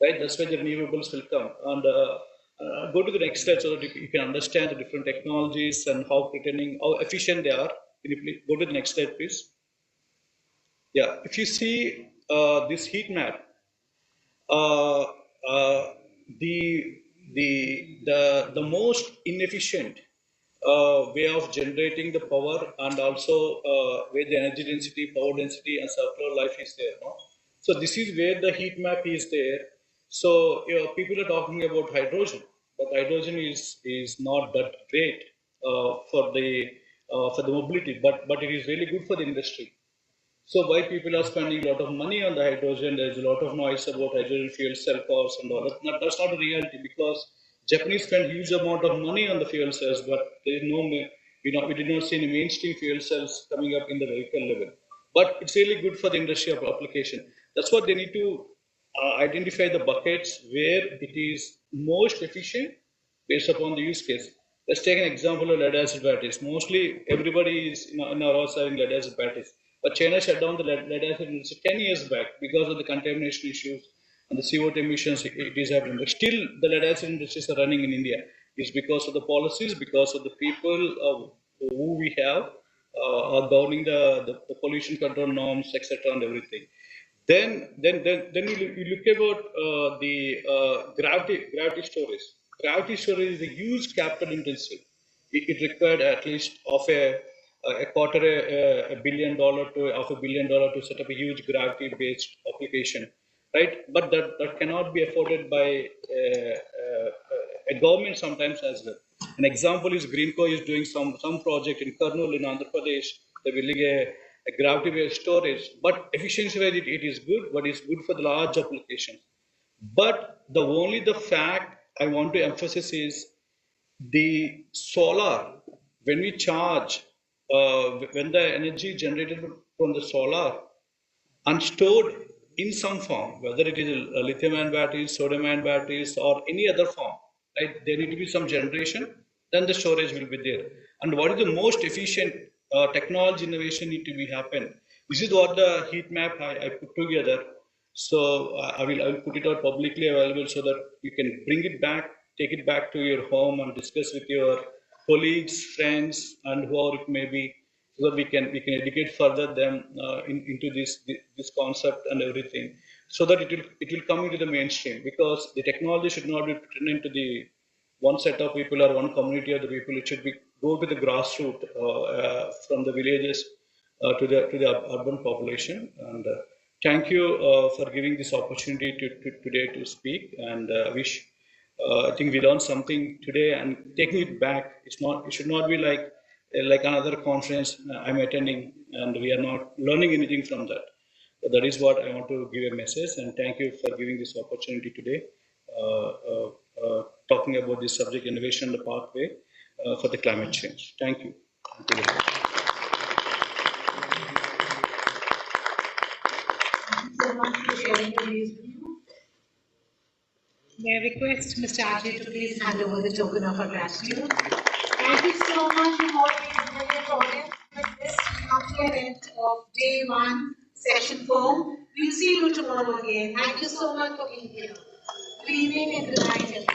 right? That's where the renewables will come. And go to the next slide so that you can understand the different technologies and how efficient they are. Can you please go to the next slide, please? Yeah, if you see this heat map, the most inefficient way of generating the power, and also where the energy density, power density, and circular life is there. No? So this is where the heat map is there. So people are talking about hydrogen, but hydrogen is not that great for the mobility, but it is really good for the industry. So why people are spending a lot of money on the hydrogen? There's a lot of noise about hydrogen fuel cell cars and all. That's not a reality, because Japanese spend huge amount of money on the fuel cells, but there is we did not see any mainstream fuel cells coming up in the vehicle level. But it's really good for the industry of application. That's what they need to identify the buckets where it is most efficient based upon the use case. Let's take an example of lead acid batteries. Mostly everybody is in our house having lead acid batteries. But China shut down the lead acid industry 10 years back because of the contamination issues and the CO2 emissions it is happening. But still, the lead acid industries are running in India. It's because of the policies, because of the people who we have are governing the pollution control norms, etc., and everything. Then you look about the gravity storage. Gravity storage is a huge capital intensive. It required at least of a quarter a billion dollar to $500 million to set up a huge gravity based application, right? But that cannot be afforded by a government sometimes as well. An example is Greenco is doing some project in Kurnool in Andhra Pradesh. They're building a gravity based storage, but efficiency wise it is good, but it's good for the large applications. But the fact I want to emphasize is the solar, when we charge, when the energy generated from the solar and stored in some form, whether it is a lithium-ion batteries, sodium-ion batteries, or any other form, right? There need to be some generation, then the storage will be there. And what is the most efficient technology innovation need to be happen? This is what the heat map I put together. So I will put it out publicly available so that you can bring it back, take it back to your home and discuss with your colleagues, friends, and whoever it may be, so that we can educate further them into this concept and everything, so that it will come into the mainstream, because the technology should not be turned into the one set of people or one community of the people. It should be go to the grassroots from the villages to the urban population. And thank you for giving this opportunity today to speak. And wish I think we learned something today, and taking it back. It should not be like another conference I'm attending, and we are not learning anything from that. So that is what I want to give a message, and thank you for giving this opportunity today, talking about this subject, innovation, the pathway for the climate change. Thank you. Thank you very much. Thank you so much for sharing your views with you. May I request Mr. Ajay to please hand over the token of our gratitude. Thank you so much. You've all been brilliant audience. With this, we come to an end of day 1, session 4. We'll see you tomorrow again. Thank you so much for being here. Good evening and good night, everyone.